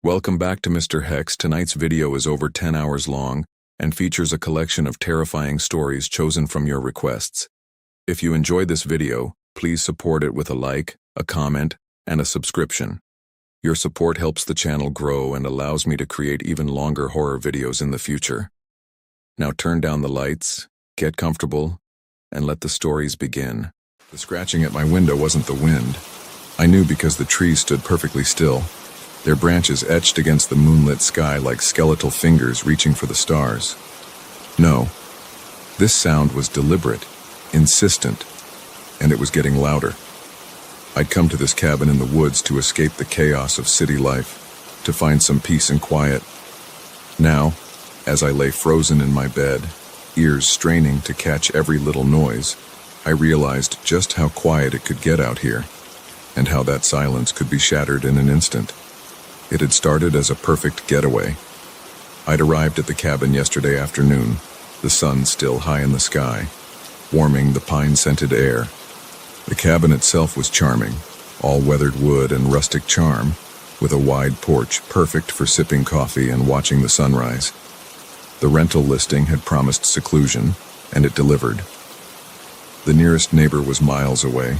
Welcome back to Mr. Hex. Tonight's video is over 10 hours long and features a collection of terrifying stories chosen from your requests. If you enjoyed this video, please support it with a like, a comment, and a subscription. Your support helps the channel grow and allows me to create even longer horror videos in the future. Now turn down the lights, get comfortable, and let the stories begin. The scratching at my window wasn't the wind. I knew because the trees stood perfectly still, their branches etched against the moonlit sky like skeletal fingers reaching for the stars. No, this sound was deliberate, insistent, and it was getting louder. I'd come to this cabin in the woods to escape the chaos of city life, to find some peace and quiet. Now, as I lay frozen in my bed, ears straining to catch every little noise, I realized just how quiet it could get out here, and how that silence could be shattered in an instant. It had started as a perfect getaway. I'd arrived at the cabin yesterday afternoon, the sun still high in the sky, warming the pine-scented air. The cabin itself was charming, all weathered wood and rustic charm, with a wide porch perfect for sipping coffee and watching the sunrise. The rental listing had promised seclusion, and it delivered. The nearest neighbor was miles away,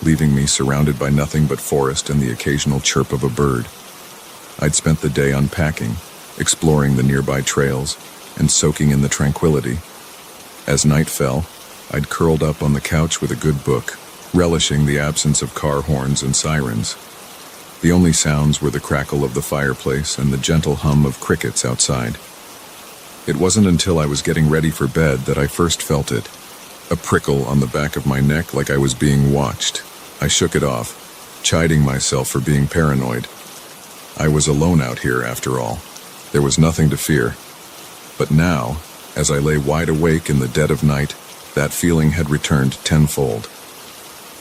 leaving me surrounded by nothing but forest and the occasional chirp of a bird. I'd spent the day unpacking, exploring the nearby trails, and soaking in the tranquility. As night fell, I'd curled up on the couch with a good book, relishing the absence of car horns and sirens. The only sounds were the crackle of the fireplace and the gentle hum of crickets outside. It wasn't until I was getting ready for bed that I first felt it, a prickle on the back of my neck like I was being watched. I shook it off, chiding myself for being paranoid. I was alone out here, after all. There was nothing to fear. But now, as I lay wide awake in the dead of night, that feeling had returned tenfold.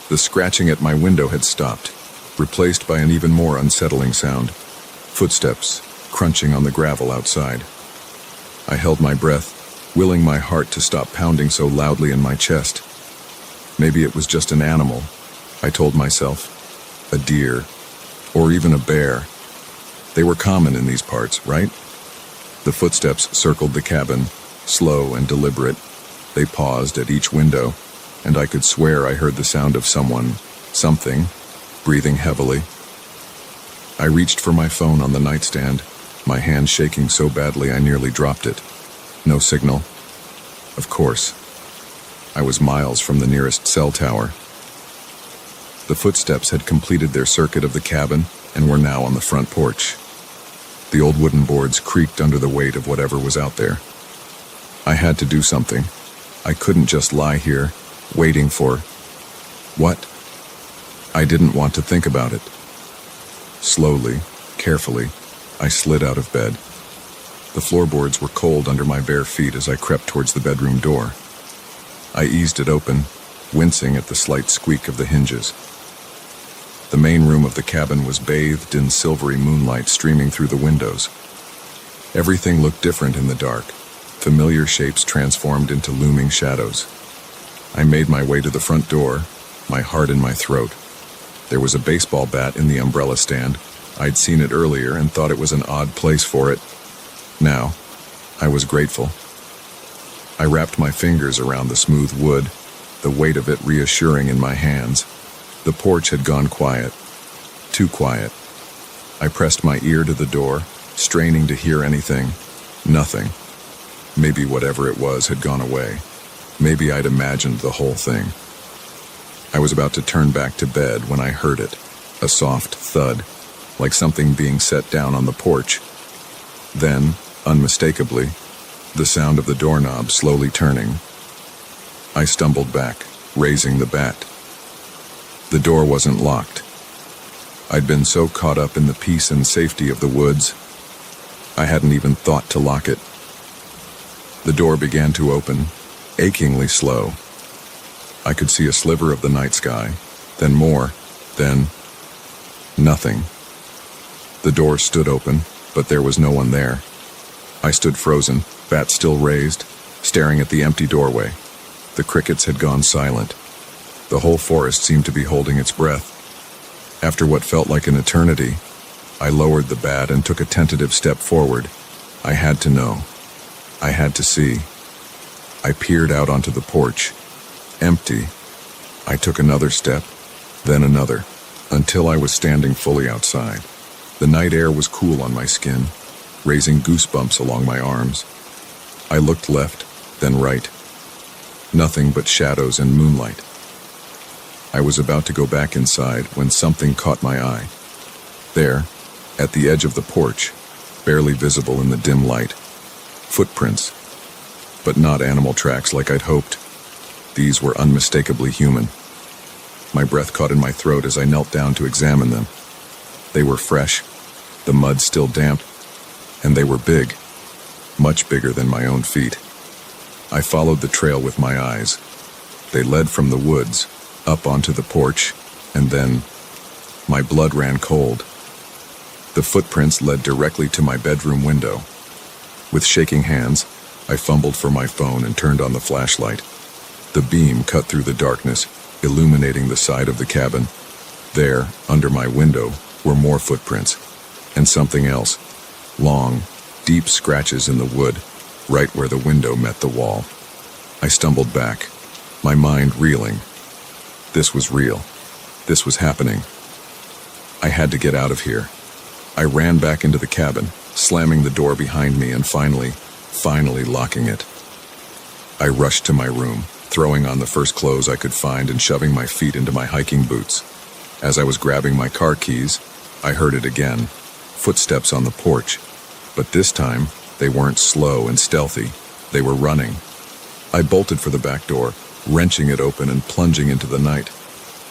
The scratching at my window had stopped, replaced by an even more unsettling sound. Footsteps, crunching on the gravel outside. I held my breath, willing my heart to stop pounding so loudly in my chest. Maybe it was just an animal, I told myself. A deer, or even a bear. They were common in these parts, right? The footsteps circled the cabin, slow and deliberate. They paused at each window, and I could swear I heard the sound of something, breathing heavily. I reached for my phone on the nightstand, my hand shaking so badly I nearly dropped it. No signal. Of course. I was miles from the nearest cell tower. The footsteps had completed their circuit of the cabin and were now on the front porch. The old wooden boards creaked under the weight of whatever was out there. I had to do something. I couldn't just lie here, waiting for... what? I didn't want to think about it. Slowly, carefully, I slid out of bed. The floorboards were cold under my bare feet as I crept towards the bedroom door. I eased it open, wincing at the slight squeak of the hinges. The main room of the cabin was bathed in silvery moonlight streaming through the windows. Everything looked different in the dark, familiar shapes transformed into looming shadows. I made my way to the front door, my heart in my throat. There was a baseball bat in the umbrella stand. I'd seen it earlier and thought it was an odd place for it. Now, I was grateful. I wrapped my fingers around the smooth wood, the weight of it reassuring in my hands. The porch had gone quiet. Too quiet. I pressed my ear to the door, straining to hear anything. Nothing. Maybe whatever it was had gone away. Maybe I'd imagined the whole thing. I was about to turn back to bed when I heard it. A soft thud, like something being set down on the porch. Then, unmistakably, the sound of the doorknob slowly turning. I stumbled back, raising the bat. The door wasn't locked. I'd been so caught up in the peace and safety of the woods, I hadn't even thought to lock it. The door began to open, achingly slow. I could see a sliver of the night sky, then more, then nothing. The door stood open, but there was no one there. I stood frozen, bat still raised, staring at the empty doorway. The crickets had gone silent. The whole forest seemed to be holding its breath. After what felt like an eternity, I lowered the bat and took a tentative step forward. I had to know. I had to see. I peered out onto the porch. Empty. I took another step, then another, until I was standing fully outside. The night air was cool on my skin, raising goosebumps along my arms. I looked left, then right. Nothing but shadows and moonlight. I was about to go back inside when something caught my eye. There, at the edge of the porch, barely visible in the dim light, footprints, but not animal tracks like I'd hoped. These were unmistakably human. My breath caught in my throat as I knelt down to examine them. They were fresh, the mud still damp, and they were big, much bigger than my own feet. I followed the trail with my eyes. They led from the woods, up onto the porch, and then my blood ran cold. The footprints led directly to my bedroom window. With shaking hands, I fumbled for my phone and turned on the flashlight. The beam cut through the darkness, illuminating the side of the cabin. There, under my window, were more footprints, and something else. Long, deep scratches in the wood, right where the window met the wall. I stumbled back, my mind reeling. This was real. This was happening. I had to get out of here. I ran back into the cabin, slamming the door behind me and finally locking it. I rushed to my room, throwing on the first clothes I could find and shoving my feet into my hiking boots. As I was grabbing my car keys, I heard it again. Footsteps on the porch. But this time, they weren't slow and stealthy. They were running. I bolted for the back door, wrenching it open and plunging into the night.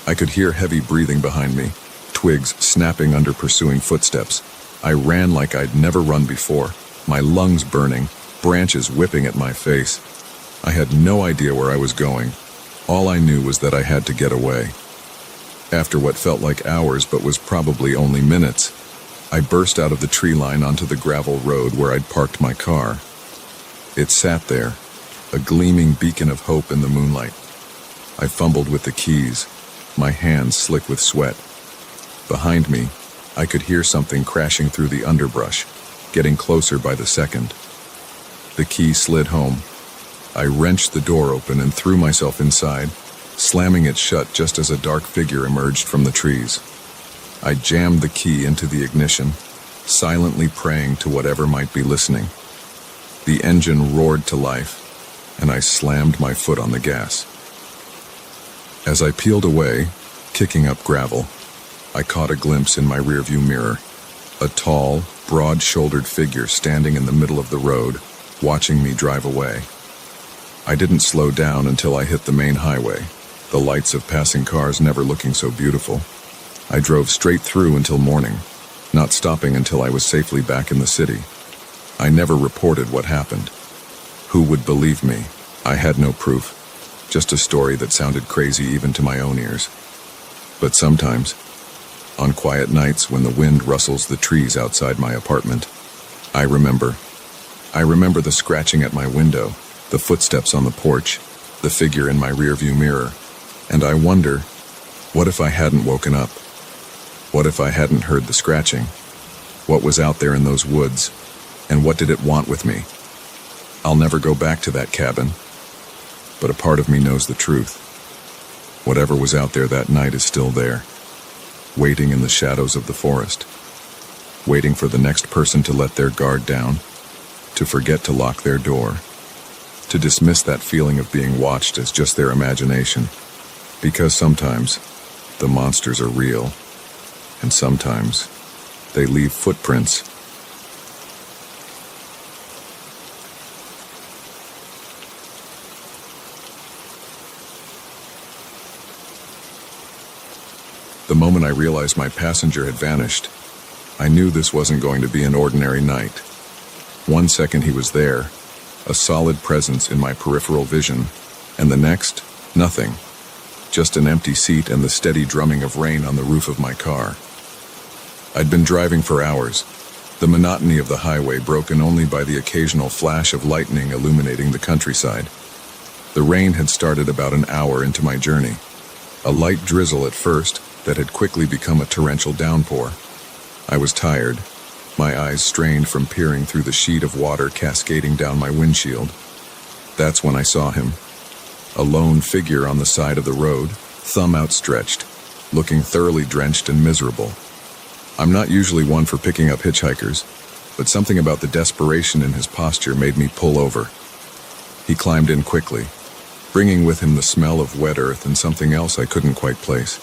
I could hear heavy breathing behind me, twigs snapping under pursuing footsteps. I ran like I'd never run before, my lungs burning, branches whipping at my face. I had no idea where I was going. All I knew was that I had to get away. After what felt like hours but was probably only minutes, I burst out of the tree line onto the gravel road where I'd parked my car. It sat there, a gleaming beacon of hope in the moonlight. I fumbled with the keys, my hands slick with sweat. Behind me, I could hear something crashing through the underbrush, getting closer by the second. The key slid home. I wrenched the door open and threw myself inside, slamming it shut just as a dark figure emerged from the trees. I jammed the key into the ignition, silently praying to whatever might be listening. The engine roared to life, and I slammed my foot on the gas. As I peeled away, kicking up gravel, I caught a glimpse in my rearview mirror, a tall, broad-shouldered figure standing in the middle of the road, watching me drive away. I didn't slow down until I hit the main highway, the lights of passing cars never looking so beautiful. I drove straight through until morning, not stopping until I was safely back in the city. I never reported what happened. Who would believe me? I had no proof, just a story that sounded crazy even to my own ears. But sometimes, on quiet nights when the wind rustles the trees outside my apartment, I remember the scratching at my window, the footsteps on the porch, the figure in my rearview mirror, and I wonder, what if I hadn't woken up? What if I hadn't heard the scratching? What was out there in those woods, and what did it want with me? I'll never go back to that cabin, but a part of me knows the truth. Whatever was out there that night is still there, waiting in the shadows of the forest, waiting for the next person to let their guard down, to forget to lock their door, to dismiss that feeling of being watched as just their imagination. Because sometimes the monsters are real, and sometimes they leave footprints. The moment I realized my passenger had vanished, I knew this wasn't going to be an ordinary night. 1 second he was there, a solid presence in my peripheral vision, and the next, nothing. Just an empty seat and the steady drumming of rain on the roof of my car. I'd been driving for hours, the monotony of the highway broken only by the occasional flash of lightning illuminating the countryside. The rain had started about an hour into my journey, a light drizzle at first that had quickly become a torrential downpour. I was tired, my eyes strained from peering through the sheet of water cascading down my windshield. That's when I saw him. A lone figure on the side of the road, thumb outstretched, looking thoroughly drenched and miserable. I'm not usually one for picking up hitchhikers, but something about the desperation in his posture made me pull over. He climbed in quickly, bringing with him the smell of wet earth and something else I couldn't quite place.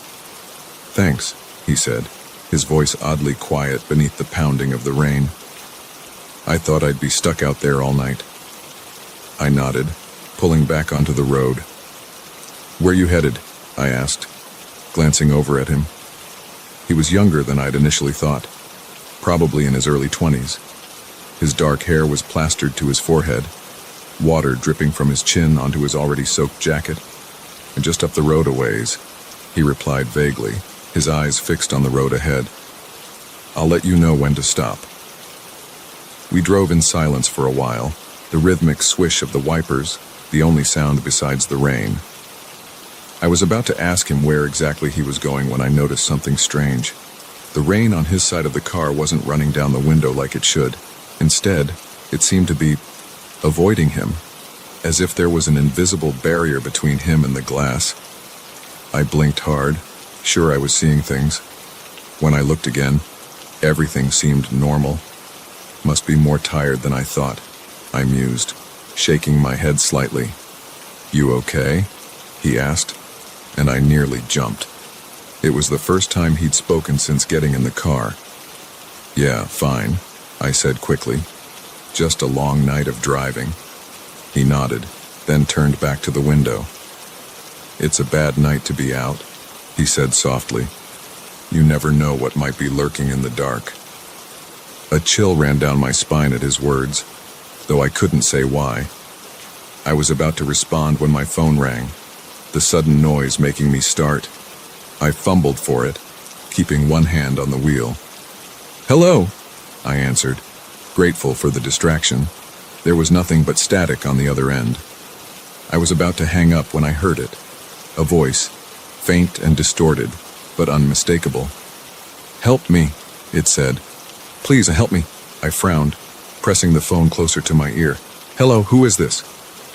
"Thanks," he said, his voice oddly quiet beneath the pounding of the rain. "I thought I'd be stuck out there all night." I nodded, pulling back onto the road. "Where you headed?" I asked, glancing over at him. He was younger than I'd initially thought, probably in his early 20s. His dark hair was plastered to his forehead, water dripping from his chin onto his already soaked jacket. "And just up the road a ways," he replied vaguely, his eyes fixed on the road ahead. "I'll let you know when to stop." We drove in silence for a while, the rhythmic swish of the wipers, the only sound besides the rain. I was about to ask him where exactly he was going when I noticed something strange. The rain on his side of the car wasn't running down the window like it should. Instead, it seemed to be avoiding him, as if there was an invisible barrier between him and the glass. I blinked hard, sure I was seeing things. When I looked again, everything seemed normal. Must be more tired than I thought, I mused, shaking my head slightly. "You okay?" he asked, and I nearly jumped. It was the first time he'd spoken since getting in the car. "Yeah, fine," I said quickly. "Just a long night of driving." He nodded, then turned back to the window. "It's a bad night to be out," he said softly. "You never know what might be lurking in the dark." A chill ran down my spine at his words, though I couldn't say why. I was about to respond when my phone rang, the sudden noise making me start. I fumbled for it, keeping one hand on the wheel. "Hello," I answered, grateful for the distraction. There was nothing but static on the other end. I was about to hang up when I heard it. A voice, faint and distorted, but unmistakable. "Help me," it said. "Please help me." I frowned, pressing the phone closer to my ear. "Hello, who is this?"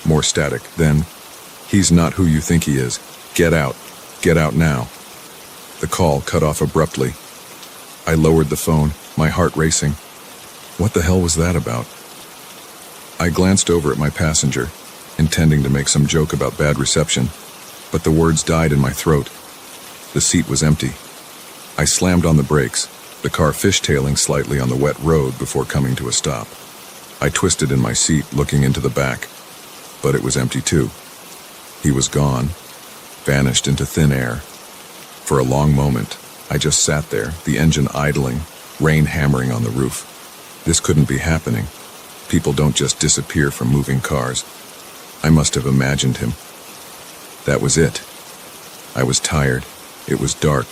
More static, then, "He's not who you think he is. Get out. Get out now." The call cut off abruptly. I lowered the phone, my heart racing. What the hell was that about? I glanced over at my passenger, intending to make some joke about bad reception, but the words died in my throat. The seat was empty. I slammed on the brakes, the car fishtailing slightly on the wet road before coming to a stop. I twisted in my seat, looking into the back, but it was empty too. He was gone, vanished into thin air. For a long moment, I just sat there, the engine idling, rain hammering on the roof. This couldn't be happening. People don't just disappear from moving cars. I must have imagined him. That was it. I was tired. It was dark.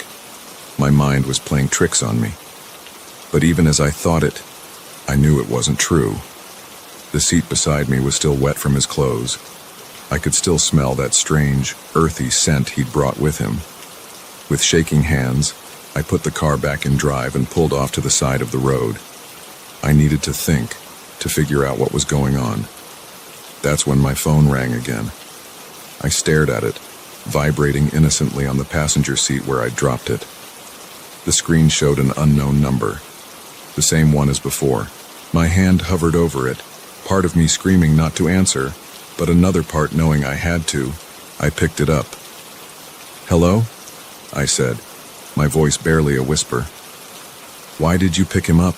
My mind was playing tricks on me. But even as I thought it, I knew it wasn't true. The seat beside me was still wet from his clothes. I could still smell that strange, earthy scent he'd brought with him. With shaking hands, I put the car back in drive and pulled off to the side of the road. I needed to think, to figure out what was going on. That's when my phone rang again. I stared at it, vibrating innocently on the passenger seat where I'd dropped it. The screen showed an unknown number, the same one as before. My hand hovered over it, part of me screaming not to answer, but another part knowing I had to. I picked it up. "Hello?" I said, my voice barely a whisper. "Why did you pick him up?"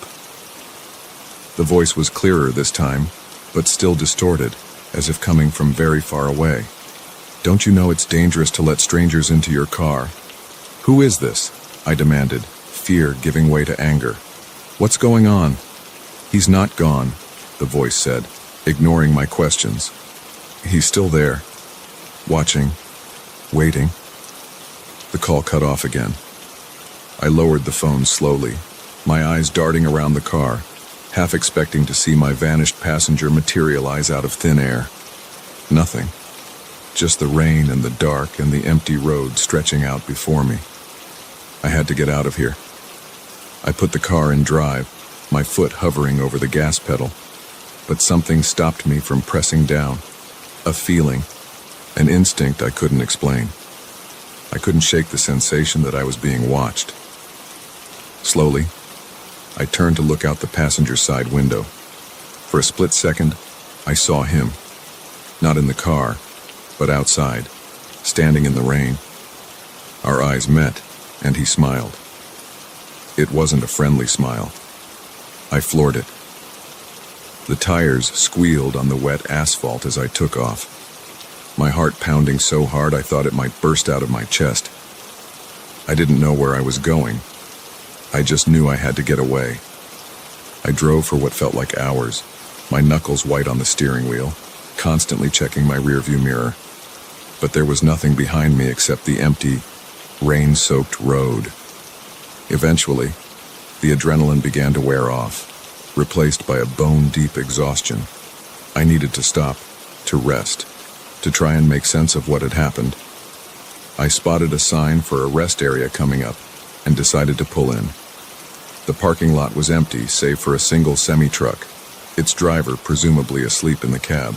The voice was clearer this time, but still distorted, as if coming from very far away. "Don't you know it's dangerous to let strangers into your car?" "Who is this?" I demanded, fear giving way to anger. "What's going on?" "He's not gone," the voice said, ignoring my questions. "He's still there, watching, waiting." The call cut off again. I lowered the phone slowly, my eyes darting around the car, half expecting to see my vanished passenger materialize out of thin air. Nothing. Just the rain and the dark and the empty road stretching out before me. I had to get out of here. I put the car in drive, my foot hovering over the gas pedal, but something stopped me from pressing down. A feeling, an instinct I couldn't explain. I couldn't shake the sensation that I was being watched. Slowly, I turned to look out the passenger side window. For a split second, I saw him. Not in the car, but outside, standing in the rain. Our eyes met, and he smiled. It wasn't a friendly smile. I floored it. The tires squealed on the wet asphalt as I took off. My heart pounding so hard I thought it might burst out of my chest. I didn't know where I was going. I just knew I had to get away. I drove for what felt like hours, my knuckles white on the steering wheel, constantly checking my rearview mirror. But there was nothing behind me except the empty, rain-soaked road. Eventually, the adrenaline began to wear off, replaced by a bone-deep exhaustion. I needed to stop, to rest, to try and make sense of what had happened. I spotted a sign for a rest area coming up and decided to pull in. The parking lot was empty, save for a single semi-truck, its driver presumably asleep in the cab.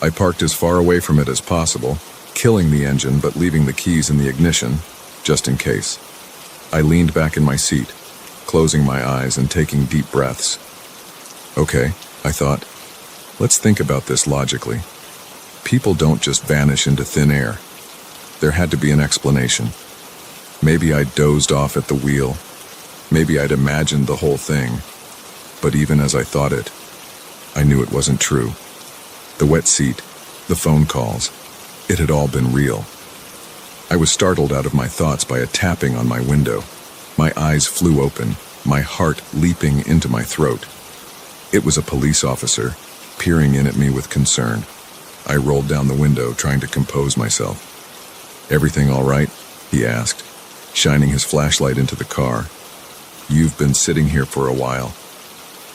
I parked as far away from it as possible, killing the engine but leaving the keys in the ignition, just in case. I leaned back in my seat, closing my eyes and taking deep breaths. Okay, I thought, let's think about this logically. People don't just vanish into thin air. There had to be an explanation. Maybe I'd dozed off at the wheel. Maybe I'd imagined the whole thing. But even as I thought it, I knew it wasn't true. The wet seat, the phone calls, it had all been real. I was startled out of my thoughts by a tapping on my window. My eyes flew open, my heart leaping into my throat. It was a police officer, peering in at me with concern. I rolled down the window, trying to compose myself. "Everything all right?" he asked, shining his flashlight into the car. "You've been sitting here for a while."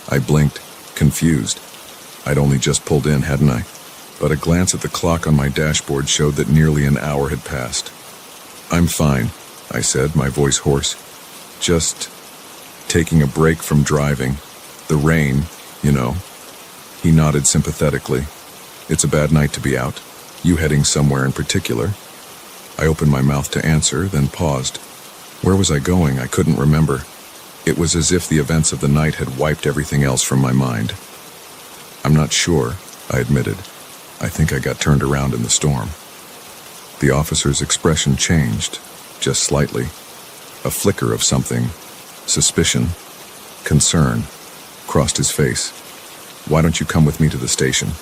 I blinked, confused. I'd only just pulled in, hadn't I? But a glance at the clock on my dashboard showed that nearly an hour had passed. "I'm fine," I said, my voice hoarse. "Just taking a break from driving. The rain, you know." He nodded sympathetically. "It's a bad night to be out. You heading somewhere in particular?" I opened my mouth to answer, then paused. Where was I going? I couldn't remember. It was as if the events of the night had wiped everything else from my mind. "I'm not sure," I admitted. "I think I got turned around in the storm." The officer's expression changed, just slightly. A flicker of something, suspicion, concern, crossed his face. "Why don't you come with me to the station?"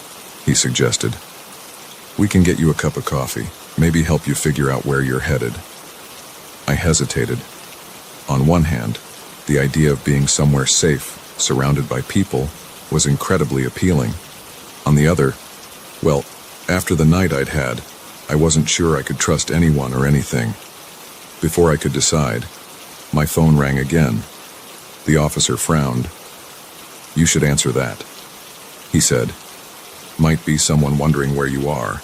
he suggested. "We can get you a cup of coffee, maybe help you figure out where you're headed." I hesitated. On one hand, the idea of being somewhere safe, surrounded by people, was incredibly appealing. On the other, well, after the night I'd had, I wasn't sure I could trust anyone or anything. Before I could decide, my phone rang again. The officer frowned. "You should answer that," he said. "Might be someone wondering where you are."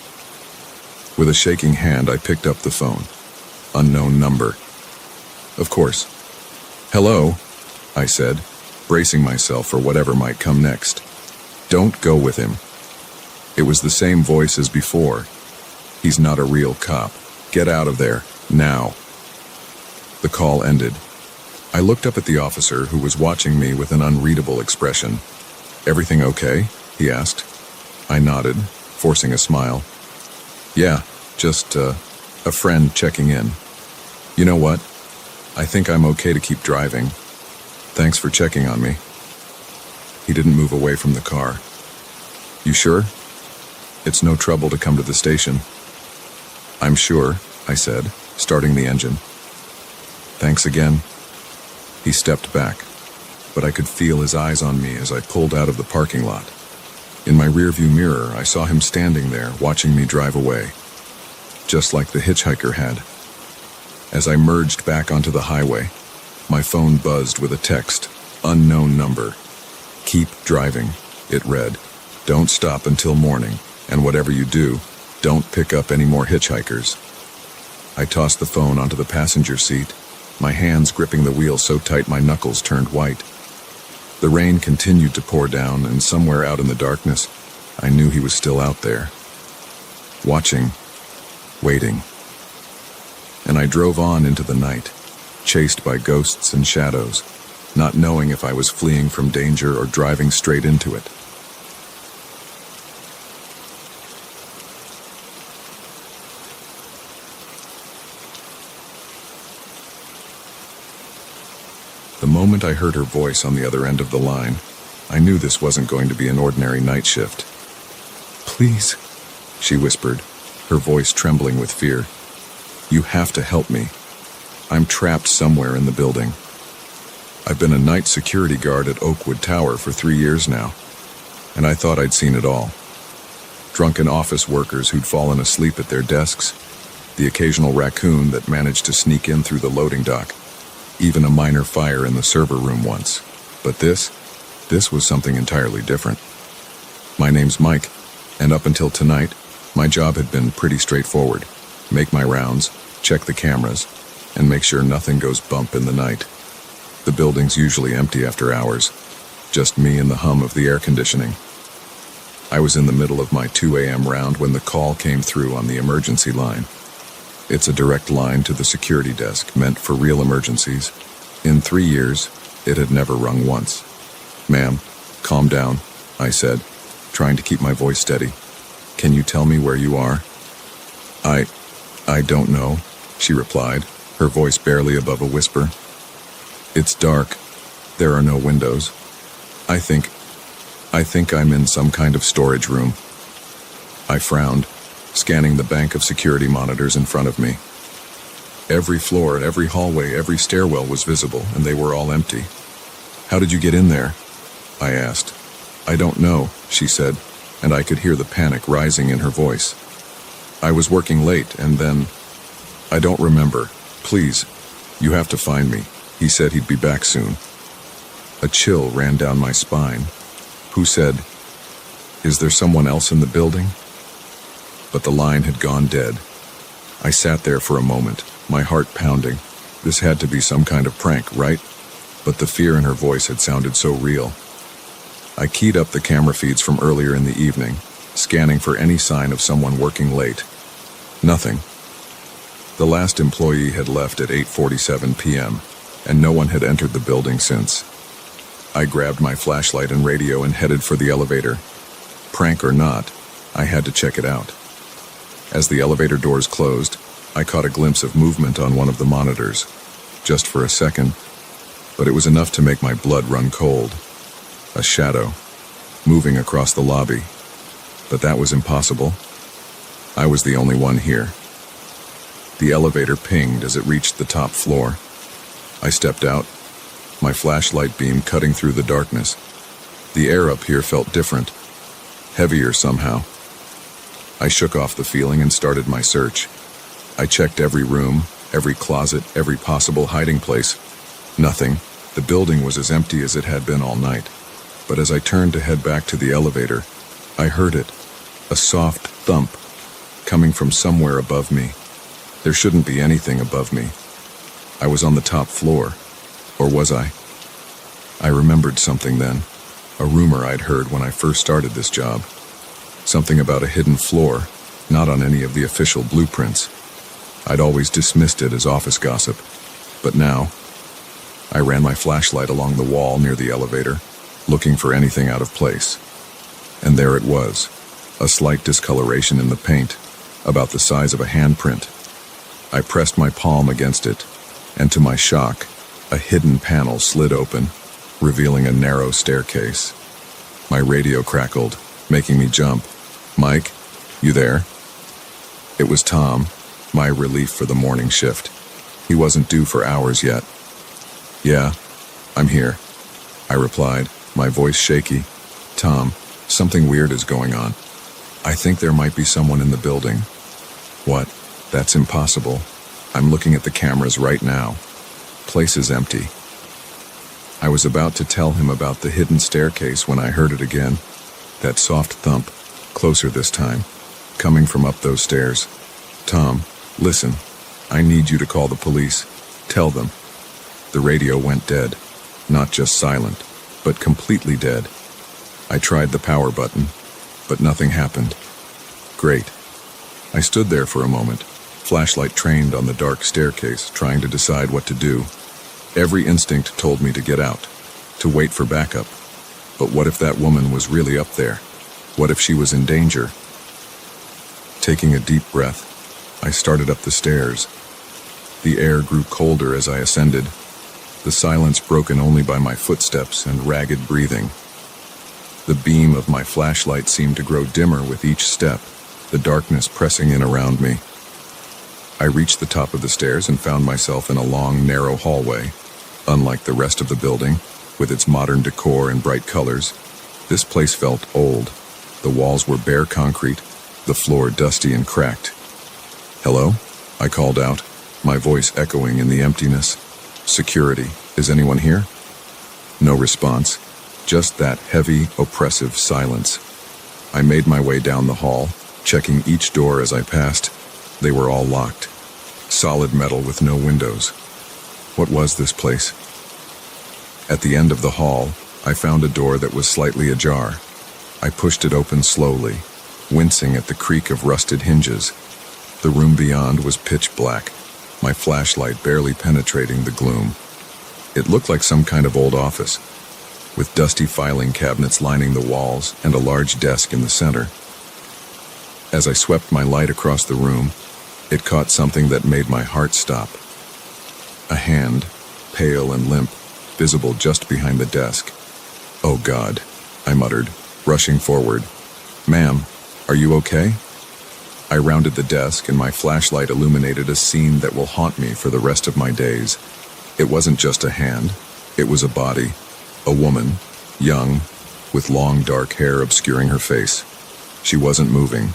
With a shaking hand, I picked up the phone. Unknown number. "Of course." "Hello," I said, bracing myself for whatever might come next. "Don't go with him." It was the same voice as before. "He's not a real cop. Get out of there, now." The call ended. I looked up at the officer, who was watching me with an unreadable expression. "Everything okay?" he asked. I nodded, forcing a smile. "Yeah, just a friend checking in. You know what? I think I'm okay to keep driving. Thanks for checking on me." He didn't move away from the car. "You sure? It's no trouble to come to the station." "I'm sure," I said, starting the engine. "Thanks again." He stepped back, but I could feel his eyes on me as I pulled out of the parking lot. In my rearview mirror, I saw him standing there, watching me drive away, just like the hitchhiker had. As I merged back onto the highway, my phone buzzed with a text, unknown number. "Keep driving," it read. "Don't stop until morning, and whatever you do, don't pick up any more hitchhikers." I tossed the phone onto the passenger seat, my hands gripping the wheel so tight my knuckles turned white. The rain continued to pour down, and somewhere out in the darkness, I knew he was still out there. Watching, waiting. And I drove on into the night, chased by ghosts and shadows, not knowing if I was fleeing from danger or driving straight into it. The moment I heard her voice on the other end of the line, I knew this wasn't going to be an ordinary night shift. "Please," she whispered, her voice trembling with fear. "You have to help me. I'm trapped somewhere in the building. I've been a night security guard at Oakwood Tower for 3 years now, and I thought I'd seen it all. Drunken office workers who'd fallen asleep at their desks, the occasional raccoon that managed to sneak in through the loading dock, even a minor fire in the server room once. But this was something entirely different. My name's Mike, and up until tonight, my job had been pretty straightforward. Make my rounds, check the cameras, and make sure nothing goes bump in the night. The building's usually empty after hours, just me and the hum of the air conditioning. I was in the middle of my 2 a.m. round when the call came through on the emergency line. It's a direct line to the security desk, meant for real emergencies. In 3 years, it had never rung once. "Ma'am, calm down," I said, trying to keep my voice steady. "Can you tell me where you are?" I don't know," she replied, her voice barely above a whisper. "It's dark. There are no windows. I think I'm in some kind of storage room." I frowned, scanning the bank of security monitors in front of me. Every floor, every hallway, every stairwell was visible, and they were all empty. "How did you get in there?" I asked. "I don't know," she said, and I could hear the panic rising in her voice. "I was working late, and then... I don't remember. Please, you have to find me. He said he'd be back soon." A chill ran down my spine. Who said, "Is there someone else in the building?" But the line had gone dead. I sat there for a moment, my heart pounding. This had to be some kind of prank, right? But the fear in her voice had sounded so real. I keyed up the camera feeds from earlier in the evening, scanning for any sign of someone working late. Nothing. The last employee had left at 8:47 p.m., and no one had entered the building since. I grabbed my flashlight and radio and headed for the elevator. Prank or not, I had to check it out. As the elevator doors closed, I caught a glimpse of movement on one of the monitors, just for a second, but it was enough to make my blood run cold. A shadow, moving across the lobby. But that was impossible. I was the only one here. The elevator pinged as it reached the top floor. I stepped out, my flashlight beam cutting through the darkness. The air up here felt different, heavier somehow. I shook off the feeling and started my search. I checked every room, every closet, every possible hiding place. Nothing. The building was as empty as it had been all night. But as I turned to head back to the elevator, I heard it, a soft thump, coming from somewhere above me. There shouldn't be anything above me. I was on the top floor. Or was I? I remembered something then, a rumor I'd heard when I first started this job. Something about a hidden floor, not on any of the official blueprints. I'd always dismissed it as office gossip. But now, I ran my flashlight along the wall near the elevator, looking for anything out of place. And there it was, a slight discoloration in the paint, about the size of a handprint. I pressed my palm against it, and to my shock, a hidden panel slid open, revealing a narrow staircase. My radio crackled, making me jump. "Mike, you there?" It was Tom, my relief for the morning shift. He wasn't due for hours yet. "Yeah, I'm here," I replied, my voice shaky. "Tom, something weird is going on. I think there might be someone in the building." "What? That's impossible. I'm looking at the cameras right now. Place is empty." I was about to tell him about the hidden staircase when I heard it again. That soft thump, closer this time, coming from up those stairs. "Tom, listen. I need you to call the police. Tell them. The radio went dead. Not just silent, but completely dead. I tried the power button, but nothing happened. Great. I stood there for a moment, flashlight trained on the dark staircase, trying to decide what to do. Every instinct told me to get out, to wait for backup. But what if that woman was really up there? What if she was in danger? Taking a deep breath, I started up the stairs. The air grew colder as I ascended, the silence broken only by my footsteps and ragged breathing. The beam of my flashlight seemed to grow dimmer with each step, the darkness pressing in around me. I reached the top of the stairs and found myself in a long, narrow hallway. Unlike the rest of the building, with its modern decor and bright colors, this place felt old. The walls were bare concrete, the floor dusty and cracked. "Hello?" I called out, my voice echoing in the emptiness. "Security, is anyone here?" No response, just that heavy, oppressive silence. I made my way down the hall, checking each door as I passed. They were all locked. Solid metal with no windows. What was this place? At the end of the hall, I found a door that was slightly ajar. I pushed it open slowly, wincing at the creak of rusted hinges. The room beyond was pitch black, my flashlight barely penetrating the gloom. It looked like some kind of old office, with dusty filing cabinets lining the walls and a large desk in the center. As I swept my light across the room, it caught something that made my heart stop. A hand, pale and limp, visible just behind the desk. "Oh God," I muttered, rushing forward. "Ma'am, are you okay?" I rounded the desk and my flashlight illuminated a scene that will haunt me for the rest of my days. It wasn't just a hand, it was a body. A woman, young, with long dark hair obscuring her face. She wasn't moving.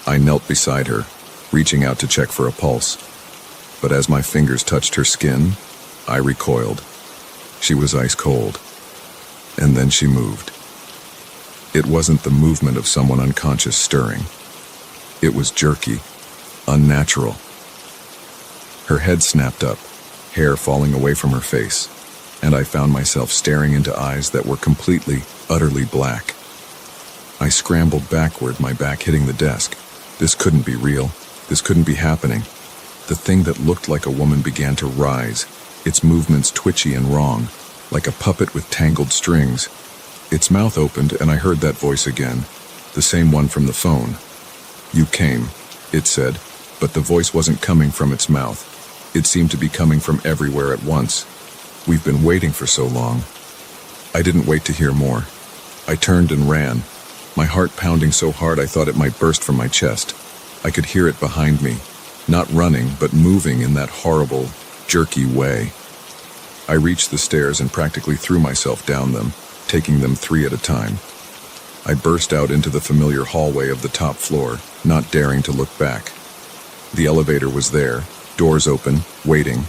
I knelt beside her, reaching out to check for a pulse. But as my fingers touched her skin, I recoiled. She was ice cold. And then she moved. It wasn't the movement of someone unconscious stirring. It was jerky, unnatural. Her head snapped up, hair falling away from her face, and I found myself staring into eyes that were completely, utterly black. I scrambled backward, my back hitting the desk. This couldn't be real. This couldn't be happening. The thing that looked like a woman began to rise, its movements twitchy and wrong, like a puppet with tangled strings. Its mouth opened and I heard that voice again, the same one from the phone. "You came," it said, but the voice wasn't coming from its mouth. It seemed to be coming from everywhere at once. "We've been waiting for so long." I didn't wait to hear more. I turned and ran, my heart pounding so hard I thought it might burst from my chest. I could hear it behind me, not running, but moving in that horrible, jerky way. I reached the stairs and practically threw myself down them, taking them 3 at a time. I burst out into the familiar hallway of the top floor, not daring to look back. The elevator was there, doors open, waiting.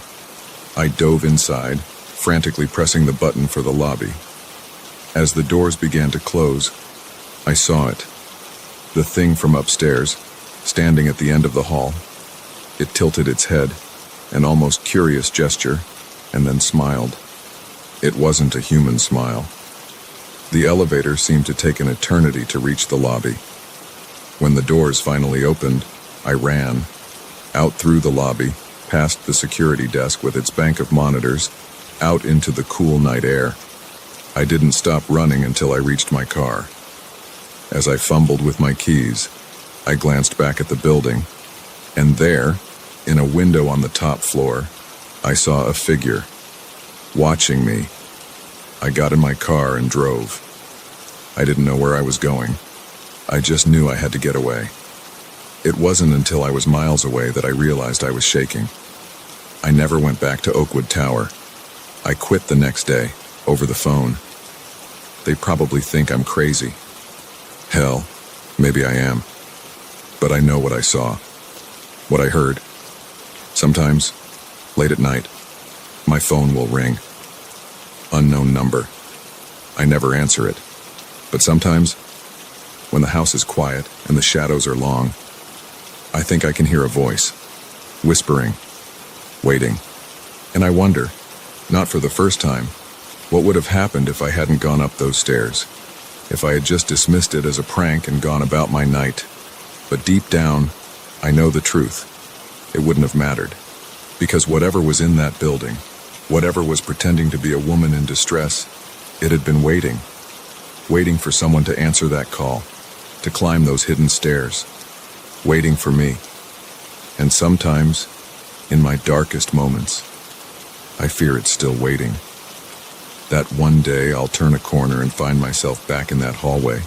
I dove inside, frantically pressing the button for the lobby. As the doors began to close, I saw it. The thing from upstairs, standing at the end of the hall. It tilted its head, an almost curious gesture, and then smiled. It wasn't a human smile. The elevator seemed to take an eternity to reach the lobby. When the doors finally opened, I ran, out through the lobby, past the security desk with its bank of monitors, out into the cool night air. I didn't stop running until I reached my car. As I fumbled with my keys, I glanced back at the building, and there, in a window on the top floor, I saw a figure, watching me. I got in my car and drove. I didn't know where I was going. I just knew I had to get away. It wasn't until I was miles away that I realized I was shaking. I never went back to Oakwood Tower. I quit the next day, over the phone. They probably think I'm crazy. Hell, maybe I am. But I know what I saw, what I heard. Sometimes, late at night, my phone will ring. Unknown number. I never answer it. But sometimes, when the house is quiet and the shadows are long, I think I can hear a voice, whispering, waiting. And I wonder, Not for the first time. What would have happened if I hadn't gone up those stairs? If I had just dismissed it as a prank and gone about my night? But deep down, I know the truth. It wouldn't have mattered. Because whatever was in that building, whatever was pretending to be a woman in distress, it had been waiting for someone to answer that call, to climb those hidden stairs, waiting for me. And sometimes, in my darkest moments, I fear it's still waiting. That one day I'll turn a corner and find myself back in that hallway,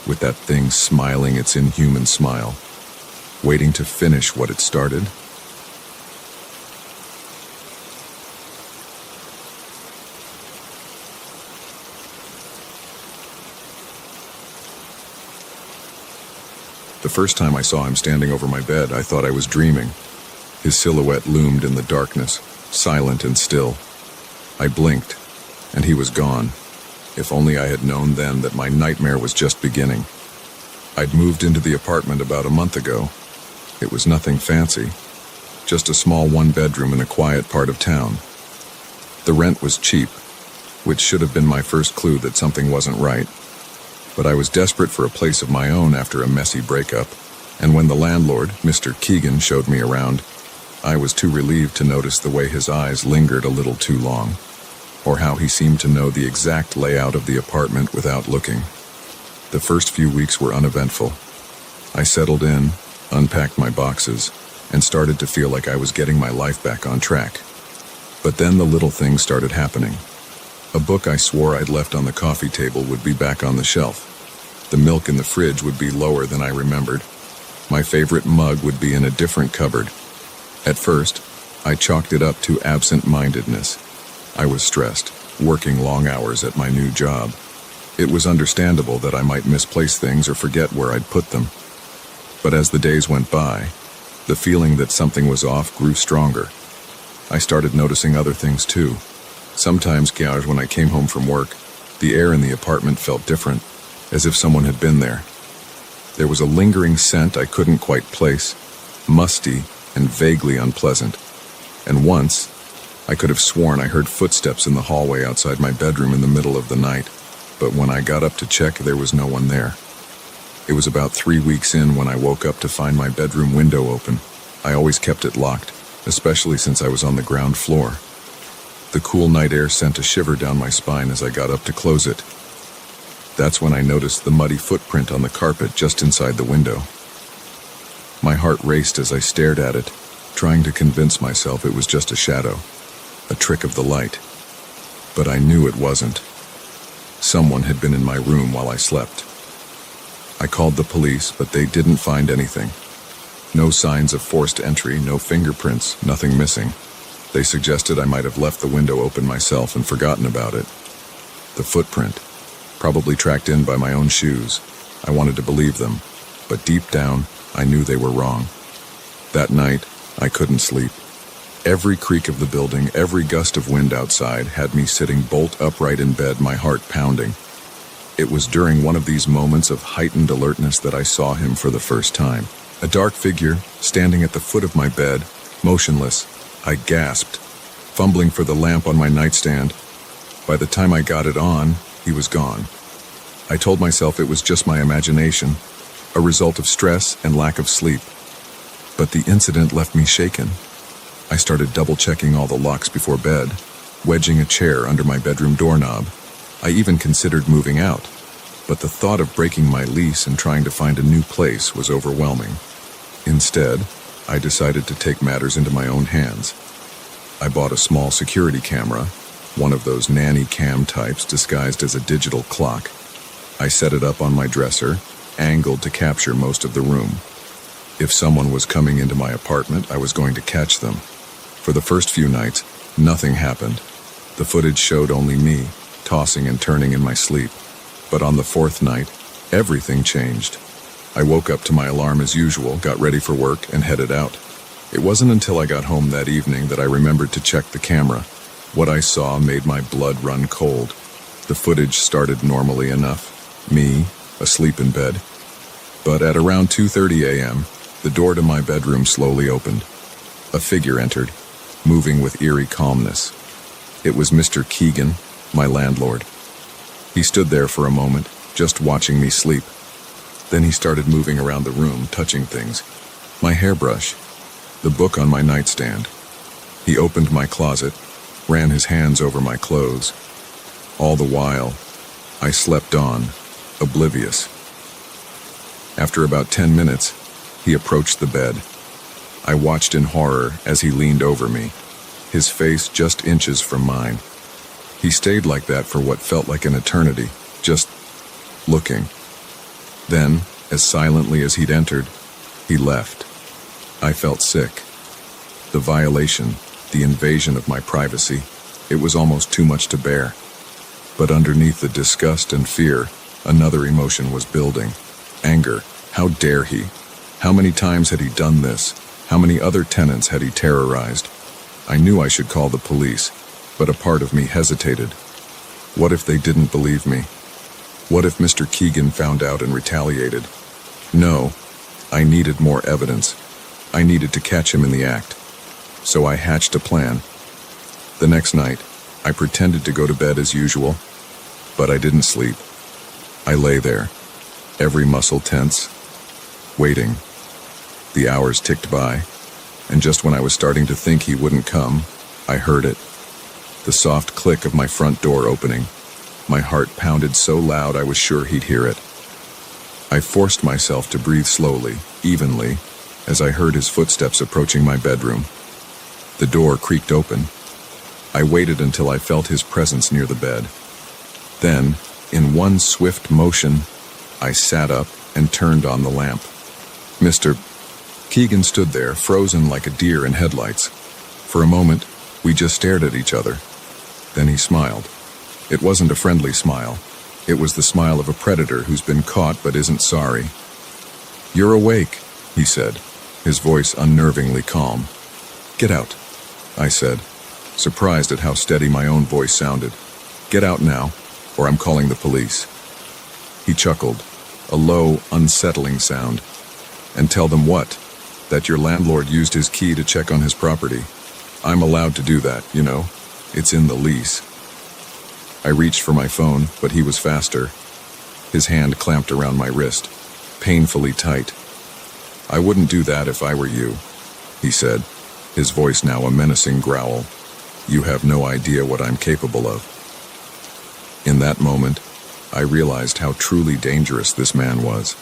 with that thing smiling its inhuman smile, waiting to finish what it started. The first time I saw him standing over my bed, I thought I was dreaming. His silhouette loomed in the darkness, silent and still. I blinked, and he was gone. If only I had known then that my nightmare was just beginning. I'd moved into the apartment about a month ago. It was nothing fancy, just a small one-bedroom in a quiet part of town. The rent was cheap, which should have been my first clue that something wasn't right. But I was desperate for a place of my own after a messy breakup, and when the landlord, Mr. Keegan, showed me around, I was too relieved to notice the way his eyes lingered a little too long, or how he seemed to know the exact layout of the apartment without looking. The first few weeks were uneventful. I settled in, unpacked my boxes, and started to feel like I was getting my life back on track. But then the little things started happening. A book I swore I'd left on the coffee table would be back on the shelf. The milk in the fridge would be lower than I remembered. My favorite mug would be in a different cupboard. At first, I chalked it up to absent-mindedness. I was stressed, working long hours at my new job. It was understandable that I might misplace things or forget where I'd put them. But as the days went by, the feeling that something was off grew stronger. I started noticing other things too. Sometimes, when I came home from work, the air in the apartment felt different, as if someone had been there. There was a lingering scent I couldn't quite place, musty and vaguely unpleasant. And once, I could have sworn I heard footsteps in the hallway outside my bedroom in the middle of the night, but when I got up to check, there was no one there. It was about 3 weeks in when I woke up to find my bedroom window open. I always kept it locked, especially since I was on the ground floor. The cool night air sent a shiver down my spine as I got up to close it. That's when I noticed the muddy footprint on the carpet just inside the window. My heart raced as I stared at it, trying to convince myself it was just a shadow, a trick of the light. But I knew it wasn't. Someone had been in my room while I slept. I called the police, but they didn't find anything. No signs of forced entry, no fingerprints, nothing missing. They suggested I might have left the window open myself and forgotten about it. The footprint, probably tracked in by my own shoes. I wanted to believe them, but deep down, I knew they were wrong. That night, I couldn't sleep. Every creak of the building, every gust of wind outside had me sitting bolt upright in bed, my heart pounding. It was during one of these moments of heightened alertness that I saw him for the first time. A dark figure, standing at the foot of my bed, motionless. I gasped, fumbling for the lamp on my nightstand. By the time I got it on, he was gone. I told myself it was just my imagination, a result of stress and lack of sleep. But the incident left me shaken. I started double-checking all the locks before bed, wedging a chair under my bedroom doorknob. I even considered moving out, but the thought of breaking my lease and trying to find a new place was overwhelming. Instead, I decided to take matters into my own hands. I bought a small security camera, one of those nanny cam types disguised as a digital clock. I set it up on my dresser, angled to capture most of the room. If someone was coming into my apartment, I was going to catch them. For the first few nights, nothing happened. The footage showed only me, tossing and turning in my sleep. But on the fourth night, everything changed. I woke up to my alarm as usual, got ready for work, and headed out. It wasn't until I got home that evening that I remembered to check the camera. What I saw made my blood run cold. The footage started normally enough, me, asleep in bed. But at around 2:30 a.m., the door to my bedroom slowly opened. A figure entered, moving with eerie calmness. It was Mr. Keegan, my landlord. He stood there for a moment, just watching me sleep. Then he started moving around the room, touching things. My hairbrush, the book on my nightstand. He opened my closet, ran his hands over my clothes. All the while, I slept on, oblivious. After about 10 minutes, he approached the bed. I watched in horror as he leaned over me, his face just inches from mine. He stayed like that for what felt like an eternity, just looking. Then, as silently as he'd entered, he left. I felt sick. The violation, the invasion of my privacy, it was almost too much to bear. But underneath the disgust and fear, another emotion was building. Anger. How dare he? How many times had he done this? How many other tenants had he terrorized? I knew I should call the police, but a part of me hesitated. What if they didn't believe me? What if Mr. Keegan found out and retaliated? No, I needed more evidence. I needed to catch him in the act. So I hatched a plan. The next night, I pretended to go to bed as usual, but I didn't sleep. I lay there, every muscle tense, waiting. The hours ticked by, and just when I was starting to think he wouldn't come, I heard it. The soft click of my front door opening. My heart pounded so loud I was sure he'd hear it. I forced myself to breathe slowly, evenly, as I heard his footsteps approaching my bedroom. The door creaked open. I waited until I felt his presence near the bed. Then, in one swift motion, I sat up and turned on the lamp. Mr. Keegan stood there, frozen like a deer in headlights. For a moment, we just stared at each other. Then he smiled. It wasn't a friendly smile. It was the smile of a predator who's been caught but isn't sorry. "You're awake," he said, his voice unnervingly calm. "Get out," I said, surprised at how steady my own voice sounded. "Get out now, or I'm calling the police." He chuckled, a low, unsettling sound. "And tell them what? That your landlord used his key to check on his property. I'm allowed to do that, you know. It's in the lease." I reached for my phone, but he was faster. His hand clamped around my wrist, painfully tight. "I wouldn't do that if I were you," he said, his voice now a menacing growl. "You have no idea what I'm capable of." In that moment, I realized how truly dangerous this man was.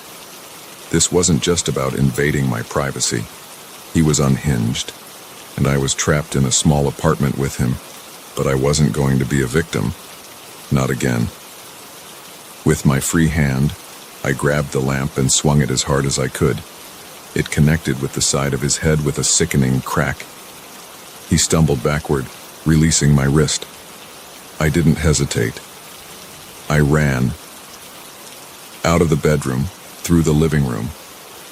This wasn't just about invading my privacy. He was unhinged, and I was trapped in a small apartment with him, but I wasn't going to be a victim. Not again. With my free hand, I grabbed the lamp and swung it as hard as I could. It connected with the side of his head with a sickening crack. He stumbled backward, releasing my wrist. I didn't hesitate. I ran. Out of the bedroom, through the living room,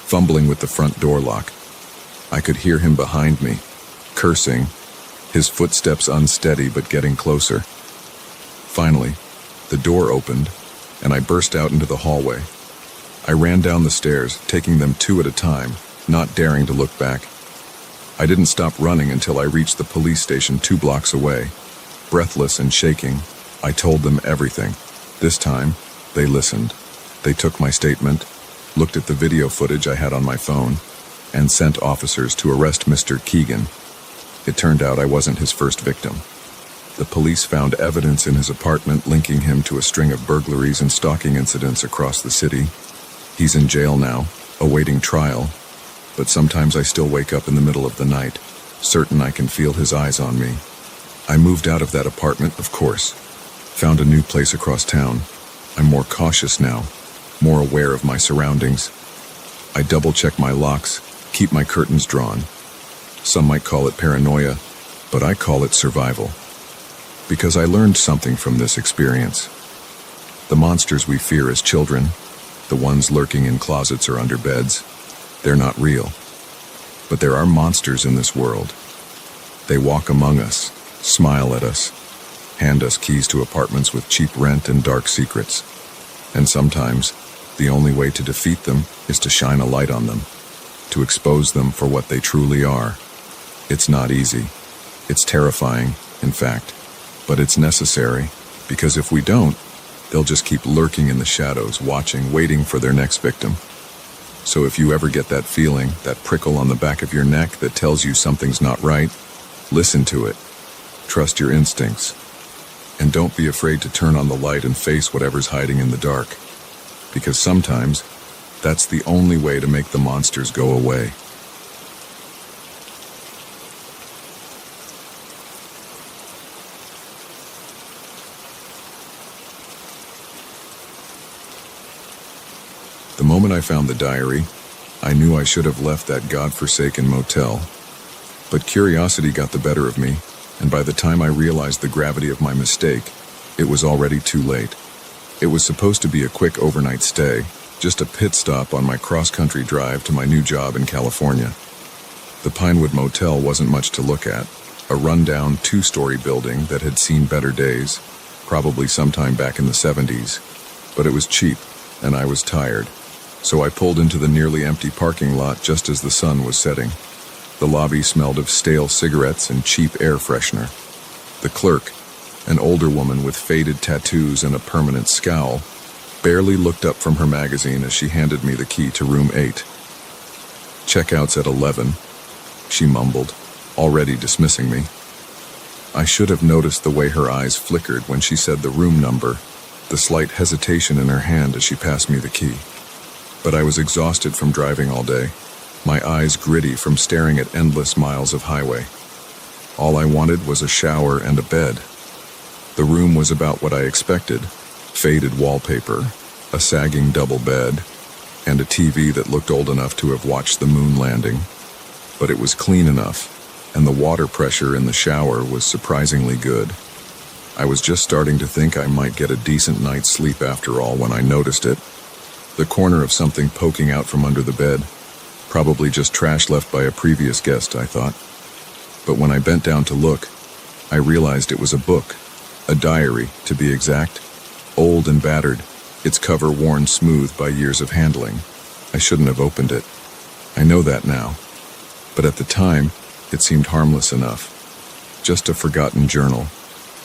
fumbling with the front door lock. I could hear him behind me, cursing, his footsteps unsteady but getting closer. Finally, the door opened, and I burst out into the hallway. I ran down the stairs, taking them 2 at a time, not daring to look back. I didn't stop running until I reached the police station 2 blocks away. Breathless and shaking, I told them everything. This time, they listened. They took my statement, looked at the video footage I had on my phone, and sent officers to arrest Mr. Keegan. It turned out I wasn't his first victim. The police found evidence in his apartment linking him to a string of burglaries and stalking incidents across the city. He's in jail now, awaiting trial, but sometimes I still wake up in the middle of the night, certain I can feel his eyes on me. I moved out of that apartment, of course. Found a new place across town. I'm more cautious now, more aware of my surroundings. I double-check my locks, keep my curtains drawn. Some might call it paranoia, but I call it survival. Because I learned something from this experience. The monsters we fear as children, the ones lurking in closets or under beds, they're not real. But there are monsters in this world. They walk among us, smile at us, hand us keys to apartments with cheap rent and dark secrets. And sometimes, the only way to defeat them is to shine a light on them, to expose them for what they truly are. It's not easy. It's terrifying, in fact. But it's necessary, because if we don't, they'll just keep lurking in the shadows, watching, waiting for their next victim. So if you ever get that feeling, that prickle on the back of your neck that tells you something's not right, listen to it. Trust your instincts. And don't be afraid to turn on the light and face whatever's hiding in the dark. Because sometimes, that's the only way to make the monsters go away. The moment I found the diary, I knew I should have left that godforsaken motel. But curiosity got the better of me, and by the time I realized the gravity of my mistake, it was already too late. It was supposed to be a quick overnight stay, just a pit stop on my cross-country drive to my new job in California. The Pinewood Motel wasn't much to look at, a rundown two-story building that had seen better days, probably sometime back in the 70s. But it was cheap, and I was tired. So I pulled into the nearly empty parking lot just as the sun was setting. The lobby smelled of stale cigarettes and cheap air freshener. The clerk, an older woman with faded tattoos and a permanent scowl, barely looked up from her magazine as she handed me the key to room 8. "Checkout's at 11, she mumbled, already dismissing me. I should have noticed the way her eyes flickered when she said the room number, the slight hesitation in her hand as she passed me the key. But I was exhausted from driving all day, my eyes gritty from staring at endless miles of highway. All I wanted was a shower and a bed. The room was about what I expected: faded wallpaper, a sagging double bed, and a TV that looked old enough to have watched the moon landing. But it was clean enough, and the water pressure in the shower was surprisingly good. I was just starting to think I might get a decent night's sleep after all when I noticed it. The corner of something poking out from under the bed. Probably just trash left by a previous guest, I thought. But when I bent down to look, I realized it was a book, a diary, to be exact. Old and battered, its cover worn smooth by years of handling. I shouldn't have opened it. I know that now. But at the time, it seemed harmless enough. Just a forgotten journal,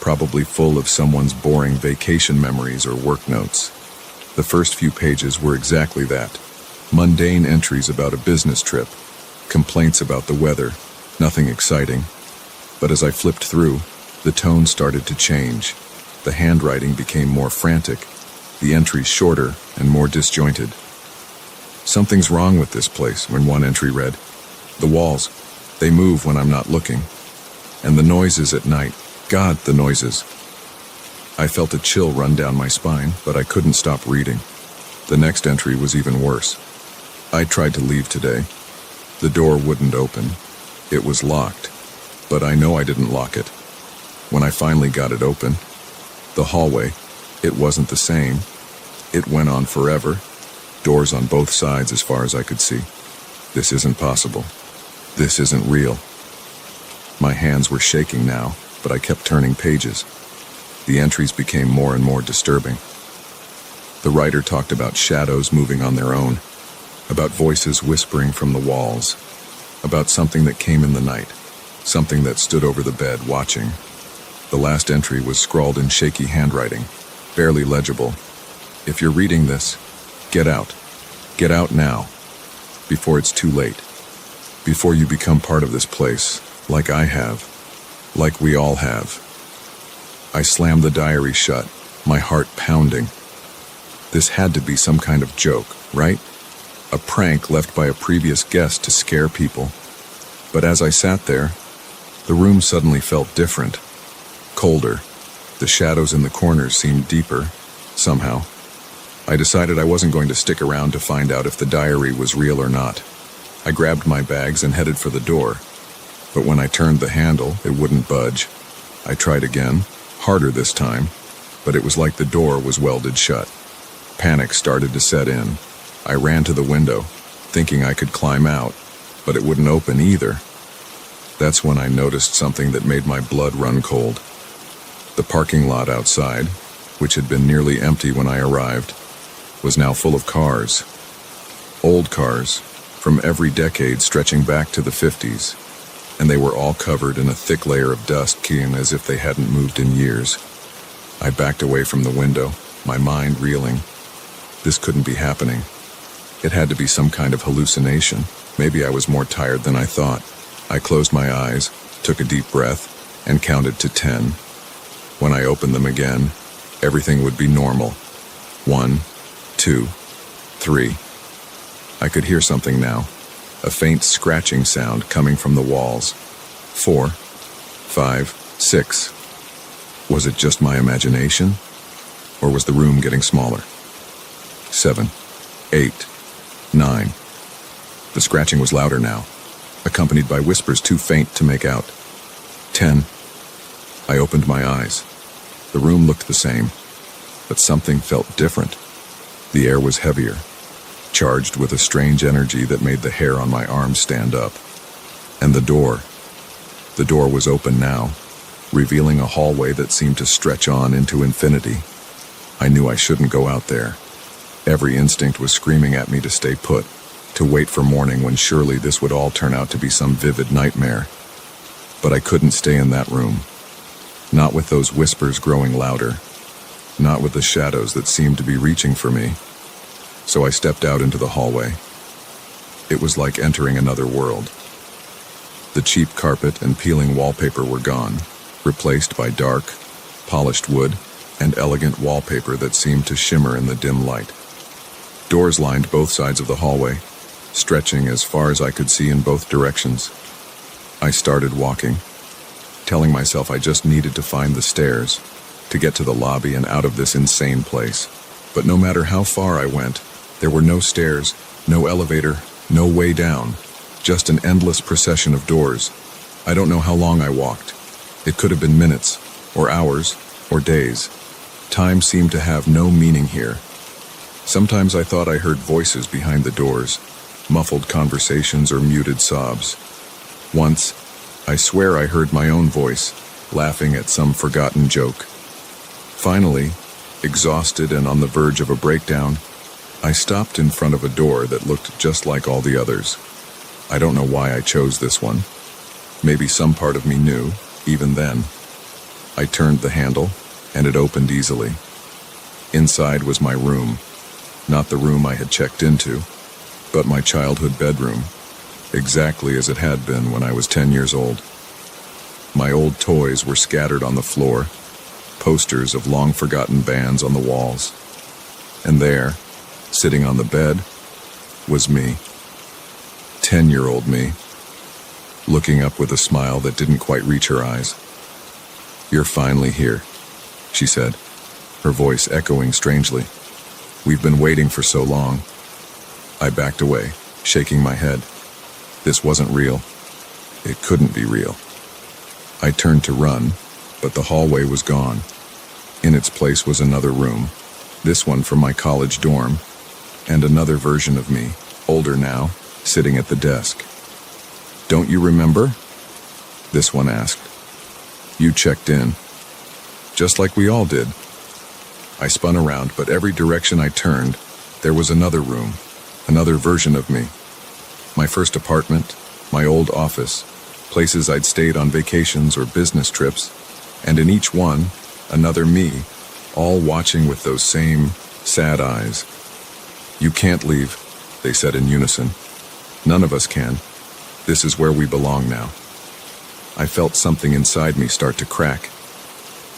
probably full of someone's boring vacation memories or work notes. The first few pages were exactly that. Mundane entries about a business trip, complaints about the weather, nothing exciting. But as I flipped through, the tone started to change. The handwriting became more frantic, the entries shorter and more disjointed. "Something's wrong with this place," when one entry read. "The walls, they move when I'm not looking. And the noises at night, God, the noises." I felt a chill run down my spine, but I couldn't stop reading. The next entry was even worse. "I tried to leave today. The door wouldn't open. It was locked, but I know I didn't lock it. When I finally got it open, the hallway, it wasn't the same. It went on forever, doors on both sides as far as I could see. This isn't possible. This isn't real." My hands were shaking now, but I kept turning pages. The entries became more and more disturbing. The writer talked about shadows moving on their own, about voices whispering from the walls, about something that came in the night, something that stood over the bed watching. The last entry was scrawled in shaky handwriting, barely legible. "If you're reading this, get out. Get out now, before it's too late. Before you become part of this place, like I have, like we all have." I slammed the diary shut, my heart pounding. This had to be some kind of joke, right? A prank left by a previous guest to scare people. But as I sat there, the room suddenly felt different, colder. The shadows in the corners seemed deeper, somehow. I decided I wasn't going to stick around to find out if the diary was real or not. I grabbed my bags and headed for the door. But when I turned the handle, it wouldn't budge. I tried again, harder this time, but it was like the door was welded shut. Panic started to set in. I ran to the window, thinking I could climb out, but it wouldn't open either. That's when I noticed something that made my blood run cold. The parking lot outside, which had been nearly empty when I arrived, was now full of cars. Old cars, from every decade stretching back to the 50s. and they were all covered in a thick layer of dust, keen as if they hadn't moved in years. I backed away from the window, my mind reeling. This couldn't be happening. It had to be some kind of hallucination. Maybe I was more tired than I thought. I closed my eyes, took a deep breath, and counted to 10. When I opened them again, everything would be normal. 1, 2, 3. I could hear something now, a faint scratching sound coming from the walls. 4, 5, 6. Was it just my imagination? Or was the room getting smaller? 7, 8, 9. The scratching was louder now, accompanied by whispers too faint to make out. 10. I opened my eyes. The room looked the same, but something felt different. The air was heavier, charged with a strange energy that made the hair on my arms stand up. And the door was open now, revealing a hallway that seemed to stretch on into infinity. I knew I shouldn't go out there. Every instinct was screaming at me to stay put, to wait for morning when surely this would all turn out to be some vivid nightmare. But I couldn't stay in that room. Not with those whispers growing louder. Not with the shadows that seemed to be reaching for me. So I stepped out into the hallway. It was like entering another world. The cheap carpet and peeling wallpaper were gone, replaced by dark, polished wood and elegant wallpaper that seemed to shimmer in the dim light. Doors lined both sides of the hallway, stretching as far as I could see in both directions. I started walking, telling myself I just needed to find the stairs, to get to the lobby and out of this insane place. But no matter how far I went, there were no stairs, no elevator, no way down, just an endless procession of doors. I don't know how long I walked. It could have been minutes, or hours, or days. Time seemed to have no meaning here. Sometimes I thought I heard voices behind the doors, muffled conversations or muted sobs. Once, I swear I heard my own voice, laughing at some forgotten joke. Finally, exhausted and on the verge of a breakdown, I stopped in front of a door that looked just like all the others. I don't know why I chose this one. Maybe some part of me knew, even then. I turned the handle, and it opened easily. Inside was my room. Not the room I had checked into, but my childhood bedroom, exactly as it had been when I was 10 years old. My old toys were scattered on the floor, posters of long-forgotten bands on the walls. And there, sitting on the bed, was me. 10-year-old me, looking up with a smile that didn't quite reach her eyes. "You're finally here," she said, her voice echoing strangely. "We've been waiting for so long." I backed away, shaking my head. This wasn't real. It couldn't be real. I turned to run, but the hallway was gone. In its place was another room, this one from my college dorm, and another version of me, older now, sitting at the desk. "Don't you remember?" this one asked. "You checked in, just like we all did." I spun around, but every direction I turned, there was another room, another version of me. My first apartment, my old office, places I'd stayed on vacations or business trips, and in each one, another me, all watching with those same sad eyes. "You can't leave," they said in unison. "None of us can. This is where we belong now." I felt something inside me start to crack.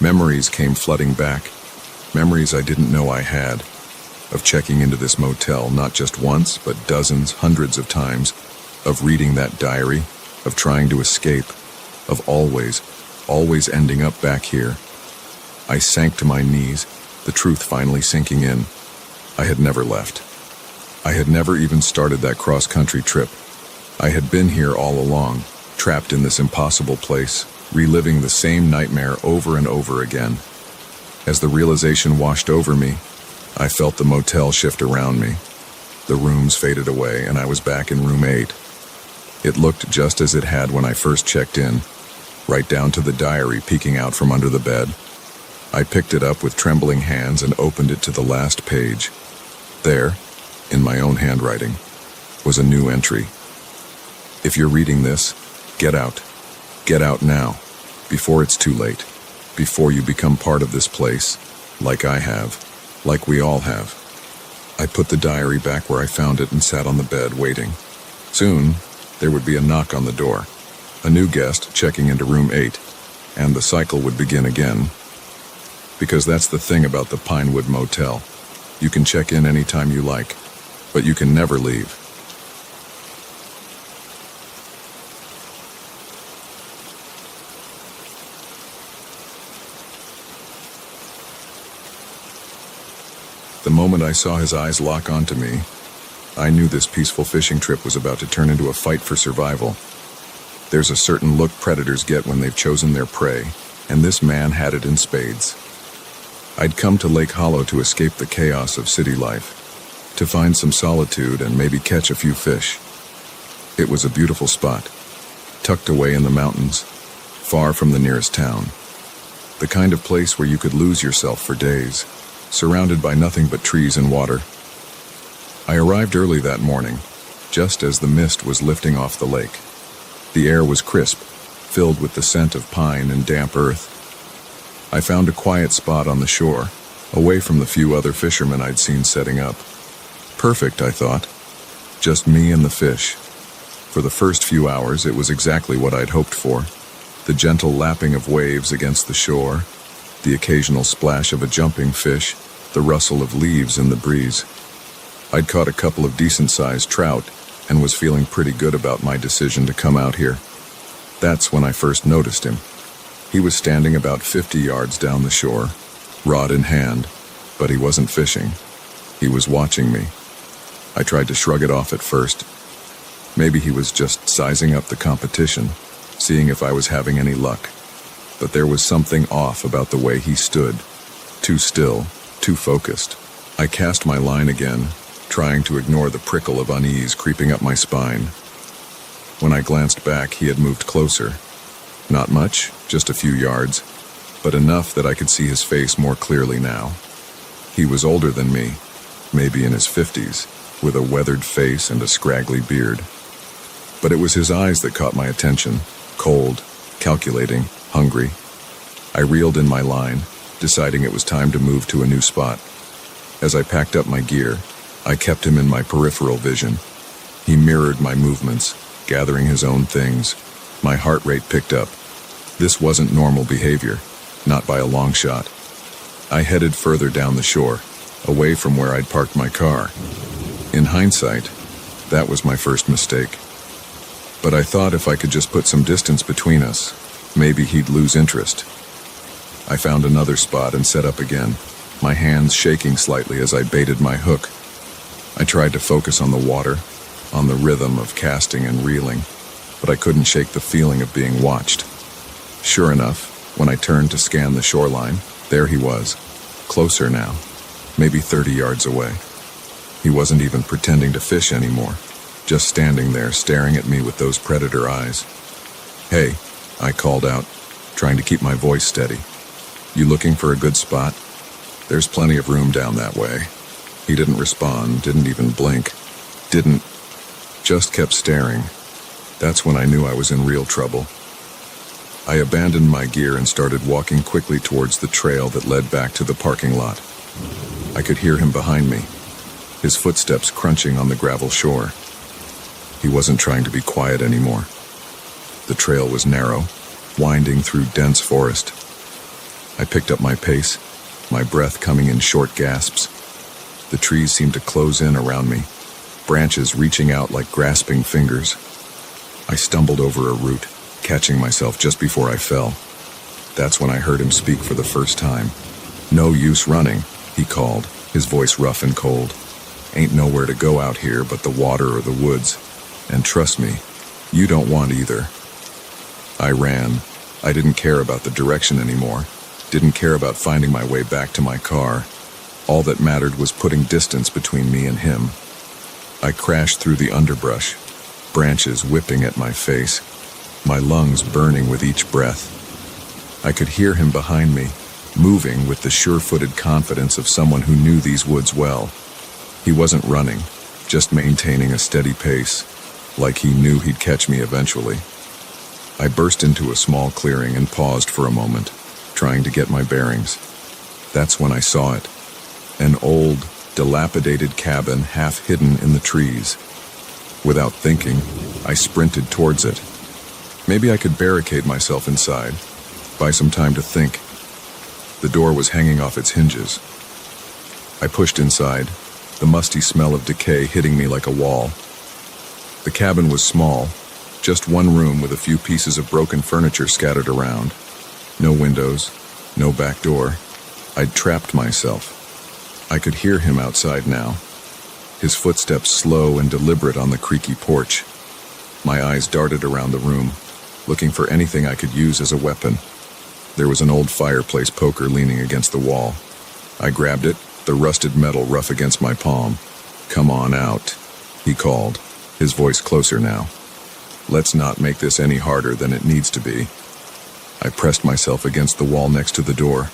Memories came flooding back, memories I didn't know I had, of checking into this motel not just once, but dozens, hundreds of times, of reading that diary, of trying to escape, of always ending up back here. I sank to my knees, the truth finally sinking in. I had never left. I had never even started that cross-country trip. I had been here all along, trapped in this impossible place, reliving the same nightmare over and over again. As the realization washed over me, I felt the motel shift around me. The rooms faded away, and I was back in room 8. It looked just as it had when I first checked in, right down to the diary peeking out from under the bed. I picked it up with trembling hands and opened it to the last page. There, in my own handwriting, was a new entry. "If you're reading this, get out. Get out now, before it's too late, before you become part of this place, like I have, like we all have. I put the diary back where I found it and sat on the bed waiting. Soon, there would be a knock on the door, a new guest checking into room 8, and the cycle would begin again. Because that's the thing about the Pinewood Motel. You can check in anytime you like, but you can never leave. The moment I saw his eyes lock onto me, I knew this peaceful fishing trip was about to turn into a fight for survival. There's a certain look predators get when they've chosen their prey, and this man had it in spades. I'd come to Lake Hollow to escape the chaos of city life, to find some solitude and maybe catch a few fish. It was a beautiful spot, tucked away in the mountains, far from the nearest town. The kind of place where you could lose yourself for days, surrounded by nothing but trees and water. I arrived early that morning, just as the mist was lifting off the lake. The air was crisp, filled with the scent of pine and damp earth. I found a quiet spot on the shore, away from the few other fishermen I'd seen setting up. Perfect, I thought. Just me and the fish. For the first few hours, it was exactly what I'd hoped for. The gentle lapping of waves against the shore, the occasional splash of a jumping fish, the rustle of leaves in the breeze. I'd caught a couple of decent-sized trout and was feeling pretty good about my decision to come out here. That's when I first noticed him. He was standing about 50 yards down the shore, rod in hand, but he wasn't fishing. He was watching me. I tried to shrug it off at first. Maybe he was just sizing up the competition, seeing if I was having any luck. But there was something off about the way he stood. Too still, too focused. I cast my line again, trying to ignore the prickle of unease creeping up my spine. When I glanced back, he had moved closer. Not much, just a few yards, but enough that I could see his face more clearly now. He was older than me, maybe in his 50s, with a weathered face and a scraggly beard. But it was his eyes that caught my attention, cold, calculating, hungry. I reeled in my line, deciding it was time to move to a new spot. As I packed up my gear, I kept him in my peripheral vision. He mirrored my movements, gathering his own things. My heart rate picked up. This wasn't normal behavior, not by a long shot. I headed further down the shore, away from where I'd parked my car. In hindsight, that was my first mistake. But I thought if I could just put some distance between us, maybe he'd lose interest. I found another spot and set up again, my hands shaking slightly as I baited my hook. I tried to focus on the water, on the rhythm of casting and reeling, but I couldn't shake the feeling of being watched. Sure enough, when I turned to scan the shoreline, there he was, closer now, maybe 30 yards away. He wasn't even pretending to fish anymore, just standing there staring at me with those predator eyes. "Hey," I called out, trying to keep my voice steady. "You looking for a good spot? There's plenty of room down that way." He didn't respond, didn't even blink, just kept staring. That's when I knew I was in real trouble. I abandoned my gear and started walking quickly towards the trail that led back to the parking lot. I could hear him behind me, his footsteps crunching on the gravel shore. He wasn't trying to be quiet anymore. The trail was narrow, winding through dense forest. I picked up my pace, my breath coming in short gasps. The trees seemed to close in around me, branches reaching out like grasping fingers. I stumbled over a root, catching myself just before I fell. That's when I heard him speak for the first time. "No use running," he called, his voice rough and cold. "Ain't nowhere to go out here but the water or the woods. And trust me, you don't want either." I ran. I didn't care about the direction anymore. Didn't care about finding my way back to my car. All that mattered was putting distance between me and him. I crashed through the underbrush, branches whipping at my face, my lungs burning with each breath. I could hear him behind me, moving with the sure-footed confidence of someone who knew these woods well. He wasn't running, just maintaining a steady pace, like he knew he'd catch me eventually. I burst into a small clearing and paused for a moment, trying to get my bearings. That's when I saw it. An old, dilapidated cabin half hidden in the trees. Without thinking, I sprinted towards it. Maybe I could barricade myself inside, buy some time to think. The door was hanging off its hinges. I pushed inside, the musty smell of decay hitting me like a wall. The cabin was small, just one room with a few pieces of broken furniture scattered around. No windows, no back door. I'd trapped myself. I could hear him outside now, his footsteps slow and deliberate on the creaky porch. My eyes darted around the room, looking for anything I could use as a weapon. There was an old fireplace poker leaning against the wall. I grabbed it, the rusted metal rough against my palm. "Come on out," he called, his voice closer now. "Let's not make this any harder than it needs to be." I pressed myself against the wall next to the door,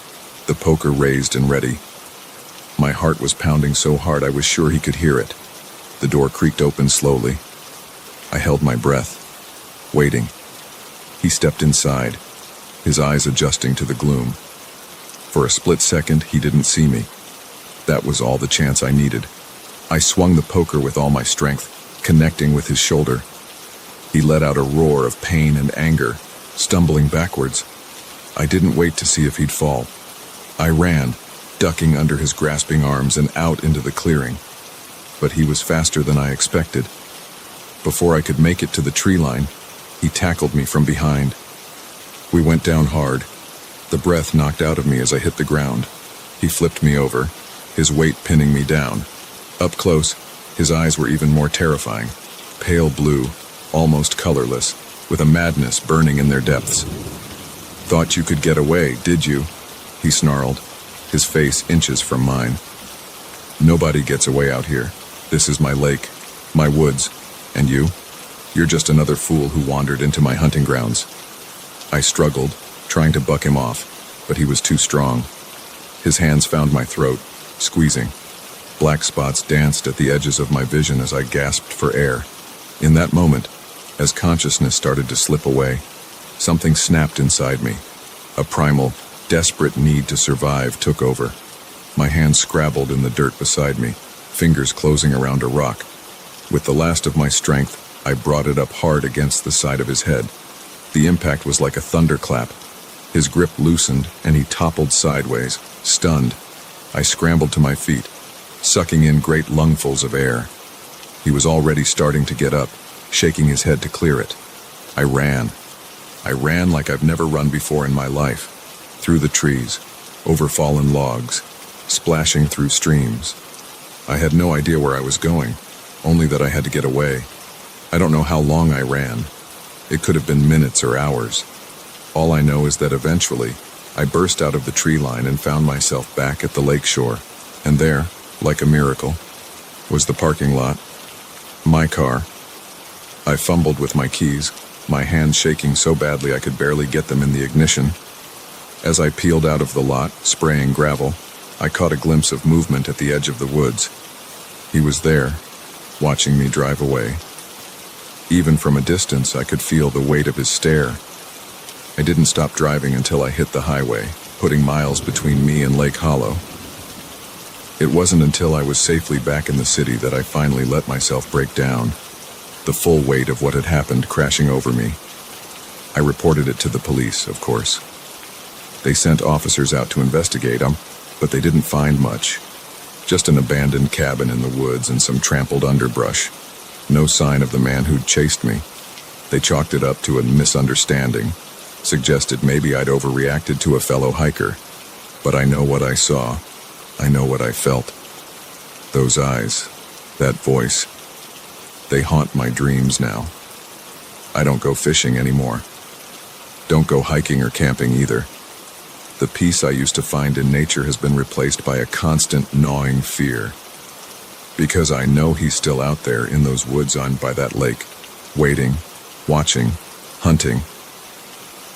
the poker raised and ready. My heart was pounding so hard I was sure he could hear it. The door creaked open slowly. I held my breath, waiting. He stepped inside, his eyes adjusting to the gloom. For a split second, he didn't see me. That was all the chance I needed. I swung the poker with all my strength, connecting with his shoulder. He let out a roar of pain and anger, stumbling backwards. I didn't wait to see if he'd fall. I ran, ducking under his grasping arms and out into the clearing. But he was faster than I expected. Before I could make it to the tree line, he tackled me from behind. We went down hard, the breath knocked out of me as I hit the ground. He flipped me over, his weight pinning me down. Up close, his eyes were even more terrifying, pale blue, almost colorless, with a madness burning in their depths. "Thought you could get away, did you?" he snarled, his face inches from mine. "Nobody gets away out here. This is my lake, my woods, and you? You're just another fool who wandered into my hunting grounds." I struggled, trying to buck him off, but he was too strong. His hands found my throat, squeezing. Black spots danced at the edges of my vision as I gasped for air. In that moment, as consciousness started to slip away, something snapped inside me. A primal, desperate need to survive took over. My hands scrabbled in the dirt beside me, fingers closing around a rock. With the last of my strength, I brought it up hard against the side of his head. The impact was like a thunderclap. His grip loosened, and he toppled sideways, stunned. I scrambled to my feet, sucking in great lungfuls of air. He was already starting to get up, shaking his head to clear it. I ran. I ran like I've never run before in my life, through the trees, over fallen logs, splashing through streams. I had no idea where I was going, only that I had to get away. I don't know how long I ran. It could have been minutes or hours. All I know is that eventually, I burst out of the tree line and found myself back at the lake shore. And there, like a miracle, was the parking lot. My car. I fumbled with my keys, my hands shaking so badly I could barely get them in the ignition. As I peeled out of the lot, spraying gravel, I caught a glimpse of movement at the edge of the woods. He was there, watching me drive away. Even from a distance, I could feel the weight of his stare. I didn't stop driving until I hit the highway, putting miles between me and Lake Hollow. It wasn't until I was safely back in the city that I finally let myself break down, the full weight of what had happened crashing over me. I reported it to the police, of course. They sent officers out to investigate him, but they didn't find much. Just an abandoned cabin in the woods and some trampled underbrush. No sign of the man who'd chased me. They chalked it up to a misunderstanding, suggested maybe I'd overreacted to a fellow hiker. But I know what I saw. I know what I felt. Those eyes, that voice, they haunt my dreams now. I don't go fishing anymore. Don't go hiking or camping either. The peace I used to find in nature has been replaced by a constant gnawing fear. Because I know he's still out there in those woods on by that lake, waiting, watching, hunting.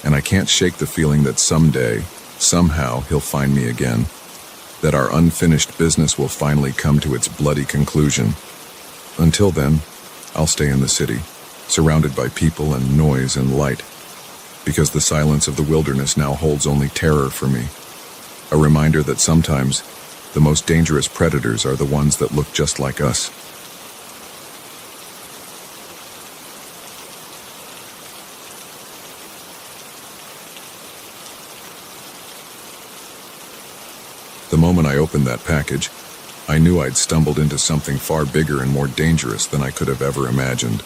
And I can't shake the feeling that someday, somehow, he'll find me again. That our unfinished business will finally come to its bloody conclusion. Until then, I'll stay in the city, surrounded by people and noise and light, because the silence of the wilderness now holds only terror for me. A reminder that sometimes the most dangerous predators are the ones that look just like us. The moment I opened that package, I knew I'd stumbled into something far bigger and more dangerous than I could have ever imagined.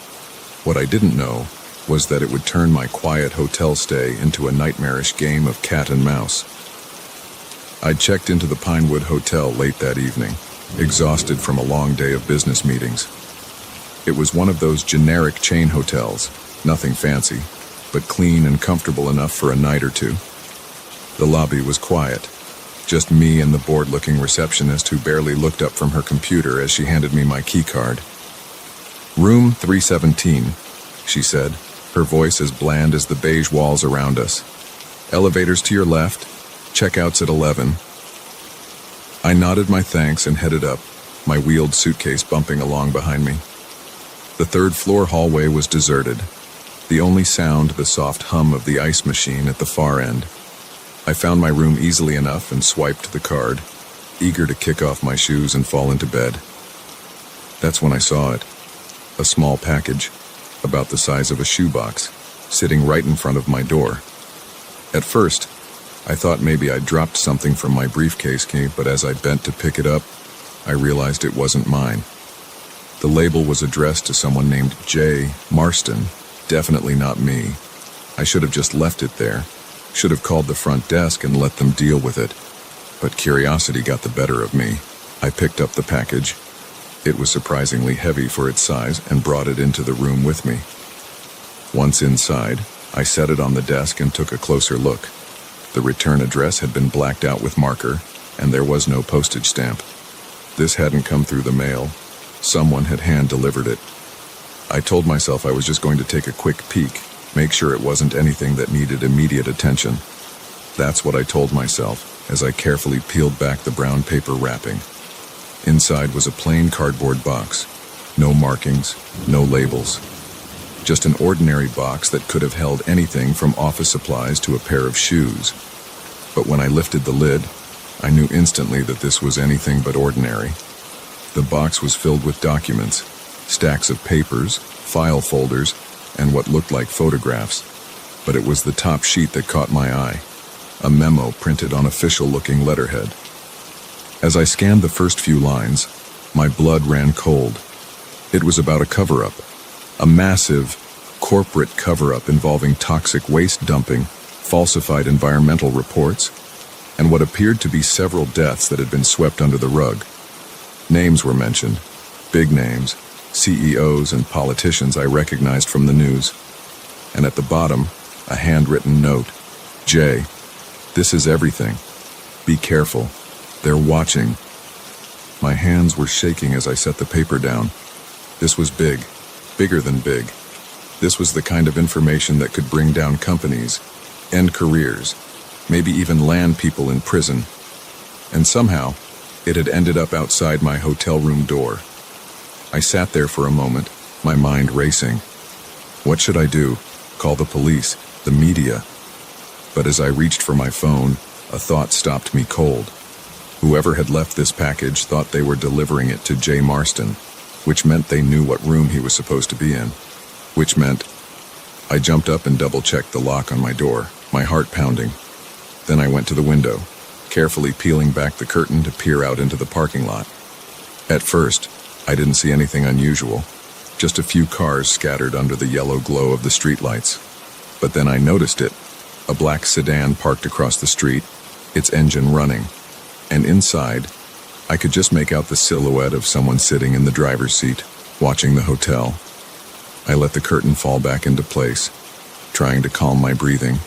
What I didn't know was that it would turn my quiet hotel stay into a nightmarish game of cat and mouse. I'd checked into the Pinewood Hotel late that evening, exhausted from a long day of business meetings. It was one of those generic chain hotels, nothing fancy, but clean and comfortable enough for a night or two. The lobby was quiet, just me and the bored-looking receptionist who barely looked up from her computer as she handed me my key card. "Room 317, she said, her voice as bland as the beige walls around us. "Elevators to your left, checkouts at 11. I nodded my thanks and headed up, my wheeled suitcase bumping along behind me. The third-floor hallway was deserted, the only sound the soft hum of the ice machine at the far end. I found my room easily enough and swiped the card, eager to kick off my shoes and fall into bed. That's when I saw it. A small package, about the size of a shoebox, sitting right in front of my door. At first, I thought maybe I'd dropped something from my briefcase key, but as I bent to pick it up, I realized it wasn't mine. The label was addressed to someone named J. Marston, definitely not me. I should have just left it there, should have called the front desk and let them deal with it. But curiosity got the better of me. I picked up the package. It was surprisingly heavy for its size and brought it into the room with me. Once inside, I set it on the desk and took a closer look. The return address had been blacked out with marker, and there was no postage stamp. This hadn't come through the mail. Someone had hand-delivered it. I told myself I was just going to take a quick peek, make sure it wasn't anything that needed immediate attention. That's what I told myself as I carefully peeled back the brown paper wrapping. Inside was a plain cardboard box. No markings, no labels. Just an ordinary box that could have held anything from office supplies to a pair of shoes. But when I lifted the lid, I knew instantly that this was anything but ordinary. The box was filled with documents, stacks of papers, file folders, and what looked like photographs. But it was the top sheet that caught my eye, a memo printed on official-looking letterhead. As I scanned the first few lines, my blood ran cold. It was about a cover-up, a massive, corporate cover-up involving toxic waste dumping, falsified environmental reports, and what appeared to be several deaths that had been swept under the rug. Names were mentioned, big names, CEOs and politicians I recognized from the news. And at the bottom, a handwritten note. "Jay, this is everything. Be careful. They're watching." My hands were shaking as I set the paper down. This was big, bigger than big. This was the kind of information that could bring down companies, end careers, maybe even land people in prison. And somehow, it had ended up outside my hotel room door. I sat there for a moment, my mind racing. What should I do? Call the police, the media? But as I reached for my phone, a thought stopped me cold. Whoever had left this package thought they were delivering it to J. Marston, which meant they knew what room he was supposed to be in. Which meant I jumped up and double-checked the lock on my door, my heart pounding. Then I went to the window, carefully peeling back the curtain to peer out into the parking lot. At first, I didn't see anything unusual, just a few cars scattered under the yellow glow of the streetlights. But then I noticed it, a black sedan parked across the street, its engine running. And inside, I could just make out the silhouette of someone sitting in the driver's seat, watching the hotel. I let the curtain fall back into place, trying to calm my breathing.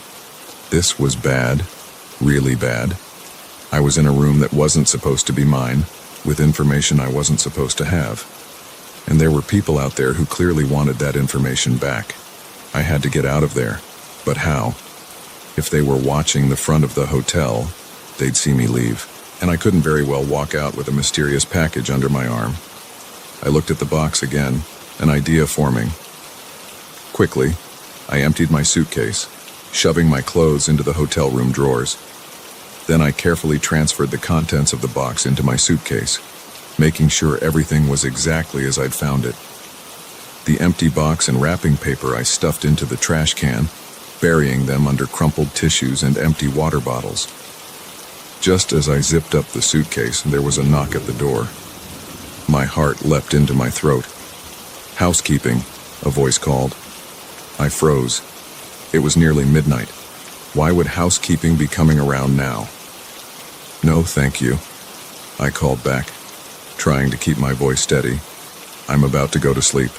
This was bad, really bad. I was in a room that wasn't supposed to be mine, with information I wasn't supposed to have. And there were people out there who clearly wanted that information back. I had to get out of there. But how? If they were watching the front of the hotel, they'd see me leave. And I couldn't very well walk out with a mysterious package under my arm. I looked at the box again, an idea forming. Quickly, I emptied my suitcase, shoving my clothes into the hotel room drawers. Then I carefully transferred the contents of the box into my suitcase, making sure everything was exactly as I'd found it. The empty box and wrapping paper I stuffed into the trash can, burying them under crumpled tissues and empty water bottles. Just as I zipped up the suitcase, there was a knock at the door. My heart leapt into my throat. "Housekeeping," a voice called. I froze. It was nearly midnight. Why would housekeeping be coming around now? "No, thank you," I called back, trying to keep my voice steady. "I'm about to go to sleep."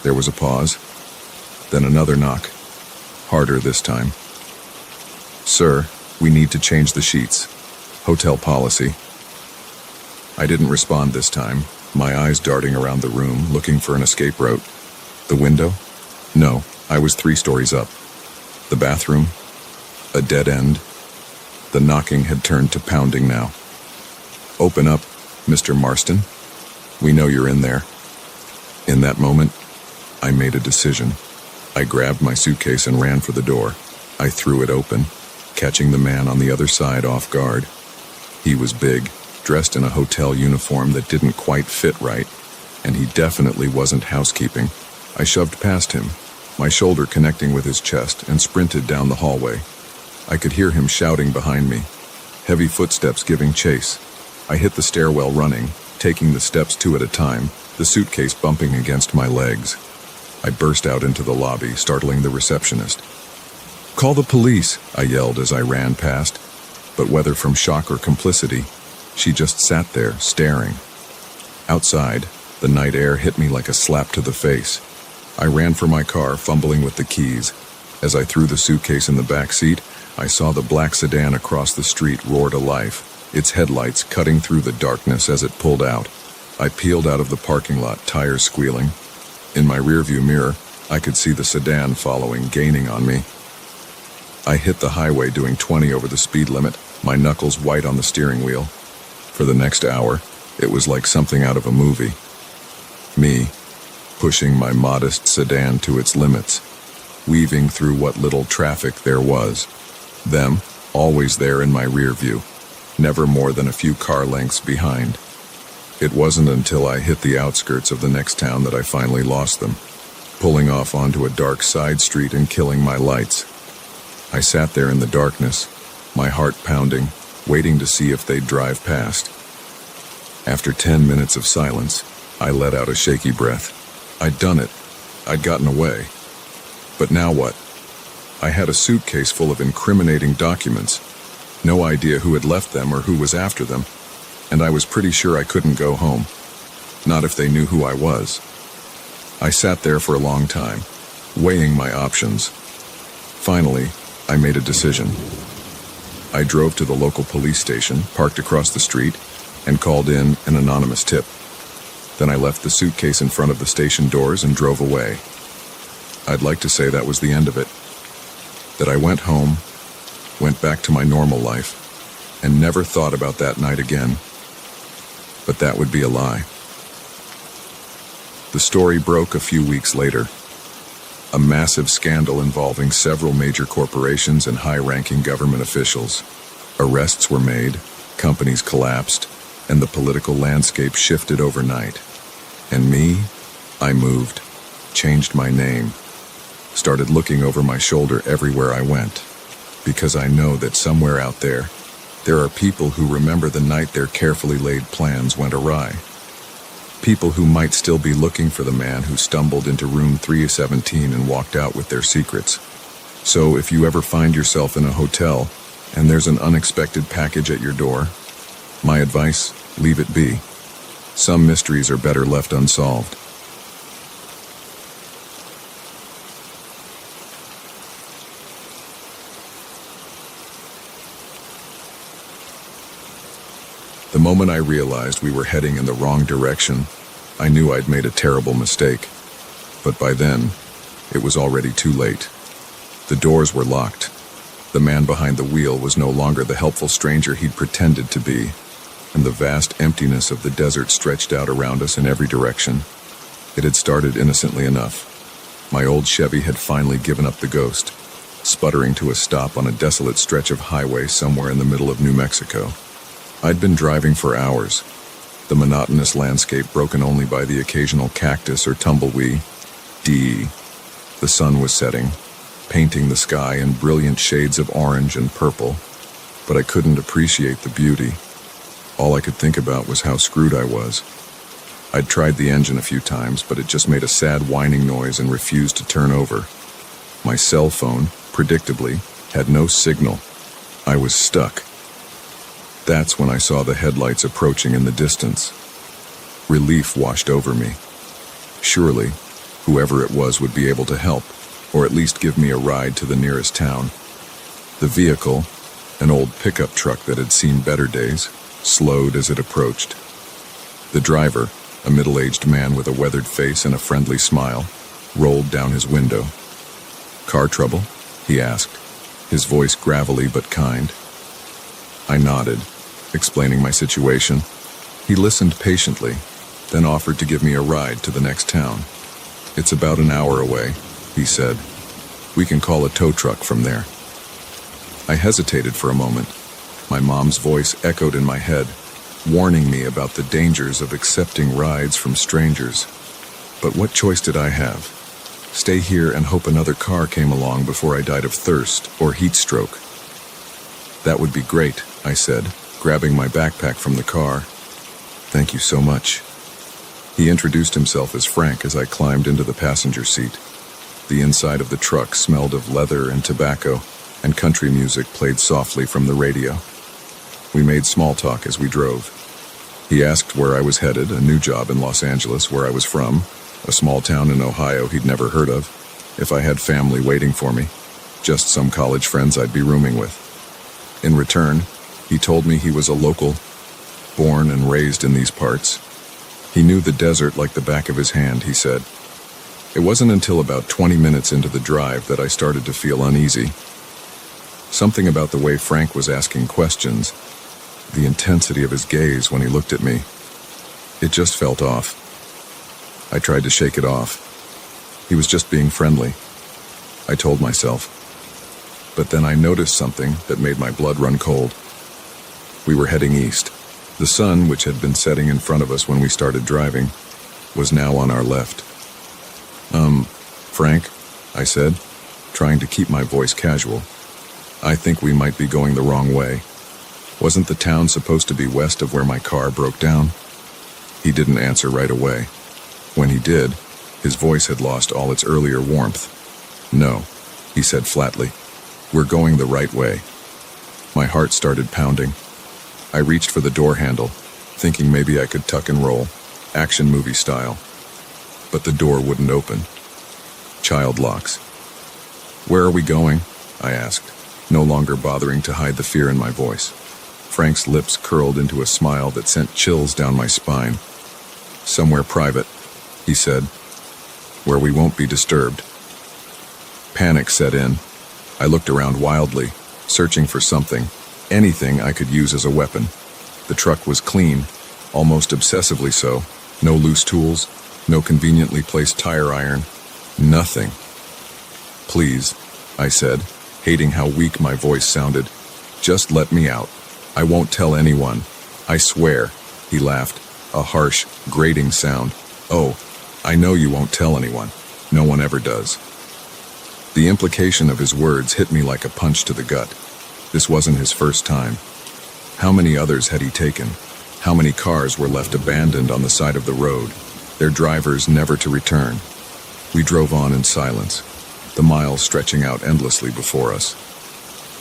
There was a pause, then another knock, harder this time. "Sir, we need to change the sheets. Hotel policy." I didn't respond this time, my eyes darting around the room, looking for an escape route. The window? No, I was 3 stories up. The bathroom? A dead end. The knocking had turned to pounding now. "Open up, Mr. Marston. We know you're in there." In that moment, I made a decision. I grabbed my suitcase and ran for the door. I threw it open, catching the man on the other side off guard. He was big, dressed in a hotel uniform that didn't quite fit right, and he definitely wasn't housekeeping. I shoved past him, my shoulder connecting with his chest, and sprinted down the hallway. I could hear him shouting behind me, heavy footsteps giving chase. I hit the stairwell running, taking the steps 2 at a time, the suitcase bumping against my legs. I burst out into the lobby, startling the receptionist. "Call the police," I yelled as I ran past, but whether from shock or complicity, she just sat there, staring. Outside, the night air hit me like a slap to the face. I ran for my car, fumbling with the keys. As I threw the suitcase in the back seat, I saw the black sedan across the street roar to life, its headlights cutting through the darkness as it pulled out. I peeled out of the parking lot, tires squealing. In my rearview mirror, I could see the sedan following, gaining on me. I hit the highway doing 20 over the speed limit, my knuckles white on the steering wheel. For the next hour, it was like something out of a movie. Me, pushing my modest sedan to its limits, weaving through what little traffic there was. Them, always there in my rear view, never more than a few car lengths behind. It wasn't until I hit the outskirts of the next town that I finally lost them, pulling off onto a dark side street and killing my lights. I sat there in the darkness, my heart pounding, waiting to see if they'd drive past. After 10 minutes of silence, I let out a shaky breath. I'd done it. I'd gotten away. But now what? I had a suitcase full of incriminating documents, no idea who had left them or who was after them, and I was pretty sure I couldn't go home. Not if they knew who I was. I sat there for a long time, weighing my options. Finally, I made a decision. I drove to the local police station, parked across the street, and called in an anonymous tip. Then I left the suitcase in front of the station doors and drove away. I'd like to say that was the end of it. That I went home, went back to my normal life, and never thought about that night again. But that would be a lie. The story broke a few weeks later. A massive scandal involving several major corporations and high-ranking government officials. Arrests were made, companies collapsed, and the political landscape shifted overnight. And me, I moved, changed my name, started looking over my shoulder everywhere I went, because I know that somewhere out there are people who remember the night their carefully laid plans went awry. People who might still be looking for the man who stumbled into room 317 and walked out with their secrets. So if you ever find yourself in a hotel and there's an unexpected package at your door, my advice, leave it be. Some mysteries are better left unsolved. The moment I realized we were heading in the wrong direction, I knew I'd made a terrible mistake. But by then, it was already too late. The doors were locked. The man behind the wheel was no longer the helpful stranger he'd pretended to be, and the vast emptiness of the desert stretched out around us in every direction. It had started innocently enough. My old Chevy had finally given up the ghost, sputtering to a stop on a desolate stretch of highway somewhere in the middle of New Mexico. I'd been driving for hours, the monotonous landscape broken only by the occasional cactus or tumbleweed. The sun was setting, painting the sky in brilliant shades of orange and purple, but I couldn't appreciate the beauty. All I could think about was how screwed I was. I'd tried the engine a few times, but it just made a sad whining noise and refused to turn over. My cell phone, predictably, had no signal. I was stuck. That's when I saw the headlights approaching in the distance. Relief washed over me. Surely, whoever it was would be able to help, or at least give me a ride to the nearest town. The vehicle, an old pickup truck that had seen better days, slowed as it approached. The driver, a middle-aged man with a weathered face and a friendly smile, rolled down his window. "Car trouble?" he asked, his voice gravelly but kind. I nodded, explaining my situation. He listened patiently, then offered to give me a ride to the next town. "It's about an hour away," he said. "We can call a tow truck from there." I hesitated for a moment. My mom's voice echoed in my head, warning me about the dangers of accepting rides from strangers. But what choice did I have? Stay here and hope another car came along before I died of thirst or heat stroke? "That would be great," I said, grabbing my backpack from the car. "Thank you so much." He introduced himself as Frank as I climbed into the passenger seat. The inside of the truck smelled of leather and tobacco, and country music played softly from the radio. We made small talk as we drove. He asked where I was headed, a new job in Los Angeles, where I was from, a small town in Ohio he'd never heard of, if I had family waiting for me, just some college friends I'd be rooming with. In return, he told me he was a local, born and raised in these parts. He knew the desert like the back of his hand, he said. It wasn't until about 20 minutes into the drive that I started to feel uneasy. Something about the way Frank was asking questions, the intensity of his gaze when he looked at me, it just felt off. I tried to shake it off. He was just being friendly, I told myself. But then I noticed something that made my blood run cold. We were heading east. The sun, which had been setting in front of us when we started driving, was now on our left. Frank, I said, trying to keep my voice casual. I think we might be going the wrong way. Wasn't the town supposed to be west of where my car broke down? He didn't answer right away. When he did, his voice had lost all its earlier warmth. "No," he said flatly. "We're going the right way." My heart started pounding. I reached for the door handle, thinking maybe I could tuck and roll, action movie style. But the door wouldn't open. Child locks. "Where are we going?" I asked, no longer bothering to hide the fear in my voice. Frank's lips curled into a smile that sent chills down my spine. "Somewhere private," he said, "where we won't be disturbed." Panic set in. I looked around wildly, searching for something, anything I could use as a weapon. The truck was clean, almost obsessively so. No loose tools, no conveniently placed tire iron, nothing. "Please," I said, hating how weak my voice sounded. "Just let me out. I won't tell anyone. I swear," he laughed, a harsh, grating sound. "Oh, I know you won't tell anyone. No one ever does." The implication of his words hit me like a punch to the gut. This wasn't his first time. How many others had he taken? How many cars were left abandoned on the side of the road, their drivers never to return? We drove on in silence, the miles stretching out endlessly before us.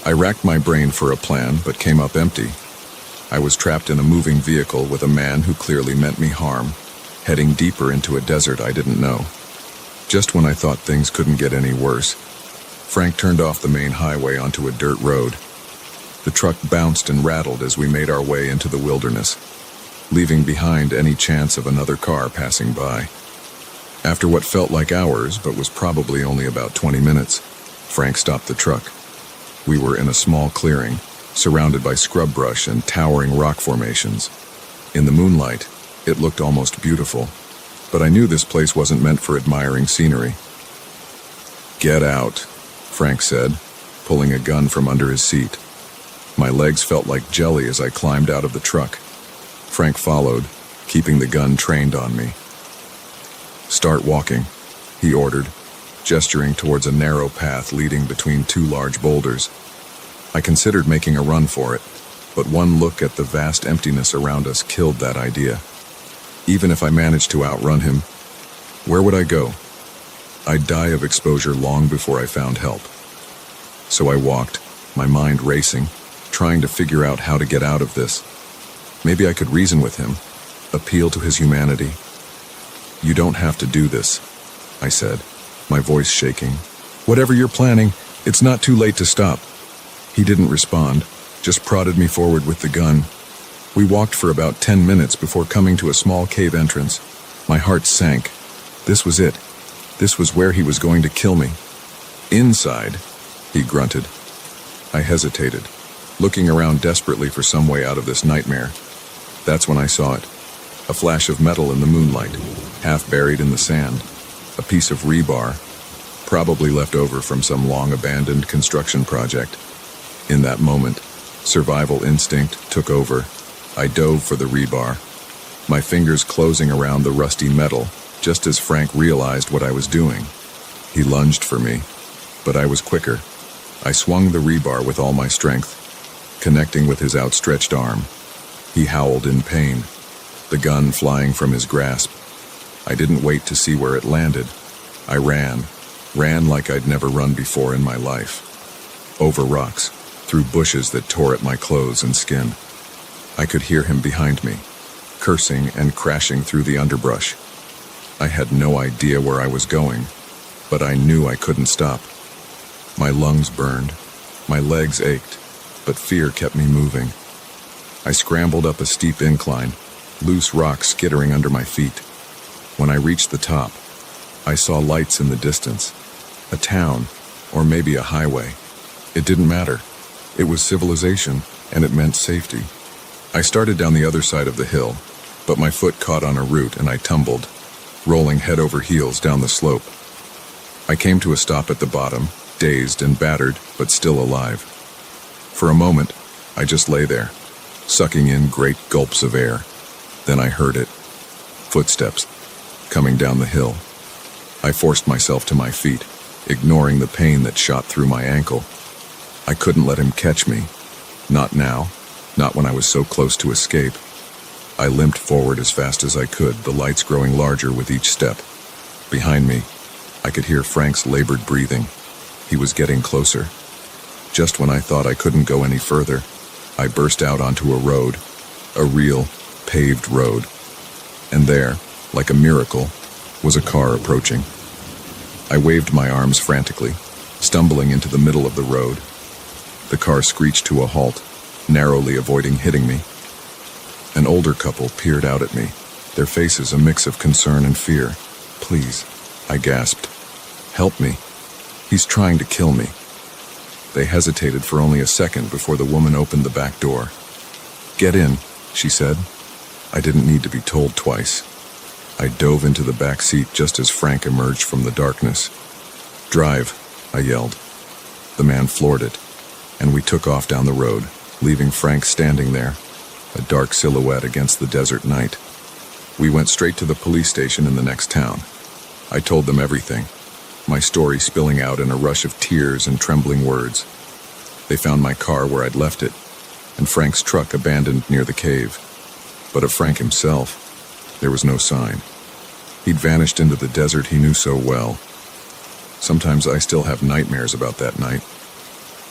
I racked my brain for a plan, but came up empty. I was trapped in a moving vehicle with a man who clearly meant me harm, heading deeper into a desert I didn't know. Just when I thought things couldn't get any worse, Frank turned off the main highway onto a dirt road. The truck bounced and rattled as we made our way into the wilderness, leaving behind any chance of another car passing by. After what felt like hours, but was probably only about 20 minutes, Frank stopped the truck. We were in a small clearing, surrounded by scrub brush and towering rock formations. In the moonlight, it looked almost beautiful, but I knew this place wasn't meant for admiring scenery. "Get out," Frank said, pulling a gun from under his seat. My legs felt like jelly as I climbed out of the truck. Frank followed, keeping the gun trained on me. "Start walking," he ordered, gesturing towards a narrow path leading between two large boulders. I considered making a run for it, but one look at the vast emptiness around us killed that idea. Even if I managed to outrun him, where would I go? I'd die of exposure long before I found help. So I walked, my mind racing, trying to figure out how to get out of this. Maybe I could reason with him, appeal to his humanity. "You don't have to do this," I said, my voice shaking. "Whatever you're planning, it's not too late to stop." He didn't respond, just prodded me forward with the gun. We walked for about 10 minutes before coming to a small cave entrance. My heart sank. This was it. This was where he was going to kill me. "Inside," he grunted. I hesitated, looking around desperately for some way out of this nightmare. That's when I saw it. A flash of metal in the moonlight, half buried in the sand. A piece of rebar, probably left over from some long-abandoned construction project. In that moment, survival instinct took over. I dove for the rebar, my fingers closing around the rusty metal, just as Frank realized what I was doing. He lunged for me, but I was quicker. I swung the rebar with all my strength, connecting with his outstretched arm. He howled in pain, the gun flying from his grasp. I didn't wait to see where it landed. I ran like I'd never run before in my life. Over rocks, through bushes that tore at my clothes and skin. I could hear him behind me, cursing and crashing through the underbrush. I had no idea where I was going, but I knew I couldn't stop. My lungs burned, my legs ached, but fear kept me moving. I scrambled up a steep incline, loose rocks skittering under my feet. When I reached the top, I saw lights in the distance. A town, or maybe a highway. It didn't matter. It was civilization, and it meant safety. I started down the other side of the hill, but my foot caught on a root and I tumbled, rolling head over heels down the slope. I came to a stop at the bottom, dazed and battered, but still alive. For a moment, I just lay there, sucking in great gulps of air. Then I heard it. Footsteps, coming down the hill. I forced myself to my feet, ignoring the pain that shot through my ankle. I couldn't let him catch me. Not now, not when I was so close to escape. I limped forward as fast as I could, the lights growing larger with each step. Behind me, I could hear Frank's labored breathing. He was getting closer. Just when I thought I couldn't go any further, I burst out onto a road, a real, paved road. And there, like a miracle, was a car approaching. I waved my arms frantically, stumbling into the middle of the road. The car screeched to a halt, narrowly avoiding hitting me. An older couple peered out at me, their faces a mix of concern and fear. "Please," I gasped. "Help me. He's trying to kill me." They hesitated for only a second before the woman opened the back door. "Get in," she said. I didn't need to be told twice. I dove into the back seat just as Frank emerged from the darkness. "Drive," I yelled. The man floored it, and we took off down the road, leaving Frank standing there, a dark silhouette against the desert night. We went straight to the police station in the next town. I told them everything, my story spilling out in a rush of tears and trembling words. They found my car where I'd left it, and Frank's truck abandoned near the cave. But of Frank himself, there was no sign. He'd vanished into the desert he knew so well. Sometimes I still have nightmares about that night,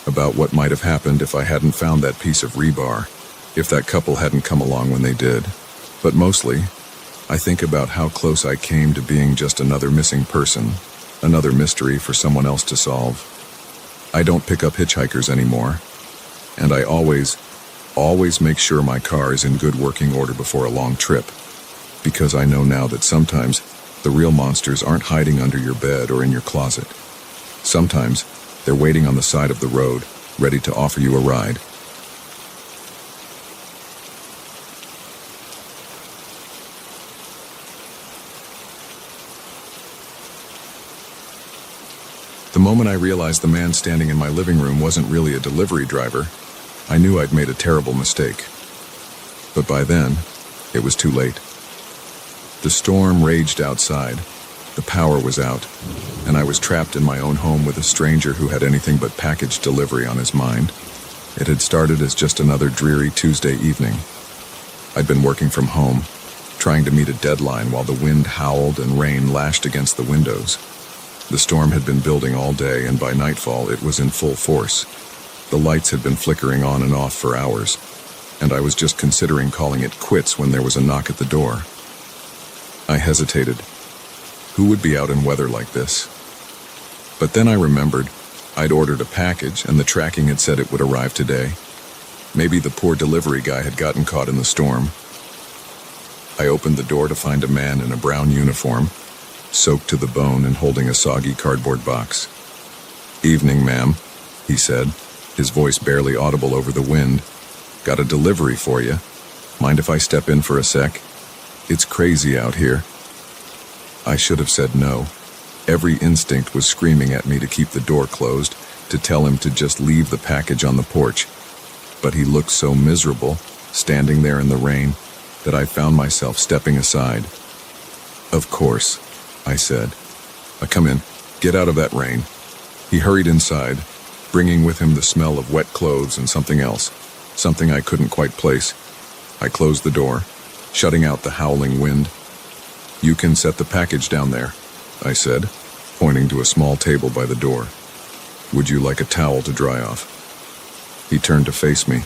about what might have happened if I hadn't found that piece of rebar, if that couple hadn't come along when they did. But mostly, I think about how close I came to being just another missing person, another mystery for someone else to solve. I don't pick up hitchhikers anymore, and I always make sure my car is in good working order before a long trip, because I know now that sometimes the real monsters aren't hiding under your bed or in your closet. Sometimes they're waiting on the side of the road, ready to offer you a ride. The moment I realized the man standing in my living room wasn't really a delivery driver, I knew I'd made a terrible mistake. But by then, it was too late. The storm raged outside, the power was out, and I was trapped in my own home with a stranger who had anything but package delivery on his mind. It had started as just another dreary Tuesday evening. I'd been working from home, trying to meet a deadline while the wind howled and rain lashed against the windows. The storm had been building all day, and by nightfall it was in full force. The lights had been flickering on and off for hours, and I was just considering calling it quits when there was a knock at the door. I hesitated. Who would be out in weather like this? But then I remembered I'd ordered a package and the tracking had said it would arrive today. Maybe the poor delivery guy had gotten caught in the storm. I opened the door to find a man in a brown uniform, soaked to the bone and holding a soggy cardboard box. "Evening, ma'am," he said, his voice barely audible over the wind. "Got a delivery for you. Mind if I step in for a sec? It's crazy out here." I should have said no. Every instinct was screaming at me to keep the door closed, to tell him to just leave the package on the porch. But he looked so miserable, standing there in the rain, that I found myself stepping aside. "Of course," I said. "Come in. Get out of that rain." He hurried inside, bringing with him the smell of wet clothes and something else, something I couldn't quite place. I closed the door, shutting out the howling wind. "You can set the package down there," I said, pointing to a small table by the door. "Would you like a towel to dry off?" He turned to face me,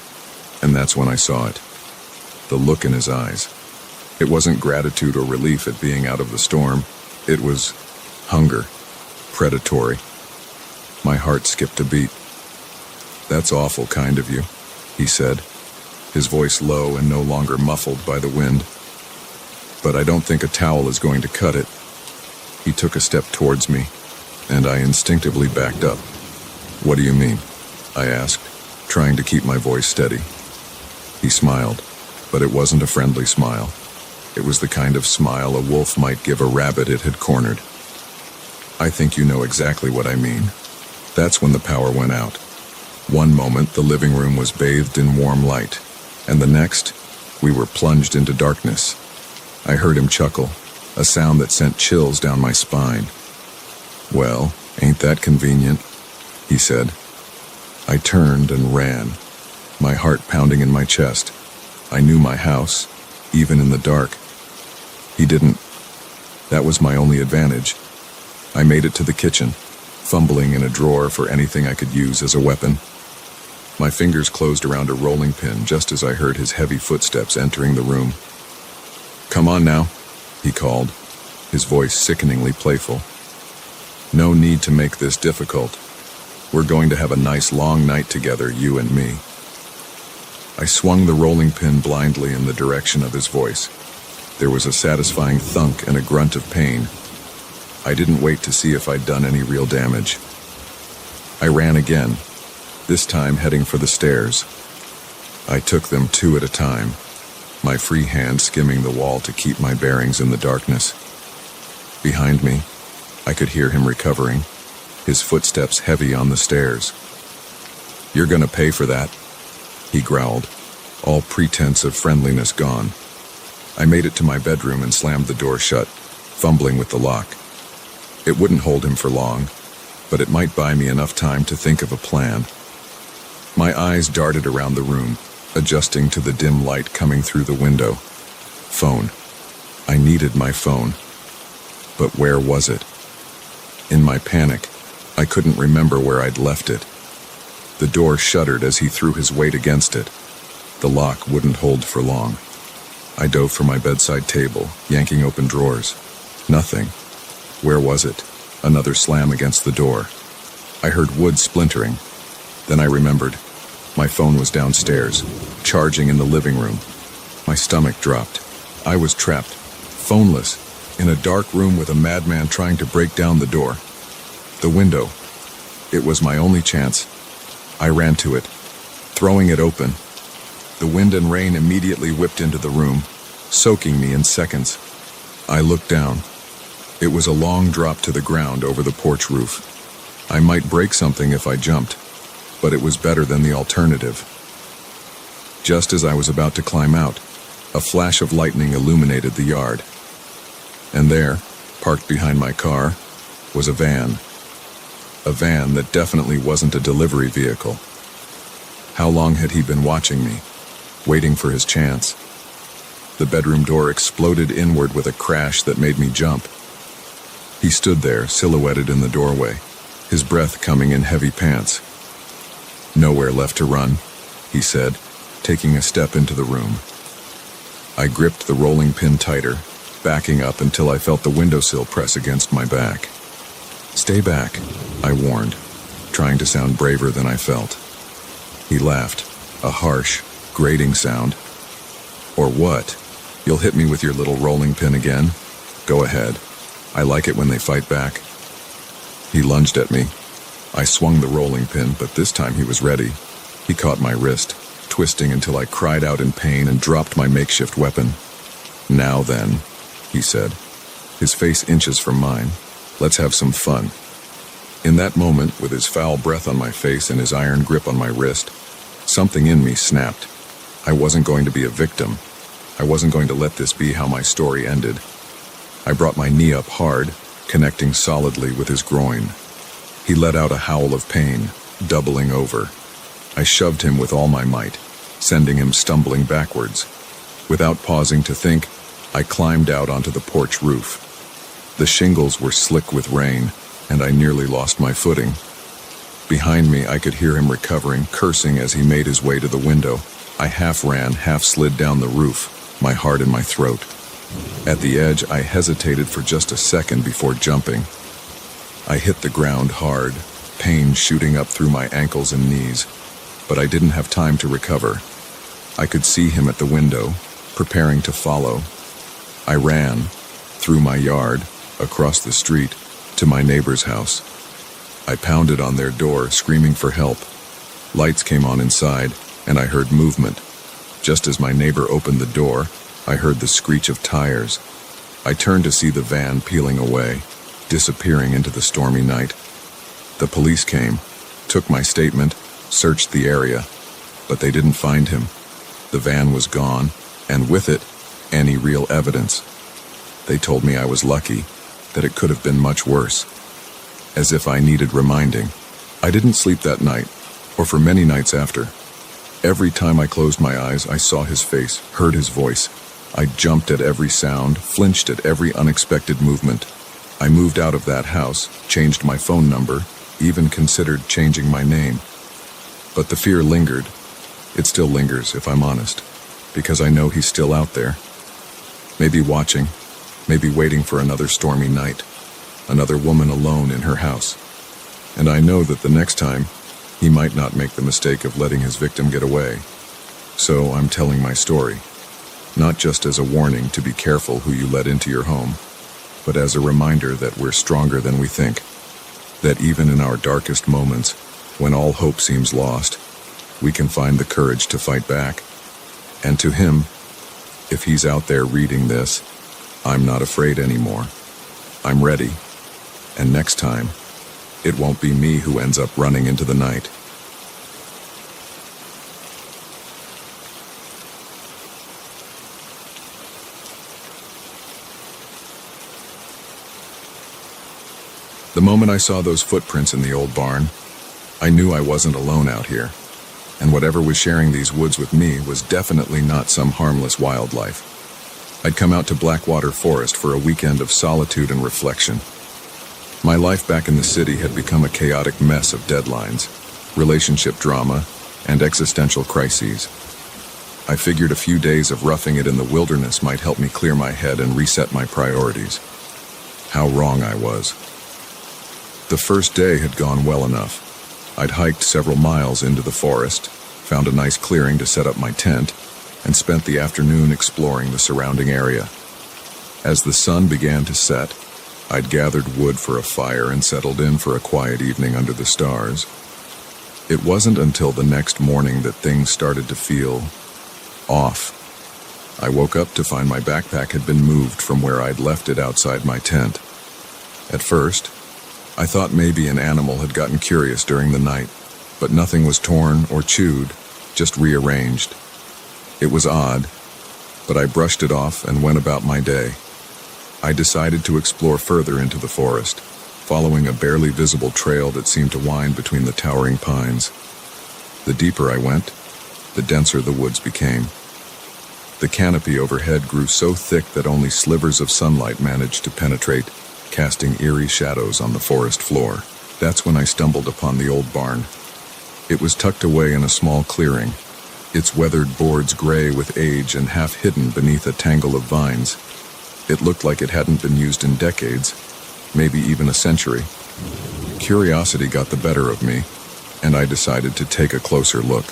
and that's when I saw it. The look in his eyes. It wasn't gratitude or relief at being out of the storm. It was hunger, predatory. My heart skipped a beat. "That's awful kind of you," he said, his voice low and no longer muffled by the wind. "But I don't think a towel is going to cut it." He took a step towards me, and I instinctively backed up. "What do you mean?" I asked, trying to keep my voice steady. He smiled, but it wasn't a friendly smile. It was the kind of smile a wolf might give a rabbit it had cornered. "I think you know exactly what I mean." That's when the power went out. One moment, the living room was bathed in warm light, and the next, we were plunged into darkness. I heard him chuckle, a sound that sent chills down my spine. "Well, ain't that convenient?" he said. I turned and ran, my heart pounding in my chest. I knew my house, even in the dark. He didn't. That was my only advantage. I made it to the kitchen, fumbling in a drawer for anything I could use as a weapon. My fingers closed around a rolling pin just as I heard his heavy footsteps entering the room. "Come on now," he called, his voice sickeningly playful. "No need to make this difficult. We're going to have a nice long night together, you and me." I swung the rolling pin blindly in the direction of his voice. There was a satisfying thunk and a grunt of pain. I didn't wait to see if I'd done any real damage. I ran again, this time heading for the stairs. I took them 2 at a time, my free hand skimming the wall to keep my bearings in the darkness. Behind me, I could hear him recovering, his footsteps heavy on the stairs. "You're gonna pay for that," he growled, all pretense of friendliness gone. I made it to my bedroom and slammed the door shut, fumbling with the lock. It wouldn't hold him for long, but it might buy me enough time to think of a plan. My eyes darted around the room, adjusting to the dim light coming through the window. Phone. I needed my phone. But where was it? In my panic, I couldn't remember where I'd left it. The door shuddered as he threw his weight against it. The lock wouldn't hold for long. I dove for my bedside table, yanking open drawers. Nothing. Where was it? Another slam against the door. I heard wood splintering. Then I remembered. My phone was downstairs, charging in the living room. My stomach dropped. I was trapped, phoneless, in a dark room with a madman trying to break down the door. The window. It was my only chance. I ran to it, throwing it open. The wind and rain immediately whipped into the room, soaking me in seconds. I looked down. It was a long drop to the ground over the porch roof. I might break something if I jumped, but it was better than the alternative. Just as I was about to climb out, a flash of lightning illuminated the yard. And there, parked behind my car, was a van. A van that definitely wasn't a delivery vehicle. How long had he been watching me, waiting for his chance? The bedroom door exploded inward with a crash that made me jump. He stood there, silhouetted in the doorway, his breath coming in heavy pants. "Nowhere left to run," he said, taking a step into the room. I gripped the rolling pin tighter, backing up until I felt the windowsill press against my back. "Stay back," I warned, trying to sound braver than I felt. He laughed, a harsh, grating sound. "Or what? You'll hit me with your little rolling pin again? Go ahead. I like it when they fight back." He lunged at me. I swung the rolling pin, but this time he was ready. He caught my wrist, twisting until I cried out in pain and dropped my makeshift weapon. "Now then," he said, his face inches from mine. "Let's have some fun." In that moment, with his foul breath on my face and his iron grip on my wrist, something in me snapped. I wasn't going to be a victim. I wasn't going to let this be how my story ended. I brought my knee up hard, connecting solidly with his groin. He let out a howl of pain, doubling over. I shoved him with all my might, sending him stumbling backwards. Without pausing to think, I climbed out onto the porch roof. The shingles were slick with rain, and I nearly lost my footing. Behind me, I could hear him recovering, cursing as he made his way to the window. I half ran, half slid down the roof, my heart in my throat. At the edge, I hesitated for just a second before jumping. I hit the ground hard, pain shooting up through my ankles and knees, but I didn't have time to recover. I could see him at the window, preparing to follow. I ran, through my yard, across the street, to my neighbor's house. I pounded on their door, screaming for help. Lights came on inside, and I heard movement. Just as my neighbor opened the door, I heard the screech of tires. I turned to see the van peeling away, disappearing into the stormy night. The police came, took my statement, searched the area, but they didn't find him. The van was gone, and with it, any real evidence. They told me I was lucky, that it could have been much worse. As if I needed reminding. I didn't sleep that night, or for many nights after. Every time I closed my eyes, I saw his face, heard his voice. I jumped at every sound, flinched at every unexpected movement. I moved out of that house, changed my phone number, even considered changing my name. But the fear lingered. It still lingers, if I'm honest, because I know he's still out there. Maybe watching, maybe waiting for another stormy night, another woman alone in her house. And I know that the next time, he might not make the mistake of letting his victim get away. So I'm telling my story, not just as a warning to be careful who you let into your home, but as a reminder that we're stronger than we think, that even in our darkest moments, when all hope seems lost, we can find the courage to fight back. And to him, if he's out there reading this, I'm not afraid anymore. I'm ready. And next time, it won't be me who ends up running into the night. The moment I saw those footprints in the old barn, I knew I wasn't alone out here, and whatever was sharing these woods with me was definitely not some harmless wildlife. I'd come out to Blackwater Forest for a weekend of solitude and reflection. My life back in the city had become a chaotic mess of deadlines, relationship drama, and existential crises. I figured a few days of roughing it in the wilderness might help me clear my head and reset my priorities. How wrong I was. The first day had gone well enough. I'd hiked several miles into the forest, found a nice clearing to set up my tent, and spent the afternoon exploring the surrounding area. As the sun began to set, I'd gathered wood for a fire and settled in for a quiet evening under the stars. It wasn't until the next morning that things started to feel off. I woke up to find my backpack had been moved from where I'd left it outside my tent. At first, I thought maybe an animal had gotten curious during the night, but nothing was torn or chewed, just rearranged. It was odd, but I brushed it off and went about my day. I decided to explore further into the forest, following a barely visible trail that seemed to wind between the towering pines. The deeper I went, the denser the woods became. The canopy overhead grew so thick that only slivers of sunlight managed to penetrate, casting eerie shadows on the forest floor. That's when I stumbled upon the old barn. It was tucked away in a small clearing, its weathered boards gray with age and half hidden beneath a tangle of vines. It looked like it hadn't been used in decades, maybe even a century. Curiosity got the better of me, and I decided to take a closer look.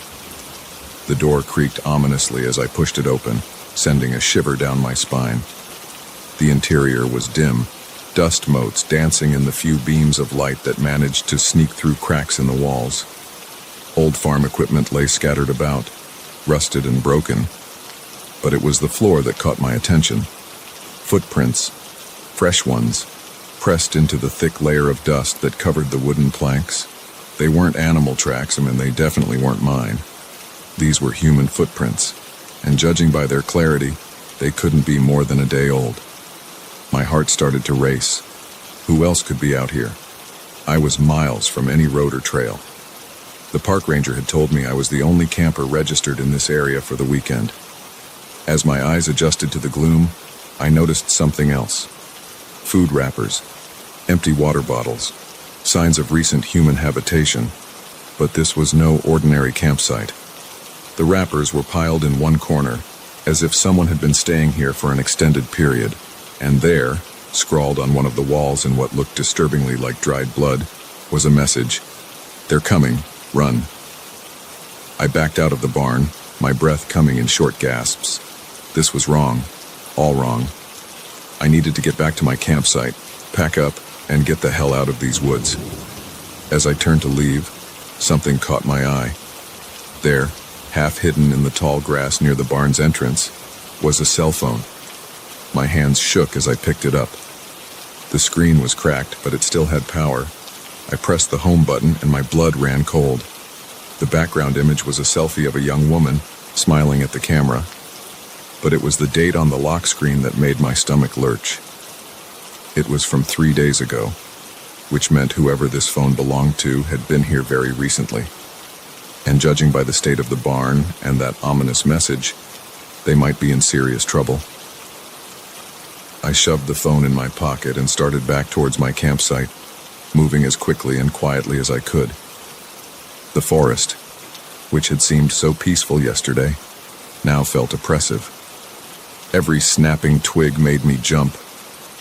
The door creaked ominously as I pushed it open, sending a shiver down my spine. The interior was dim, dust motes dancing in the few beams of light that managed to sneak through cracks in the walls. Old farm equipment lay scattered about, rusted and broken, but it was the floor that caught my attention. Footprints, fresh ones, pressed into the thick layer of dust that covered the wooden planks. They weren't animal tracks, and they definitely weren't mine. These were human footprints, and judging by their clarity, they couldn't be more than a day old. My heart started to race. Who else could be out here? I was miles from any road or trail. The park ranger had told me I was the only camper registered in this area for the weekend. As my eyes adjusted to the gloom, I noticed something else. Food wrappers, empty water bottles, signs of recent human habitation, but this was no ordinary campsite. The wrappers were piled in one corner, as if someone had been staying here for an extended period, and there, scrawled on one of the walls in what looked disturbingly like dried blood, was a message: "They're coming, run." I backed out of the barn, my breath coming in short gasps. This was wrong, all wrong. I needed to get back to my campsite, pack up, and get the hell out of these woods. As I turned to leave, something caught my eye. There, half hidden in the tall grass near the barn's entrance, was a cell phone. My hands shook as I picked it up. The screen was cracked, but it still had power. I pressed the home button and my blood ran cold. The background image was a selfie of a young woman, smiling at the camera. But it was the date on the lock screen that made my stomach lurch. It was from 3 days ago, which meant whoever this phone belonged to had been here very recently. And judging by the state of the barn and that ominous message, they might be in serious trouble. I shoved the phone in my pocket and started back towards my campsite, moving as quickly and quietly as I could. The forest, which had seemed so peaceful yesterday, now felt oppressive. Every snapping twig made me jump.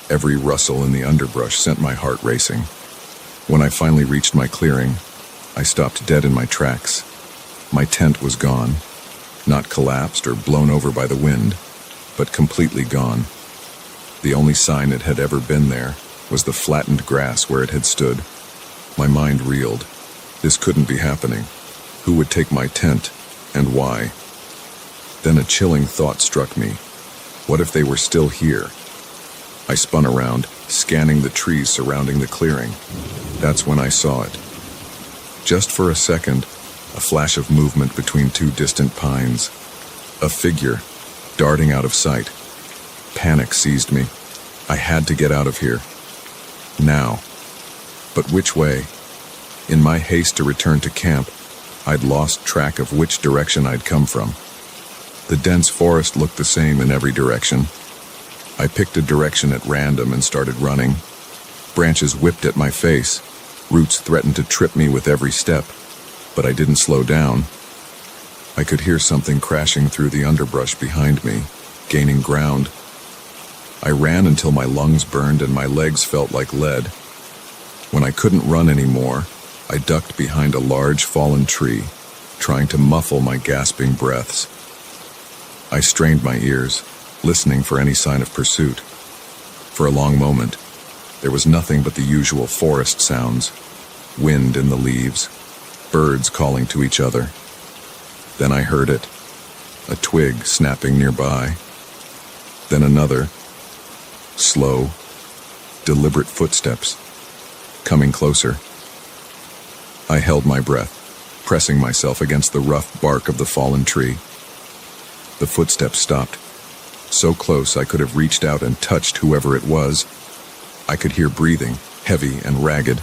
Every rustle in the underbrush sent my heart racing. When I finally reached my clearing, I stopped dead in my tracks. My tent was gone, not collapsed or blown over by the wind, but completely gone. The only sign it had ever been there was the flattened grass where it had stood. My mind reeled. This couldn't be happening. Who would take my tent, and why? Then a chilling thought struck me. What if they were still here? I spun around, scanning the trees surrounding the clearing. That's when I saw it. Just for a second, a flash of movement between two distant pines. A figure, darting out of sight. Panic seized me. I had to get out of here. Now. But which way? In my haste to return to camp, I'd lost track of which direction I'd come from. The dense forest looked the same in every direction. I picked a direction at random and started running. Branches whipped at my face. Roots threatened to trip me with every step, but I didn't slow down. I could hear something crashing through the underbrush behind me, gaining ground. I ran until my lungs burned and my legs felt like lead. When I couldn't run anymore, I ducked behind a large fallen tree, trying to muffle my gasping breaths. I strained my ears, listening for any sign of pursuit. For a long moment, there was nothing but the usual forest sounds: wind in the leaves, birds calling to each other. Then I heard it, a twig snapping nearby. Then another, slow, deliberate footsteps. coming closer. I held my breath, pressing myself against the rough bark of the fallen tree. The footsteps stopped, so close I could have reached out and touched whoever it was. I could hear breathing, heavy and ragged.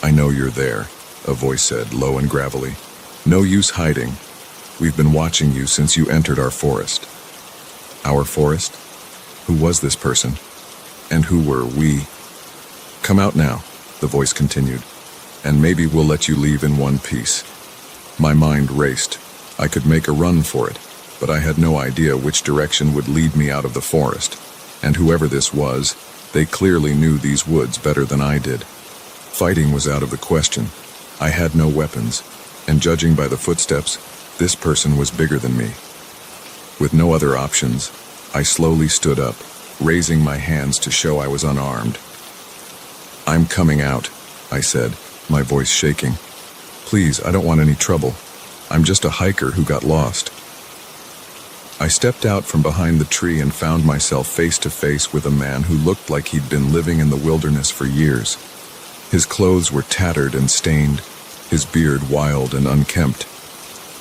"I know you're there," a voice said, low and gravelly. "No use hiding. We've been watching you since you entered our forest." Our forest? Who was this person? And who were we? "Come out now," the voice continued, "and maybe we'll let you leave in one piece." My mind raced. I could make a run for it, but I had no idea which direction would lead me out of the forest. And whoever this was, they clearly knew these woods better than I did. Fighting was out of the question. I had no weapons, and judging by the footsteps, this person was bigger than me. With no other options, I slowly stood up, raising my hands to show I was unarmed. "I'm coming out," I said, my voice shaking. "Please, I don't want any trouble. I'm just a hiker who got lost." I stepped out from behind the tree and found myself face to face with a man who looked like he'd been living in the wilderness for years. His clothes were tattered and stained, his beard wild and unkempt.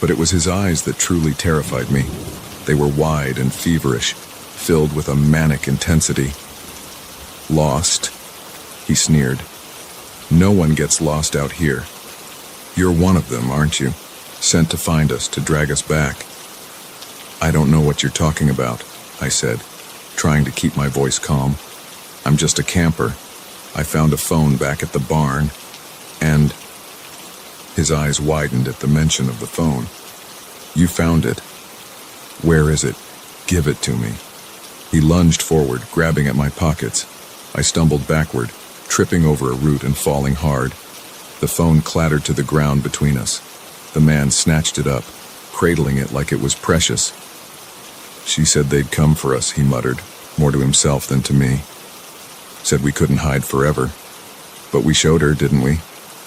But it was his eyes that truly terrified me. They were wide and feverish, filled with a manic intensity. "Lost?" he sneered. "No one gets lost out here. You're one of them, aren't you? Sent to find us, to drag us back." "I don't know what you're talking about," I said, trying to keep my voice calm. "I'm just a camper. I found a phone back at the barn, and..." His eyes widened at the mention of the phone. "You found it? Where is it? Give it to me." He lunged forward, grabbing at my pockets. I stumbled backward, tripping over a root and falling hard. The phone clattered to the ground between us. The man snatched it up, cradling it like it was precious. "She said they'd come for us," he muttered, more to himself than to me. "Said we couldn't hide forever. But we showed her, didn't we?"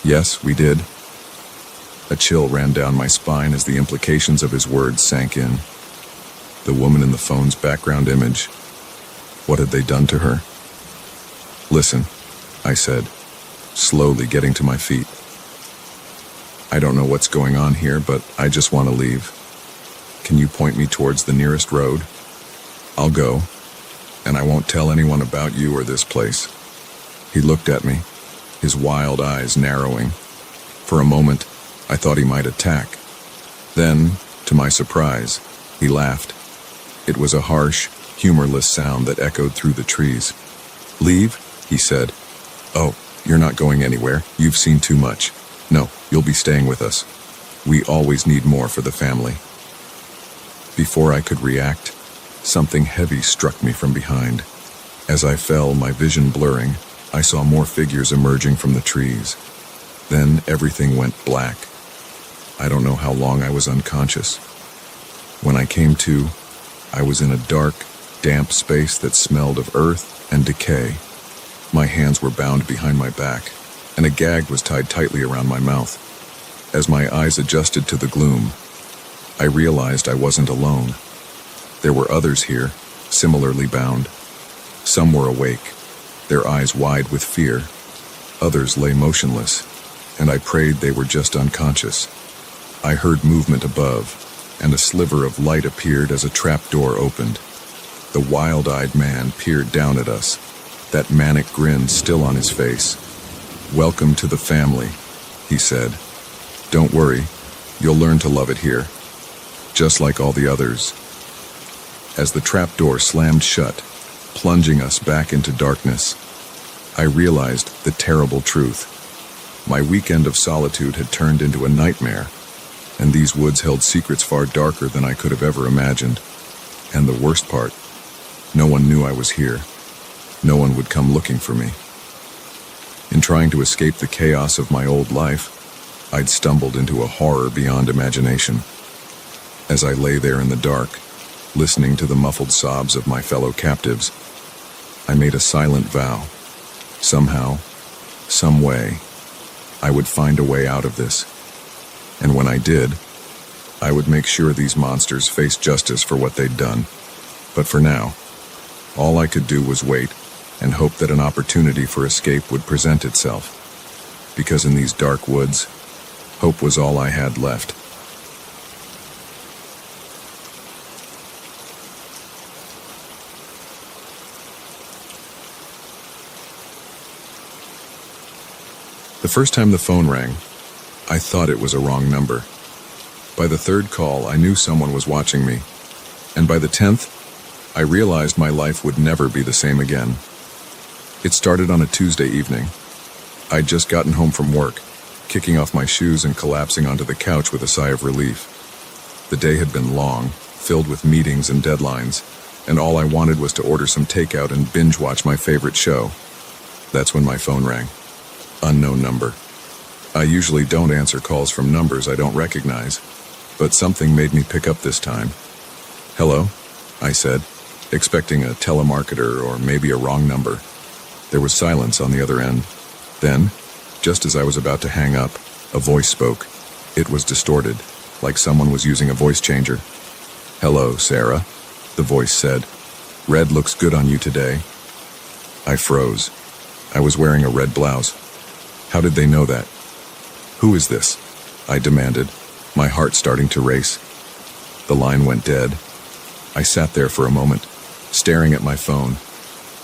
"Yes, we did." A chill ran down my spine as the implications of his words sank in. The woman in the phone's background image. What had they done to her? "Listen," I said, slowly getting to my feet. "I don't know what's going on here, but I just want to leave. Can you point me towards the nearest road? I'll go, and I won't tell anyone about you or this place." He looked at me, his wild eyes narrowing. For a moment, I thought he might attack. Then, to my surprise, he laughed. It was a harsh, humorless sound that echoed through the trees. "Leave?" he said. "Oh, you're not going anywhere. You've seen too much. No, you'll be staying with us. We always need more for the family." Before I could react, something heavy struck me from behind. As I fell, my vision blurring, I saw more figures emerging from the trees. Then everything went black. I don't know how long I was unconscious. When I came to, I was in a dark, damp space that smelled of earth and decay. My hands were bound behind my back, and a gag was tied tightly around my mouth. As my eyes adjusted to the gloom, I realized I wasn't alone. There were others here, similarly bound. Some were awake, their eyes wide with fear. Others lay motionless, and I prayed they were just unconscious. I heard movement above, and a sliver of light appeared as a trapdoor opened. The wild-eyed man peered down at us, that manic grin still on his face. "Welcome to the family," he said. "Don't worry, you'll learn to love it here, just like all the others." As the trapdoor slammed shut, plunging us back into darkness, I realized the terrible truth. My weekend of solitude had turned into a nightmare, and these woods held secrets far darker than I could have ever imagined. And the worst part, no one knew I was here. No one would come looking for me. In trying to escape the chaos of my old life, I'd stumbled into a horror beyond imagination. As I lay there in the dark, listening to the muffled sobs of my fellow captives, I made a silent vow. Somehow, some way, I would find a way out of this. And when I did, I would make sure these monsters faced justice for what they'd done. But for now, all I could do was wait and hope that an opportunity for escape would present itself. because in these dark woods, hope was all I had left. The first time the phone rang, I thought it was a wrong number. By the third call, I knew someone was watching me, and by the 10th, I realized my life would never be the same again. It started on a Tuesday evening. I'd just gotten home from work, kicking off my shoes and collapsing onto the couch with a sigh of relief. The day had been long, filled with meetings and deadlines, and all I wanted was to order some takeout and binge-watch my favorite show. That's when my phone rang. Unknown number. I usually don't answer calls from numbers I don't recognize, but something made me pick up this time. "Hello?" I said, expecting a telemarketer or maybe a wrong number. There was silence on the other end. Then, just as I was about to hang up, a voice spoke. It was distorted, like someone was using a voice changer. "Hello, Sarah," the voice said. "Red looks good on you today." I froze. I was wearing a red blouse. How did they know that? "Who is this?" I demanded, my heart starting to race. The line went dead. I sat there for a moment, staring at my phone.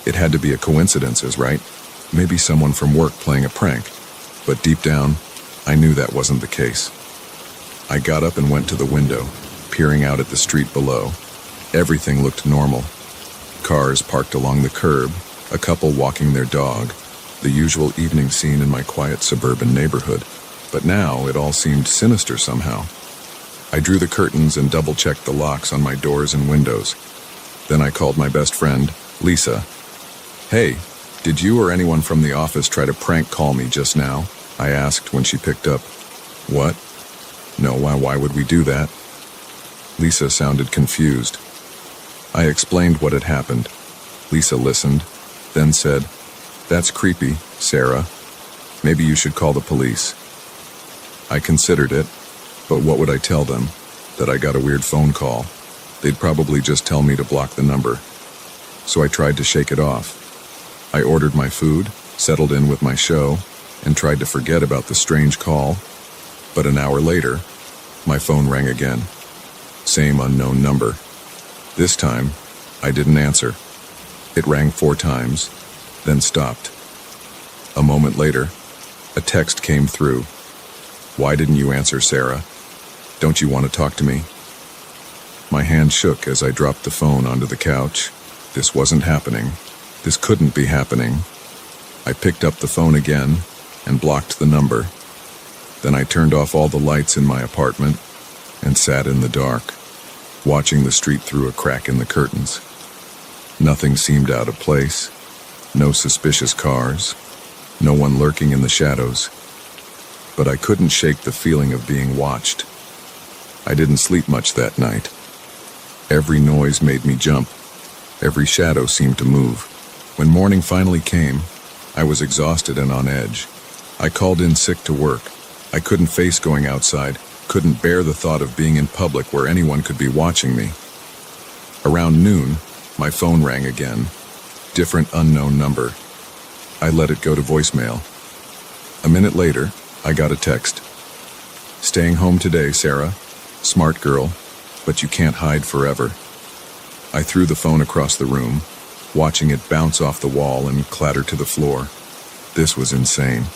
It had to be a coincidence, right? Maybe someone from work playing a prank. But deep down, I knew that wasn't the case. I got up and went to the window, peering out at the street below. Everything looked normal. Cars parked along the curb, a couple walking their dog, the usual evening scene in my quiet suburban neighborhood. But now it all seemed sinister somehow. I drew the curtains and double-checked the locks on my doors and windows. Then I called my best friend, Lisa. "Hey, did you or anyone from the office try to prank call me just now?" I asked when she picked up. "What? No, why would we do that?" Lisa sounded confused. I explained what had happened. Lisa listened, then said, "That's creepy, Sarah. Maybe you should call the police." I considered it, but what would I tell them? That I got a weird phone call. They'd probably just tell me to block the number. So I tried to shake it off. I ordered my food, settled in with my show, and tried to forget about the strange call. But an hour later, my phone rang again. Same unknown number. This time, I didn't answer. It rang 4 times, then stopped. A moment later, a text came through. "Why didn't you answer, Sarah? Don't you want to talk to me?" My hand shook as I dropped the phone onto the couch. This wasn't happening. This couldn't be happening. I picked up the phone again and blocked the number. Then I turned off all the lights in my apartment and sat in the dark, watching the street through a crack in the curtains. Nothing seemed out of place. No suspicious cars. No one lurking in the shadows. But I couldn't shake the feeling of being watched. I didn't sleep much that night. Every noise made me jump. Every shadow seemed to move. When morning finally came, I was exhausted and on edge. I called in sick to work. I couldn't face going outside, couldn't bear the thought of being in public where anyone could be watching me. Around noon, my phone rang again. Different unknown number. I let it go to voicemail. A minute later, I got a text. "Staying home today, Sarah. Smart girl, but you can't hide forever." I threw the phone across the room, watching it bounce off the wall and clatter to the floor. This was insane.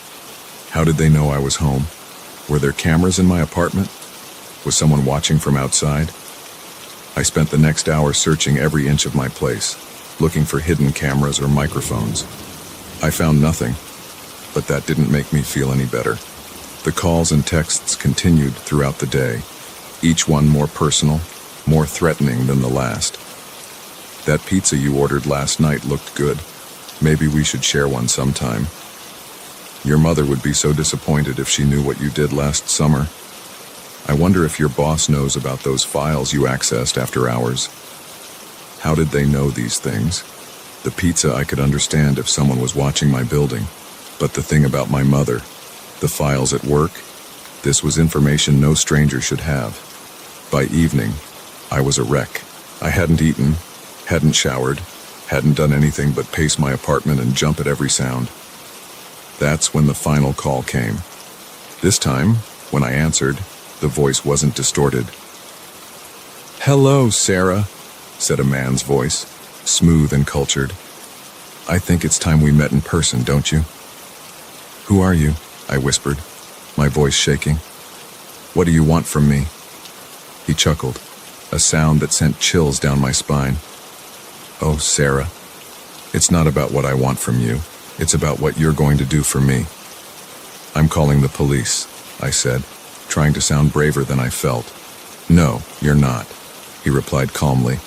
How did they know I was home? Were there cameras in my apartment? Was someone watching from outside? I spent the next hour searching every inch of my place, looking for hidden cameras or microphones. I found nothing, but that didn't make me feel any better. The calls and texts continued throughout the day, each one more personal, more threatening than the last. "That pizza you ordered last night looked good. Maybe we should share one sometime. Your mother would be so disappointed if she knew what you did last summer. I wonder if your boss knows about those files you accessed after hours." How did they know these things? The pizza I could understand if someone was watching my building, but the thing about my mother, the files at work, this was information no stranger should have. By evening, I was a wreck. I hadn't eaten, hadn't showered, hadn't done anything but pace my apartment and jump at every sound. That's when the final call came. This time, when I answered, the voice wasn't distorted. "Hello, Sarah," said a man's voice, smooth and cultured. "I think it's time we met in person, don't you?" "Who are you?" I whispered, my voice shaking. "What do you want from me?" He chuckled, a sound that sent chills down my spine. "Oh, Sarah, it's not about what I want from you. It's about what you're going to do for me." "I'm calling the police," I said, trying to sound braver than I felt. "No, you're not," he replied calmly.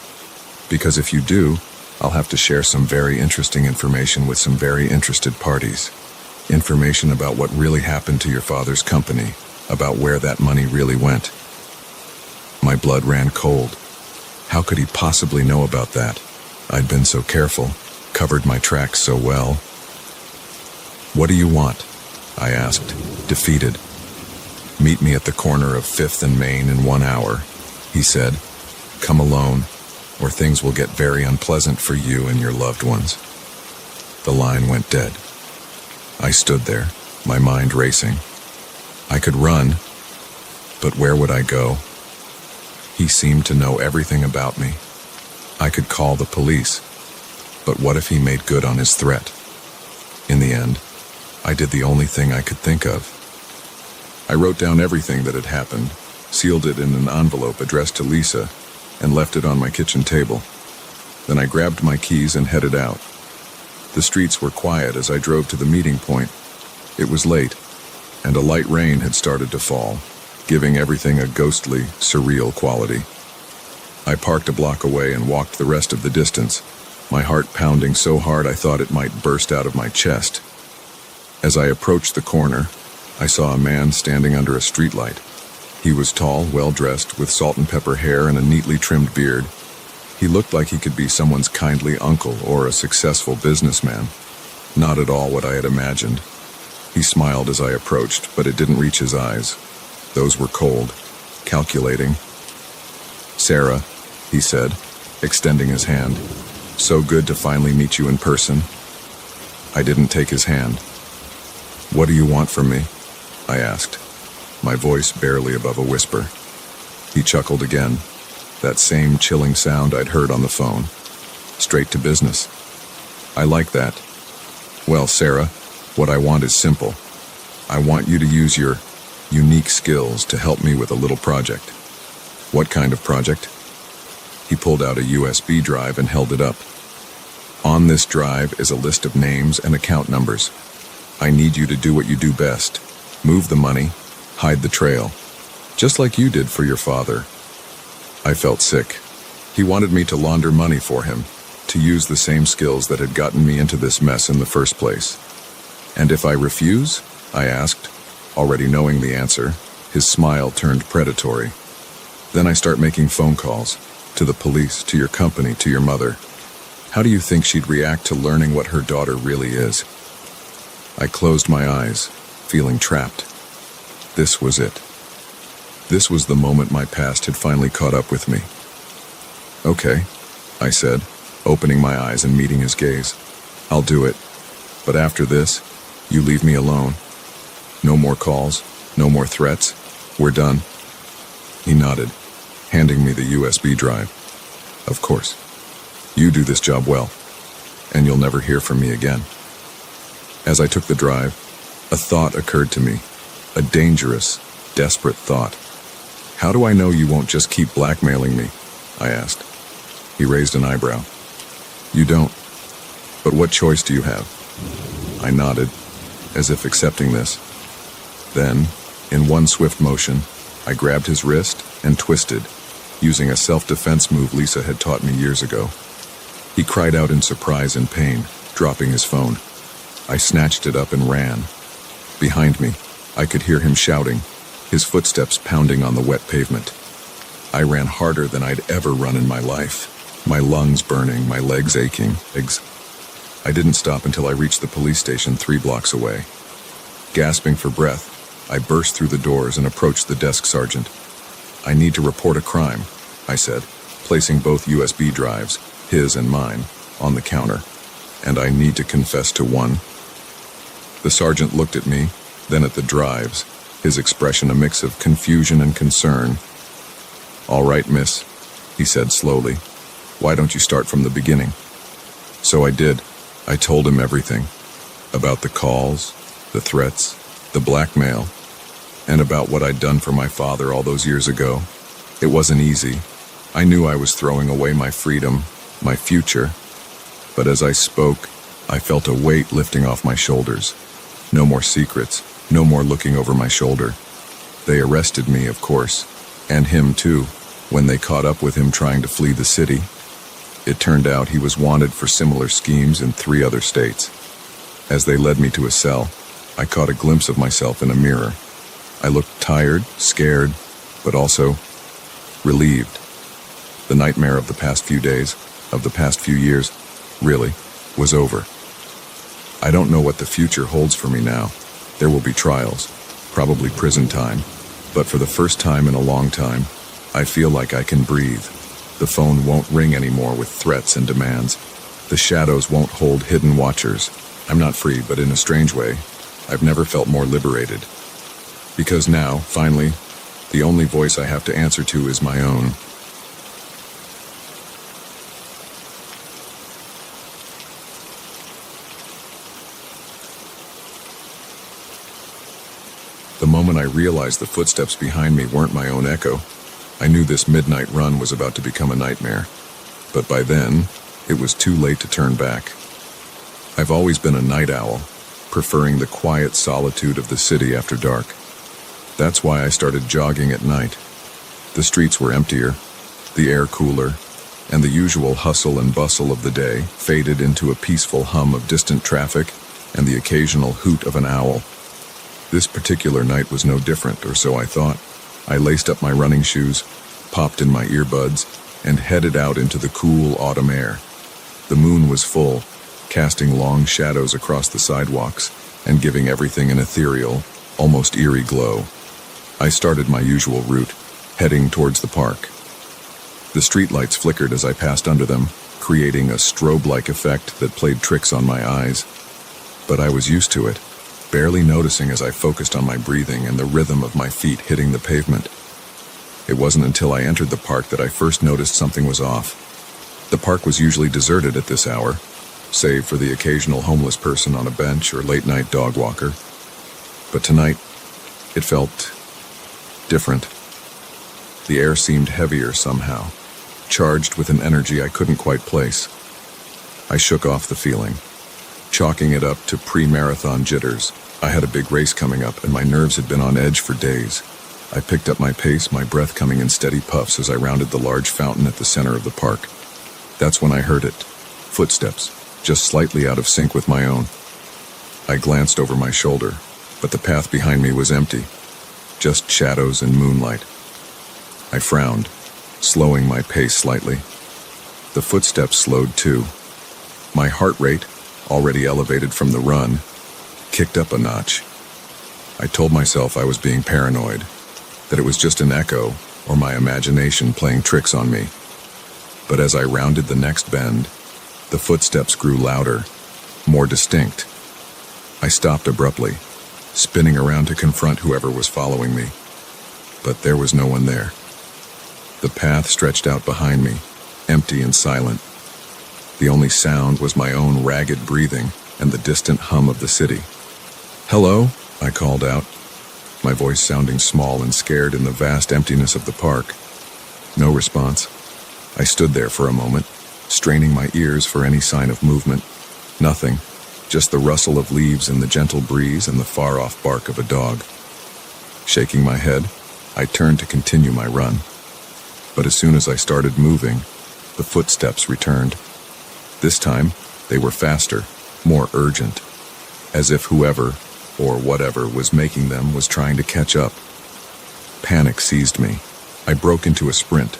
"Because if you do, I'll have to share some very interesting information with some very interested parties. Information about what really happened to your father's company, about where that money really went." My blood ran cold. How could he possibly know about that? I'd been so careful, covered my tracks so well. "What do you want?" I asked, defeated. "Meet me at the corner of 5th and Main in 1 hour," he said. "Come alone, or things will get very unpleasant for you and your loved ones." The line went dead. I stood there, my mind racing. I could run, but where would I go? He seemed to know everything about me. I could call the police, but what if he made good on his threat? In the end, I did the only thing I could think of. I wrote down everything that had happened, sealed it in an envelope addressed to Lisa, and left it on my kitchen table. Then I grabbed my keys and headed out. The streets were quiet as I drove to the meeting point. It was late, and a light rain had started to fall, giving everything a ghostly, surreal quality. I parked a block away and walked the rest of the distance, my heart pounding so hard I thought it might burst out of my chest. As I approached the corner, I saw a man standing under a streetlight. He was tall, well-dressed, with salt and pepper hair and a neatly trimmed beard. He looked like he could be someone's kindly uncle or a successful businessman. Not at all what I had imagined. He smiled as I approached, but it didn't reach his eyes. Those were cold, calculating. "Sarah," he said, extending his hand. "So good to finally meet you in person." I didn't take his hand. "What do you want from me?" I asked, my voice barely above a whisper. He chuckled again, that same chilling sound I'd heard on the phone. Straight to business. I like that. "Well, Sarah, what I want is simple. I want you to use your unique skills to help me with a little project." "What kind of project?" He pulled out a USB drive and held it up. "On this drive is a list of names and account numbers. I need you to do what you do best. Move the money, hide the trail, just like you did for your father." I felt sick. He wanted me to launder money for him, to use the same skills that had gotten me into this mess in the first place. "And if I refuse?" I asked, already knowing the answer. His smile turned predatory. "Then I start making phone calls, to the police, to your company, to your mother. How do you think she'd react to learning what her daughter really is?" I closed my eyes, feeling trapped. This was it. This was the moment my past had finally caught up with me. "Okay," I said, opening my eyes and meeting his gaze. "I'll do it. But after this, you leave me alone. No more calls, no more threats. We're done." He nodded, handing me the USB drive. "Of course. You do this job well, and you'll never hear from me again." As I took the drive, a thought occurred to me, a dangerous, desperate thought. "How do I know you won't just keep blackmailing me?" I asked. He raised an eyebrow. "You don't. But what choice do you have?" I nodded, as if accepting this. Then, in one swift motion, I grabbed his wrist and twisted, using a self-defense move Lisa had taught me years ago. He cried out in surprise and pain, dropping his phone. I snatched it up and ran. Behind me, I could hear him shouting, his footsteps pounding on the wet pavement. I ran harder than I'd ever run in my life, my lungs burning, my legs aching. I didn't stop until I reached the police station 3 blocks away. Gasping for breath, I burst through the doors and approached the desk sergeant. "I need to report a crime," I said, placing both USB drives, his and mine, on the counter. "And I need to confess to one." The sergeant looked at me, then at the drives, his expression a mix of confusion and concern. "All right, miss," he said slowly. "Why don't you start from the beginning?" So I did. I told him everything. About the calls, the threats, the blackmail, and about what I'd done for my father all those years ago. It wasn't easy. I knew I was throwing away my freedom, my future. But as I spoke, I felt a weight lifting off my shoulders. No more secrets, no more looking over my shoulder. They arrested me, of course, and him too, when they caught up with him trying to flee the city. It turned out he was wanted for similar schemes in 3 other states. As they led me to a cell, I caught a glimpse of myself in a mirror. I looked tired, scared, but also relieved. The nightmare of the past few days, of the past few years, really, was over. I don't know what the future holds for me now. There will be trials, probably prison time, but for the first time in a long time, I feel like I can breathe. The phone won't ring anymore with threats and demands. The shadows won't hold hidden watchers. I'm not free, but in a strange way, I've never felt more liberated. Because now, finally, the only voice I have to answer to is my own. The moment I realized the footsteps behind me weren't my own echo, I knew this midnight run was about to become a nightmare. But by then, it was too late to turn back. I've always been a night owl, preferring the quiet solitude of the city after dark. That's why I started jogging at night. The streets were emptier, the air cooler, and the usual hustle and bustle of the day faded into a peaceful hum of distant traffic and the occasional hoot of an owl. This particular night was no different, or so I thought. I laced up my running shoes, popped in my earbuds, and headed out into the cool autumn air. The moon was full, casting long shadows across the sidewalks and giving everything an ethereal, almost eerie glow. I started my usual route, heading towards the park. The streetlights flickered as I passed under them, creating a strobe-like effect that played tricks on my eyes. But I was used to it, barely noticing as I focused on my breathing and the rhythm of my feet hitting the pavement. It wasn't until I entered the park that I first noticed something was off. The park was usually deserted at this hour, save for the occasional homeless person on a bench or late-night dog walker. But tonight, it felt different. The air seemed heavier somehow, charged with an energy I couldn't quite place. I shook off the feeling, chalking it up to pre-marathon jitters. I had a big race coming up, and my nerves had been on edge for days. I picked up my pace, my breath coming in steady puffs as I rounded the large fountain at the center of the park. That's when I heard it. Footsteps, just slightly out of sync with my own. I glanced over my shoulder, but the path behind me was empty. Just shadows and moonlight. I frowned, slowing my pace slightly. The footsteps slowed too. My heart rate, already elevated from the run, kicked up a notch. I told myself I was being paranoid, that it was just an echo or my imagination playing tricks on me. But as I rounded the next bend, the footsteps grew louder, more distinct. I stopped abruptly, spinning around to confront whoever was following me. But there was no one there. The path stretched out behind me, empty and silent. The only sound was my own ragged breathing and the distant hum of the city. "Hello," I called out, my voice sounding small and scared in the vast emptiness of the park. No response. I stood there for a moment, straining my ears for any sign of movement. Nothing, just the rustle of leaves in the gentle breeze and the far-off bark of a dog. Shaking my head, I turned to continue my run. But as soon as I started moving, the footsteps returned. This time, they were faster, more urgent, as if whoever, or whatever, was making them was trying to catch up. Panic seized me. I broke into a sprint,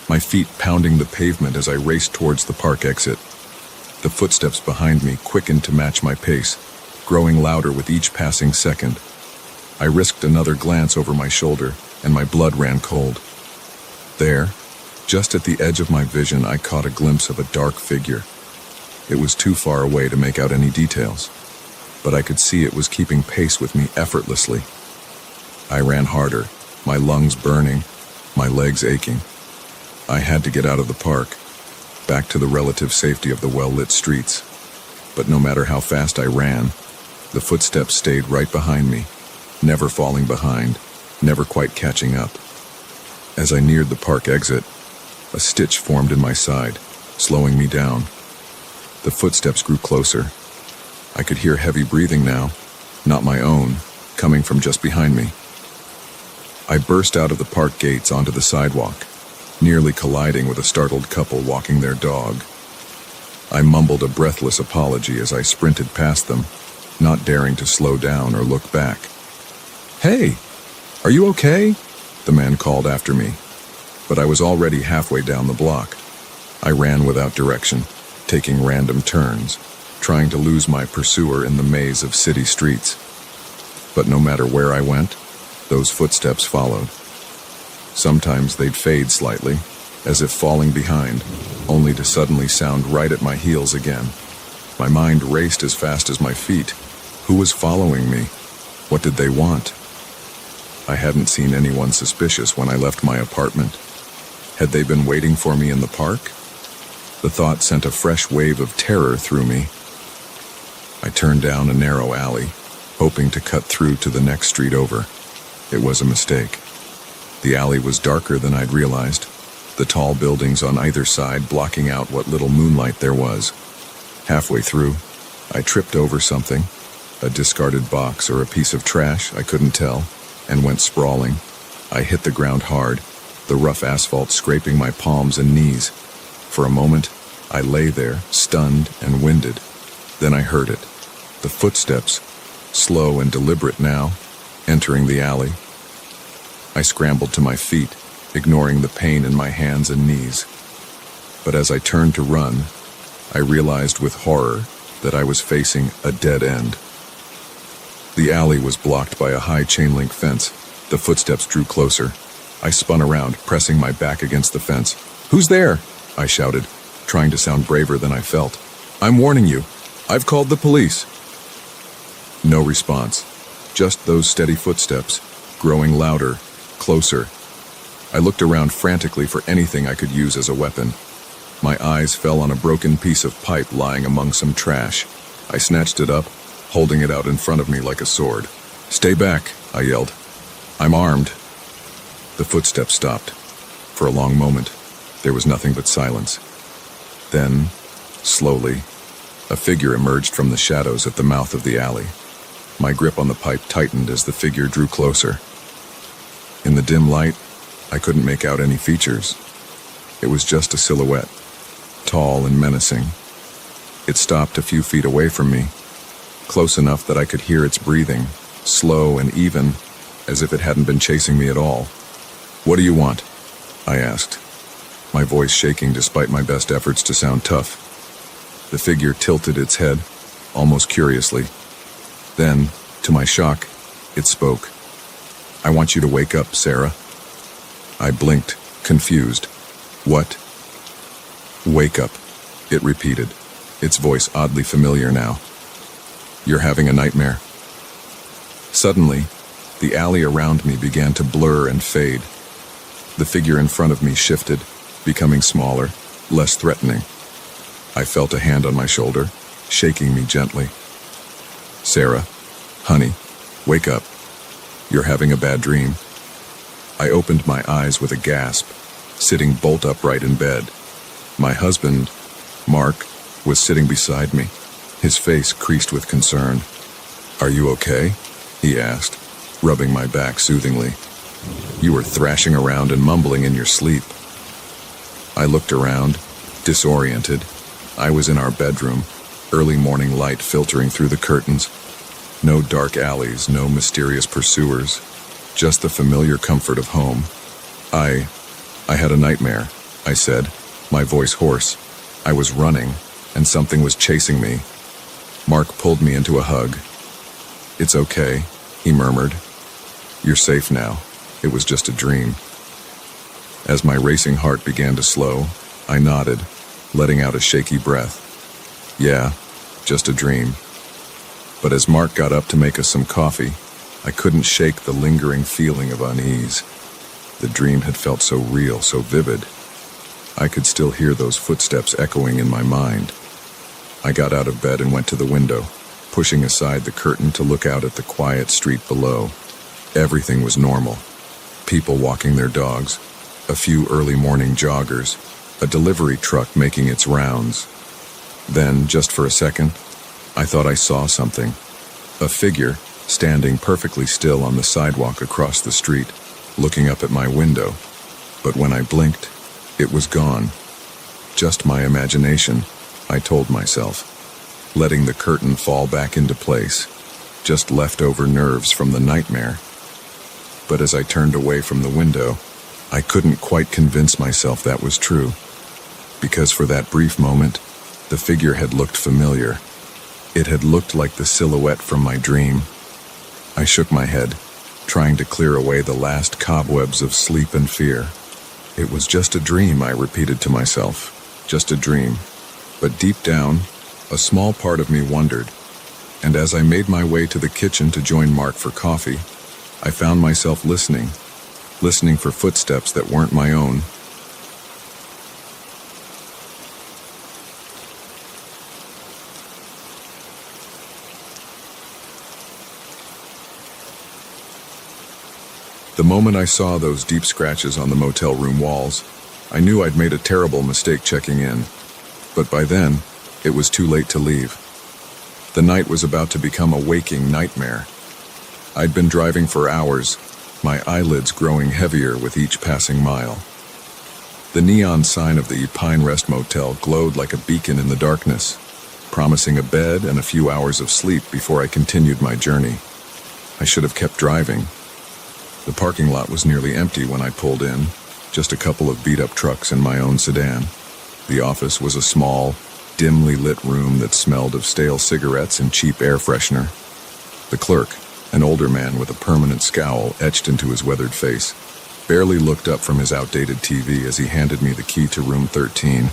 my feet pounding the pavement as I raced towards the park exit. The footsteps behind me quickened to match my pace, growing louder with each passing second. I risked another glance over my shoulder, and my blood ran cold. There, just at the edge of my vision, I caught a glimpse of a dark figure. It was too far away to make out any details. but I could see it was keeping pace with me effortlessly. I ran harder, my lungs burning, my legs aching. I had to get out of the park, back to the relative safety of the well-lit streets. But no matter how fast I ran, the footsteps stayed right behind me, never falling behind, never quite catching up. As I neared the park exit, a stitch formed in my side, slowing me down. The footsteps grew closer. I could hear heavy breathing now, not my own, coming from just behind me. I burst out of the park gates onto the sidewalk, nearly colliding with a startled couple walking their dog. I mumbled a breathless apology as I sprinted past them, not daring to slow down or look back. "Hey, are you okay?" the man called after me, but I was already halfway down the block. I ran without direction, taking random turns, trying to lose my pursuer in the maze of city streets. But no matter where I went, those footsteps followed. Sometimes they'd fade slightly, as if falling behind, only to suddenly sound right at my heels again. My mind raced as fast as my feet. Who was following me? What did they want? I hadn't seen anyone suspicious when I left my apartment. Had they been waiting for me in the park? The thought sent a fresh wave of terror through me. I turned down a narrow alley, hoping to cut through to the next street over. It was a mistake. The alley was darker than I'd realized, the tall buildings on either side blocking out what little moonlight there was. Halfway through, I tripped over something, a discarded box or a piece of trash, I couldn't tell, and went sprawling. I hit the ground hard, the rough asphalt scraping my palms and knees. For a moment, I lay there, stunned and winded. Then I heard it, the footsteps, slow and deliberate now, entering the alley. I scrambled to my feet, ignoring the pain in my hands and knees. But as I turned to run, I realized with horror that I was facing a dead end. The alley was blocked by a high chain-link fence. The footsteps drew closer. I spun around, pressing my back against the fence. "Who's there?" I shouted, trying to sound braver than I felt. "I'm warning you. I've called the police." No response, just those steady footsteps, growing louder, closer. I looked around frantically for anything I could use as a weapon. My eyes fell on a broken piece of pipe lying among some trash. I snatched it up, holding it out in front of me like a sword. "Stay back," I yelled. "I'm armed." The footsteps stopped. For a long moment, there was nothing but silence. Then, slowly, a figure emerged from the shadows at the mouth of the alley. My grip on the pipe tightened as the figure drew closer. In the dim light, I couldn't make out any features. It was just a silhouette, tall and menacing. It stopped a few feet away from me, close enough that I could hear its breathing, slow and even, as if it hadn't been chasing me at all. "What do you want?" I asked, my voice shaking despite my best efforts to sound tough. The figure tilted its head, almost curiously. Then, to my shock, it spoke. "I want you to wake up, Sarah." I blinked, confused. "What?" "Wake up," it repeated, its voice oddly familiar now. "You're having a nightmare." Suddenly, the alley around me began to blur and fade. The figure in front of me shifted, becoming smaller, less threatening. I felt a hand on my shoulder, shaking me gently. "Sarah, honey, wake up. You're having a bad dream." I opened my eyes with a gasp, sitting bolt upright in bed. My husband, Mark, was sitting beside me, his face creased with concern. "Are you okay?" he asked, rubbing my back soothingly. "You were thrashing around and mumbling in your sleep." I looked around, disoriented. I was in our bedroom, early morning light filtering through the curtains. No dark alleys, no mysterious pursuers, just the familiar comfort of home. I had a nightmare," I said, my voice hoarse. I was running, and something was chasing me. Mark pulled me into a hug. "It's okay," he murmured. "You're safe now. It was just a dream." As my racing heart began to slow, I nodded, letting out a shaky breath. "Yeah, just a dream." But as Mark got up to make us some coffee, I couldn't shake the lingering feeling of unease. The dream had felt so real, so vivid. I could still hear those footsteps echoing in my mind. I got out of bed and went to the window, pushing aside the curtain to look out at the quiet street below. Everything was normal. People walking their dogs, a few early morning joggers, a delivery truck making its rounds. Then, just for a second, I thought I saw something. A figure standing perfectly still on the sidewalk across the street, looking up at my window. But when I blinked, it was gone. Just my imagination, I told myself, letting the curtain fall back into place. Just leftover nerves from the nightmare. But as I turned away from the window, I couldn't quite convince myself that was true. Because for that brief moment, the figure had looked familiar. It had looked like the silhouette from my dream. I shook my head, trying to clear away the last cobwebs of sleep and fear. It was just a dream, I repeated to myself. Just a dream. But deep down, a small part of me wondered. And as I made my way to the kitchen to join Mark for coffee, I found myself listening for footsteps that weren't my own. The moment I saw those deep scratches on the motel room walls, I knew I'd made a terrible mistake checking in. But by then, it was too late to leave. The night was about to become a waking nightmare. I'd been driving for hours, my eyelids growing heavier with each passing mile. The neon sign of the Pine Rest Motel glowed like a beacon in the darkness, promising a bed and a few hours of sleep before I continued my journey. I should have kept driving. The parking lot was nearly empty when I pulled in, just a couple of beat-up trucks and my own sedan. The office was a small, dimly lit room that smelled of stale cigarettes and cheap air freshener. The clerk, an older man with a permanent scowl etched into his weathered face, barely looked up from his outdated TV as he handed me the key to room 13.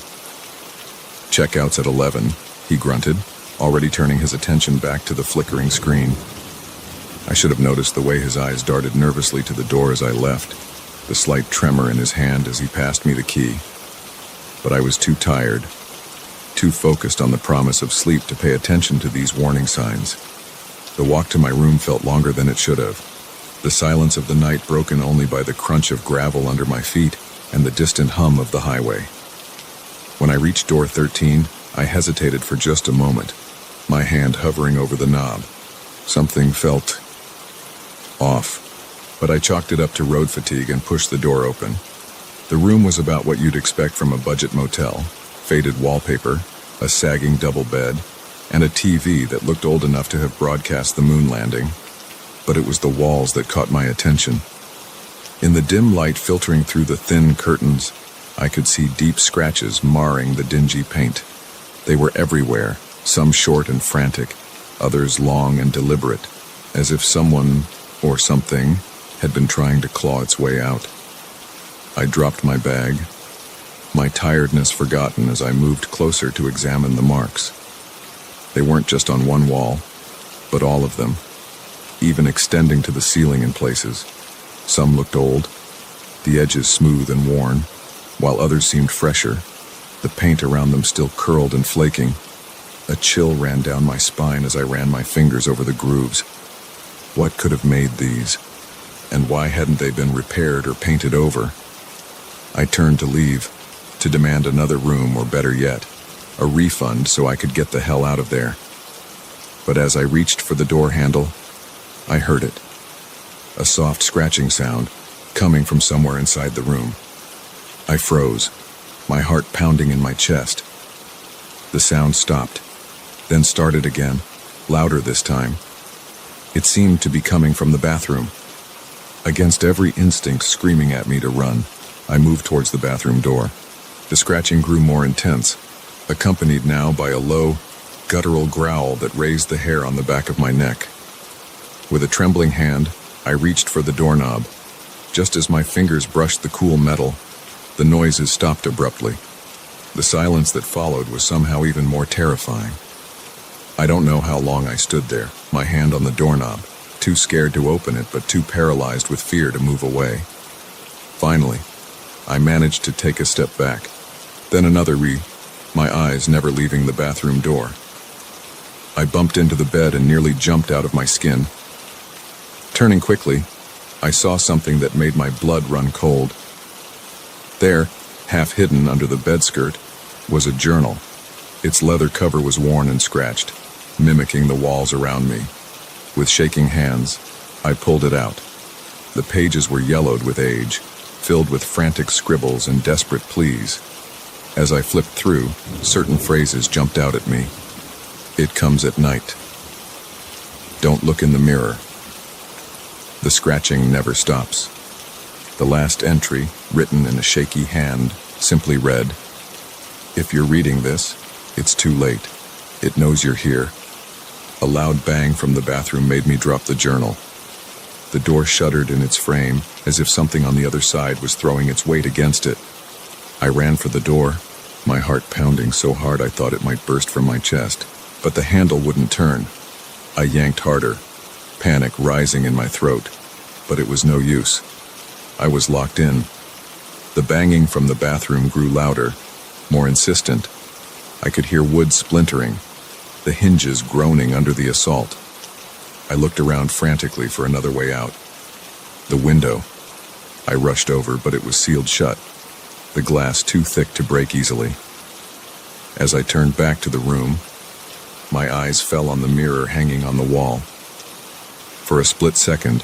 "Checkout's at 11, he grunted, already turning his attention back to the flickering screen. I should have noticed the way his eyes darted nervously to the door as I left, the slight tremor in his hand as he passed me the key. But I was too tired, too focused on the promise of sleep to pay attention to these warning signs. The walk to my room felt longer than it should have, the silence of the night broken only by the crunch of gravel under my feet and the distant hum of the highway. When I reached door 13, I hesitated for just a moment, my hand hovering over the knob. Something felt off, but I chalked it up to road fatigue and pushed the door open. The room was about what you'd expect from a budget motel: faded wallpaper, a sagging double bed, and a TV that looked old enough to have broadcast the moon landing. But it was the walls that caught my attention. In the dim light filtering through the thin curtains, I could see deep scratches marring the dingy paint. They were everywhere, some short and frantic, others long and deliberate, as if someone or something had been trying to claw its way out. I dropped my bag, my tiredness forgotten as I moved closer to examine the marks. They weren't just on one wall, but all of them, even extending to the ceiling in places. Some looked old, the edges smooth and worn, while others seemed fresher, the paint around them still curled and flaking. A chill ran down my spine as I ran my fingers over the grooves. What could have made these? And why hadn't they been repaired or painted over? I turned to leave, to demand another room, or better yet, a refund so I could get the hell out of there. But as I reached for the door handle, I heard it. A soft scratching sound, coming from somewhere inside the room. I froze, my heart pounding in my chest. The sound stopped, then started again, louder this time. It seemed to be coming from the bathroom. Against every instinct screaming at me to run, I moved towards the bathroom door. The scratching grew more intense, accompanied now by a low, guttural growl that raised the hair on the back of my neck. With a trembling hand, I reached for the doorknob. Just as my fingers brushed the cool metal, the noises stopped abruptly. The silence that followed was somehow even more terrifying. I don't know how long I stood there, my hand on the doorknob, too scared to open it but too paralyzed with fear to move away. Finally, I managed to take a step back, then another my eyes never leaving the bathroom door. I bumped into the bed and nearly jumped out of my skin. Turning quickly, I saw something that made my blood run cold. There, half hidden under the bedskirt, was a journal. Its leather cover was worn and scratched, mimicking the walls around me. With shaking hands, I pulled it out. The pages were yellowed with age, filled with frantic scribbles and desperate pleas. As I flipped through, certain phrases jumped out at me. It comes at night. Don't look in the mirror. The scratching never stops. The last entry, written in a shaky hand, simply read, "If you're reading this, it's too late. It knows you're here." A loud bang from the bathroom made me drop the journal. The door shuddered in its frame, as if something on the other side was throwing its weight against it. I ran for the door, my heart pounding so hard I thought it might burst from my chest, but the handle wouldn't turn. I yanked harder, panic rising in my throat, but it was no use. I was locked in. The banging from the bathroom grew louder, more insistent. I could hear wood splintering, the hinges groaning under the assault. I looked around frantically for another way out. The window. I rushed over, but it was sealed shut, the glass too thick to break easily. As I turned back to the room, my eyes fell on the mirror hanging on the wall. For a split second,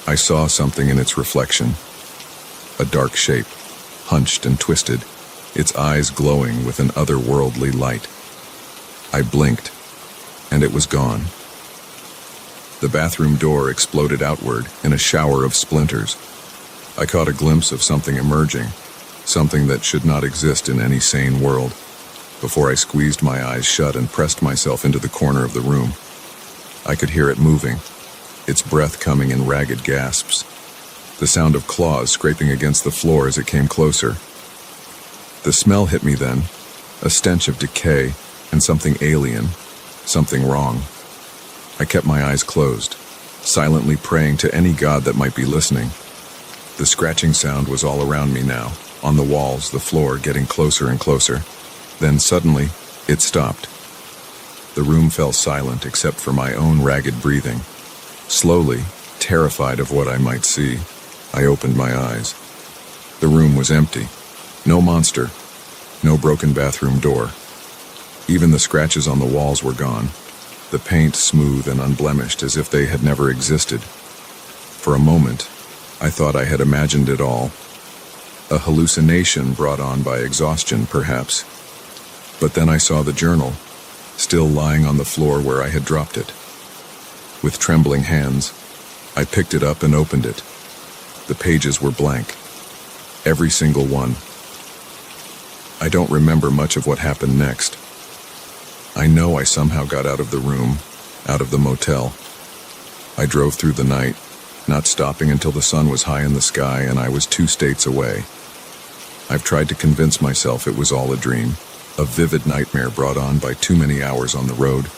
I saw something in its reflection. A dark shape, hunched and twisted, its eyes glowing with an otherworldly light. I blinked, and it was gone. The bathroom door exploded outward in a shower of splinters. I caught a glimpse of something emerging, something that should not exist in any sane world, before I squeezed my eyes shut and pressed myself into the corner of the room. I could hear it moving, its breath coming in ragged gasps, the sound of claws scraping against the floor as it came closer. The smell hit me then, a stench of decay and something alien, something wrong. I kept my eyes closed, silently praying to any god that might be listening. The scratching sound was all around me now, on the walls, the floor, getting closer and closer. Then suddenly, it stopped. The room fell silent except for my own ragged breathing. Slowly, terrified of what I might see, I opened my eyes. The room was empty. No monster, no broken bathroom door. Even the scratches on the walls were gone, the paint smooth and unblemished as if they had never existed. For a moment, I thought I had imagined it all. A hallucination brought on by exhaustion, perhaps. But then I saw the journal, still lying on the floor where I had dropped it. With trembling hands, I picked it up and opened it. The pages were blank, every single one. I don't remember much of what happened next. I know I somehow got out of the room, out of the motel. I drove through the night, not stopping until the sun was high in the sky and I was 2 states away. I've tried to convince myself it was all a dream, a vivid nightmare brought on by too many hours on the road.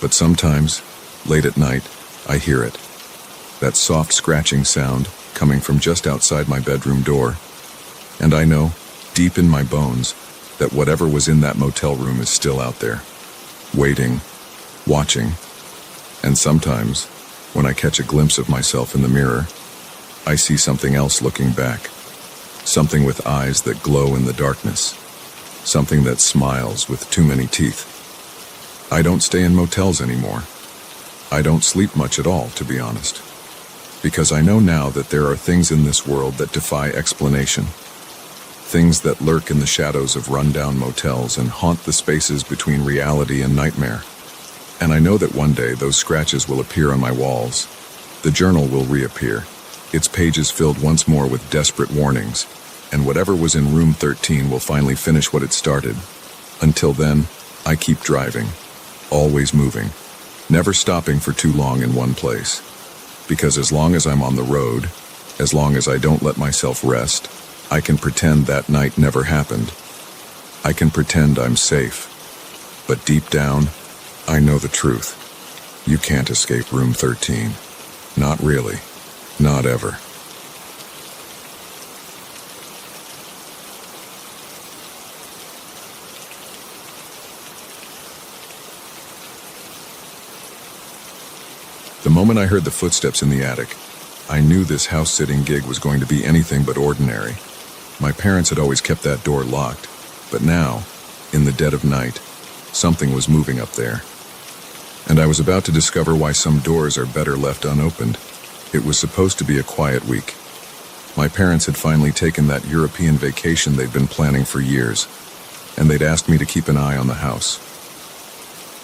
But sometimes, late at night, I hear it. That soft scratching sound coming from just outside my bedroom door. And I know, deep in my bones, that whatever was in that motel room is still out there, waiting, watching. And sometimes, when I catch a glimpse of myself in the mirror, I see something else looking back. Something with eyes that glow in the darkness. Something that smiles with too many teeth. I don't stay in motels anymore. I don't sleep much at all, to be honest. Because I know now that there are things in this world that defy explanation. Things that lurk in the shadows of rundown motels and haunt the spaces between reality and nightmare. And I know that one day those scratches will appear on my walls. The journal will reappear, its pages filled once more with desperate warnings, and whatever was in room 13 will finally finish what it started. Until then, I keep driving, always moving, never stopping for too long in one place. Because as long as I'm on the road, as long as I don't let myself rest, I can pretend that night never happened. I can pretend I'm safe. But deep down, I know the truth. You can't escape room 13. Not really. Not ever. The moment I heard the footsteps in the attic, I knew this house-sitting gig was going to be anything but ordinary. My parents had always kept that door locked, but now, in the dead of night, something was moving up there. And I was about to discover why some doors are better left unopened. It was supposed to be a quiet week. My parents had finally taken that European vacation they'd been planning for years, and they'd asked me to keep an eye on the house.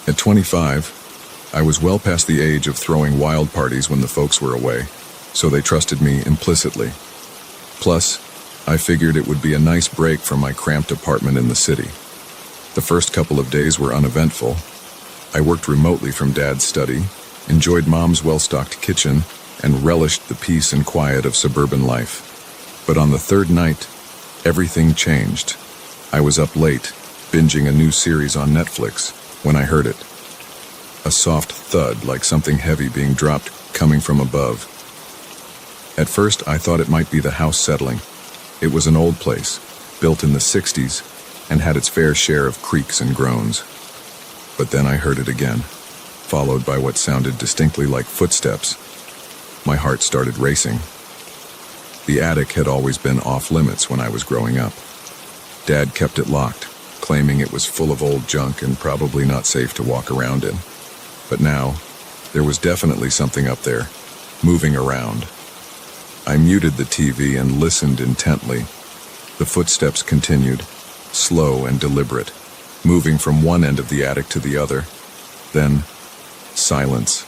At 25, I was well past the age of throwing wild parties when the folks were away, so they trusted me implicitly. Plus, I figured it would be a nice break from my cramped apartment in the city. The first couple of days were uneventful. I worked remotely from Dad's study, enjoyed Mom's well-stocked kitchen, and relished the peace and quiet of suburban life. But on the third night, everything changed. I was up late, binging a new series on Netflix, when I heard it. A soft thud like something heavy being dropped coming from above. At first, I thought it might be the house settling. It was an old place, built in the 60s, and had its fair share of creaks and groans. But then I heard it again, followed by what sounded distinctly like footsteps. My heart started racing. The attic had always been off-limits when I was growing up. Dad kept it locked, claiming it was full of old junk and probably not safe to walk around in. But now, there was definitely something up there, moving around. I muted the TV and listened intently. The footsteps continued, slow and deliberate, moving from one end of the attic to the other. Then, silence.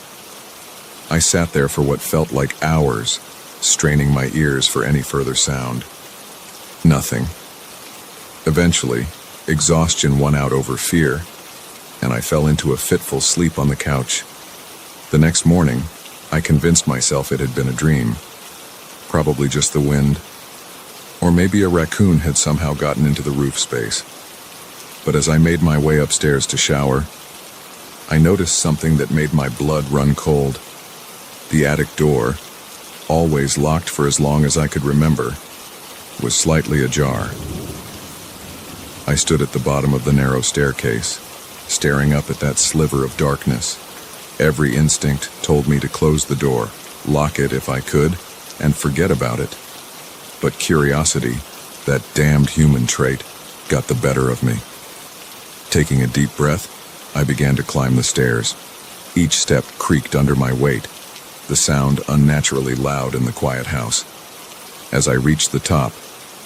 I sat there for what felt like hours, straining my ears for any further sound. Nothing. Eventually, exhaustion won out over fear, and I fell into a fitful sleep on the couch. The next morning, I convinced myself it had been a dream. Probably just the wind. Or maybe a raccoon had somehow gotten into the roof space. But as I made my way upstairs to shower, I noticed something that made my blood run cold. The attic door, always locked for as long as I could remember, was slightly ajar. I stood at the bottom of the narrow staircase, staring up at that sliver of darkness. Every instinct told me to close the door, lock it if I could, and forget about it. But curiosity, that damned human trait, got the better of me. Taking a deep breath, I began to climb the stairs. Each step creaked under my weight, the sound unnaturally loud in the quiet house. As I reached the top,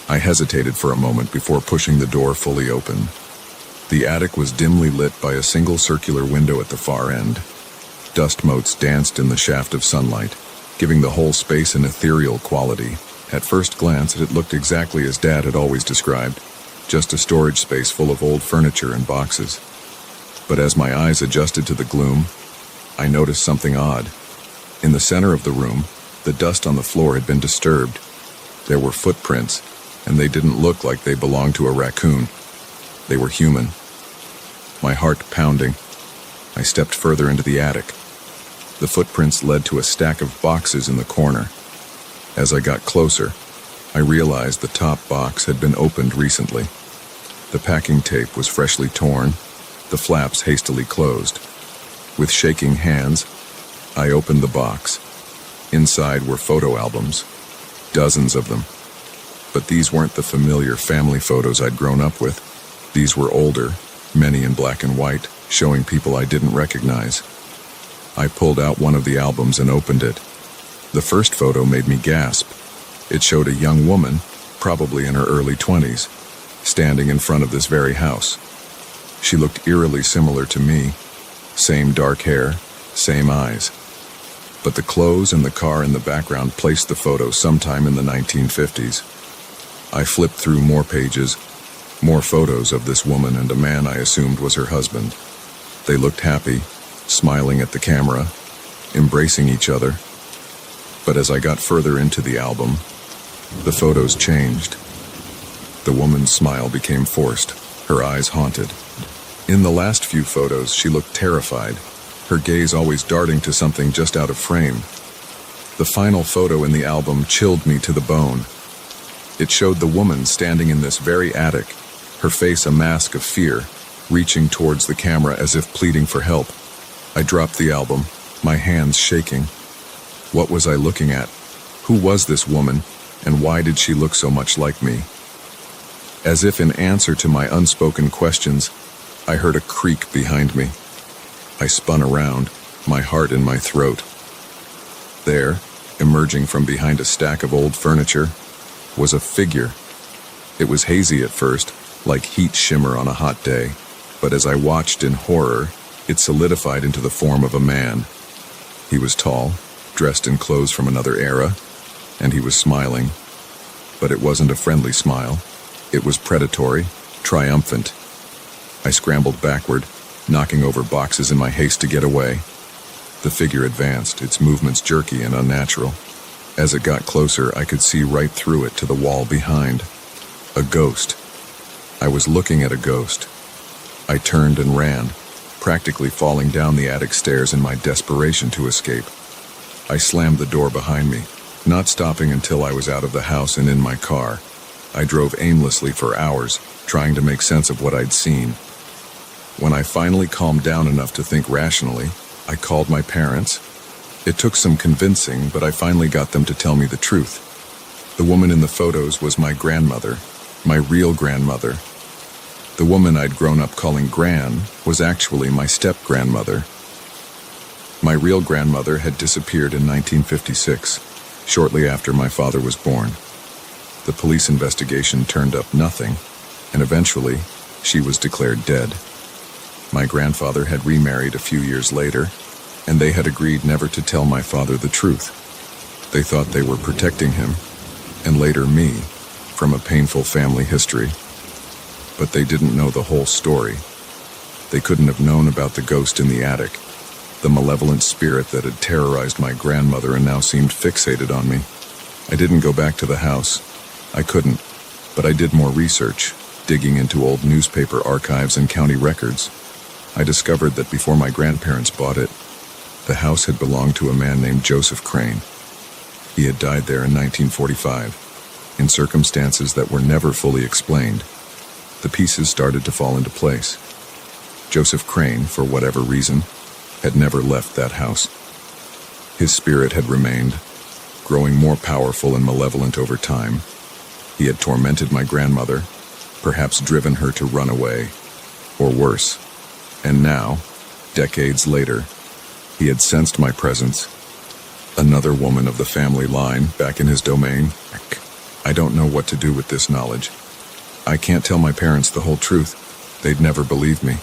I hesitated for a moment before pushing the door fully open. The attic was dimly lit by a single circular window at the far end. Dust motes danced in the shaft of sunlight, giving the whole space an ethereal quality. At first glance, it looked exactly as Dad had always described, just a storage space full of old furniture and boxes. But as my eyes adjusted to the gloom, I noticed something odd. In the center of the room, the dust on the floor had been disturbed. There were footprints, and they didn't look like they belonged to a raccoon. They were human. My heart pounding, I stepped further into the attic. The footprints led to a stack of boxes in the corner. As I got closer, I realized the top box had been opened recently. The packing tape was freshly torn, the flaps hastily closed. With shaking hands, I opened the box. Inside were photo albums, dozens of them. But these weren't the familiar family photos I'd grown up with. These were older, many in black and white, showing people I didn't recognize. I pulled out one of the albums and opened it. The first photo made me gasp. It showed a young woman, probably in her early 20s, standing in front of this very house. She looked eerily similar to me. Same dark hair, same eyes. But the clothes and the car in the background placed the photo sometime in the 1950s. I flipped through more pages, more photos of this woman and a man I assumed was her husband. They looked happy, smiling at the camera, embracing each other. But as I got further into the album, the photos changed. The woman's smile became forced, her eyes haunted. In the last few photos, she looked terrified, her gaze always darting to something just out of frame. The final photo in the album chilled me to the bone. It showed the woman standing in this very attic, her face a mask of fear, reaching towards the camera as if pleading for help. I dropped the album, my hands shaking. What was I looking at? Who was this woman, and why did she look so much like me? As if in answer to my unspoken questions, I heard a creak behind me. I spun around, my heart in my throat. There, emerging from behind a stack of old furniture, was a figure. It was hazy at first, like heat shimmer on a hot day, but as I watched in horror, it solidified into the form of a man. He was tall, dressed in clothes from another era, and he was smiling. But it wasn't a friendly smile. It was predatory, triumphant. I scrambled backward, knocking over boxes in my haste to get away. The figure advanced, its movements jerky and unnatural. As it got closer, I could see right through it to the wall behind. A ghost. I was looking at a ghost. I turned and ran, practically falling down the attic stairs in my desperation to escape. I slammed the door behind me, not stopping until I was out of the house and in my car. I drove aimlessly for hours, trying to make sense of what I'd seen. When I finally calmed down enough to think rationally, I called my parents. It took some convincing, but I finally got them to tell me the truth. The woman in the photos was my grandmother, my real grandmother. The woman I'd grown up calling Gran was actually my step-grandmother. My real grandmother had disappeared in 1956, shortly after my father was born. The police investigation turned up nothing, and eventually, she was declared dead. My grandfather had remarried a few years later, and they had agreed never to tell my father the truth. They thought they were protecting him, and later me, from a painful family history. But they didn't know the whole story. They couldn't have known about the ghost in the attic, the malevolent spirit that had terrorized my grandmother and now seemed fixated on me. I didn't go back to the house. I couldn't, but I did more research, digging into old newspaper archives and county records. I discovered that before my grandparents bought it, the house had belonged to a man named Joseph Crane. He had died there in 1945, in circumstances that were never fully explained. The pieces started to fall into place. Joseph Crane, for whatever reason, had never left that house. His spirit had remained, growing more powerful and malevolent over time. He had tormented my grandmother, perhaps driven her to run away, or worse. And now, decades later, he had sensed my presence. Another woman of the family line back in his domain. I don't know what to do with this knowledge. I can't tell my parents the whole truth. They'd never believe me.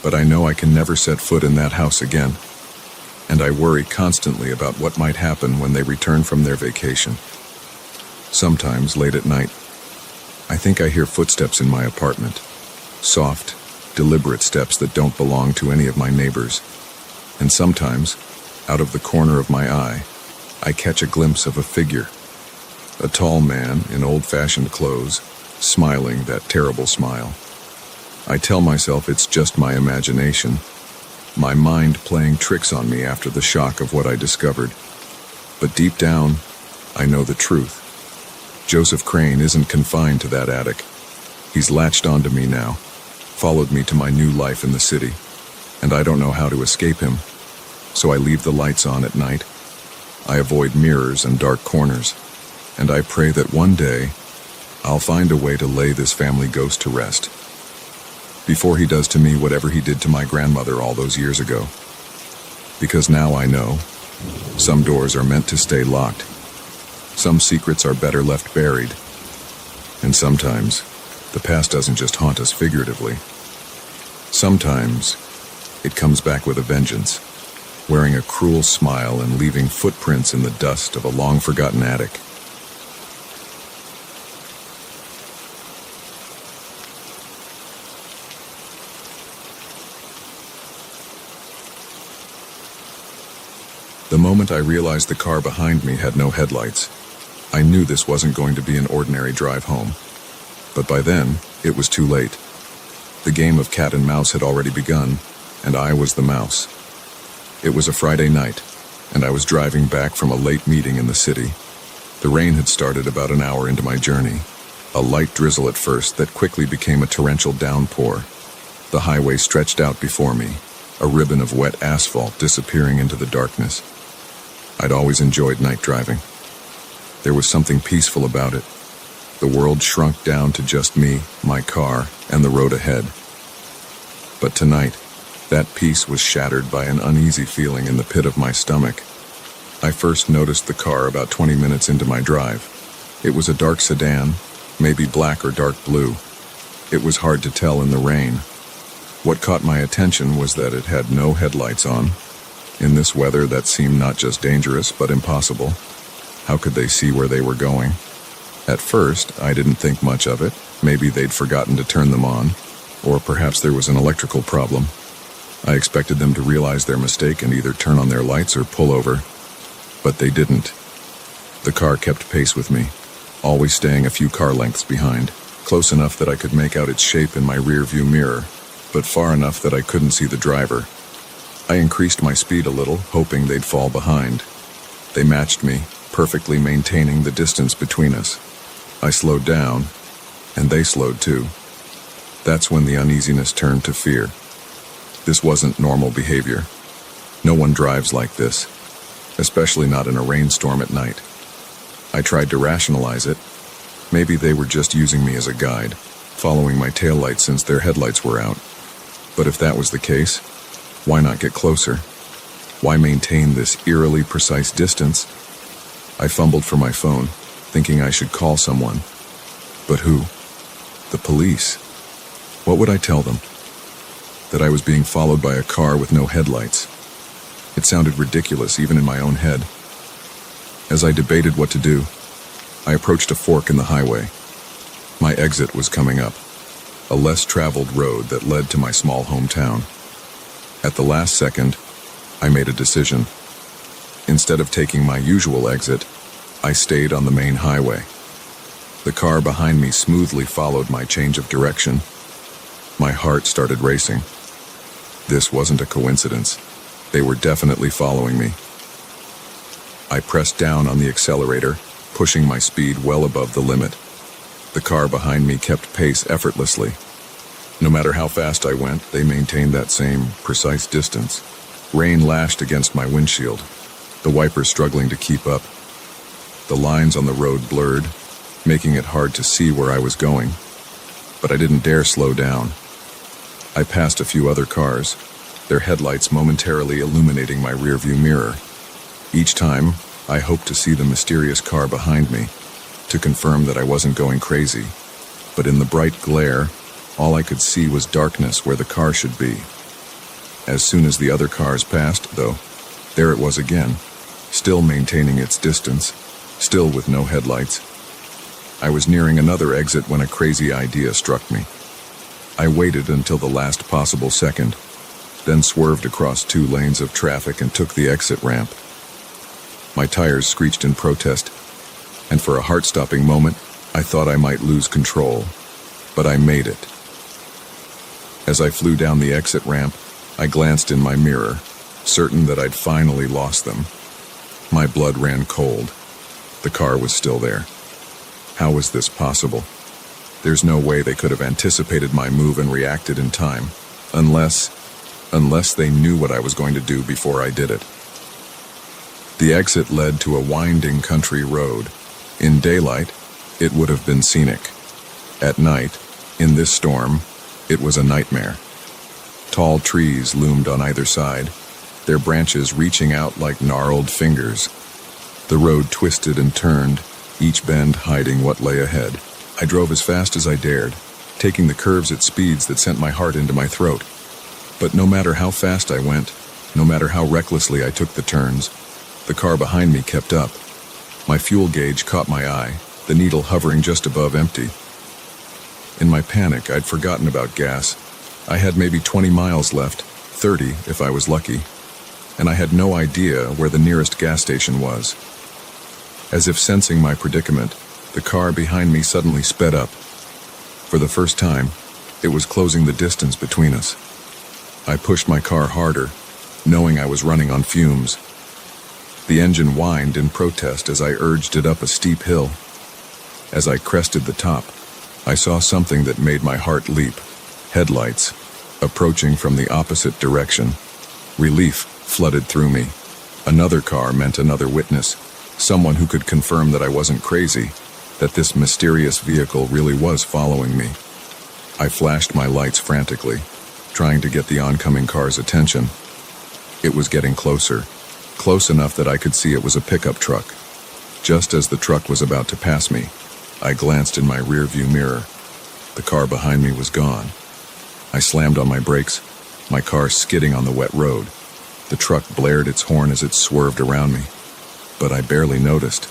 But I know I can never set foot in that house again. And I worry constantly about what might happen when they return from their vacation. Sometimes, late at night, I think I hear footsteps in my apartment. Soft, deliberate steps that don't belong to any of my neighbors. And sometimes, out of the corner of my eye, I catch a glimpse of a figure. A tall man in old-fashioned clothes, smiling that terrible smile. I tell myself it's just my imagination, my mind playing tricks on me after the shock of what I discovered. But deep down, I know the truth. Joseph Crane isn't confined to that attic. He's latched onto me now, followed me to my new life in the city, and I don't know how to escape him. So I leave the lights on at night. I avoid mirrors and dark corners, and I pray that one day, I'll find a way to lay this family ghost to rest, before he does to me whatever he did to my grandmother all those years ago. Because now I know, some doors are meant to stay locked. Some secrets are better left buried. And sometimes, the past doesn't just haunt us figuratively. Sometimes, it comes back with a vengeance, wearing a cruel smile and leaving footprints in the dust of a long-forgotten attic. The moment I realized the car behind me had no headlights, I knew this wasn't going to be an ordinary drive home. But by then, it was too late. The game of cat and mouse had already begun, and I was the mouse. It was a Friday night, and I was driving back from a late meeting in the city. The rain had started about an hour into my journey, a light drizzle at first that quickly became a torrential downpour. The highway stretched out before me, a ribbon of wet asphalt disappearing into the darkness. I'd always enjoyed night driving. There was something peaceful about it. The world shrunk down to just me, my car, and the road ahead. But tonight, that peace was shattered by an uneasy feeling in the pit of my stomach. I first noticed the car about 20 minutes into my drive. It was a dark sedan, maybe black or dark blue. It was hard to tell in the rain. What caught my attention was that it had no headlights on. In this weather, that seemed not just dangerous, but impossible. How could they see where they were going? At first, I didn't think much of it. Maybe they'd forgotten to turn them on, or perhaps there was an electrical problem. I expected them to realize their mistake and either turn on their lights or pull over. But they didn't. The car kept pace with me, always staying a few car lengths behind, close enough that I could make out its shape in my rear-view mirror, but far enough that I couldn't see the driver. I increased my speed a little, hoping they'd fall behind. They matched me, perfectly maintaining the distance between us. I slowed down, and they slowed too. That's when the uneasiness turned to fear. This wasn't normal behavior. No one drives like this, especially not in a rainstorm at night. I tried to rationalize it. Maybe they were just using me as a guide, following my taillights since their headlights were out. But if that was the case, why not get closer? Why maintain this eerily precise distance? I fumbled for my phone, thinking I should call someone. But who? The police. What would I tell them? That I was being followed by a car with no headlights. It sounded ridiculous even in my own head. As I debated what to do, I approached a fork in the highway. My exit was coming up, a less traveled road that led to my small hometown. At the last second, I made a decision. Instead of taking my usual exit, I stayed on the main highway. The car behind me smoothly followed my change of direction. My heart started racing. This wasn't a coincidence. They were definitely following me. I pressed down on the accelerator, pushing my speed well above the limit. The car behind me kept pace effortlessly. No matter how fast I went, they maintained that same precise distance. Rain lashed against my windshield, the wipers struggling to keep up. The lines on the road blurred, making it hard to see where I was going. But I didn't dare slow down. I passed a few other cars, their headlights momentarily illuminating my rearview mirror. Each time, I hoped to see the mysterious car behind me, to confirm that I wasn't going crazy. But in the bright glare, all I could see was darkness where the car should be. As soon as the other cars passed, though, there it was again, still maintaining its distance, still with no headlights. I was nearing another exit when a crazy idea struck me. I waited until the last possible second, then swerved across 2 lanes of traffic and took the exit ramp. My tires screeched in protest, and for a heart-stopping moment, I thought I might lose control. But I made it. As I flew down the exit ramp, I glanced in my mirror, certain that I'd finally lost them. My blood ran cold. The car was still there. How was this possible? There's no way they could have anticipated my move and reacted in time, unless they knew what I was going to do before I did it. The exit led to a winding country road. In daylight, it would have been scenic. At night, in this storm, it was a nightmare. Tall trees loomed on either side, their branches reaching out like gnarled fingers. The road twisted and turned, each bend hiding what lay ahead. I drove as fast as I dared, taking the curves at speeds that sent my heart into my throat. But no matter how fast I went, no matter how recklessly I took the turns, the car behind me kept up. My fuel gauge caught my eye, the needle hovering just above empty. In my panic, I'd forgotten about gas. I had maybe 20 miles left, 30 if I was lucky, and I had no idea where the nearest gas station was. As if sensing my predicament, the car behind me suddenly sped up. For the first time, It was closing the distance between us. I pushed my car harder, knowing I was running on fumes. The engine whined in protest as I urged it up a steep hill. As I crested the top, I saw something that made my heart leap. Headlights, approaching from the opposite direction. Relief flooded through me. Another car meant another witness, someone who could confirm that I wasn't crazy, that this mysterious vehicle really was following me. I flashed my lights frantically, trying to get the oncoming car's attention. It was getting closer, close enough that I could see it was a pickup truck. Just as the truck was about to pass me, I glanced in my rearview mirror. The car behind me was gone. I slammed on my brakes, my car skidding on the wet road. The truck blared its horn as it swerved around me, but I barely noticed.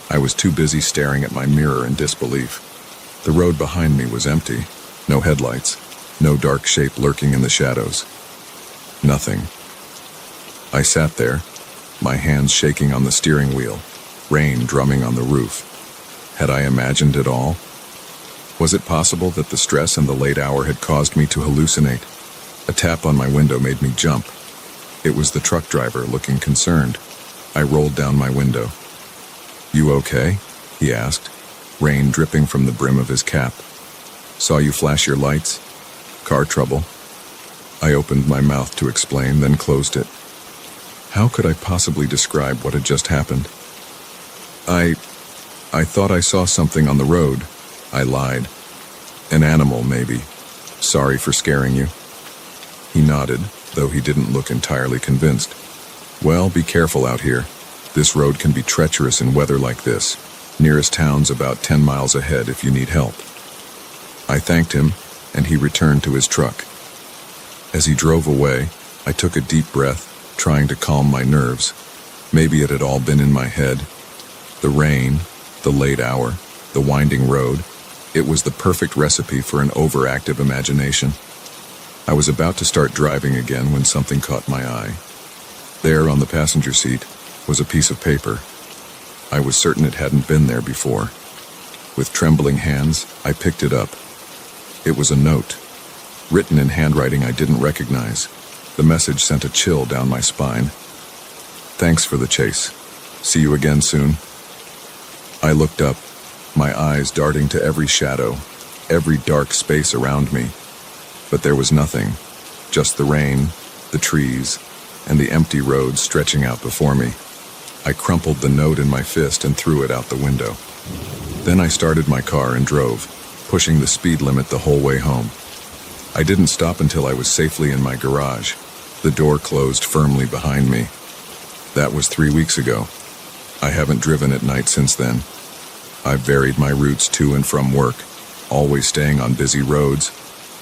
I was too busy staring at my mirror in disbelief. The road behind me was empty, no headlights, no dark shape lurking in the shadows. Nothing. I sat there, my hands shaking on the steering wheel, rain drumming on the roof. Had I imagined it all? Was it possible that the stress and the late hour had caused me to hallucinate? A tap on my window made me jump. It was the truck driver, looking concerned. I rolled down my window. "You okay?" he asked, rain dripping from the brim of his cap. "Saw you flash your lights? Car trouble?" I opened my mouth to explain, then closed it. How could I possibly describe what had just happened? I thought I saw something on the road," I lied. "An animal, maybe. Sorry for scaring you." He nodded, though he didn't look entirely convinced. "Well, be careful out here. This road can be treacherous in weather like this. Nearest town's about 10 miles ahead if you need help." I thanked him, and he returned to his truck. As he drove away, I took a deep breath, trying to calm my nerves. Maybe it had all been in my head. The rain, the late hour, the winding road. It was the perfect recipe for an overactive imagination. I was about to start driving again when something caught my eye. There, on the passenger seat, was a piece of paper. I was certain it hadn't been there before. With trembling hands, I picked it up. It was a note, written in handwriting I didn't recognize. The message sent a chill down my spine. "Thanks for the chase. See you again soon." I looked up, my eyes darting to every shadow, every dark space around me. But there was nothing, just the rain, the trees, and the empty road stretching out before me. I crumpled the note in my fist and threw it out the window. Then I started my car and drove, pushing the speed limit the whole way home. I didn't stop until I was safely in my garage. The door closed firmly behind me. That was 3 weeks ago. I haven't driven at night since then. I've varied my routes to and from work, always staying on busy roads,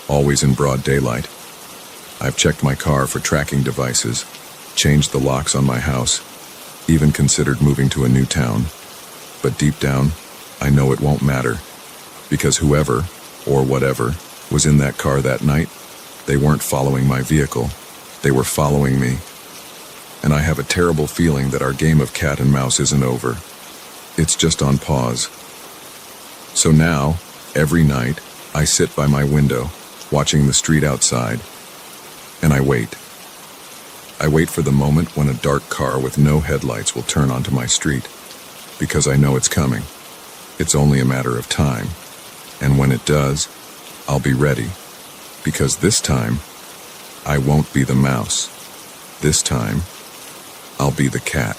always in broad daylight. I've checked my car for tracking devices, changed the locks on my house, even considered moving to a new town. But deep down, I know it won't matter, because whoever, or whatever, was in that car that night, they weren't following my vehicle. They were following me. And I have a terrible feeling that our game of cat and mouse isn't over. It's just on pause. So now, every night, I sit by my window, watching the street outside, and I wait. I wait for the moment when a dark car with no headlights will turn onto my street, because I know it's coming. It's only a matter of time. And when it does, I'll be ready. Because this time, I won't be the mouse. This time, I'll be the cat.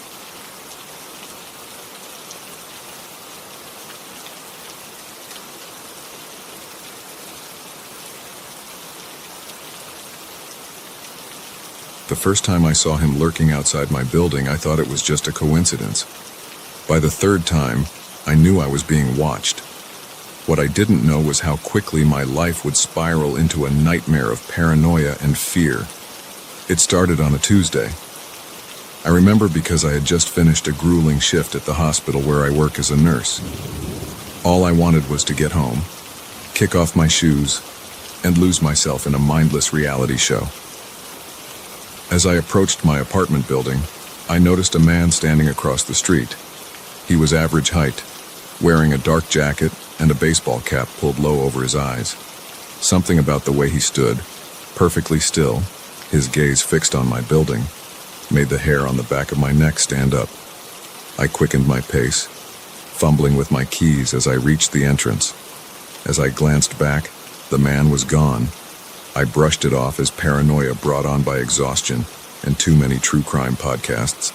The first time I saw him lurking outside my building, I thought it was just a coincidence. By the third time, I knew I was being watched. What I didn't know was how quickly my life would spiral into a nightmare of paranoia and fear. It started on a Tuesday. I remember because I had just finished a grueling shift at the hospital where I work as a nurse. All I wanted was to get home, kick off my shoes, and lose myself in a mindless reality show. As I approached my apartment building, I noticed a man standing across the street. He was average height, wearing a dark jacket and a baseball cap pulled low over his eyes. Something about the way he stood, perfectly still, his gaze fixed on my building, made the hair on the back of my neck stand up. I quickened my pace, fumbling with my keys as I reached the entrance. As I glanced back, the man was gone. I brushed it off as paranoia brought on by exhaustion and too many true crime podcasts.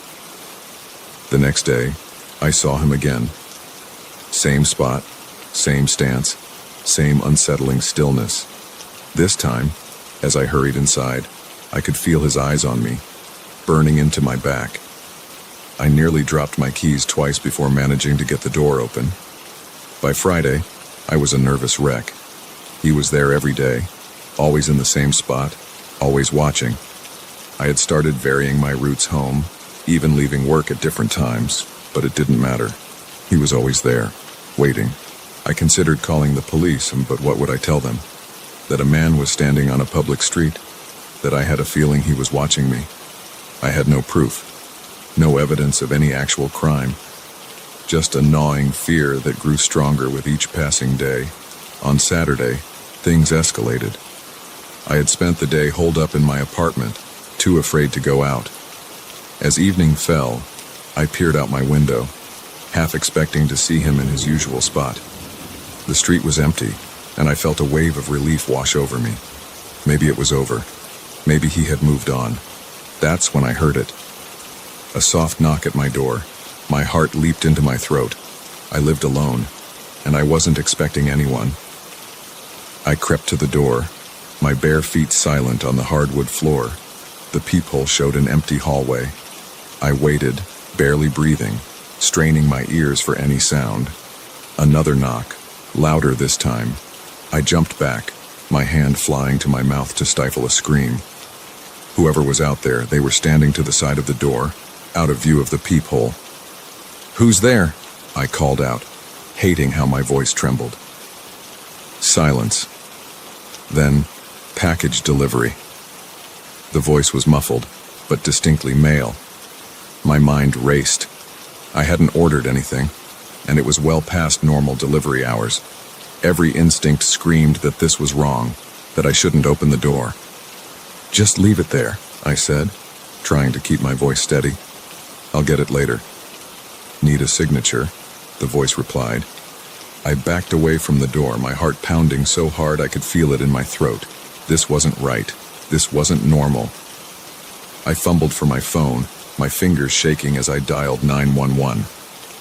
The next day, I saw him again. Same spot, same stance, same unsettling stillness. This time, as I hurried inside, I could feel his eyes on me, burning into my back. I nearly dropped my keys twice before managing to get the door open. By Friday, I was a nervous wreck. He was there every day, always in the same spot, always watching. I had started varying my routes home, even leaving work at different times, but it didn't matter. He was always there, waiting. I considered calling the police, but what would I tell them? That a man was standing on a public street, that I had a feeling he was watching me. I had no proof, no evidence of any actual crime, just a gnawing fear that grew stronger with each passing day. On Saturday, things escalated. I had spent the day holed up in my apartment, too afraid to go out. As evening fell, I peered out my window, half expecting to see him in his usual spot. The street was empty, and I felt a wave of relief wash over me. Maybe it was over. Maybe he had moved on. That's when I heard it. A soft knock at my door. My heart leaped into my throat. I lived alone, and I wasn't expecting anyone. I crept to the door, my bare feet silent on the hardwood floor. The peephole showed an empty hallway. I waited, barely breathing, straining my ears for any sound. Another knock, louder this time. I jumped back, my hand flying to my mouth to stifle a scream. Whoever was out there, they were standing to the side of the door, out of view of the peephole. "Who's there?" I called out, hating how my voice trembled. Silence. Then, package delivery. The voice was muffled, but distinctly male. My mind raced. I hadn't ordered anything, and it was well past normal delivery hours. Every instinct screamed that this was wrong, that I shouldn't open the door. "Just leave it there," I said, trying to keep my voice steady. "I'll get it later." "Need a signature?" the voice replied. I backed away from the door, my heart pounding so hard I could feel it in my throat. This wasn't right. This wasn't normal. I fumbled for my phone, my fingers shaking as I dialed 911.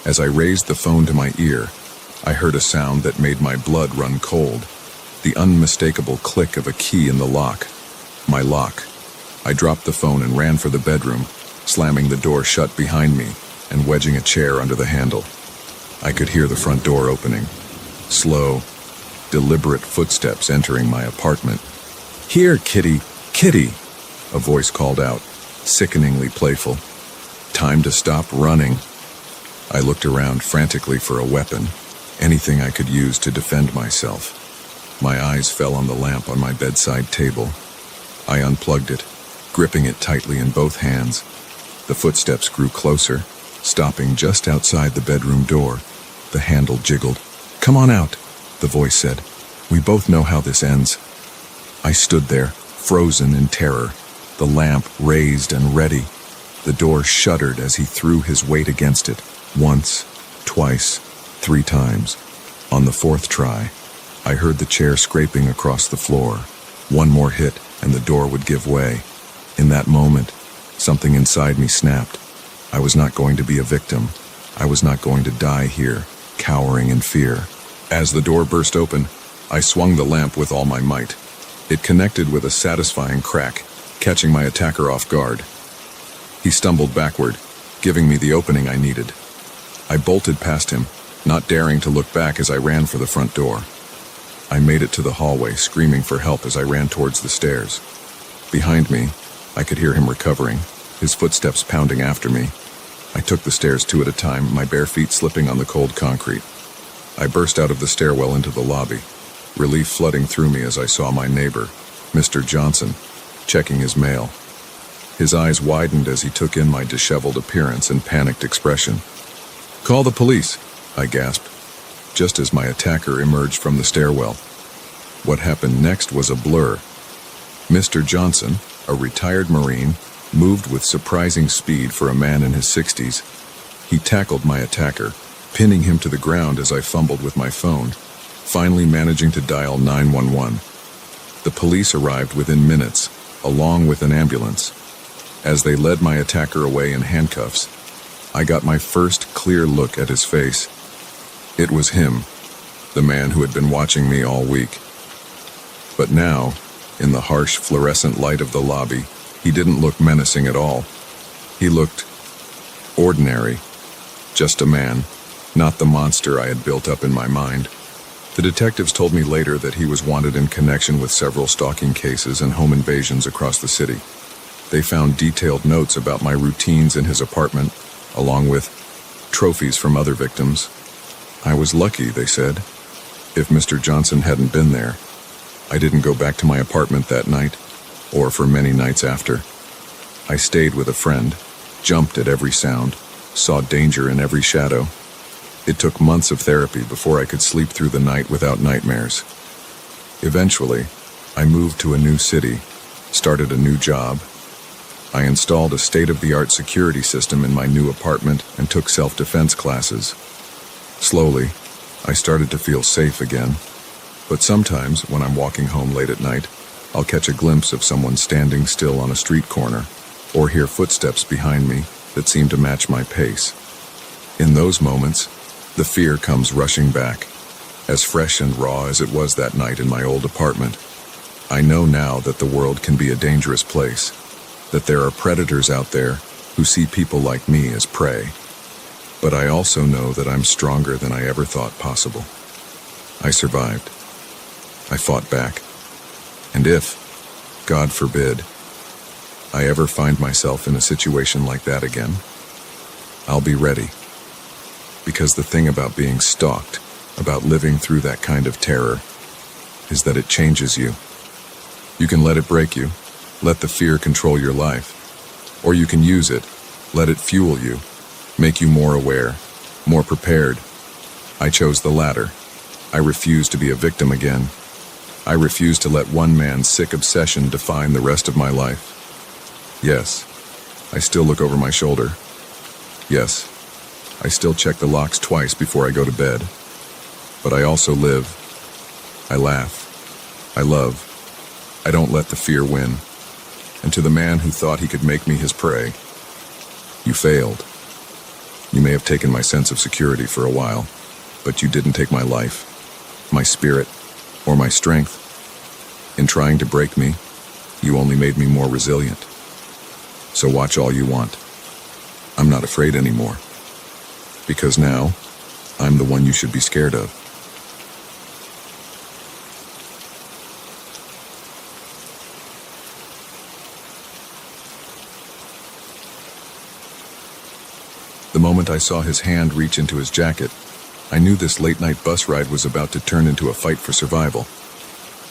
As I raised the phone to my ear, I heard a sound that made my blood run cold. The unmistakable click of a key in the lock. My lock. I dropped the phone and ran for the bedroom, slamming the door shut behind me and wedging a chair under the handle. I could hear the front door opening. Slow, deliberate footsteps entering my apartment. "Here, kitty, kitty," a voice called out, sickeningly playful. Time to stop running. I looked around frantically for a weapon, anything I could use to defend myself. My eyes fell on the lamp on my bedside table. I unplugged it, gripping it tightly in both hands. The footsteps grew closer, stopping just outside the bedroom door. The handle jiggled. "Come on out," the voice said. "We both know how this ends." I stood there, frozen in terror, the lamp raised and ready. The door shuddered as he threw his weight against it, once, twice, 3 times. On the 4th try, I heard the chair scraping across the floor. One more hit, and the door would give way. In that moment, something inside me snapped. I was not going to be a victim. I was not going to die here, cowering in fear. As the door burst open, I swung the lamp with all my might. It connected with a satisfying crack, catching my attacker off guard. He stumbled backward, giving me the opening I needed. I bolted past him, not daring to look back as I ran for the front door. I made it to the hallway, screaming for help as I ran towards the stairs. Behind me, I could hear him recovering, his footsteps pounding after me. I took the stairs 2 at a time, my bare feet slipping on the cold concrete. I burst out of the stairwell into the lobby, relief flooding through me as I saw my neighbor, Mr. Johnson, checking his mail. His eyes widened as he took in my disheveled appearance and panicked expression. "Call the police," I gasped, just as my attacker emerged from the stairwell. What happened next was a blur. Mr. Johnson, a retired Marine, moved with surprising speed for a man in his 60s. He tackled my attacker, pinning him to the ground as I fumbled with my phone, finally managing to dial 911. The police arrived within minutes, along with an ambulance. As they led my attacker away in handcuffs, I got my first clear look at his face. It was him, the man who had been watching me all week. But now, in the harsh fluorescent light of the lobby, he didn't look menacing at all. He looked ordinary, just a man, not the monster I had built up in my mind. The detectives told me later that he was wanted in connection with several stalking cases and home invasions across the city. They found detailed notes about my routines in his apartment, along with trophies from other victims. I was lucky, they said. If Mr. Johnson hadn't been there, I didn't go back to my apartment that night, or for many nights after. I stayed with a friend, jumped at every sound, saw danger in every shadow. It took months of therapy before I could sleep through the night without nightmares. Eventually, I moved to a new city, started a new job. I installed a state-of-the-art security system in my new apartment and took self-defense classes. Slowly, I started to feel safe again. But sometimes, when I'm walking home late at night, I'll catch a glimpse of someone standing still on a street corner, or hear footsteps behind me that seem to match my pace. In those moments, the fear comes rushing back, as fresh and raw as it was that night in my old apartment. I know now that the world can be a dangerous place, that there are predators out there who see people like me as prey. But I also know that I'm stronger than I ever thought possible. I survived. I fought back. And if, God forbid, I ever find myself in a situation like that again, I'll be ready. Because the thing about being stalked, about living through that kind of terror, is that it changes you. You can let it break you, let the fear control your life. Or you can use it, let it fuel you, make you more aware, more prepared. I chose the latter. I refuse to be a victim again. I refuse to let one man's sick obsession define the rest of my life. Yes, I still look over my shoulder. Yes, I still check the locks twice before I go to bed. But I also live. I laugh. I love. I don't let the fear win. And to the man who thought he could make me his prey, you failed. You may have taken my sense of security for a while, but you didn't take my life, my spirit, or my strength. In trying to break me, you only made me more resilient. So watch all you want. I'm not afraid anymore. Because now, I'm the one you should be scared of. The moment I saw his hand reach into his jacket, I knew this late-night bus ride was about to turn into a fight for survival.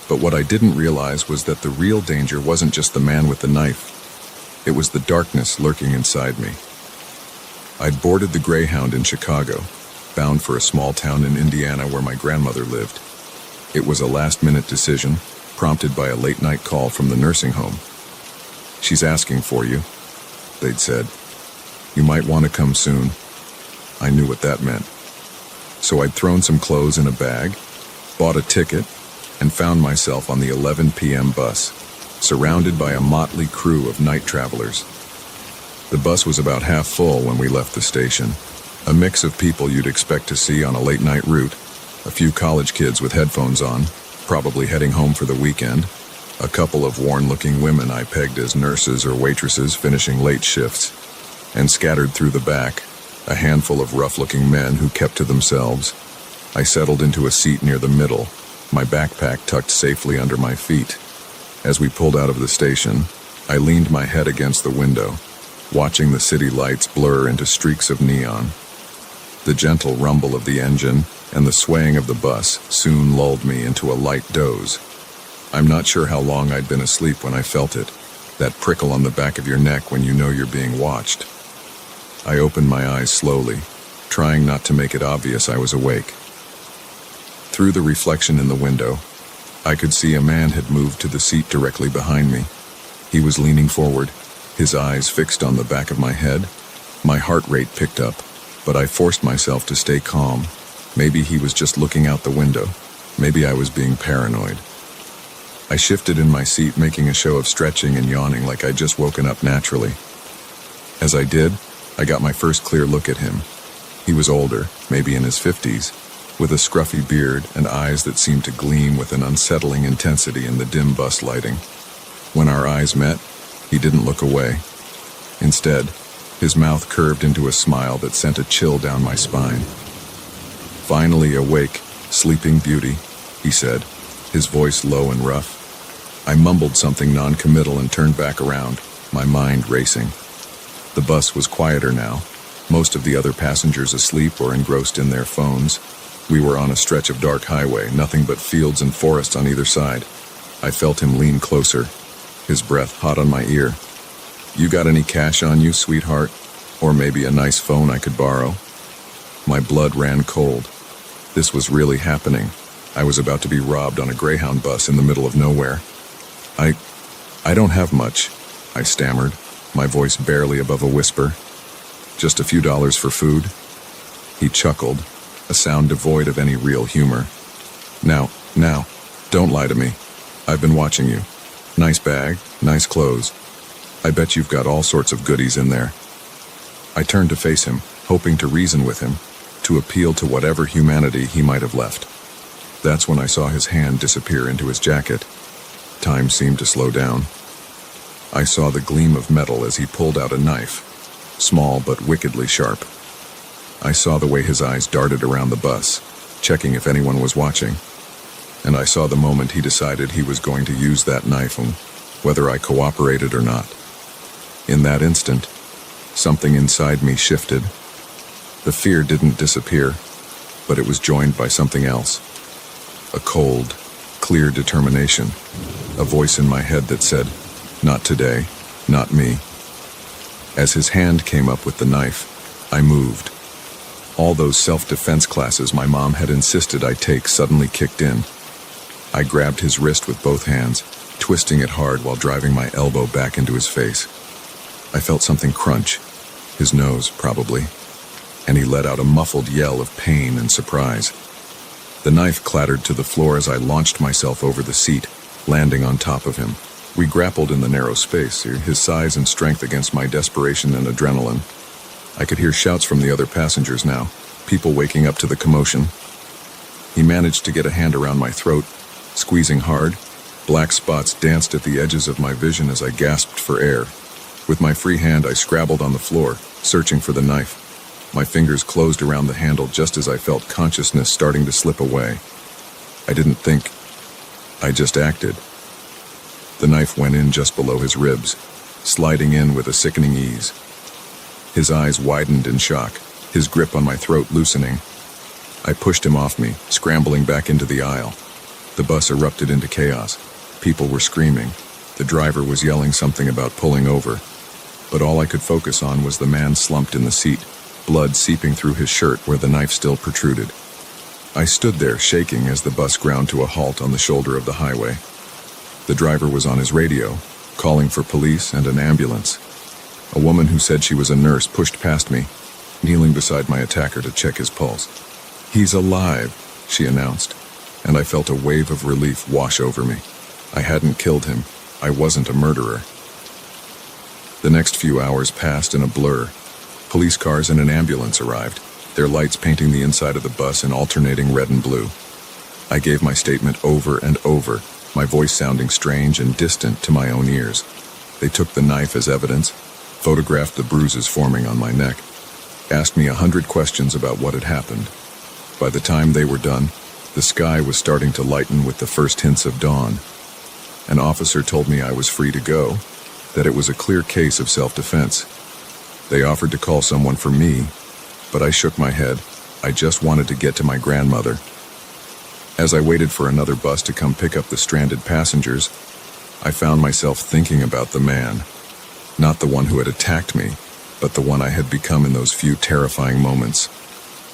But what I didn't realize was that the real danger wasn't just the man with the knife. It was the darkness lurking inside me. I'd boarded the Greyhound in Chicago, bound for a small town in Indiana where my grandmother lived. It was a last-minute decision, prompted by a late-night call from the nursing home. "She's asking for you," they'd said. "You might want to come soon." I knew what that meant. So I'd thrown some clothes in a bag, bought a ticket, and found myself on the 11 p.m. bus, surrounded by a motley crew of night travelers. The bus was about half full when we left the station, a mix of people you'd expect to see on a late-night route, a few college kids with headphones on, probably heading home for the weekend, a couple of worn-looking women I pegged as nurses or waitresses finishing late shifts, and scattered through the back, a handful of rough-looking men who kept to themselves. I settled into a seat near the middle, my backpack tucked safely under my feet. As we pulled out of the station, I leaned my head against the window, watching the city lights blur into streaks of neon. The gentle rumble of the engine and the swaying of the bus soon lulled me into a light doze. I'm not sure how long I'd been asleep when I felt it, that prickle on the back of your neck when you know you're being watched. I opened my eyes slowly, trying not to make it obvious I was awake. Through the reflection in the window, I could see a man had moved to the seat directly behind me. He was leaning forward, his eyes fixed on the back of my head. My heart rate picked up, but I forced myself to stay calm. Maybe he was just looking out the window. Maybe I was being paranoid. I shifted in my seat, making a show of stretching and yawning like I'd just woken up naturally. As I did, I got my first clear look at him. He was older, maybe in his 50s, with a scruffy beard and eyes that seemed to gleam with an unsettling intensity in the dim bus lighting. When our eyes met, he didn't look away. Instead, his mouth curved into a smile that sent a chill down my spine. "Finally awake, sleeping beauty," he said, his voice low and rough. I mumbled something non-committal and turned back around, my mind racing. The bus was quieter now, most of the other passengers asleep or engrossed in their phones. We were on a stretch of dark highway, nothing but fields and forests on either side. I felt him lean closer, his breath hot on my ear. "You got any cash on you, sweetheart? Or maybe a nice phone I could borrow?" My blood ran cold. This was really happening. I was about to be robbed on a Greyhound bus in the middle of nowhere. I don't have much," I stammered, my voice barely above a whisper. "Just a few dollars for food." He chuckled, a sound devoid of any real humor. Now, don't lie to me. I've been watching you. Nice bag, nice clothes. I bet you've got all sorts of goodies in there." I turned to face him, hoping to reason with him, to appeal to whatever humanity he might have left. That's when I saw his hand disappear into his jacket. Time seemed to slow down. I saw the gleam of metal as he pulled out a knife, small but wickedly sharp. I saw the way his eyes darted around the bus, checking if anyone was watching. And I saw the moment he decided he was going to use that knife, whether I cooperated or not. In that instant, something inside me shifted. The fear didn't disappear, but it was joined by something else. A cold, clear determination. A voice in my head that said, "Not today, not me." As his hand came up with the knife, I moved. All those self-defense classes my mom had insisted I take suddenly kicked in. I grabbed his wrist with both hands, twisting it hard while driving my elbow back into his face. I felt something crunch, his nose, probably, and he let out a muffled yell of pain and surprise. The knife clattered to the floor as I launched myself over the seat, landing on top of him. We grappled in the narrow space, his size and strength against my desperation and adrenaline. I could hear shouts from the other passengers now, people waking up to the commotion. He managed to get a hand around my throat, squeezing hard. Black spots danced at the edges of my vision as I gasped for air. With my free hand, I scrabbled on the floor, searching for the knife. My fingers closed around the handle just as I felt consciousness starting to slip away. I didn't think. I just acted. The knife went in just below his ribs, sliding in with a sickening ease. His eyes widened in shock, his grip on my throat loosening. I pushed him off me, scrambling back into the aisle. The bus erupted into chaos. People were screaming. The driver was yelling something about pulling over. But all I could focus on was the man slumped in the seat, blood seeping through his shirt where the knife still protruded. I stood there shaking as the bus ground to a halt on the shoulder of the highway. The driver was on his radio, calling for police and an ambulance. A woman who said she was a nurse pushed past me, kneeling beside my attacker to check his pulse. "He's alive," she announced, and I felt a wave of relief wash over me. I hadn't killed him. I wasn't a murderer. The next few hours passed in a blur. Police cars and an ambulance arrived, their lights painting the inside of the bus in alternating red and blue. I gave my statement over and over, my voice sounding strange and distant to my own ears. They took the knife as evidence, photographed the bruises forming on my neck, asked me 100 questions about what had happened. By the time they were done, the sky was starting to lighten with the first hints of dawn. An officer told me I was free to go, that it was a clear case of self-defense. They offered to call someone for me, but I shook my head. I just wanted to get to my grandmother. As I waited for another bus to come pick up the stranded passengers, I found myself thinking about the man. Not the one who had attacked me, but the one I had become in those few terrifying moments.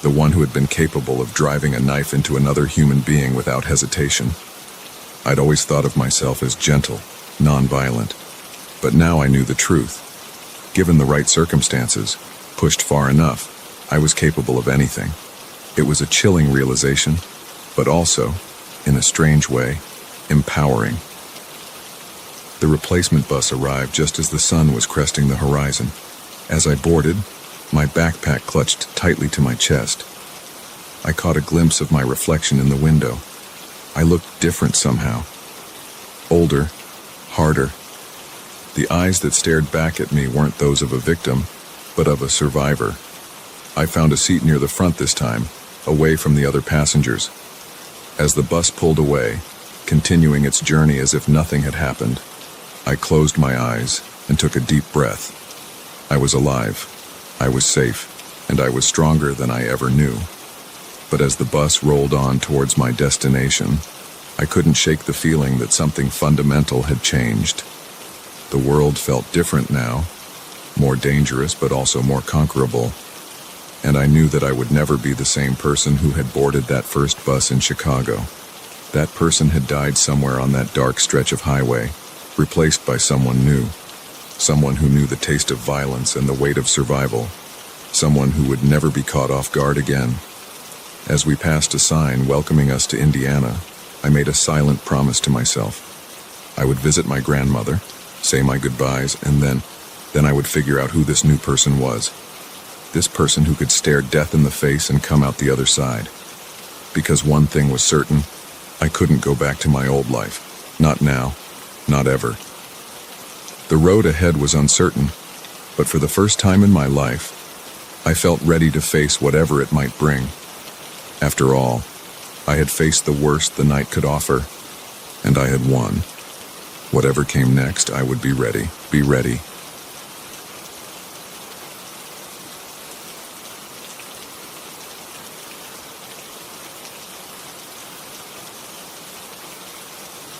The one who had been capable of driving a knife into another human being without hesitation. I'd always thought of myself as gentle, non-violent, but now I knew the truth. Given the right circumstances, pushed far enough, I was capable of anything. It was a chilling realization, but also, in a strange way, empowering. The replacement bus arrived just as the sun was cresting the horizon. As I boarded, my backpack clutched tightly to my chest. I caught a glimpse of my reflection in the window. I looked different somehow. Older, harder. The eyes that stared back at me weren't those of a victim, but of a survivor. I found a seat near the front this time, away from the other passengers. As the bus pulled away, continuing its journey as if nothing had happened, I closed my eyes and took a deep breath. I was alive, I was safe, and I was stronger than I ever knew. But as the bus rolled on towards my destination, I couldn't shake the feeling that something fundamental had changed. The world felt different now, more dangerous but also more conquerable. And I knew that I would never be the same person who had boarded that first bus in Chicago. That person had died somewhere on that dark stretch of highway, replaced by someone new. Someone who knew the taste of violence and the weight of survival. Someone who would never be caught off guard again. As we passed a sign welcoming us to Indiana, I made a silent promise to myself. I would visit my grandmother, say my goodbyes, and then I would figure out who this new person was. This person who could stare death in the face and come out the other side. Because one thing was certain, I couldn't go back to my old life. Not now, not ever. The road ahead was uncertain, but for the first time in my life, I felt ready to face whatever it might bring. After all, I had faced the worst the night could offer, and I had won. Whatever came next, I would be ready.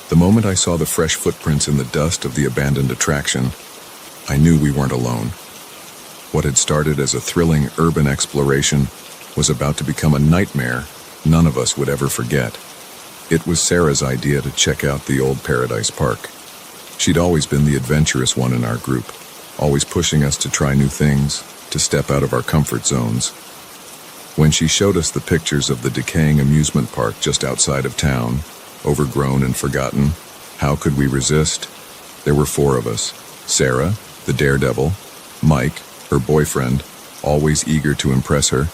The moment I saw the fresh footprints in the dust of the abandoned attraction, I knew we weren't alone. What had started as a thrilling urban exploration was about to become a nightmare none of us would ever forget. It was Sarah's idea to check out the old Paradise Park. She'd always been the adventurous one in our group, always pushing us to try new things, to step out of our comfort zones. When she showed us the pictures of the decaying amusement park just outside of town, overgrown and forgotten, how could we resist? There were 4 of us. Sarah, the daredevil, Mike, her boyfriend, always eager to impress her,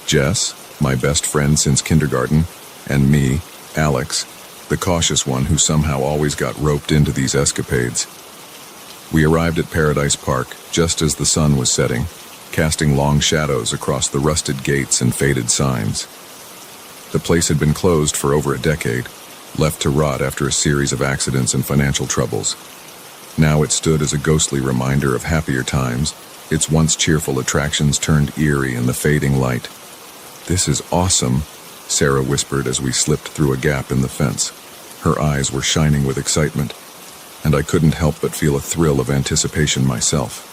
Jess, my best friend since kindergarten, and me, Alex, the cautious one who somehow always got roped into these escapades. We arrived at Paradise Park just as the sun was setting, casting long shadows across the rusted gates and faded signs. The place had been closed for over a decade, left to rot after a series of accidents and financial troubles. Now it stood as a ghostly reminder of happier times, its once cheerful attractions turned eerie in the fading light. "This is awesome," Sarah whispered as we slipped through a gap in the fence. Her eyes were shining with excitement, and I couldn't help but feel a thrill of anticipation myself.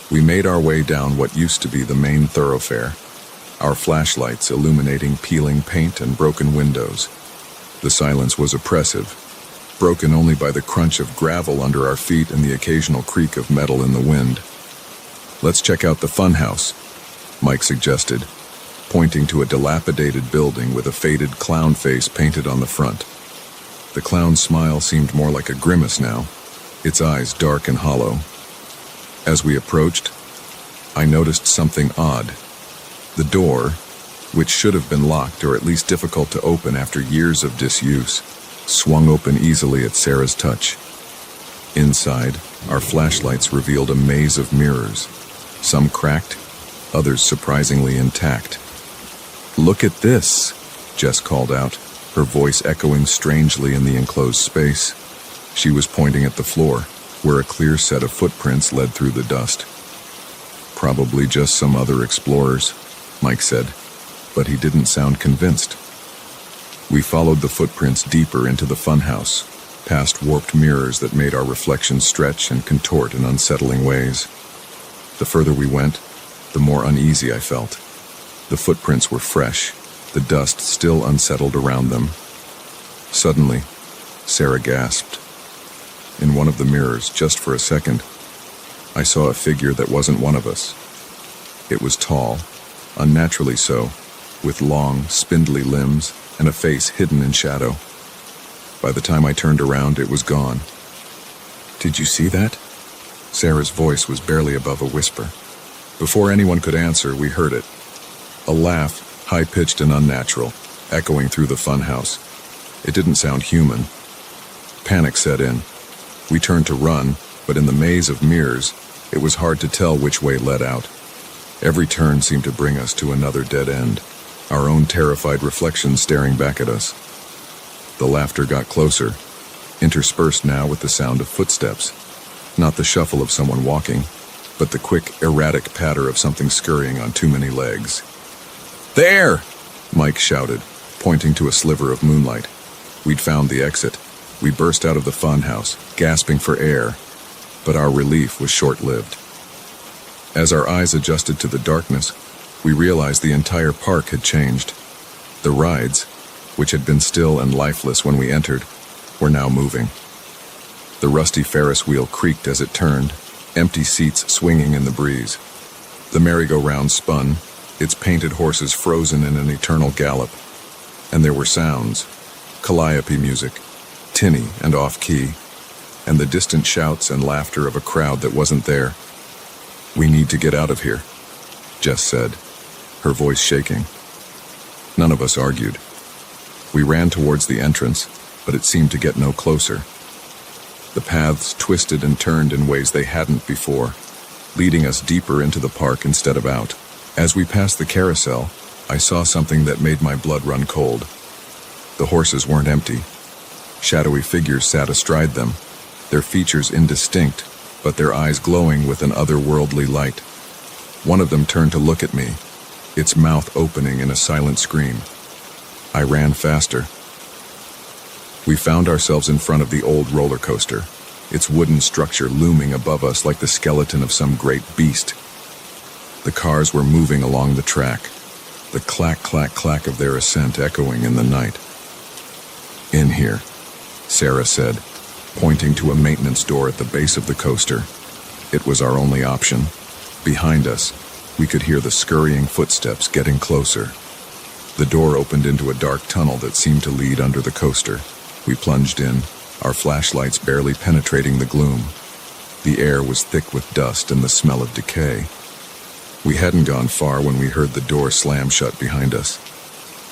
We made our way down what used to be the main thoroughfare, our flashlights illuminating peeling paint and broken windows. The silence was oppressive, broken only by the crunch of gravel under our feet and the occasional creak of metal in the wind. "Let's check out the funhouse," Mike suggested, pointing to a dilapidated building with a faded clown face painted on the front. The clown's smile seemed more like a grimace now, its eyes dark and hollow. As we approached, I noticed something odd. The door, which should have been locked or at least difficult to open after years of disuse, swung open easily at Sarah's touch. Inside, our flashlights revealed a maze of mirrors, some cracked, others surprisingly intact. "Look at this," Jess called out, her voice echoing strangely in the enclosed space. She was pointing at the floor, where a clear set of footprints led through the dust. "Probably just some other explorers," Mike said, but he didn't sound convinced. We followed the footprints deeper into the funhouse, past warped mirrors that made our reflections stretch and contort in unsettling ways. The further we went, the more uneasy I felt. The footprints were fresh, the dust still unsettled around them. Suddenly, Sarah gasped. In one of the mirrors, just for a second, I saw a figure that wasn't one of us. It was tall, unnaturally so, with long, spindly limbs and a face hidden in shadow. By the time I turned around, it was gone. "Did you see that?" Sarah's voice was barely above a whisper. Before anyone could answer, we heard it. A laugh, high-pitched and unnatural, echoing through the funhouse. It didn't sound human. Panic set in. We turned to run, but in the maze of mirrors, it was hard to tell which way led out. Every turn seemed to bring us to another dead end, our own terrified reflections staring back at us. The laughter got closer, interspersed now with the sound of footsteps. Not the shuffle of someone walking, but the quick, erratic patter of something scurrying on too many legs. "There!" Mike shouted, pointing to a sliver of moonlight. We'd found the exit. We burst out of the funhouse, gasping for air, but our relief was short-lived. As our eyes adjusted to the darkness, we realized the entire park had changed. The rides, which had been still and lifeless when we entered, were now moving. The rusty Ferris wheel creaked as it turned, empty seats swinging in the breeze. The merry-go-round spun, its painted horses frozen in an eternal gallop. And there were sounds, calliope music, tinny and off-key, and the distant shouts and laughter of a crowd that wasn't there. "We need to get out of here," Jess said, her voice shaking. None of us argued. We ran towards the entrance, but it seemed to get no closer. The paths twisted and turned in ways they hadn't before, leading us deeper into the park instead of out. As we passed the carousel, I saw something that made my blood run cold. The horses weren't empty. Shadowy figures sat astride them, their features indistinct, but their eyes glowing with an otherworldly light. One of them turned to look at me, its mouth opening in a silent scream. I ran faster. We found ourselves in front of the old roller coaster, its wooden structure looming above us like the skeleton of some great beast. The cars were moving along the track, the clack-clack-clack of their ascent echoing in the night. "In here," Sarah said, pointing to a maintenance door at the base of the coaster. It was our only option. Behind us, we could hear the scurrying footsteps getting closer. The door opened into a dark tunnel that seemed to lead under the coaster. We plunged in, our flashlights barely penetrating the gloom. The air was thick with dust and the smell of decay. We hadn't gone far when we heard the door slam shut behind us.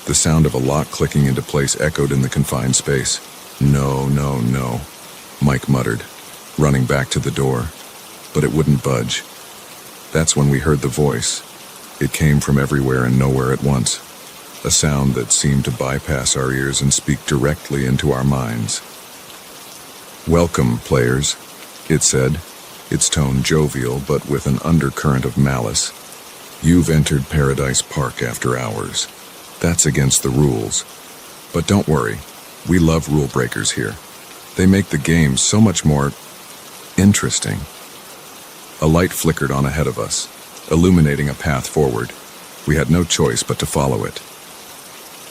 The sound of a lock clicking into place echoed in the confined space. "No, no, no," Mike muttered, running back to the door, but it wouldn't budge. That's when we heard the voice. It came from everywhere and nowhere at once, a sound that seemed to bypass our ears and speak directly into our minds. "Welcome, players," it said, its tone jovial but with an undercurrent of malice. "You've entered Paradise Park after hours. That's against the rules. But don't worry, we love rule breakers here. They make the game so much more interesting." A light flickered on ahead of us, illuminating a path forward. We had no choice but to follow it.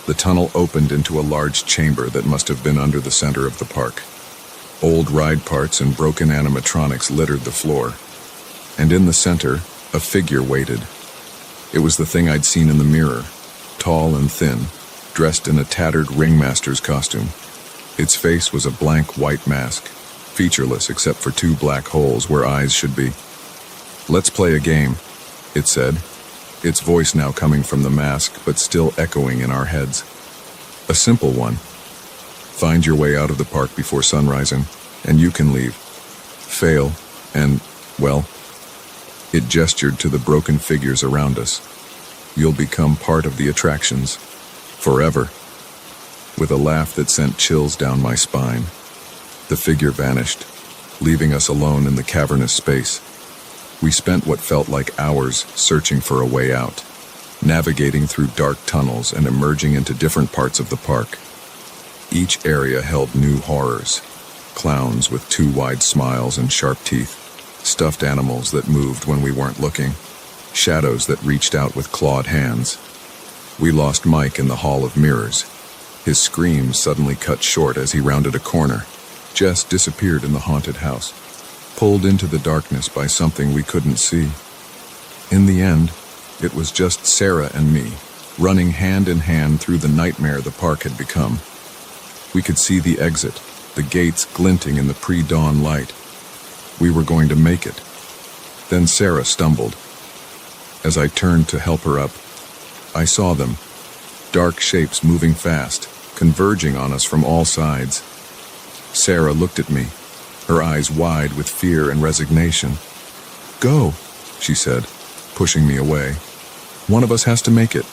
The tunnel opened into a large chamber that must have been under the center of the park. Old ride parts and broken animatronics littered the floor, and in the center, a figure waited. It was the thing I'd seen in the mirror, tall and thin, dressed in a tattered ringmaster's costume. Its face was a blank white mask, featureless except for 2 black holes where eyes should be. "Let's play a game," it said, its voice now coming from the mask but still echoing in our heads. "A simple one. Find your way out of the park before sunrising, and you can leave. Fail, and, well," it gestured to the broken figures around us, "you'll become part of the attractions. Forever." With a laugh that sent chills down my spine, the figure vanished, leaving us alone in the cavernous space. We spent what felt like hours searching for a way out, navigating through dark tunnels and emerging into different parts of the park. Each area held new horrors: clowns with 2 wide smiles and sharp teeth, stuffed animals that moved when we weren't looking, shadows that reached out with clawed hands. We lost Mike in the Hall of Mirrors. His screams suddenly cut short as he rounded a corner. Jess disappeared in the haunted house, pulled into the darkness by something we couldn't see. In the end, it was just Sarah and me, running hand in hand through the nightmare the park had become. We could see the exit, the gates glinting in the pre-dawn light. We were going to make it. Then Sarah stumbled. As I turned to help her up, I saw them, dark shapes moving fast, converging on us from all sides. Sarah looked at me, her eyes wide with fear and resignation. "Go," she said, pushing me away. "One of us has to make it."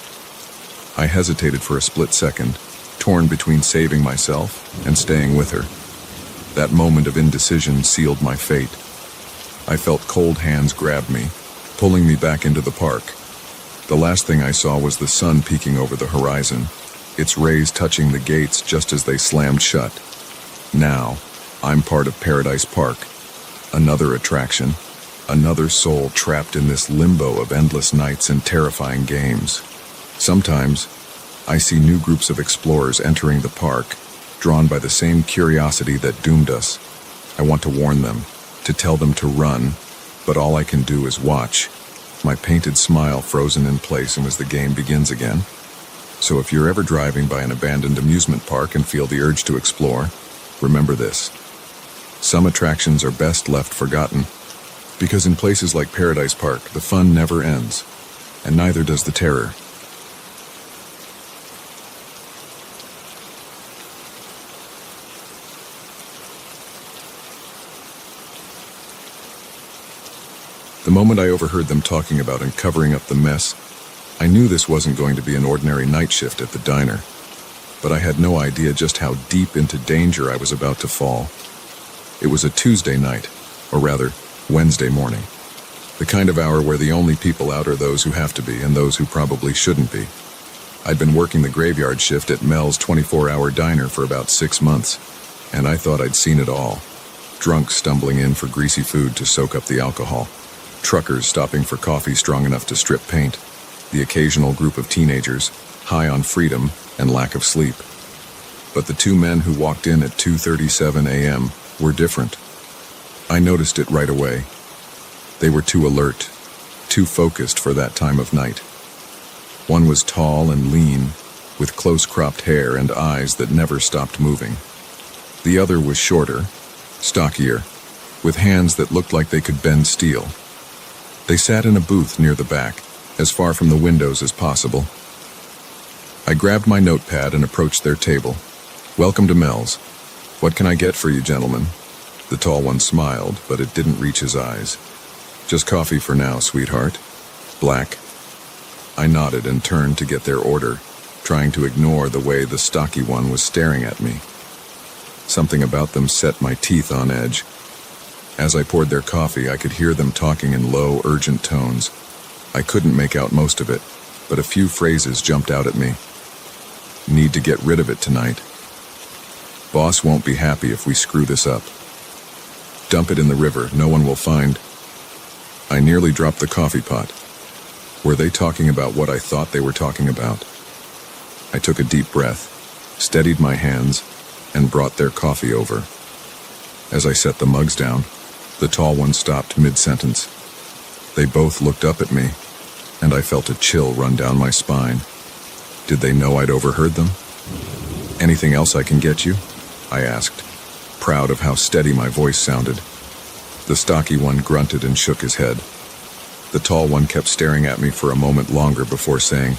I hesitated for a split second, torn between saving myself and staying with her. That moment of indecision sealed my fate. I felt cold hands grab me, pulling me back into the park. The last thing I saw was the sun peeking over the horizon, its rays touching the gates just as they slammed shut. Now, I'm part of Paradise Park, another attraction, another soul trapped in this limbo of endless nights and terrifying games. Sometimes, I see new groups of explorers entering the park, drawn by the same curiosity that doomed us. I want to warn them, to tell them to run, but all I can do is watch, my painted smile frozen in place and as the game begins again. So if you're ever driving by an abandoned amusement park and feel the urge to explore, remember this. Some attractions are best left forgotten, because in places like Paradise Park, the fun never ends, and neither does the terror. The moment I overheard them talking about and covering up the mess, I knew this wasn't going to be an ordinary night shift at the diner, but I had no idea just how deep into danger I was about to fall. It was a Tuesday night, or rather, Wednesday morning. The kind of hour where the only people out are those who have to be and those who probably shouldn't be. I'd been working the graveyard shift at Mel's 24-hour diner for about 6 months, and I thought I'd seen it all. Drunks stumbling in for greasy food to soak up the alcohol. Truckers stopping for coffee strong enough to strip paint. The occasional group of teenagers, high on freedom and lack of sleep. But the two men who walked in at 2:37 a.m. were different. I noticed it right away. They were too alert, too focused for that time of night. One was tall and lean, with close-cropped hair and eyes that never stopped moving. The other was shorter, stockier, with hands that looked like they could bend steel. They sat in a booth near the back, as far from the windows as possible. I grabbed my notepad and approached their table. "Welcome to Mel's. What can I get for you, gentlemen?" The tall one smiled, but it didn't reach his eyes. "Just coffee for now, sweetheart. Black." I nodded and turned to get their order, trying to ignore the way the stocky one was staring at me. Something about them set my teeth on edge. As I poured their coffee, I could hear them talking in low, urgent tones. I couldn't make out most of it, but a few phrases jumped out at me. "Need to get rid of it tonight. Boss won't be happy if we screw this up. Dump it in the river, no one will find." I nearly dropped the coffee pot. Were they talking about what I thought they were talking about? I took a deep breath, steadied my hands, and brought their coffee over. As I set the mugs down, the tall one stopped mid-sentence. They both looked up at me, and I felt a chill run down my spine. Did they know I'd overheard them? "Anything else I can get you?" I asked, proud of how steady my voice sounded. The stocky one grunted and shook his head. The tall one kept staring at me for a moment longer before saying,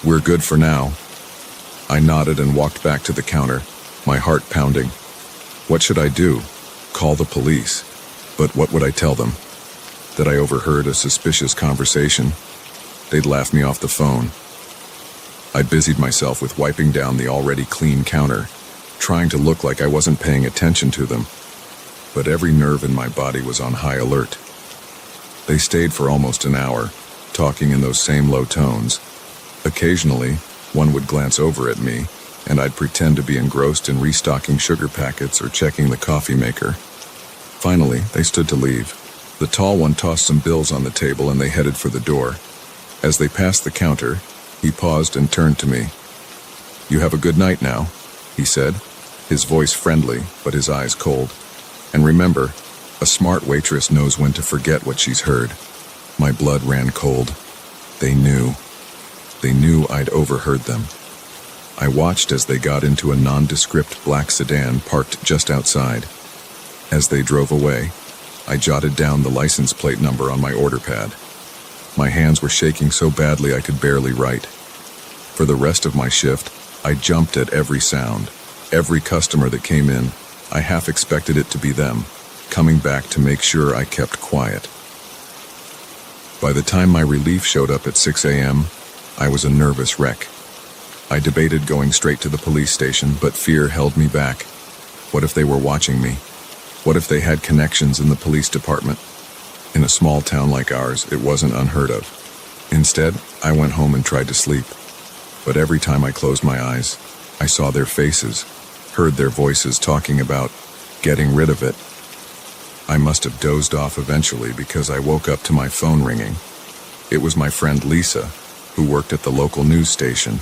"We're good for now." I nodded and walked back to the counter, my heart pounding. What should I do? Call the police? But what would I tell them? That I overheard a suspicious conversation? They'd laugh me off the phone. I busied myself with wiping down the already clean counter, trying to look like I wasn't paying attention to them. But every nerve in my body was on high alert. They stayed for almost an hour, talking in those same low tones. Occasionally, one would glance over at me, and I'd pretend to be engrossed in restocking sugar packets or checking the coffee maker. Finally, they stood to leave. The tall one tossed some bills on the table and they headed for the door. As they passed the counter, he paused and turned to me. "You have a good night now," he said, his voice friendly, but his eyes cold. "And remember, a smart waitress knows when to forget what she's heard." My blood ran cold. They knew. They knew I'd overheard them. I watched as they got into a nondescript black sedan parked just outside. As they drove away, I jotted down the license plate number on my order pad. My hands were shaking so badly I could barely write. For the rest of my shift, I jumped at every sound. Every customer that came in, I half expected it to be them, coming back to make sure I kept quiet. By the time my relief showed up at 6 a.m., I was a nervous wreck. I debated going straight to the police station, but fear held me back. What if they were watching me? What if they had connections in the police department? In a small town like ours, it wasn't unheard of. Instead, I went home and tried to sleep. But every time I closed my eyes, I saw their faces, heard their voices talking about getting rid of it. I must have dozed off eventually because I woke up to my phone ringing. It was my friend Lisa, who worked at the local news station.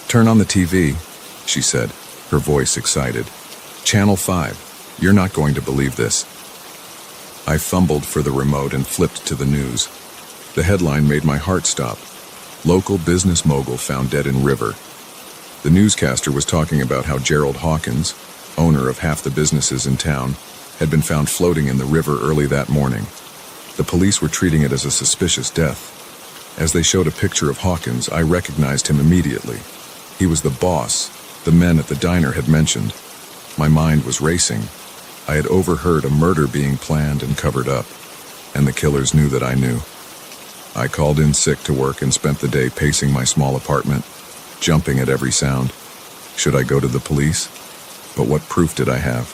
"Turn on the TV," she said, her voice excited. "Channel 5. You're not going to believe this." I fumbled for the remote and flipped to the news. The headline made my heart stop. "Local business mogul found dead in river." The newscaster was talking about how Gerald Hawkins, owner of half the businesses in town, had been found floating in the river early that morning. The police were treating it as a suspicious death. As they showed a picture of Hawkins, I recognized him immediately. He was the boss the men at the diner had mentioned. My mind was racing. I had overheard a murder being planned and covered up, and the killers knew that I knew. I called in sick to work and spent the day pacing my small apartment, jumping at every sound. Should I go to the police? But what proof did I have?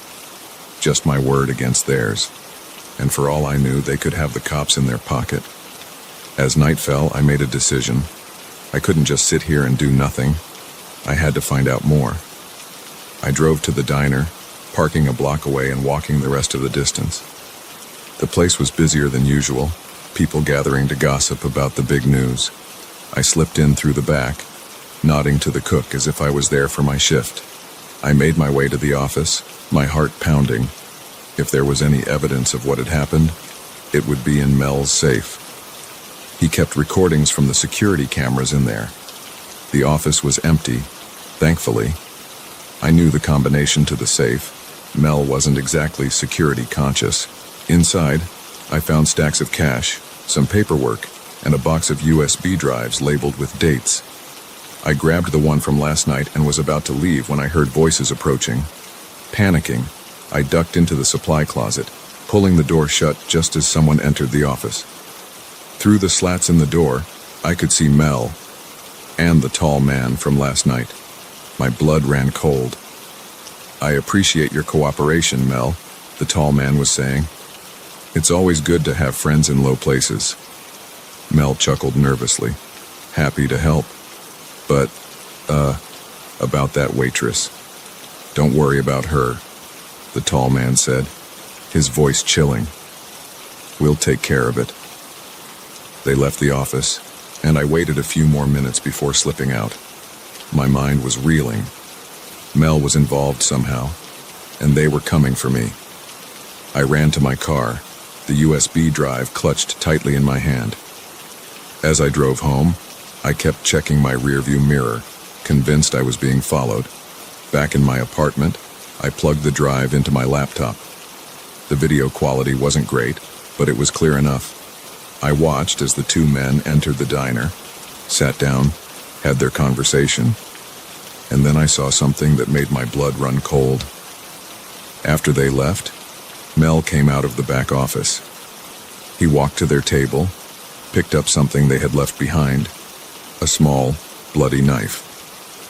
Just my word against theirs. And for all I knew, they could have the cops in their pocket. As night fell, I made a decision. I couldn't just sit here and do nothing. I had to find out more. I drove to the diner, parking a block away and walking the rest of the distance. The place was busier than usual, people gathering to gossip about the big news. I slipped in through the back, nodding to the cook as if I was there for my shift. I made my way to the office, my heart pounding. If there was any evidence of what had happened, it would be in Mel's safe. He kept recordings from the security cameras in there. The office was empty, thankfully. I knew the combination to the safe. Mel wasn't exactly security conscious. Inside, I found stacks of cash, some paperwork, and a box of USB drives labeled with dates. I grabbed the one from last night and was about to leave when I heard voices approaching. Panicking, I ducked into the supply closet, pulling the door shut just as someone entered the office. Through the slats in the door, I could see Mel and the tall man from last night. My blood ran cold. "I appreciate your cooperation, Mel," the tall man was saying. "It's always good to have friends in low places." Mel chuckled nervously. "Happy to help. But, about that waitress. Don't worry about her," the tall man said, his voice chilling. "We'll take care of it." They left the office, and I waited a few more minutes before slipping out. My mind was reeling. Mel was involved somehow, and they were coming for me. I ran to my car, the USB drive clutched tightly in my hand. As I drove home, I kept checking my rearview mirror, convinced I was being followed. Back in my apartment, I plugged the drive into my laptop. The video quality wasn't great, but it was clear enough. I watched as the two men entered the diner, sat down, had their conversation, and then I saw something that made my blood run cold. After they left, Mel came out of the back office. He walked to their table, picked up something they had left behind, a small, bloody knife,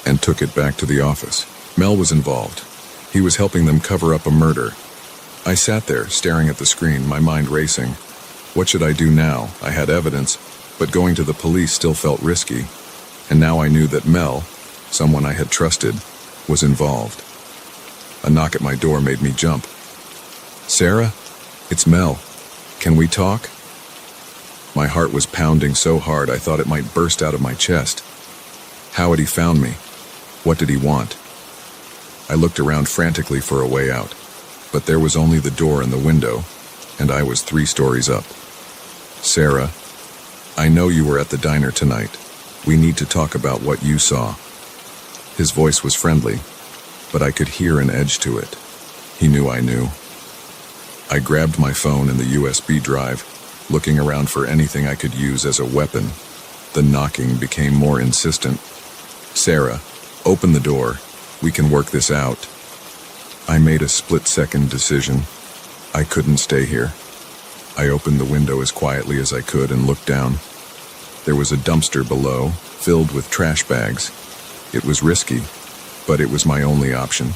and took it back to the office. Mel was involved. He was helping them cover up a murder. I sat there, staring at the screen, my mind racing. What should I do now? I had evidence, but going to the police still felt risky. And now I knew that Mel, someone I had trusted, was involved. A knock at my door made me jump. "Sarah? It's Mel. Can we talk?" My heart was pounding so hard I thought it might burst out of my chest. How had he found me? What did he want? I looked around frantically for a way out, but there was only the door and the window, and I was 3 stories up. Sarah, I know you were at the diner tonight. We need to talk about what you saw. His voice was friendly, but I could hear an edge to it. He knew I knew. I grabbed my phone and the USB drive, looking around for anything I could use as a weapon. The knocking became more insistent. Sarah, open the door. We can work this out. I made a split-second decision. I couldn't stay here. I opened the window as quietly as I could and looked down. There was a dumpster below, filled with trash bags. It was risky, but it was my only option.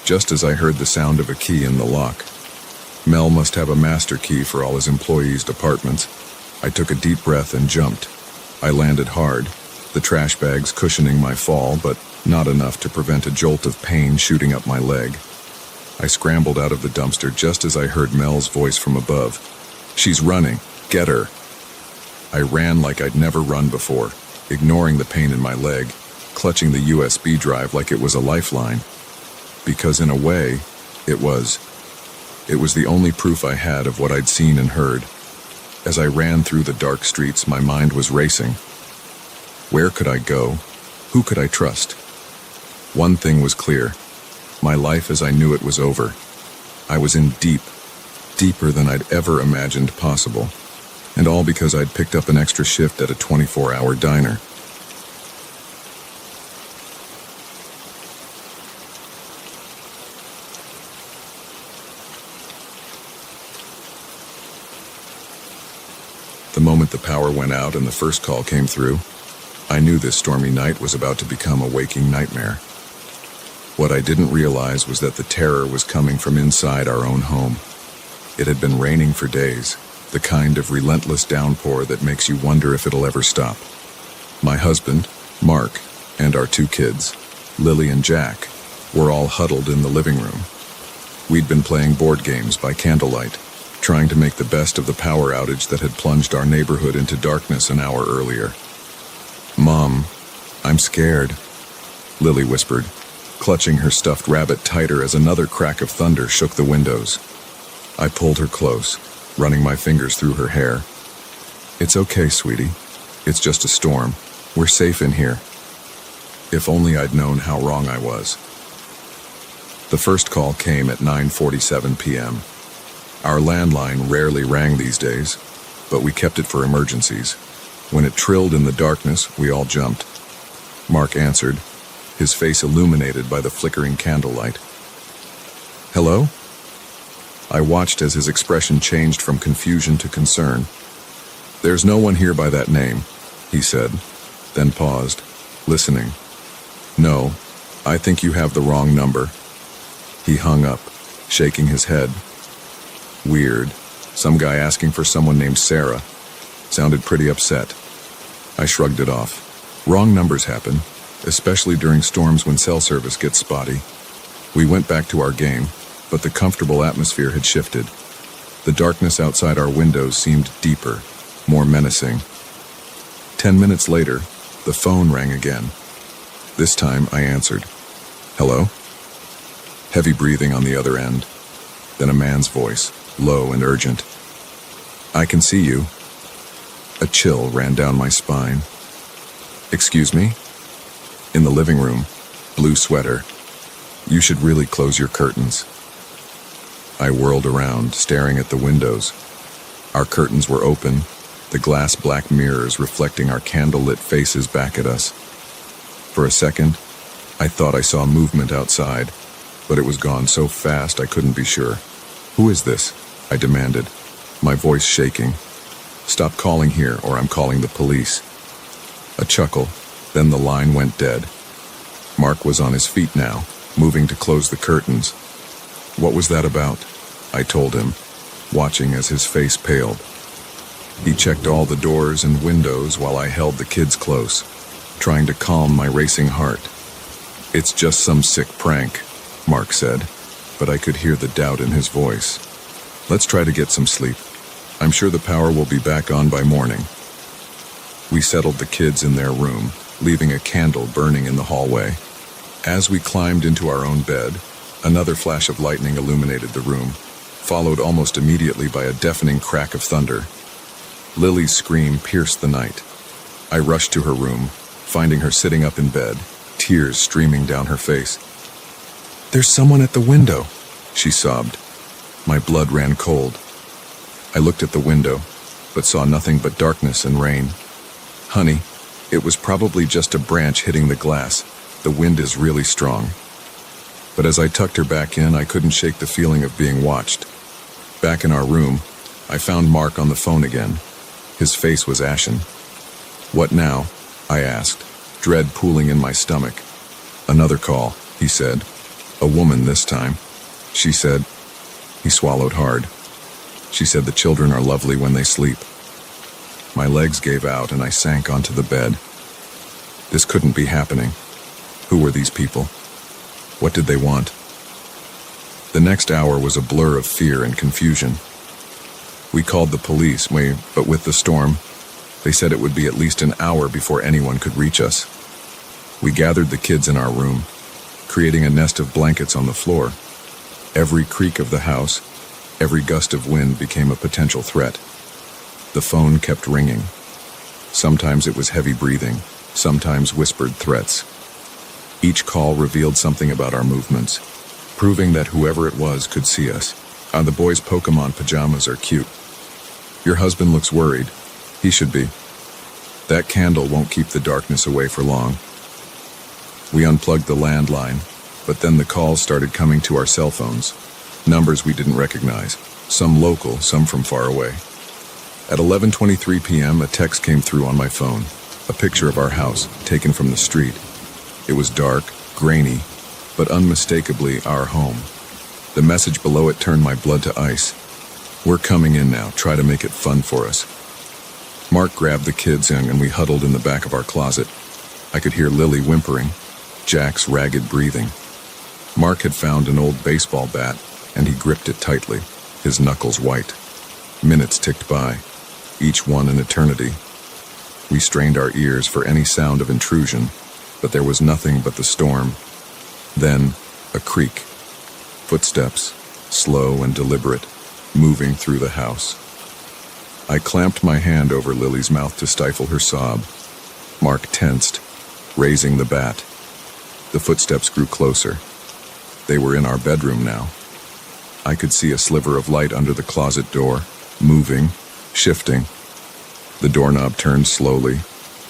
Just as I heard the sound of a key in the lock. Mel must have a master key for all his employees' departments. I took a deep breath and jumped. I landed hard, the trash bags cushioning my fall, but not enough to prevent a jolt of pain shooting up my leg. I scrambled out of the dumpster just as I heard Mel's voice from above. She's running. Get her. I ran like I'd never run before, ignoring the pain in my leg, clutching the USB drive like it was a lifeline. Because in a way, it was the only proof I had of what I'd seen and heard. As I ran through the dark streets, my mind was racing. Where could I go? Who could I trust? One thing was clear. My life as I knew it was over. I was in deeper than I'd ever imagined possible. And all because I'd picked up an extra shift at a 24-hour diner. The moment the power went out and the first call came through, I knew this stormy night was about to become a waking nightmare. What I didn't realize was that the terror was coming from inside our own home. It had been raining for days, the kind of relentless downpour that makes you wonder if it'll ever stop. My husband, Mark, and our 2 kids, Lily and Jack, were all huddled in the living room. We'd been playing board games by candlelight, trying to make the best of the power outage that had plunged our neighborhood into darkness an hour earlier. Mom, I'm scared, Lily whispered, clutching her stuffed rabbit tighter as another crack of thunder shook the windows. I pulled her close, running my fingers through her hair. It's okay, sweetie. It's just a storm. We're safe in here. If only I'd known how wrong I was. The first call came at 9:47 p.m. Our landline rarely rang these days, but we kept it for emergencies. When it trilled in the darkness, we all jumped. Mark answered, his face illuminated by the flickering candlelight. Hello? I watched as his expression changed from confusion to concern. There's no one here by that name, he said, then paused, listening. No, I think you have the wrong number. He hung up, shaking his head. Weird. Some guy asking for someone named Sarah. Sounded pretty upset. I shrugged it off. Wrong numbers happen, especially during storms when cell service gets spotty. We went back to our game, but the comfortable atmosphere had shifted. The darkness outside our windows seemed deeper, more menacing. 10 minutes later, the phone rang again. This time I answered. Hello? Heavy breathing on the other end. Then a man's voice, low and urgent. I can see you. A chill ran down my spine. Excuse me? In the living room, blue sweater. You should really close your curtains. I whirled around, staring at the windows. Our curtains were open, the glass black mirrors reflecting our candle-lit faces back at us. For a second, I thought I saw movement outside, but it was gone so fast I couldn't be sure. Who is this? I demanded, my voice shaking. Stop calling here or I'm calling the police. A chuckle, then the line went dead. Mark was on his feet now, moving to close the curtains. What was that about? I told him, watching as his face paled. He checked all the doors and windows while I held the kids close, trying to calm my racing heart. It's just some sick prank, Mark said, but I could hear the doubt in his voice. Let's try to get some sleep. I'm sure the power will be back on by morning. We settled the kids in their room, leaving a candle burning in the hallway. As we climbed into our own bed, another flash of lightning illuminated the room, followed almost immediately by a deafening crack of thunder. Lily's scream pierced the night. I rushed to her room, finding her sitting up in bed, tears streaming down her face. "There's someone at the window," she sobbed. My blood ran cold. I looked at the window, but saw nothing but darkness and rain. "Honey, it was probably just a branch hitting the glass. The wind is really strong." But as I tucked her back in, I couldn't shake the feeling of being watched. Back in our room, I found Mark on the phone again. His face was ashen. "What now?" I asked, dread pooling in my stomach. "Another call," he said. "A woman this time." She said. He swallowed hard. She said the children are lovely when they sleep. My legs gave out and I sank onto the bed. This couldn't be happening. Who were these people? What did they want? The next hour was a blur of fear and confusion. We called the police, but with the storm, they said it would be at least an hour before anyone could reach us. We gathered the kids in our room, creating a nest of blankets on the floor. Every creak of the house, every gust of wind became a potential threat. The phone kept ringing. Sometimes it was heavy breathing, sometimes whispered threats. Each call revealed something about our movements, proving that whoever it was could see us. The boys' Pokemon pajamas are cute. Your husband looks worried. He should be. That candle won't keep the darkness away for long. We unplugged the landline, but then the calls started coming to our cell phones. Numbers we didn't recognize, some local, some from far away. At 11:23 p.m., a text came through on my phone, a picture of our house, taken from the street. It was dark, grainy, but unmistakably our home. The message below it turned my blood to ice. "We're coming in now, try to make it fun for us." Mark grabbed the kids in and we huddled in the back of our closet. I could hear Lily whimpering, Jack's ragged breathing. Mark had found an old baseball bat and he gripped it tightly, his knuckles white. Minutes ticked by, each one an eternity. We strained our ears for any sound of intrusion, but there was nothing but the storm. Then, a creak. Footsteps, slow and deliberate, moving through the house. I clamped my hand over Lily's mouth to stifle her sob. Mark tensed, raising the bat. The footsteps grew closer. They were in our bedroom now. I could see a sliver of light under the closet door, moving, shifting. The doorknob turned slowly.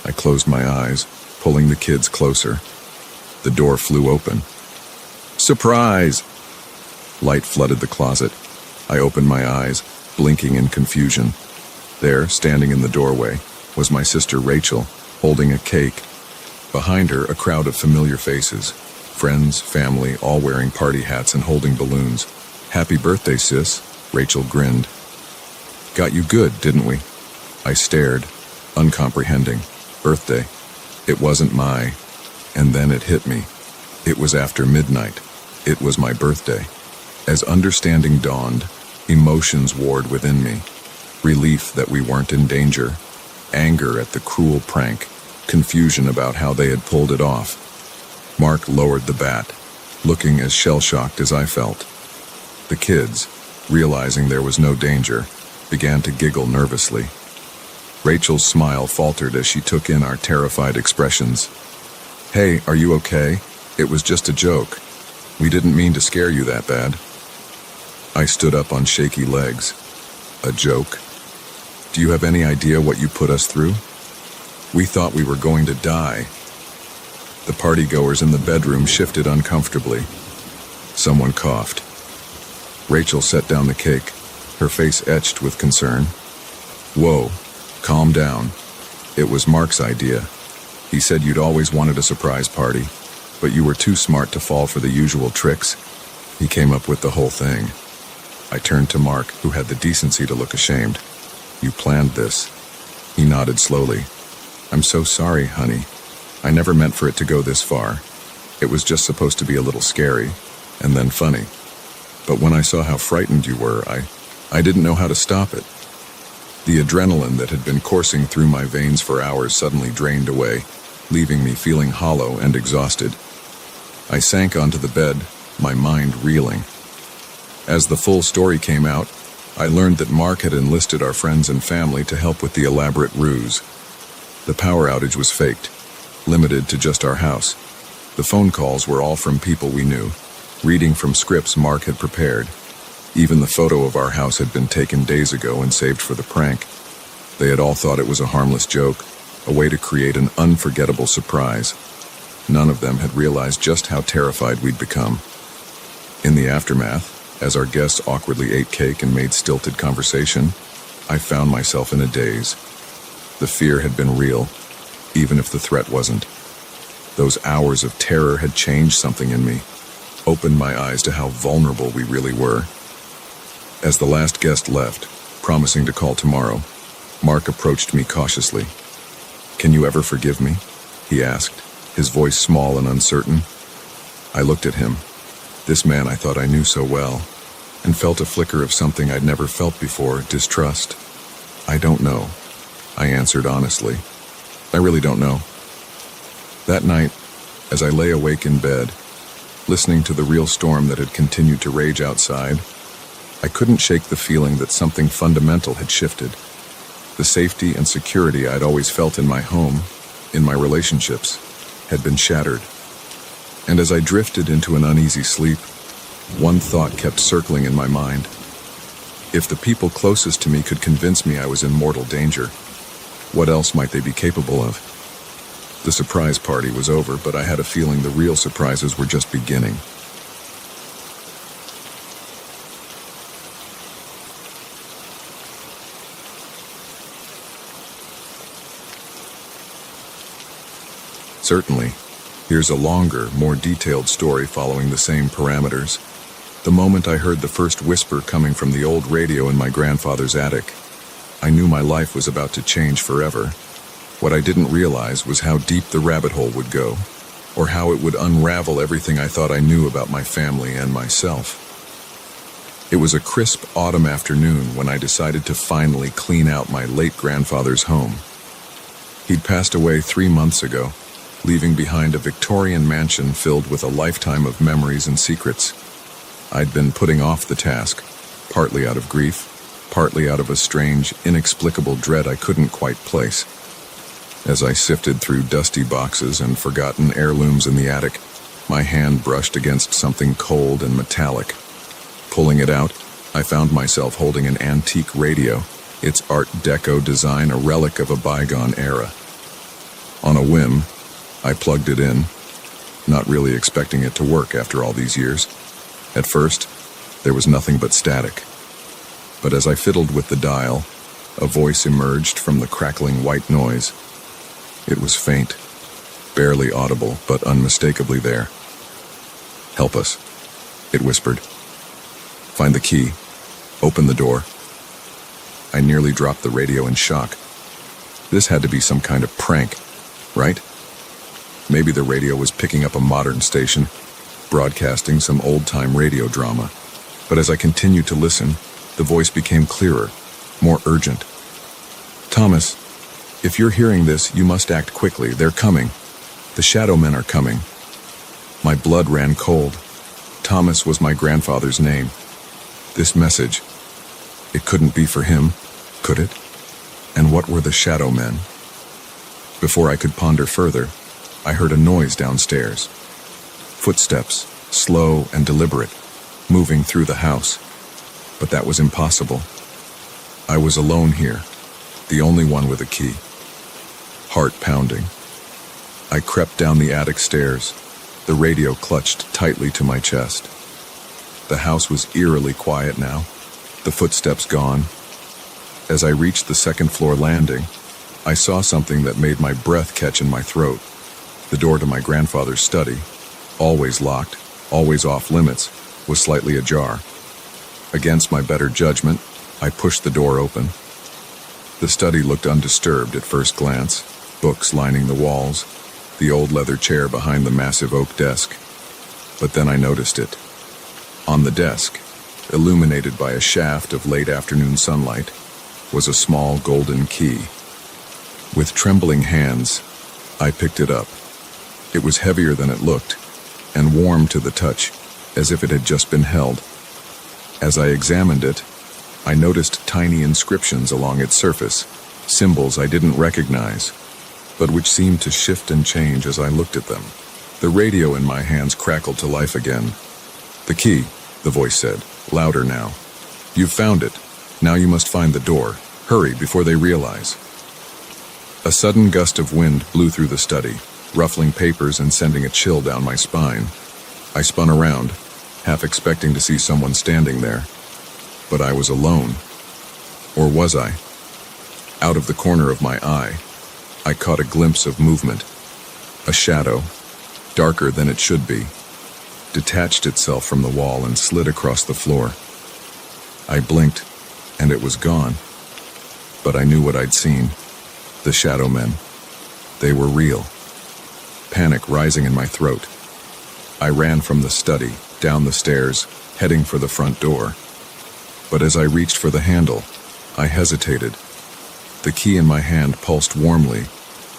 I closed my eyes, pulling the kids closer. The door flew open. "Surprise!" Light flooded the closet. I opened my eyes, blinking in confusion. There, standing in the doorway, was my sister Rachel, holding a cake. Behind her, a crowd of familiar faces. Friends, family, all wearing party hats and holding balloons. "Happy birthday, sis," Rachel grinned. "Got you good, didn't we?" I stared, uncomprehending. Birthday. It wasn't my... And then it hit me. It was after midnight. It was my birthday. As understanding dawned, emotions warred within me. Relief that we weren't in danger. Anger at the cruel prank. Confusion about how they had pulled it off. Mark lowered the bat, looking as shell-shocked as I felt. The kids, realizing there was no danger, began to giggle nervously. Rachel's smile faltered as she took in our terrified expressions. "Hey, are you okay? It was just a joke. We didn't mean to scare you that bad." I stood up on shaky legs. "A joke? Do you have any idea what you put us through? We thought we were going to die." The partygoers in the bedroom shifted uncomfortably. Someone coughed. Rachel set down the cake, her face etched with concern. "Whoa, calm down. It was Mark's idea. He said you'd always wanted a surprise party, but you were too smart to fall for the usual tricks. He came up with the whole thing." I turned to Mark, who had the decency to look ashamed. "You planned this." He nodded slowly. "I'm so sorry, honey. I never meant for it to go this far. It was just supposed to be a little scary, and then funny. But when I saw how frightened you were, I didn't know how to stop it." The adrenaline that had been coursing through my veins for hours suddenly drained away, leaving me feeling hollow and exhausted. I sank onto the bed, my mind reeling. As the full story came out, I learned that Mark had enlisted our friends and family to help with the elaborate ruse. The power outage was faked, limited to just our house. The phone calls were all from people we knew, reading from scripts Mark had prepared. Even the photo of our house had been taken days ago and saved for the prank. They had all thought it was a harmless joke, a way to create an unforgettable surprise. None of them had realized just how terrified we'd become. In the aftermath, as our guests awkwardly ate cake and made stilted conversation, I found myself in a daze. The fear had been real, even if the threat wasn't. Those hours of terror had changed something in me, opened my eyes to how vulnerable we really were. As the last guest left, promising to call tomorrow, Mark approached me cautiously. "Can you ever forgive me?" he asked, his voice small and uncertain. I looked at him, this man I thought I knew so well, and felt a flicker of something I'd never felt before, distrust. "I don't know," I answered honestly. "I really don't know." That night, as I lay awake in bed, listening to the real storm that had continued to rage outside, I couldn't shake the feeling that something fundamental had shifted. The safety and security I'd always felt in my home, in my relationships, had been shattered. And as I drifted into an uneasy sleep, one thought kept circling in my mind. If the people closest to me could convince me I was in mortal danger, what else might they be capable of? The surprise party was over, but I had a feeling the real surprises were just beginning. Certainly, here's a longer, more detailed story following the same parameters. The moment I heard the first whisper coming from the old radio in my grandfather's attic, I knew my life was about to change forever. What I didn't realize was how deep the rabbit hole would go, or how it would unravel everything I thought I knew about my family and myself. It was a crisp autumn afternoon when I decided to finally clean out my late grandfather's home. He'd passed away 3 months ago, leaving behind a Victorian mansion filled with a lifetime of memories and secrets. I'd been putting off the task, partly out of grief, partly out of a strange, inexplicable dread I couldn't quite place. As I sifted through dusty boxes and forgotten heirlooms in the attic, my hand brushed against something cold and metallic. Pulling it out, I found myself holding an antique radio, its Art Deco design a relic of a bygone era. On a whim, I plugged it in, not really expecting it to work after all these years. At first, there was nothing but static. But as I fiddled with the dial, a voice emerged from the crackling white noise. It was faint, barely audible, but unmistakably there. "Help us," it whispered. "Find the key. Open the door." I nearly dropped the radio in shock. This had to be some kind of prank, right? Maybe the radio was picking up a modern station, broadcasting some old-time radio drama. But as I continued to listen, the voice became clearer, more urgent. "Thomas, if you're hearing this, you must act quickly. They're coming. The shadow men are coming." My blood ran cold. Thomas was my grandfather's name. This message, it couldn't be for him, could it? And what were the shadow men? Before I could ponder further, I heard a noise downstairs. Footsteps, slow and deliberate, moving through the house. But that was impossible. I was alone here, the only one with a key. Heart pounding. I crept down the attic stairs, the radio clutched tightly to my chest. The house was eerily quiet now, the footsteps gone. As I reached the second-floor landing, I saw something that made my breath catch in my throat. The door to my grandfather's study, always locked, always off limits, was slightly ajar. Against my better judgment, I pushed the door open. The study looked undisturbed at first glance, books lining the walls, the old leather chair behind the massive oak desk. But then I noticed it. On the desk, illuminated by a shaft of late afternoon sunlight, was a small golden key. With trembling hands, I picked it up. It was heavier than it looked, and warm to the touch, as if it had just been held. As I examined it, I noticed tiny inscriptions along its surface, symbols I didn't recognize, but which seemed to shift and change as I looked at them. The radio in my hands crackled to life again. "The key," the voice said, louder now. "You've found it. Now you must find the door. Hurry before they realize." A sudden gust of wind blew through the study, ruffling papers and sending a chill down my spine. I spun around, half expecting to see someone standing there. But I was alone. Or was I? Out of the corner of my eye, I caught a glimpse of movement. A shadow, darker than it should be, detached itself from the wall and slid across the floor. I blinked, and it was gone. But I knew what I'd seen. The shadow men. They were real. Panic rising in my throat. I ran from the study, down the stairs, heading for the front door. But as I reached for the handle, I hesitated. The key in my hand pulsed warmly,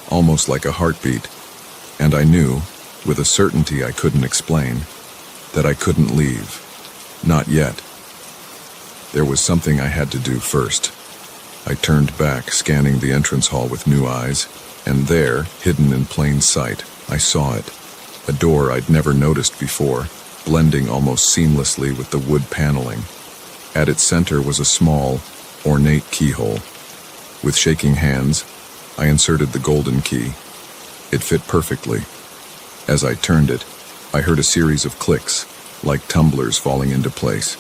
almost like a heartbeat, and I knew, with a certainty I couldn't explain, that I couldn't leave. Not yet. There was something I had to do first. I turned back, scanning the entrance hall with new eyes, and there, hidden in plain sight, I saw it. A door I'd never noticed before, blending almost seamlessly with the wood paneling. At its center was a small, ornate keyhole. With shaking hands, I inserted the golden key. It fit perfectly. As I turned it, I heard a series of clicks, like tumblers falling into place.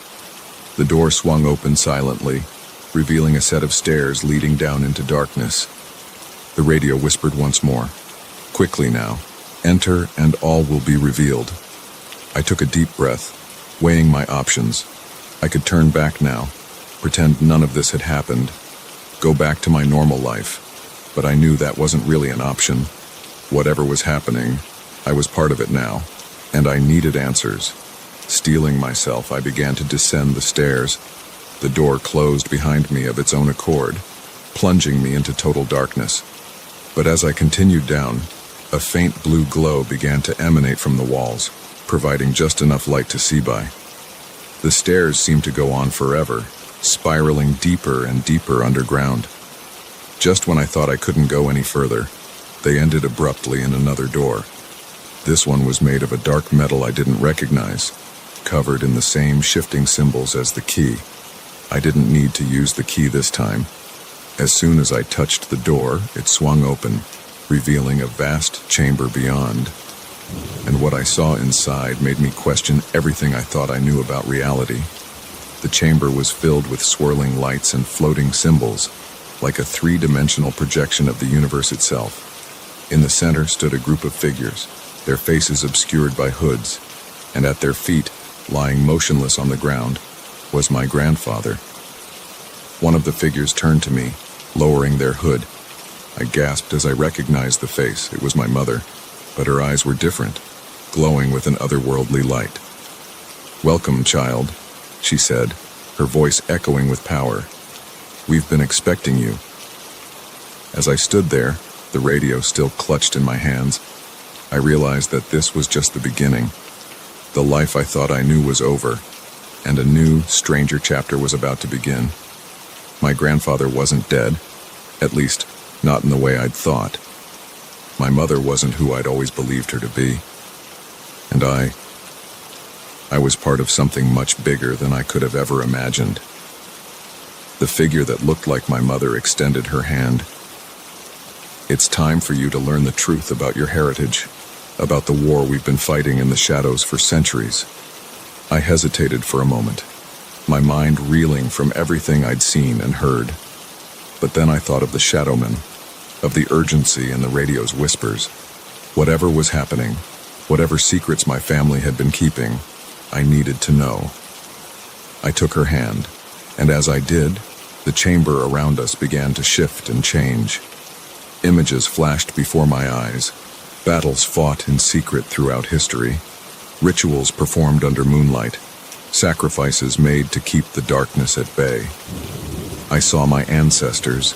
The door swung open silently, revealing a set of stairs leading down into darkness. The radio whispered once more. "Quickly now. Enter and all will be revealed." I took a deep breath, weighing my options. I could turn back now, pretend none of this had happened, go back to my normal life, but I knew that wasn't really an option. Whatever was happening, I was part of it now, and I needed answers. Steeling myself, I began to descend the stairs. The door closed behind me of its own accord, plunging me into total darkness. But as I continued down, a faint blue glow began to emanate from the walls, providing just enough light to see by. The stairs seemed to go on forever, spiraling deeper and deeper underground. Just when I thought I couldn't go any further, they ended abruptly in another door. This one was made of a dark metal I didn't recognize, covered in the same shifting symbols as the key. I didn't need to use the key this time. As soon as I touched the door, it swung open, revealing a vast chamber beyond. And what I saw inside made me question everything I thought I knew about reality. The chamber was filled with swirling lights and floating symbols, like a three-dimensional projection of the universe itself. In the center stood a group of figures, their faces obscured by hoods, and at their feet, lying motionless on the ground, was my grandfather. One of the figures turned to me, lowering their hood. I gasped as I recognized the face. It was my mother, but her eyes were different, glowing with an otherworldly light. "Welcome, child," she said, her voice echoing with power. "We've been expecting you." As I stood there, the radio still clutched in my hands, I realized that this was just the beginning. The life I thought I knew was over, and a new, stranger chapter was about to begin. My grandfather wasn't dead, at least, not in the way I'd thought. My mother wasn't who I'd always believed her to be. And I was part of something much bigger than I could have ever imagined. The figure that looked like my mother extended her hand. "It's time for you to learn the truth about your heritage, about the war we've been fighting in the shadows for centuries." I hesitated for a moment, my mind reeling from everything I'd seen and heard. But then I thought of the shadowmen, of the urgency in the radio's whispers. Whatever was happening, whatever secrets my family had been keeping, I needed to know. I took her hand, and as I did, the chamber around us began to shift and change. Images flashed before my eyes, battles fought in secret throughout history, rituals performed under moonlight, sacrifices made to keep the darkness at bay. I saw my ancestors,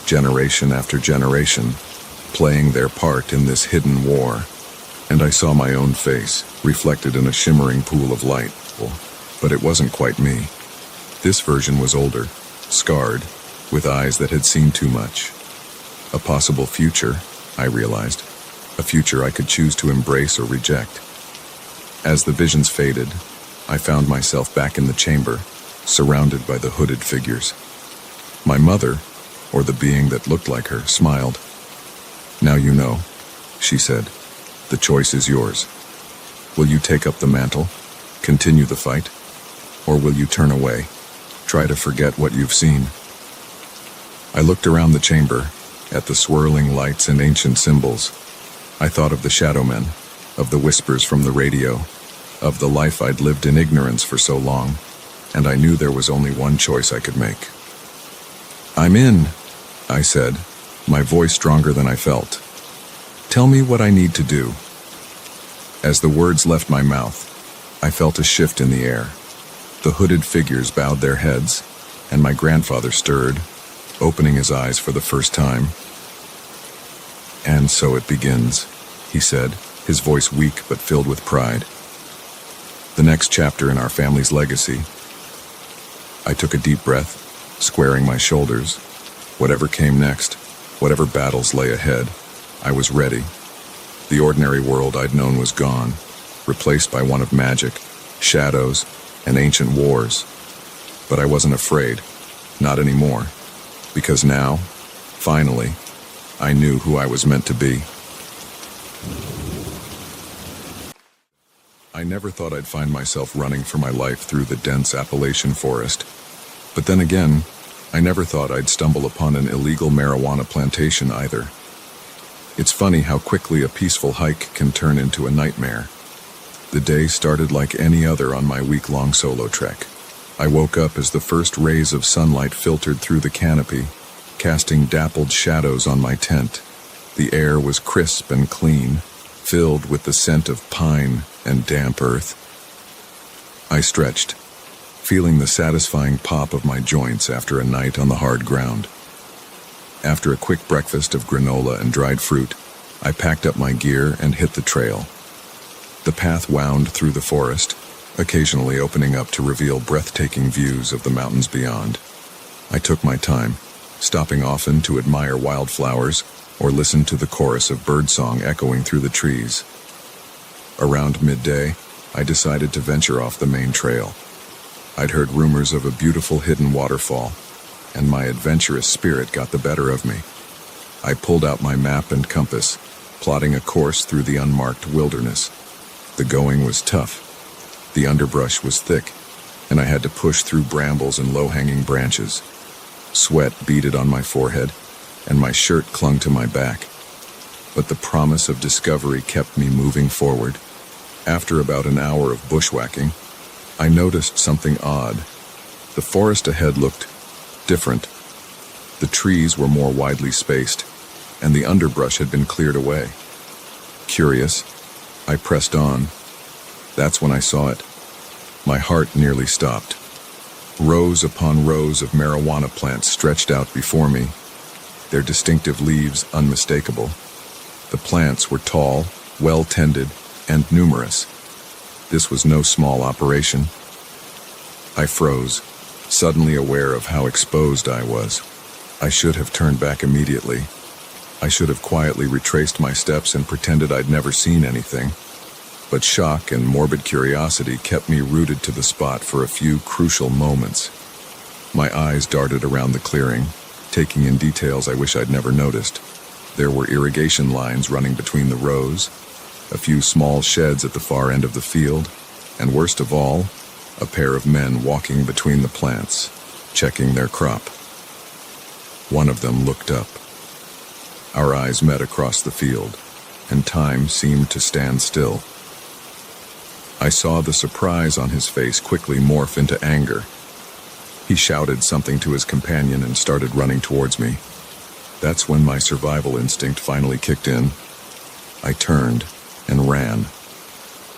generation after generation, playing their part in this hidden war. and I saw my own face, reflected in a shimmering pool of light. But it wasn't quite me. This version was older, scarred, with eyes that had seen too much. A possible future, I realized. A future I could choose to embrace or reject. As the visions faded, I found myself back in the chamber, surrounded by the hooded figures. My mother, or the being that looked like her, smiled. "Now you know," she said. "The choice is yours. Will you take up the mantle, continue the fight, or will you turn away, try to forget what you've seen?" I looked around the chamber, at the swirling lights and ancient symbols. I thought of the shadow men, of the whispers from the radio, of the life I'd lived in ignorance for so long, and I knew there was only one choice I could make. "I'm in," I said, my voice stronger than I felt. "Tell me what I need to do." As the words left my mouth, I felt a shift in the air. The hooded figures bowed their heads, and my grandfather stirred, opening his eyes for the first time. "And so it begins," he said, his voice weak but filled with pride. "The next chapter in our family's legacy." I took a deep breath, squaring my shoulders. Whatever came next, whatever battles lay ahead, I was ready. The ordinary world I'd known was gone, replaced by one of magic, shadows, and ancient wars. But I wasn't afraid, not anymore, because now, finally, I knew who I was meant to be. I never thought I'd find myself running for my life through the dense Appalachian forest. But then again, I never thought I'd stumble upon an illegal marijuana plantation either. It's funny how quickly a peaceful hike can turn into a nightmare. The day started like any other on my week-long solo trek. I woke up as the first rays of sunlight filtered through the canopy, casting dappled shadows on my tent. The air was crisp and clean, filled with the scent of pine and damp earth. I stretched, feeling the satisfying pop of my joints after a night on the hard ground. After a quick breakfast of granola and dried fruit, I packed up my gear and hit the trail. The path wound through the forest, occasionally opening up to reveal breathtaking views of the mountains beyond. I took my time, stopping often to admire wildflowers or listen to the chorus of birdsong echoing through the trees. Around midday, I decided to venture off the main trail. I'd heard rumors of a beautiful hidden waterfall, and my adventurous spirit got the better of me. I pulled out my map and compass, plotting a course through the unmarked wilderness. The going was tough. The underbrush was thick, and I had to push through brambles and low-hanging branches. Sweat beaded on my forehead, and my shirt clung to my back. But the promise of discovery kept me moving forward. After about an hour of bushwhacking, I noticed something odd. The forest ahead looked different. The trees were more widely spaced, and the underbrush had been cleared away. Curious, I pressed on. That's when I saw it. My heart nearly stopped. Rows upon rows of marijuana plants stretched out before me, their distinctive leaves unmistakable. The plants were tall, well-tended, and numerous. This was no small operation. I froze, suddenly aware of how exposed I was. I should have turned back immediately. I should have quietly retraced my steps and pretended I'd never seen anything. But shock and morbid curiosity kept me rooted to the spot for a few crucial moments. My eyes darted around the clearing, taking in details I wish I'd never noticed. There were irrigation lines running between the rows, a few small sheds at the far end of the field, and worst of all, a pair of men walking between the plants, checking their crop. One of them looked up. Our eyes met across the field, and time seemed to stand still. I saw the surprise on his face quickly morph into anger. He shouted something to his companion and started running towards me. That's when my survival instinct finally kicked in. I turned and ran.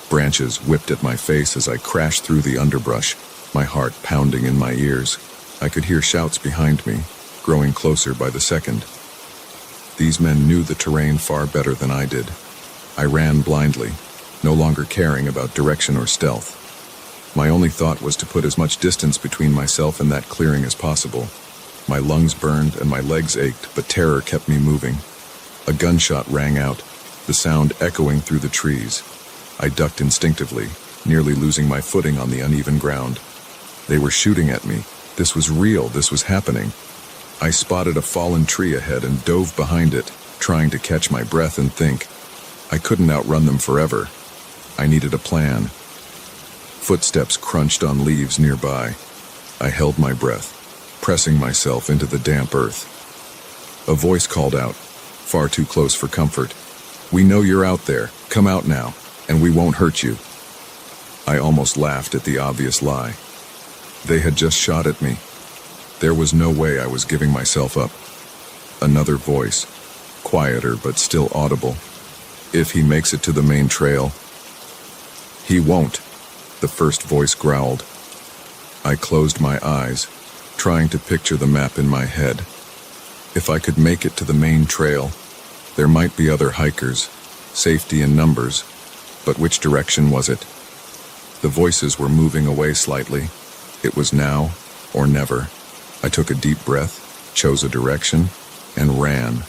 Branches whipped at my face as I crashed through the underbrush, my heart pounding in my ears. I could hear shouts behind me, growing closer by the second. These men knew the terrain far better than I did. I ran blindly, no longer caring about direction or stealth. My only thought was to put as much distance between myself and that clearing as possible. My lungs burned and my legs ached, but terror kept me moving. A gunshot rang out, the sound echoing through the trees. I ducked instinctively, nearly losing my footing on the uneven ground. They were shooting at me. This was real, this was happening. I spotted a fallen tree ahead and dove behind it, trying to catch my breath and think. I couldn't outrun them forever. I needed a plan. Footsteps crunched on leaves nearby. I held my breath, pressing myself into the damp earth. A voice called out, far too close for comfort. "We know you're out there. Come out now, and we won't hurt you." I almost laughed at the obvious lie. They had just shot at me. There was no way I was giving myself up. Another voice, quieter but still audible. "If he makes it to the main trail." "He won't," the first voice growled. I closed my eyes, trying to picture the map in my head. If I could make it to the main trail, there might be other hikers, safety in numbers, but which direction was it? The voices were moving away slightly. It was now or never. I took a deep breath, chose a direction, and ran.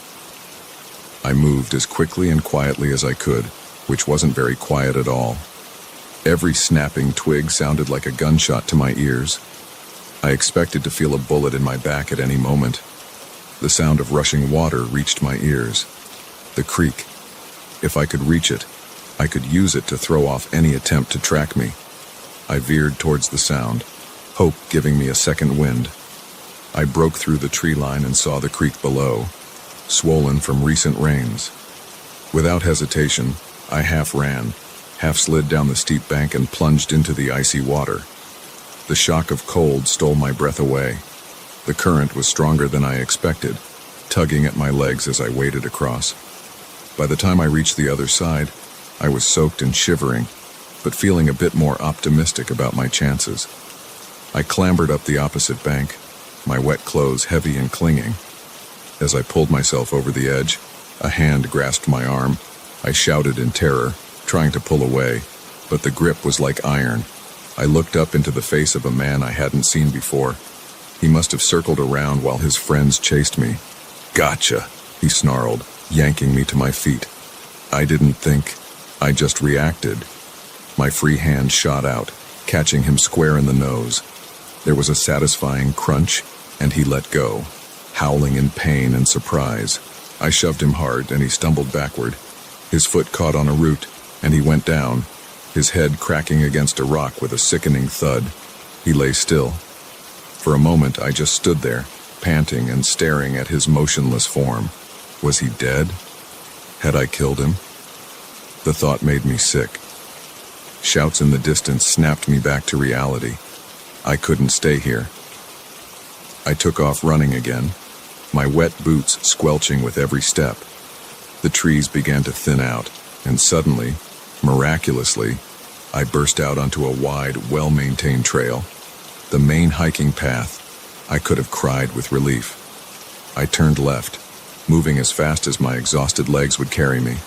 I moved as quickly and quietly as I could, which wasn't very quiet at all. Every snapping twig sounded like a gunshot to my ears. I expected to feel a bullet in my back at any moment. The sound of rushing water reached my ears. The creek. If I could reach it, I could use it to throw off any attempt to track me. I veered towards the sound, hope giving me a second wind. I broke through the tree line and saw the creek below, swollen from recent rains. Without hesitation, I half ran, half slid down the steep bank and plunged into the icy water. The shock of cold stole my breath away. The current was stronger than I expected, tugging at my legs as I waded across. By the time I reached the other side, I was soaked and shivering, but feeling a bit more optimistic about my chances. I clambered up the opposite bank, my wet clothes heavy and clinging. As I pulled myself over the edge, a hand grasped my arm. I shouted in terror, trying to pull away, but the grip was like iron. I looked up into the face of a man I hadn't seen before. He must have circled around while his friends chased me. "Gotcha," he snarled, yanking me to my feet. I didn't think, I just reacted. My free hand shot out, catching him square in the nose. There was a satisfying crunch, and he let go, howling in pain and surprise. I shoved him hard, and he stumbled backward. His foot caught on a root, and he went down, his head cracking against a rock with a sickening thud. He lay still. For a moment, I just stood there, panting and staring at his motionless form. Was he dead? Had I killed him? The thought made me sick. Shouts in the distance snapped me back to reality. I couldn't stay here. I took off running again, my wet boots squelching with every step. The trees began to thin out, and suddenly, miraculously, I burst out onto a wide, well-maintained trail. The main hiking path. I could have cried with relief. I turned left, moving as fast as my exhausted legs would carry me.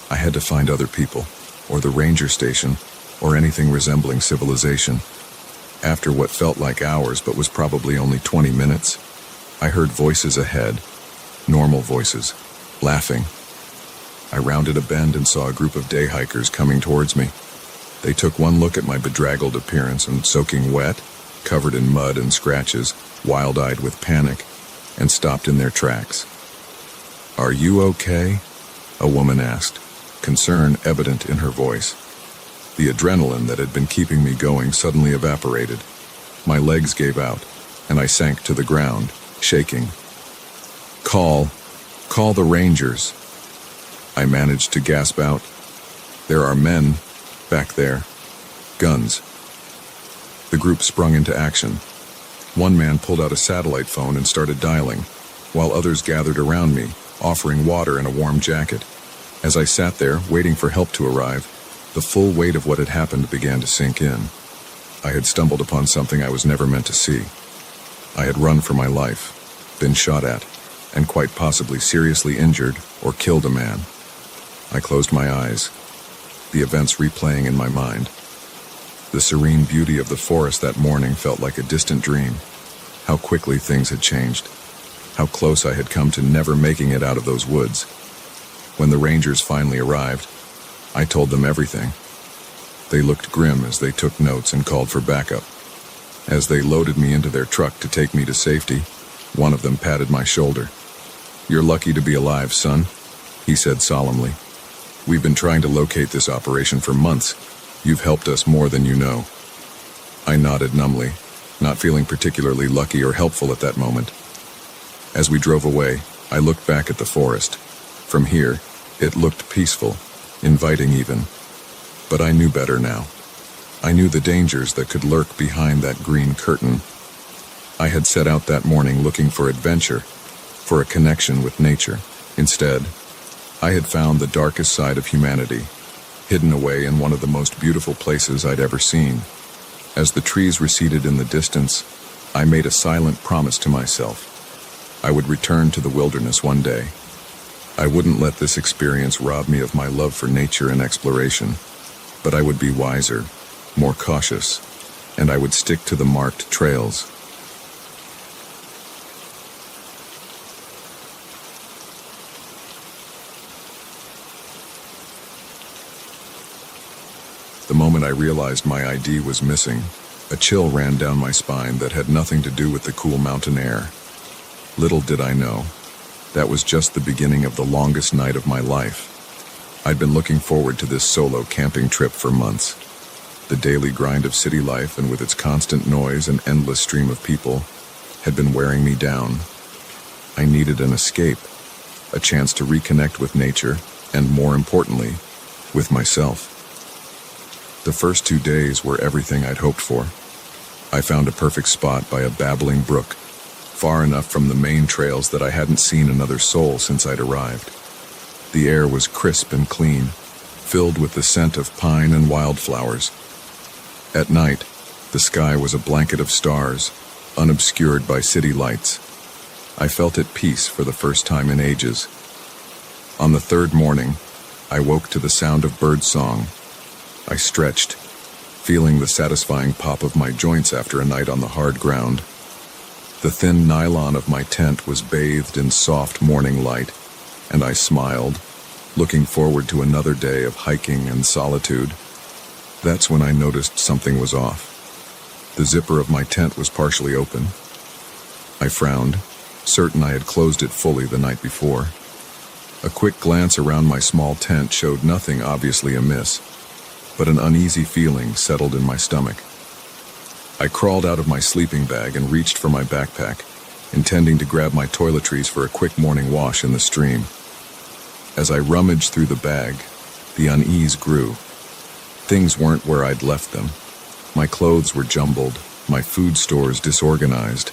I had to find other people, or the ranger station, or anything resembling civilization. After what felt like hours but was probably only 20 minutes, I heard voices ahead, normal voices, laughing. I rounded a bend and saw a group of day hikers coming towards me. They took one look at my bedraggled appearance and soaking wet, covered in mud and scratches, wild-eyed with panic, and stopped in their tracks. "Are you okay?" a woman asked, concern evident in her voice. The adrenaline that had been keeping me going suddenly evaporated. My legs gave out, and I sank to the ground, shaking. Call the rangers." I managed to gasp out. "There are men back there. Guns." The group sprung into action. One man pulled out a satellite phone and started dialing, while others gathered around me, offering water and a warm jacket. As I sat there, waiting for help to arrive, the full weight of what had happened began to sink in. I had stumbled upon something I was never meant to see. I had run for my life, been shot at, and quite possibly seriously injured or killed a man. I closed my eyes, the events replaying in my mind. The serene beauty of the forest that morning felt like a distant dream. How quickly things had changed. How close I had come to never making it out of those woods. When the rangers finally arrived, I told them everything. They looked grim as they took notes and called for backup. As they loaded me into their truck to take me to safety, one of them patted my shoulder. "You're lucky to be alive, son," he said solemnly. "We've been trying to locate this operation for months. You've helped us more than you know." I nodded numbly, not feeling particularly lucky or helpful at that moment. As we drove away, I looked back at the forest. From here, it looked peaceful, inviting even. But I knew better now. I knew the dangers that could lurk behind that green curtain. I had set out that morning looking for adventure, for a connection with nature. Instead, I had found the darkest side of humanity, hidden away in one of the most beautiful places I'd ever seen. As the trees receded in the distance, I made a silent promise to myself. I would return to the wilderness one day. I wouldn't let this experience rob me of my love for nature and exploration, but I would be wiser, more cautious, and I would stick to the marked trails. The moment I realized my ID was missing, a chill ran down my spine that had nothing to do with the cool mountain air. Little did I know, that was just the beginning of the longest night of my life. I'd been looking forward to this solo camping trip for months. The daily grind of city life, and with its constant noise and endless stream of people, had been wearing me down. I needed an escape, a chance to reconnect with nature, and more importantly, with myself. The first 2 days were everything I'd hoped for. I found a perfect spot by a babbling brook, far enough from the main trails that I hadn't seen another soul since I'd arrived. The air was crisp and clean, filled with the scent of pine and wildflowers. At night, the sky was a blanket of stars, unobscured by city lights. I felt at peace for the first time in ages. On the third morning, I woke to the sound of birdsong. I stretched, feeling the satisfying pop of my joints after a night on the hard ground. The thin nylon of my tent was bathed in soft morning light, and I smiled, looking forward to another day of hiking and solitude. That's when I noticed something was off. The zipper of my tent was partially open. I frowned, certain I had closed it fully the night before. A quick glance around my small tent showed nothing obviously amiss, but an uneasy feeling settled in my stomach. I crawled out of my sleeping bag and reached for my backpack, intending to grab my toiletries for a quick morning wash in the stream. As I rummaged through the bag, the unease grew. Things weren't where I'd left them. My clothes were jumbled, my food stores disorganized.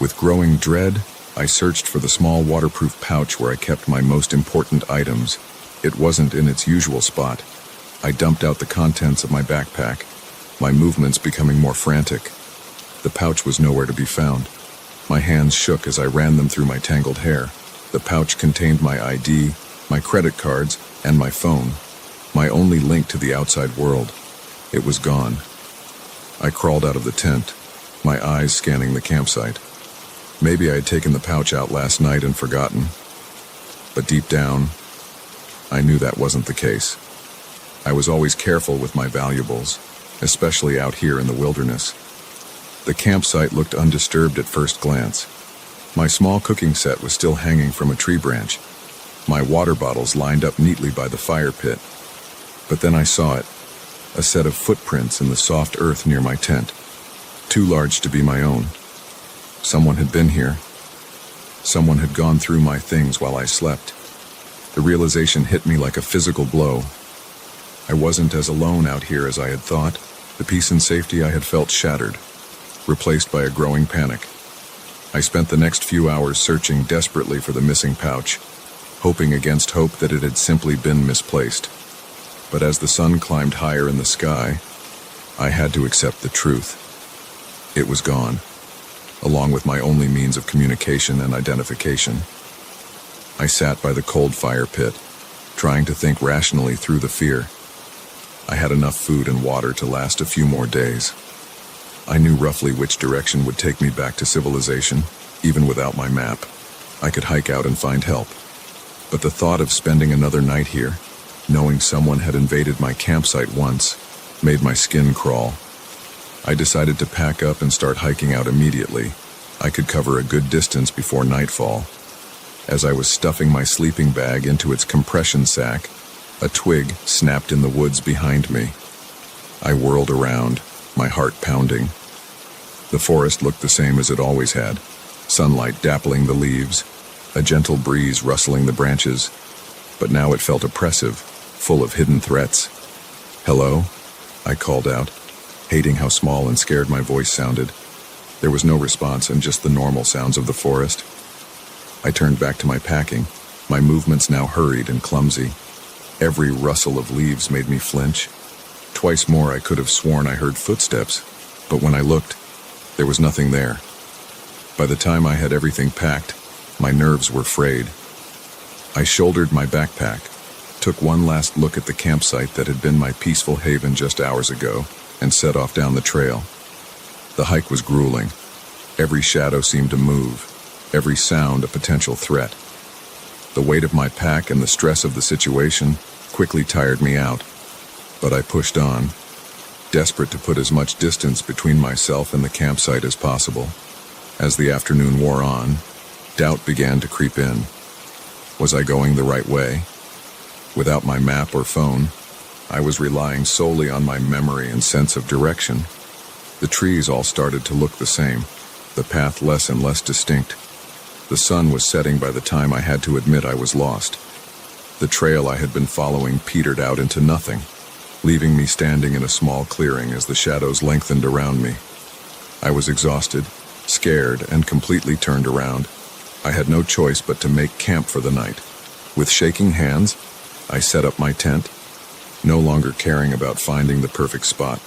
With growing dread, I searched for the small waterproof pouch where I kept my most important items. It wasn't in its usual spot. I dumped out the contents of my backpack, my movements becoming more frantic. The pouch was nowhere to be found. My hands shook as I ran them through my tangled hair. The pouch contained my ID, my credit cards, and my phone, my only link to the outside world. It was gone. I crawled out of the tent, my eyes scanning the campsite. Maybe I had taken the pouch out last night and forgotten. But deep down, I knew that wasn't the case. I was always careful with my valuables, especially out here in the wilderness. The campsite looked undisturbed at first glance. My small cooking set was still hanging from a tree branch, my water bottles lined up neatly by the fire pit. But then I saw it, a set of footprints in the soft earth near my tent, too large to be my own. Someone had been here. Someone had gone through my things while I slept. The realization hit me like a physical blow. I wasn't as alone out here as I had thought. The peace and safety I had felt shattered, replaced by a growing panic. I spent the next few hours searching desperately for the missing pouch, hoping against hope that it had simply been misplaced. But as the sun climbed higher in the sky, I had to accept the truth. It was gone, along with my only means of communication and identification. I sat by the cold fire pit, trying to think rationally through the fear. I had enough food and water to last a few more days. I knew roughly which direction would take me back to civilization, even without my map. I could hike out and find help. But the thought of spending another night here, knowing someone had invaded my campsite once, made my skin crawl. I decided to pack up and start hiking out immediately. I could cover a good distance before nightfall. As I was stuffing my sleeping bag into its compression sack, a twig snapped in the woods behind me. I whirled around, my heart pounding. The forest looked the same as it always had, sunlight dappling the leaves, a gentle breeze rustling the branches, but now it felt oppressive, full of hidden threats. "Hello?" I called out, hating how small and scared my voice sounded. There was no response and just the normal sounds of the forest. I turned back to my packing, my movements now hurried and clumsy. Every rustle of leaves made me flinch. Twice more I could have sworn I heard footsteps, but when I looked, there was nothing there. By the time I had everything packed, my nerves were frayed. I shouldered my backpack, took one last look at the campsite that had been my peaceful haven just hours ago, and set off down the trail. The hike was grueling. Every shadow seemed to move, every sound a potential threat. The weight of my pack and the stress of the situation quickly tired me out, but I pushed on, desperate to put as much distance between myself and the campsite as possible. As the afternoon wore on, doubt began to creep in. Was I going the right way? Without my map or phone, I was relying solely on my memory and sense of direction. The trees all started to look the same, the path less and less distinct. The sun was setting by the time I had to admit I was lost. The trail I had been following petered out into nothing, leaving me standing in a small clearing as the shadows lengthened around me. I was exhausted, scared, and completely turned around. I had no choice but to make camp for the night. With shaking hands, I set up my tent, no longer caring about finding the perfect spot.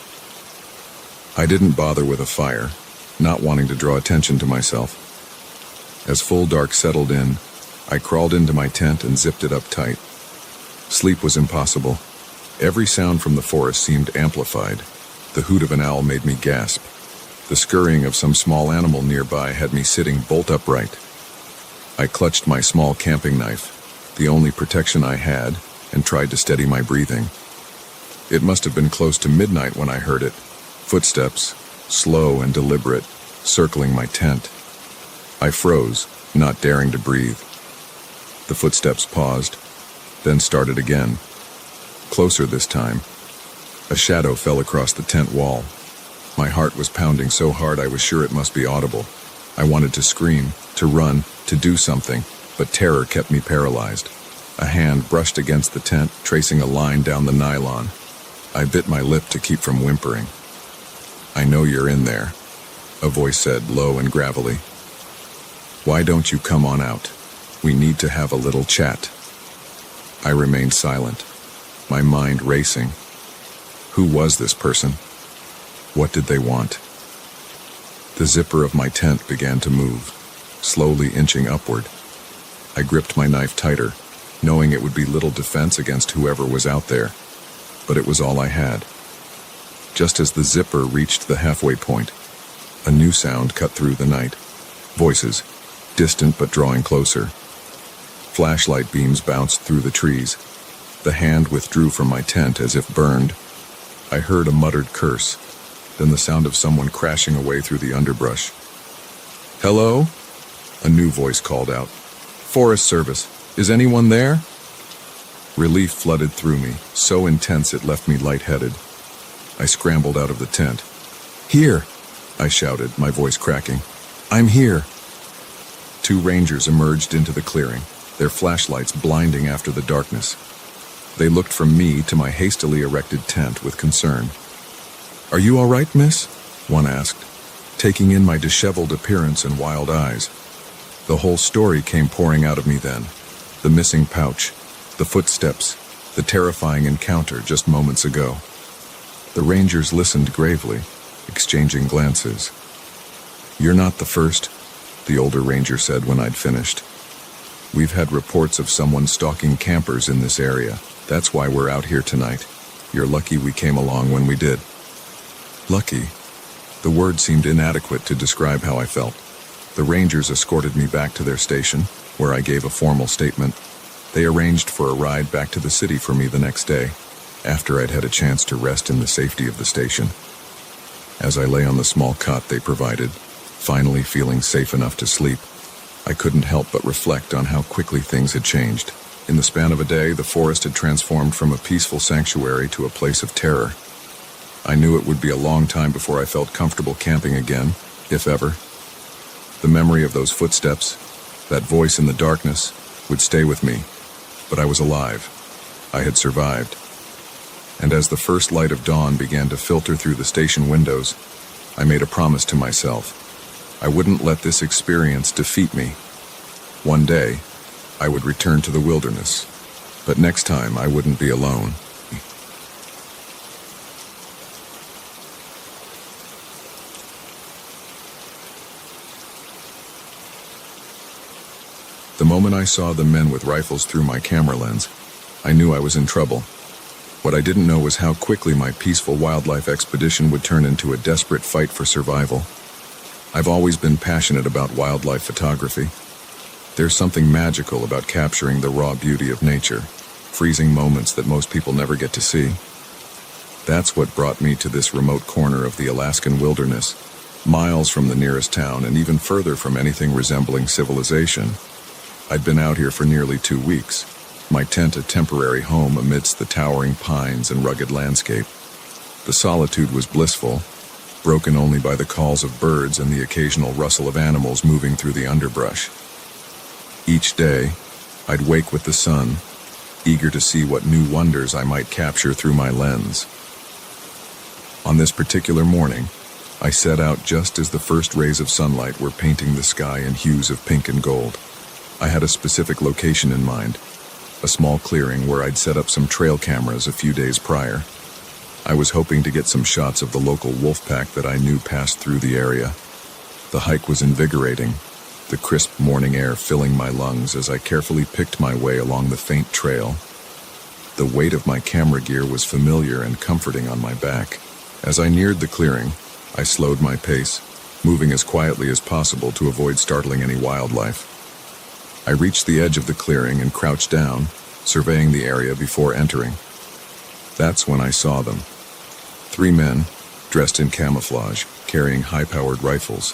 I didn't bother with a fire, not wanting to draw attention to myself. As full dark settled in, I crawled into my tent and zipped it up tight. Sleep was impossible. Every sound from the forest seemed amplified. The hoot of an owl made me gasp. The scurrying of some small animal nearby had me sitting bolt upright. I clutched my small camping knife, the only protection I had, and tried to steady my breathing. It must have been close to midnight when I heard it. Footsteps, slow and deliberate, circling my tent. I froze, not daring to breathe. The footsteps paused, then started again. Closer this time. A shadow fell across the tent wall. My heart was pounding so hard I was sure it must be audible. I wanted to scream, to run, to do something, but terror kept me paralyzed. A hand brushed against the tent, tracing a line down the nylon. I bit my lip to keep from whimpering. "I know you're in there," a voice said, low and gravelly. "Why don't you come on out? We need to have a little chat." I remained silent, my mind racing. Who was this person? What did they want? The zipper of my tent began to move, slowly inching upward. I gripped my knife tighter, knowing it would be little defense against whoever was out there, but it was all I had. Just as the zipper reached the halfway point, a new sound cut through the night. Voices, distant but drawing closer. Flashlight beams bounced through the trees. The hand withdrew from my tent as if burned. I heard a muttered curse, then the sound of someone crashing away through the underbrush. "Hello?" A new voice called out. "Forest Service, is anyone there?" Relief flooded through me, so intense it left me lightheaded. I scrambled out of the tent. "Here!" I shouted, my voice cracking. "I'm here!" Two rangers emerged into the clearing, their flashlights blinding after the darkness. They looked from me to my hastily erected tent with concern. "Are you all right, miss?" one asked, taking in my disheveled appearance and wild eyes. The whole story came pouring out of me then. The missing pouch, the footsteps, the terrifying encounter just moments ago. The rangers listened gravely, exchanging glances. "You're not the first," the older ranger said when I'd finished. We've had reports of someone stalking campers in this area. That's why we're out here tonight. You're lucky we came along when we did." Lucky? The word seemed inadequate to describe how I felt. The rangers escorted me back to their station, where I gave a formal statement. They arranged for a ride back to the city for me the next day, after I'd had a chance to rest in the safety of the station. As I lay on the small cot they provided, finally feeling safe enough to sleep, I couldn't help but reflect on how quickly things had changed. In the span of a day, the forest had transformed from a peaceful sanctuary to a place of terror. I knew it would be a long time before I felt comfortable camping again, if ever. The memory of those footsteps, that voice in the darkness, would stay with me, but I was alive. I had survived. And as the first light of dawn began to filter through the station windows, I made a promise to myself. I wouldn't let this experience defeat me. One day, I would return to the wilderness, but next time I wouldn't be alone. The moment I saw the men with rifles through my camera lens, I knew I was in trouble. What I didn't know was how quickly my peaceful wildlife expedition would turn into a desperate fight for survival. I've always been passionate about wildlife photography. There's something magical about capturing the raw beauty of nature, freezing moments that most people never get to see. That's what brought me to this remote corner of the Alaskan wilderness, miles from the nearest town and even further from anything resembling civilization. I'd been out here for nearly 2 weeks, my tent a temporary home amidst the towering pines and rugged landscape. The solitude was blissful, broken only by the calls of birds and the occasional rustle of animals moving through the underbrush. Each day, I'd wake with the sun, eager to see what new wonders I might capture through my lens. On this particular morning, I set out just as the first rays of sunlight were painting the sky in hues of pink and gold. I had a specific location in mind, a small clearing where I'd set up some trail cameras a few days prior. I was hoping to get some shots of the local wolf pack that I knew passed through the area. The hike was invigorating, the crisp morning air filling my lungs as I carefully picked my way along the faint trail. The weight of my camera gear was familiar and comforting on my back. As I neared the clearing, I slowed my pace, moving as quietly as possible to avoid startling any wildlife. I reached the edge of the clearing and crouched down, surveying the area before entering. That's when I saw them. 3 men, dressed in camouflage, carrying high-powered rifles.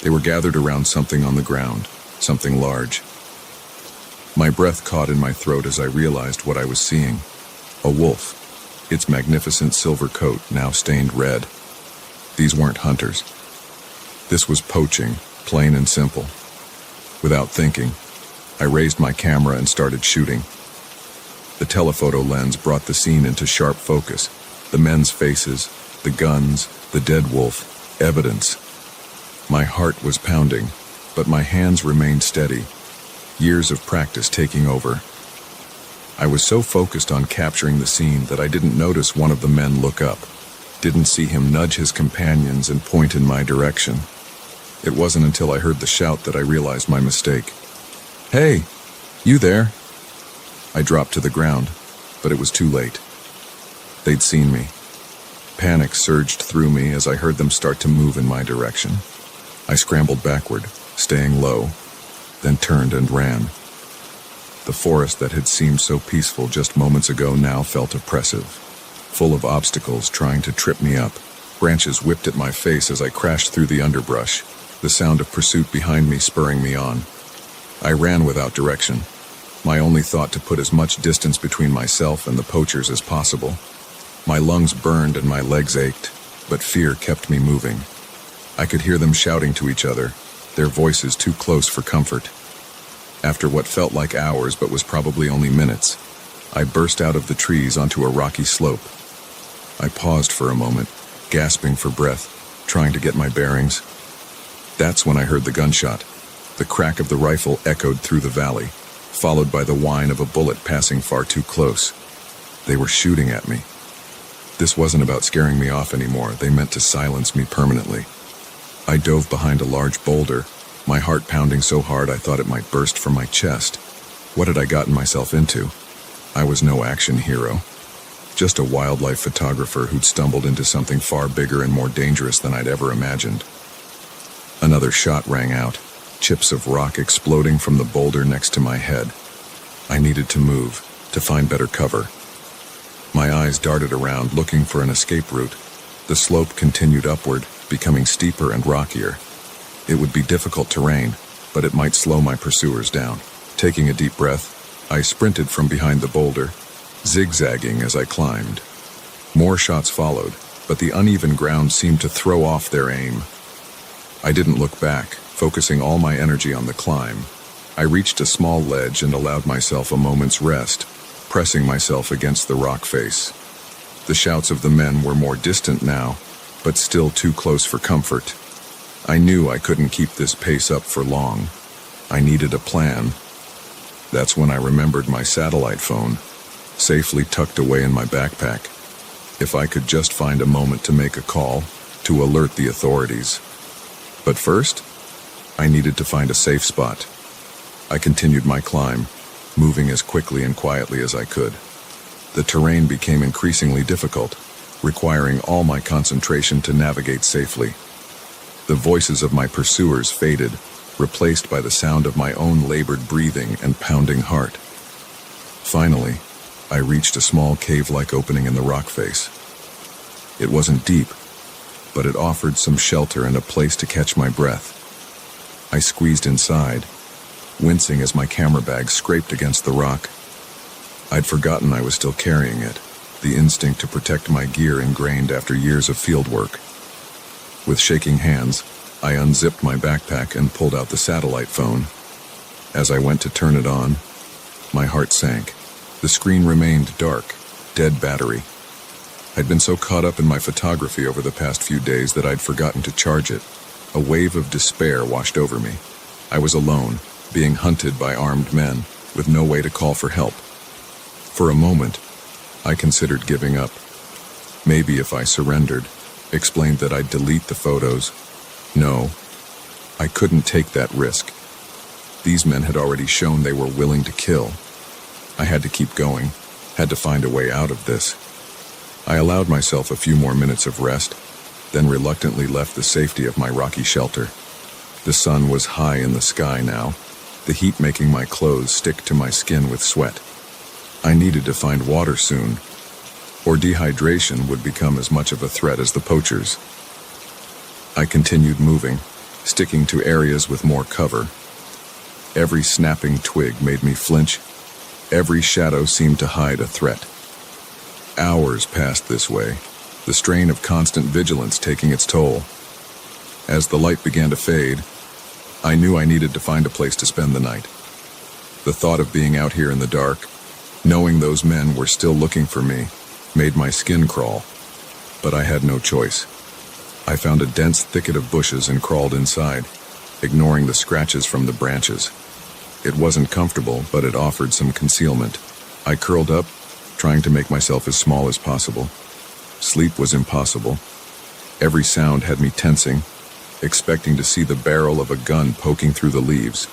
They were gathered around something on the ground, something large. My breath caught in my throat as I realized what I was seeing. A wolf, its magnificent silver coat now stained red. These weren't hunters. This was poaching, plain and simple. Without thinking, I raised my camera and started shooting. The telephoto lens brought the scene into sharp focus. The men's faces, the guns, the dead wolf, evidence. My heart was pounding, but my hands remained steady, years of practice taking over. I was so focused on capturing the scene that I didn't notice one of the men look up, didn't see him nudge his companions and point in my direction. It wasn't until I heard the shout that I realized my mistake. "Hey, you there?" I dropped to the ground, but it was too late. They'd seen me. Panic surged through me as I heard them start to move in my direction. I scrambled backward, staying low, then turned and ran. The forest that had seemed so peaceful just moments ago now felt oppressive, full of obstacles trying to trip me up. Branches whipped at my face as I crashed through the underbrush, the sound of pursuit behind me spurring me on. I ran without direction, my only thought to put as much distance between myself and the poachers as possible. My lungs burned and my legs ached, but fear kept me moving. I could hear them shouting to each other, their voices too close for comfort. After what felt like hours but was probably only minutes, I burst out of the trees onto a rocky slope. I paused for a moment, gasping for breath, trying to get my bearings. That's when I heard the gunshot. The crack of the rifle echoed through the valley, followed by the whine of a bullet passing far too close. They were shooting at me. This wasn't about scaring me off anymore. They meant to silence me permanently. I dove behind a large boulder, my heart pounding so hard I thought it might burst from my chest. What had I gotten myself into? I was no action hero, just a wildlife photographer who'd stumbled into something far bigger and more dangerous than I'd ever imagined. Another shot rang out, chips of rock exploding from the boulder next to my head. I needed to move, to find better cover. My eyes darted around, looking for an escape route. The slope continued upward, becoming steeper and rockier. It would be difficult terrain, but it might slow my pursuers down. Taking a deep breath, I sprinted from behind the boulder, zigzagging as I climbed. More shots followed, but the uneven ground seemed to throw off their aim. I didn't look back, focusing all my energy on the climb. I reached a small ledge and allowed myself a moment's rest, pressing myself against the rock face. The shouts of the men were more distant now, but still too close for comfort. I knew I couldn't keep this pace up for long. I needed a plan. That's when I remembered my satellite phone, safely tucked away in my backpack. If I could just find a moment to make a call, to alert the authorities. But first, I needed to find a safe spot. I continued my climb, moving as quickly and quietly as I could. The terrain became increasingly difficult, requiring all my concentration to navigate safely. The voices of my pursuers faded, replaced by the sound of my own labored breathing and pounding heart. Finally, I reached a small cave-like opening in the rock face. It wasn't deep, but it offered some shelter and a place to catch my breath. I squeezed inside, wincing as my camera bag scraped against the rock. I'd forgotten I was still carrying it, the instinct to protect my gear ingrained after years of field work. With shaking hands, I unzipped my backpack and pulled out the satellite phone. As I went to turn it on, my heart sank. The screen remained dark, dead battery. I'd been so caught up in my photography over the past few days that I'd forgotten to charge it. A wave of despair washed over me. I was alone, being hunted by armed men, with no way to call for help. For a moment, I considered giving up. Maybe if I surrendered, explained that I'd delete the photos. No, I couldn't take that risk. These men had already shown they were willing to kill. I had to keep going, had to find a way out of this. I allowed myself a few more minutes of rest, then reluctantly left the safety of my rocky shelter. The sun was high in the sky now, the heat making my clothes stick to my skin with sweat. I needed to find water soon, or dehydration would become as much of a threat as the poachers. I continued moving, sticking to areas with more cover. Every snapping twig made me flinch. Every shadow seemed to hide a threat. Hours passed this way, the strain of constant vigilance taking its toll. As the light began to fade, I knew I needed to find a place to spend the night. The thought of being out here in the dark, knowing those men were still looking for me, made my skin crawl. But I had no choice. I found a dense thicket of bushes and crawled inside, ignoring the scratches from the branches. It wasn't comfortable, but it offered some concealment. I curled up, trying to make myself as small as possible. Sleep was impossible. Every sound had me tensing, expecting to see the barrel of a gun poking through the leaves.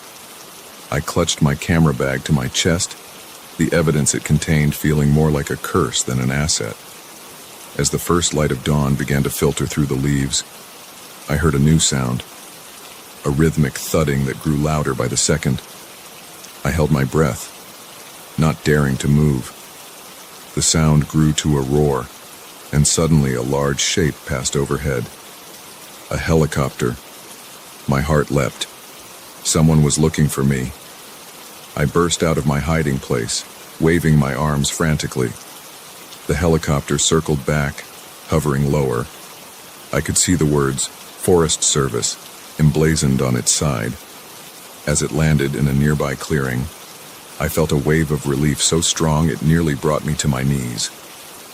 I clutched my camera bag to my chest, the evidence it contained feeling more like a curse than an asset. As the first light of dawn began to filter through the leaves, I heard a new sound, a rhythmic thudding that grew louder by the second. I held my breath, not daring to move. The sound grew to a roar, and suddenly a large shape passed overhead. A helicopter. My heart leapt. Someone was looking for me. I burst out of my hiding place, waving my arms frantically. The helicopter circled back, hovering lower. I could see the words, Forest Service, emblazoned on its side. As it landed in a nearby clearing, I felt a wave of relief so strong it nearly brought me to my knees.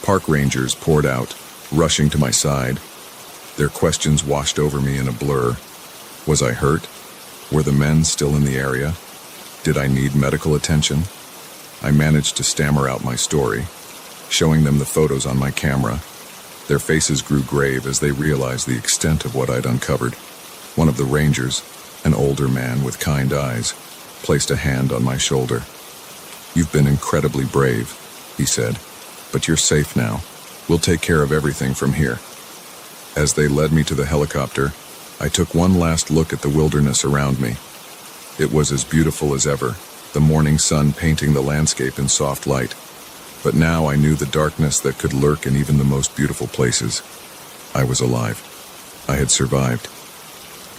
Park rangers poured out, rushing to my side. Their questions washed over me in a blur. Was I hurt? Were the men still in the area? Did I need medical attention? I managed to stammer out my story, showing them the photos on my camera. Their faces grew grave as they realized the extent of what I'd uncovered. One of the rangers, An older man with kind eyes placed a hand on my shoulder. "You've been incredibly brave," he said, "but you're safe now. We'll take care of everything from here." As they led me to the helicopter, I took one last look at the wilderness around me. It was as beautiful as ever, the morning sun painting the landscape in soft light. But now I knew the darkness that could lurk in even the most beautiful places. I was alive. I had survived.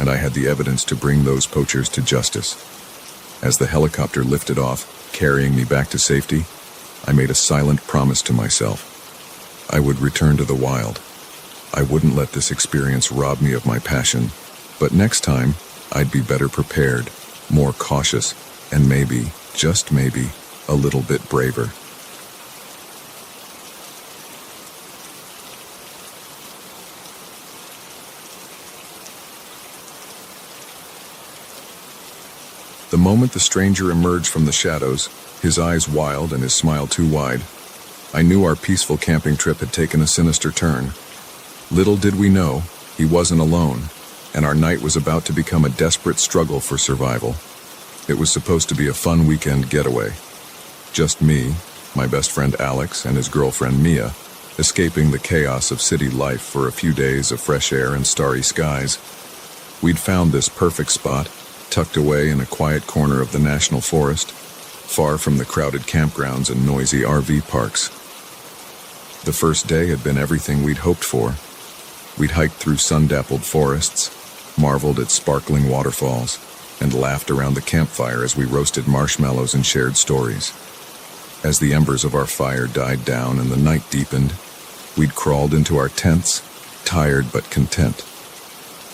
And I had the evidence to bring those poachers to justice. As the helicopter lifted off, carrying me back to safety, I made a silent promise to myself. I would return to the wild. I wouldn't let this experience rob me of my passion, but next time, I'd be better prepared, more cautious, and maybe, just maybe, a little bit braver. The moment the stranger emerged from the shadows, his eyes wild and his smile too wide, I knew our peaceful camping trip had taken a sinister turn. Little did we know, he wasn't alone, and our night was about to become a desperate struggle for survival. It was supposed to be a fun weekend getaway. Just me, my best friend Alex, and his girlfriend Mia, escaping the chaos of city life for a few days of fresh air and starry skies. We'd found this perfect spot, tucked away in a quiet corner of the national forest, far from the crowded campgrounds and noisy RV parks. The first day had been everything we'd hoped for. We'd hiked through sun-dappled forests, marveled at sparkling waterfalls, and laughed around the campfire as we roasted marshmallows and shared stories. As the embers of our fire died down and the night deepened, we'd crawled into our tents, tired but content.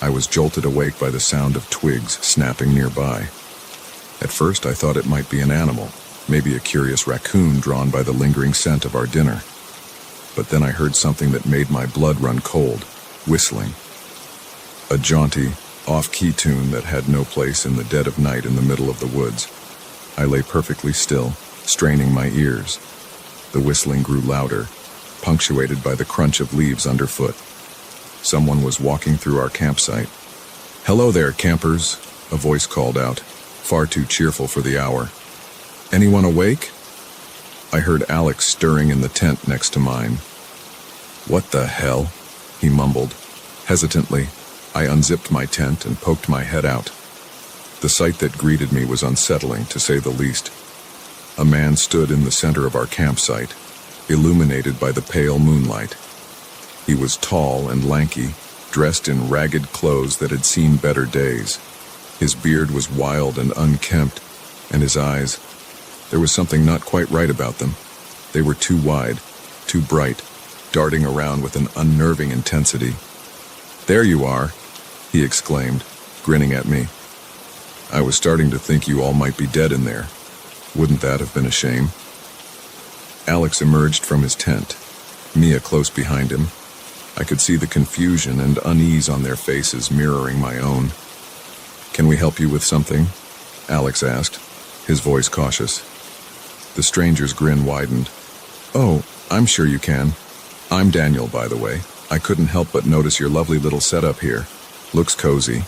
I was jolted awake by the sound of twigs snapping nearby. At first I thought it might be an animal, maybe a curious raccoon drawn by the lingering scent of our dinner. But then I heard something that made my blood run cold, whistling. A jaunty, off-key tune that had no place in the dead of night in the middle of the woods. I lay perfectly still, straining my ears. The whistling grew louder, punctuated by the crunch of leaves underfoot. Someone was walking through our campsite. "Hello there, campers," a voice called out, far too cheerful for the hour. "Anyone awake?" I heard Alex stirring in the tent next to mine. "What the hell?" he mumbled. Hesitantly, I unzipped my tent and poked my head out. The sight that greeted me was unsettling, to say the least. A man stood in the center of our campsite, illuminated by the pale moonlight. He was tall and lanky, dressed in ragged clothes that had seen better days. His beard was wild and unkempt, and his eyes, there was something not quite right about them. They were too wide, too bright, darting around with an unnerving intensity. "There you are," he exclaimed, grinning at me. "I was starting to think you all might be dead in there. Wouldn't that have been a shame?" Alex emerged from his tent, Mia close behind him. I could see the confusion and unease on their faces mirroring my own. "Can we help you with something?" Alex asked, his voice cautious. The stranger's grin widened. "Oh, I'm sure you can. I'm Daniel, by the way. I couldn't help but notice your lovely little setup here. Looks cozy."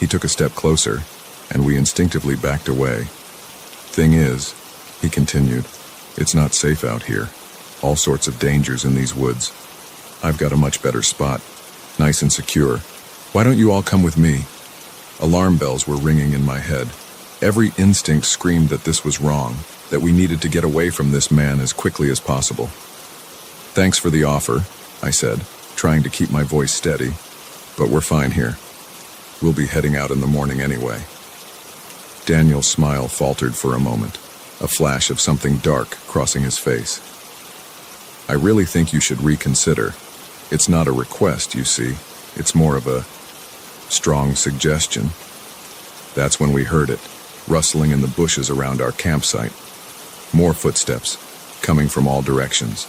He took a step closer, and we instinctively backed away. "Thing is," he continued, "it's not safe out here. All sorts of dangers in these woods. I've got a much better spot, nice and secure. Why don't you all come with me?" Alarm bells were ringing in my head. Every instinct screamed that this was wrong, that we needed to get away from this man as quickly as possible. "Thanks for the offer," I said, trying to keep my voice steady, "but we're fine here. We'll be heading out in the morning anyway." Daniel's smile faltered for a moment, a flash of something dark crossing his face. "I really think you should reconsider. It's not a request, you see. It's more of a strong suggestion." That's when we heard it, rustling in the bushes around our campsite. More footsteps, coming from all directions.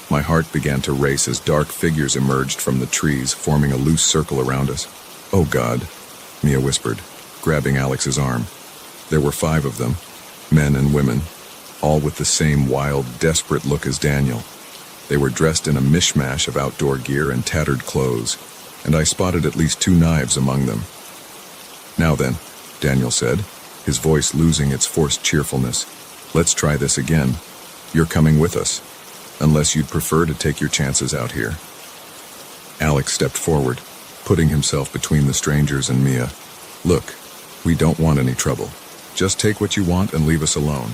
My heart began to race as dark figures emerged from the trees, forming a loose circle around us. "Oh God," Mia whispered, grabbing Alex's arm. There were 5 of them, men and women, all with the same wild, desperate look as Daniel. They were dressed in a mishmash of outdoor gear and tattered clothes, and I spotted at least 2 knives among them. Now then, Daniel said, his voice losing its forced cheerfulness. Let's try this again. You're coming with us, unless you'd prefer to take your chances out here. Alex stepped forward, putting himself between the strangers and Mia. Look, we don't want any trouble. Just take what you want and leave us alone.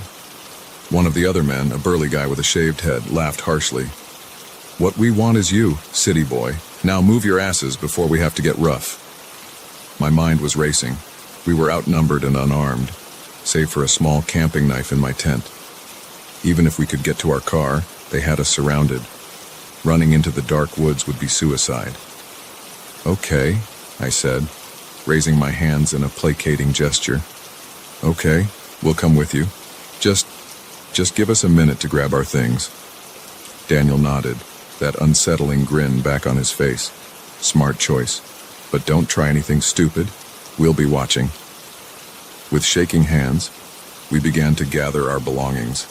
One of the other men, a burly guy with a shaved head, laughed harshly. What we want is you, city boy. Now move your asses before we have to get rough. My mind was racing. We were outnumbered and unarmed, save for a small camping knife in my tent. Even if we could get to our car, they had us surrounded. Running into the dark woods would be suicide. Okay, I said, raising my hands in a placating gesture. Okay, we'll come with you. Just give us a minute to grab our things. Daniel nodded, that unsettling grin back on his face. Smart choice. But don't try anything stupid. We'll be watching. With shaking hands, we began to gather our belongings.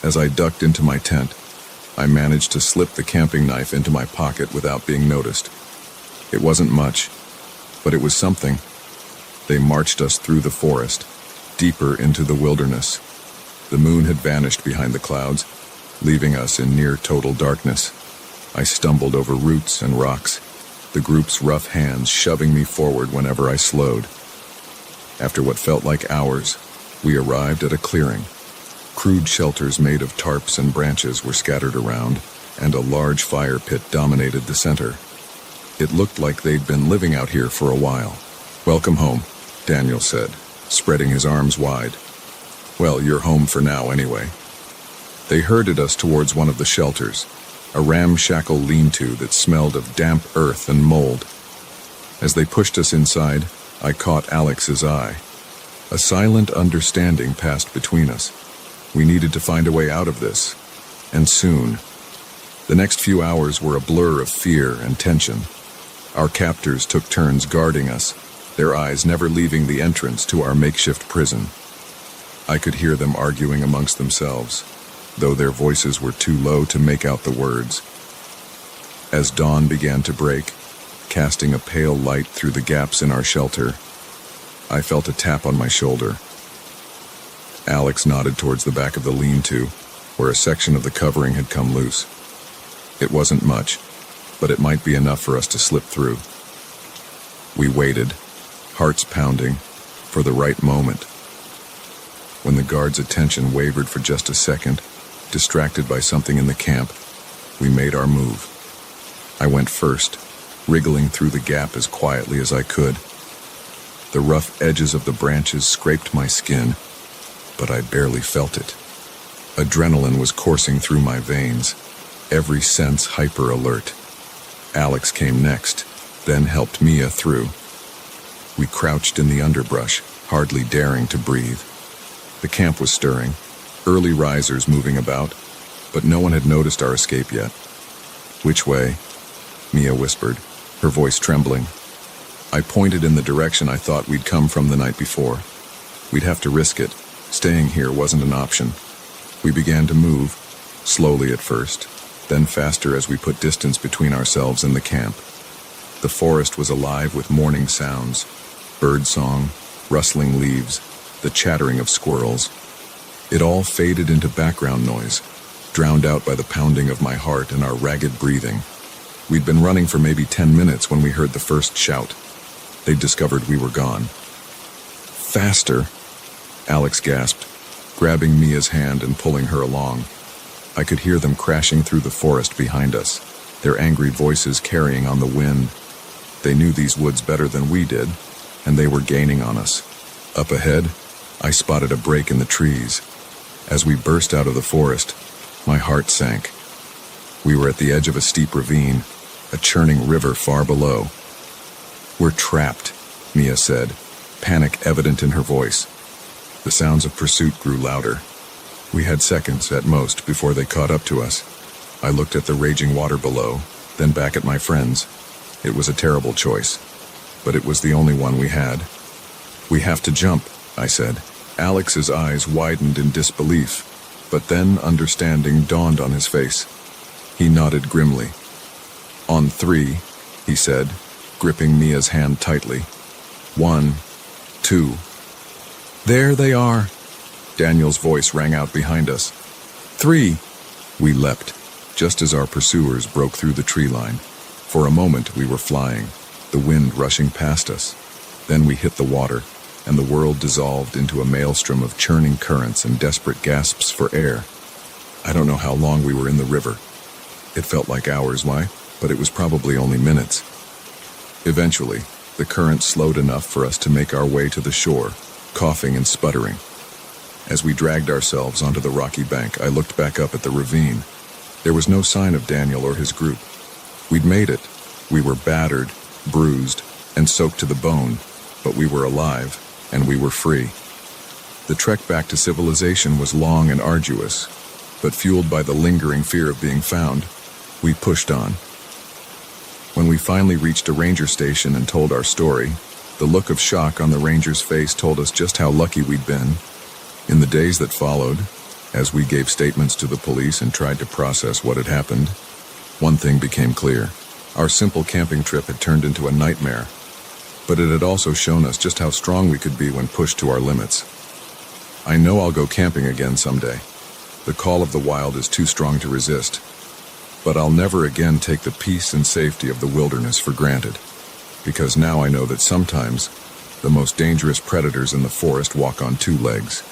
As I ducked into my tent, I managed to slip the camping knife into my pocket without being noticed. It wasn't much, but it was something. They marched us through the forest, deeper into the wilderness. The moon had vanished behind the clouds, leaving us in near total darkness. I stumbled over roots and rocks, the group's rough hands shoving me forward whenever I slowed. After what felt like hours, we arrived at a clearing. Crude shelters made of tarps and branches were scattered around, and a large fire pit dominated the center. It looked like they'd been living out here for a while. Welcome home, Daniel said, spreading his arms wide. Well, you're home for now anyway. They herded us towards one of the shelters, a ramshackle lean-to that smelled of damp earth and mold. As they pushed us inside, I caught Alex's eye. A silent understanding passed between us. We needed to find a way out of this, and soon. The next few hours were a blur of fear and tension. Our captors took turns guarding us, their eyes never leaving the entrance to our makeshift prison. I could hear them arguing amongst themselves, though their voices were too low to make out the words. As dawn began to break, casting a pale light through the gaps in our shelter, I felt a tap on my shoulder. Alex nodded towards the back of the lean-to, where a section of the covering had come loose. It wasn't much, but it might be enough for us to slip through. We waited, hearts pounding, for the right moment. When the guard's attention wavered for just a second, distracted by something in the camp, we made our move. I went first, wriggling through the gap as quietly as I could. The rough edges of the branches scraped my skin, but I barely felt it. Adrenaline was coursing through my veins, every sense hyper-alert. Alex came next, then helped Mia through. We crouched in the underbrush, hardly daring to breathe. The camp was stirring, early risers moving about, but no one had noticed our escape yet. Which way? Mia whispered, her voice trembling. I pointed in the direction I thought we'd come from the night before. We'd have to risk it. Staying here wasn't an option. We began to move, slowly at first, then faster as we put distance between ourselves and the camp. The forest was alive with morning sounds, bird song, rustling leaves, the chattering of squirrels. It all faded into background noise, drowned out by the pounding of my heart and our ragged breathing. We'd been running for maybe 10 minutes when we heard the first shout. They'd discovered we were gone. Faster, Alex gasped, grabbing Mia's hand and pulling her along. I could hear them crashing through the forest behind us, their angry voices carrying on the wind. They knew these woods better than we did, and they were gaining on us. Up ahead, I spotted a break in the trees. As we burst out of the forest, my heart sank. We were at the edge of a steep ravine, a churning river far below. We're trapped, Mia said, panic evident in her voice. The sounds of pursuit grew louder. We had seconds at most before they caught up to us. I looked at the raging water below, then back at my friends. It was a terrible choice, but it was the only one we had. We have to jump, I said. Alex's eyes widened in disbelief, but then understanding dawned on his face. He nodded grimly. On 3, he said, gripping Mia's hand tightly. 1, 2. There they are. Daniel's voice rang out behind us. 3. We leapt, just as our pursuers broke through the tree line. For a moment we were flying, the wind rushing past us. Then we hit the water, and the world dissolved into a maelstrom of churning currents and desperate gasps for air. I don't know how long we were in the river. It felt like hours, why? But it was probably only minutes. Eventually, the current slowed enough for us to make our way to the shore, coughing and sputtering. As we dragged ourselves onto the rocky bank, I looked back up at the ravine. There was no sign of Daniel or his group. We'd made it. We were battered, bruised, and soaked to the bone, but we were alive, and we were free. The trek back to civilization was long and arduous, but fueled by the lingering fear of being found, we pushed on. When we finally reached a ranger station and told our story, the look of shock on the ranger's face told us just how lucky we'd been. In the days that followed, as we gave statements to the police and tried to process what had happened, one thing became clear. Our simple camping trip had turned into a nightmare, but it had also shown us just how strong we could be when pushed to our limits. I know I'll go camping again someday. The call of the wild is too strong to resist, but I'll never again take the peace and safety of the wilderness for granted, because now I know that sometimes the most dangerous predators in the forest walk on two legs.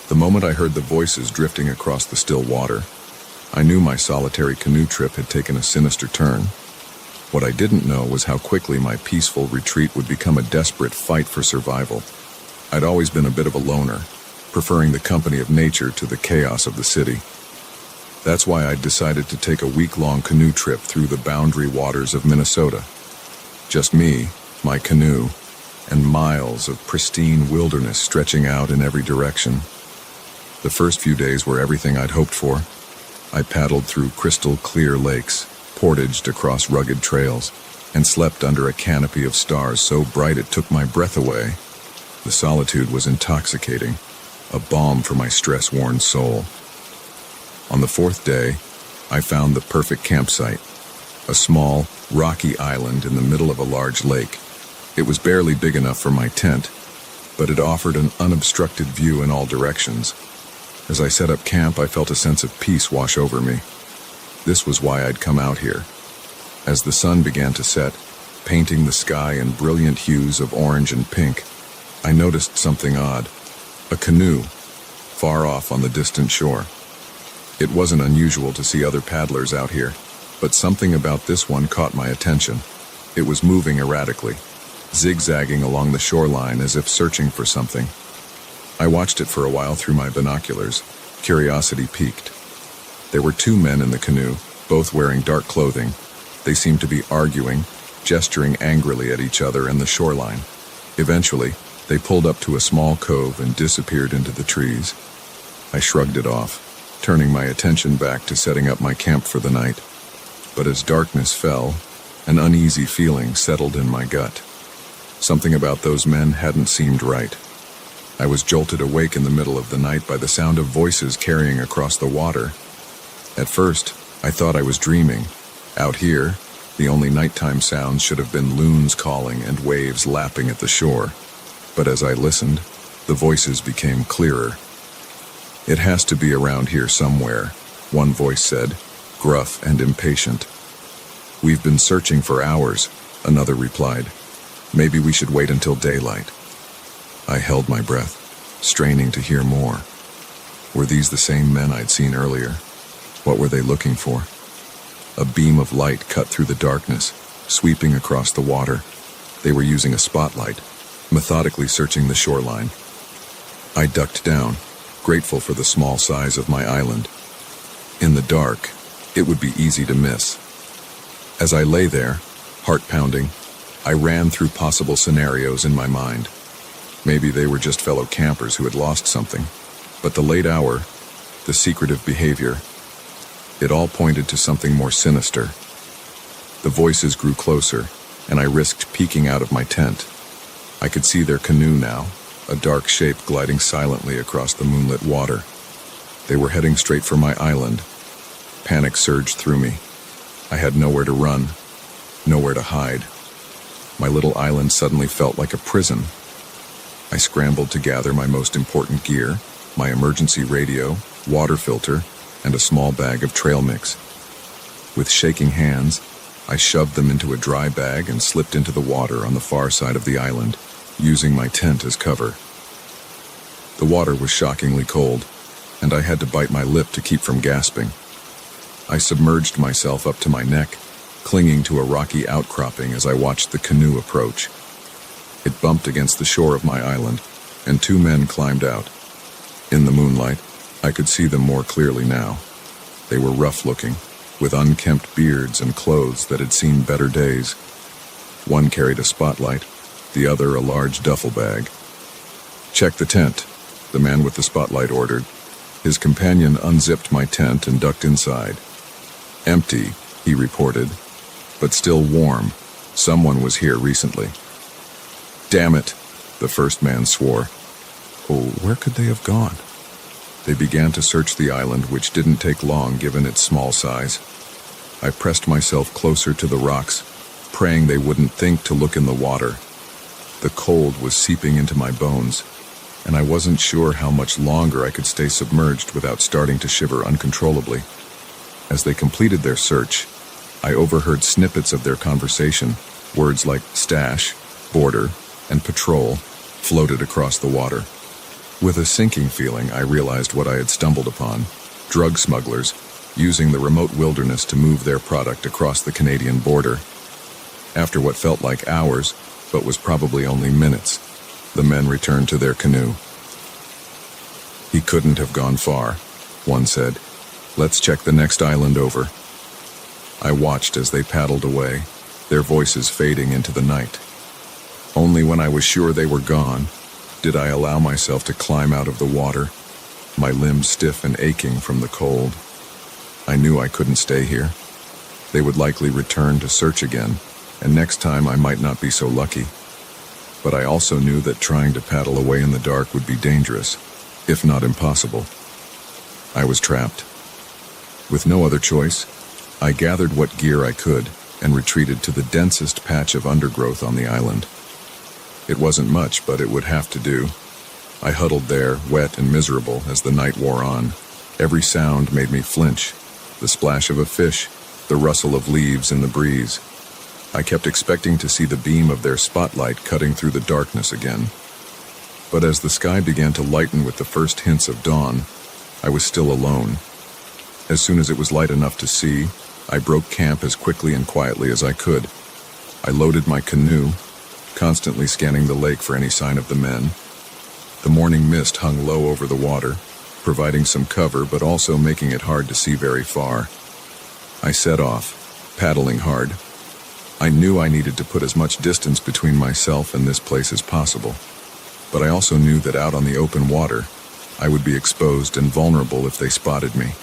The moment I heard the voices drifting across the still water, I knew my solitary canoe trip had taken a sinister turn. What I didn't know was how quickly my peaceful retreat would become a desperate fight for survival. I'd always been a bit of a loner, preferring the company of nature to the chaos of the city. That's why I'd decided to take a week-long canoe trip through the boundary waters of Minnesota. Just me, my canoe, and miles of pristine wilderness stretching out in every direction. The first few days were everything I'd hoped for. I paddled through crystal-clear lakes, portaged across rugged trails, and slept under a canopy of stars so bright it took my breath away. The solitude was intoxicating, a balm for my stress-worn soul. On the fourth day, I found the perfect campsite, a small, rocky island in the middle of a large lake. It was barely big enough for my tent, but it offered an unobstructed view in all directions. As I set up camp, I felt a sense of peace wash over me. This was why I'd come out here. As the sun began to set, painting the sky in brilliant hues of orange and pink, I noticed something odd. A canoe, far off on the distant shore. It wasn't unusual to see other paddlers out here, but something about this one caught my attention. It was moving erratically, zigzagging along the shoreline as if searching for something. I watched it for a while through my binoculars. Curiosity piqued. There were two men in the canoe, both wearing dark clothing. They seemed to be arguing, gesturing angrily at each other in the shoreline. Eventually, they pulled up to a small cove and disappeared into the trees. I shrugged it off, turning my attention back to setting up my camp for the night. But as darkness fell, an uneasy feeling settled in my gut. Something about those men hadn't seemed right. I was jolted awake in the middle of the night by the sound of voices carrying across the water. At first, I thought I was dreaming. Out here, the only nighttime sounds should have been loons calling and waves lapping at the shore. But as I listened, the voices became clearer. "It has to be around here somewhere," one voice said, gruff and impatient. "We've been searching for hours," another replied. "Maybe we should wait until daylight." I held my breath, straining to hear more. Were these the same men I'd seen earlier? What were they looking for? A beam of light cut through the darkness, sweeping across the water. They were using a spotlight, methodically searching the shoreline. I ducked down, grateful for the small size of my island. In the dark, it would be easy to miss. As I lay there, heart pounding, I ran through possible scenarios in my mind. Maybe they were just fellow campers who had lost something. But the late hour, the secretive behavior, it all pointed to something more sinister. The voices grew closer, and I risked peeking out of my tent. I could see their canoe now, a dark shape gliding silently across the moonlit water. They were heading straight for my island. Panic surged through me. I had nowhere to run, nowhere to hide. My little island suddenly felt like a prison. I scrambled to gather my most important gear, my emergency radio, water filter, and a small bag of trail mix. With shaking hands, I shoved them into a dry bag and slipped into the water on the far side of the island, using my tent as cover. The water was shockingly cold, and I had to bite my lip to keep from gasping. I submerged myself up to my neck, clinging to a rocky outcropping as I watched the canoe approach. It bumped against the shore of my island, and 2 men climbed out. In the moonlight, I could see them more clearly now. They were rough-looking, with unkempt beards and clothes that had seen better days. One carried a spotlight, the other a large duffel bag. "Check the tent," the man with the spotlight ordered. His companion unzipped my tent and ducked inside. "Empty," he reported, "but still warm. Someone was here recently." "Damn it," the first man swore. Oh, where could they have gone? They began to search the island, which didn't take long given its small size. I pressed myself closer to the rocks, praying they wouldn't think to look in the water. The cold was seeping into my bones, and I wasn't sure how much longer I could stay submerged without starting to shiver uncontrollably. As they completed their search, I overheard snippets of their conversation. Words like stash, border, and patrol floated across the water. With a sinking feeling, I realized what I had stumbled upon: drug smugglers using the remote wilderness to move their product across the Canadian border. After what felt like hours, but was probably only minutes, the men returned to their canoe. "He couldn't have gone far," one said. "Let's check the next island over." I watched as they paddled away, their voices fading into the night. Only when I was sure they were gone did I allow myself to climb out of the water, my limbs stiff and aching from the cold. I knew I couldn't stay here. They would likely return to search again, and next time I might not be so lucky. But I also knew that trying to paddle away in the dark would be dangerous, if not impossible. I was trapped. With no other choice, I gathered what gear I could and retreated to the densest patch of undergrowth on the island. It wasn't much, but it would have to do. I huddled there, wet and miserable, as the night wore on. Every sound made me flinch: the splash of a fish, the rustle of leaves in the breeze. I kept expecting to see the beam of their spotlight cutting through the darkness again. But as the sky began to lighten with the first hints of dawn, I was still alone. As soon as it was light enough to see, I broke camp as quickly and quietly as I could. I loaded my canoe, constantly scanning the lake for any sign of the men. The morning mist hung low over the water, providing some cover but also making it hard to see very far. I set off, paddling hard. I knew I needed to put as much distance between myself and this place as possible, but I also knew that out on the open water, I would be exposed and vulnerable if they spotted me.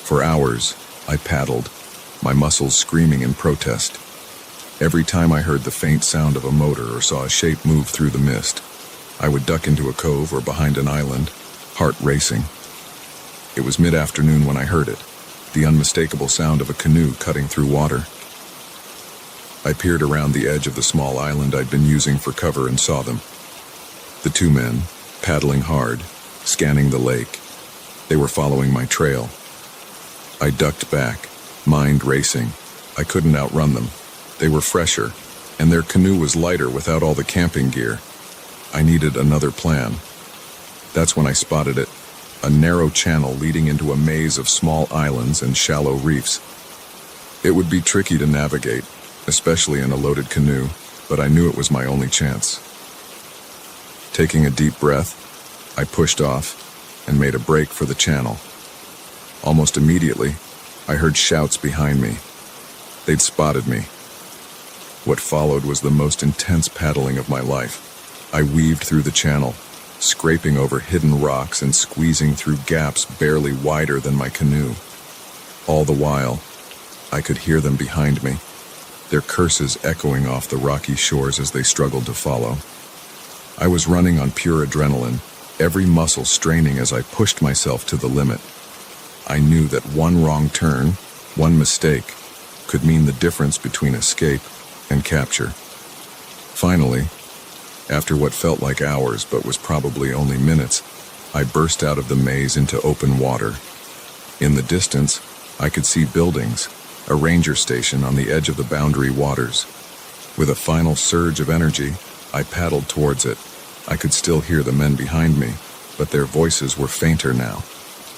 For hours, I paddled, my muscles screaming in protest. Every time I heard the faint sound of a motor or saw a shape move through the mist, I would duck into a cove or behind an island, heart racing. It was mid-afternoon when I heard it, the unmistakable sound of a canoe cutting through water. I peered around the edge of the small island I'd been using for cover and saw them. The 2 men, paddling hard, scanning the lake. They were following my trail. I ducked back, mind racing. I couldn't outrun them. They were fresher, and their canoe was lighter without all the camping gear. I needed another plan. That's when I spotted it, a narrow channel leading into a maze of small islands and shallow reefs. It would be tricky to navigate, especially in a loaded canoe, but I knew it was my only chance. Taking a deep breath, I pushed off and made a break for the channel. Almost immediately, I heard shouts behind me. They'd spotted me. What followed was the most intense paddling of my life. I weaved through the channel, scraping over hidden rocks and squeezing through gaps barely wider than my canoe. All the while, I could hear them behind me, their curses echoing off the rocky shores as they struggled to follow. I was running on pure adrenaline, every muscle straining as I pushed myself to the limit. I knew that one wrong turn, one mistake, could mean the difference between escape and capture. Finally, after what felt like hours but was probably only minutes, I burst out of the maze into open water. In the distance, I could see buildings, a ranger station on the edge of the boundary waters. With a final surge of energy, I paddled towards it. I could still hear the men behind me, but their voices were fainter now.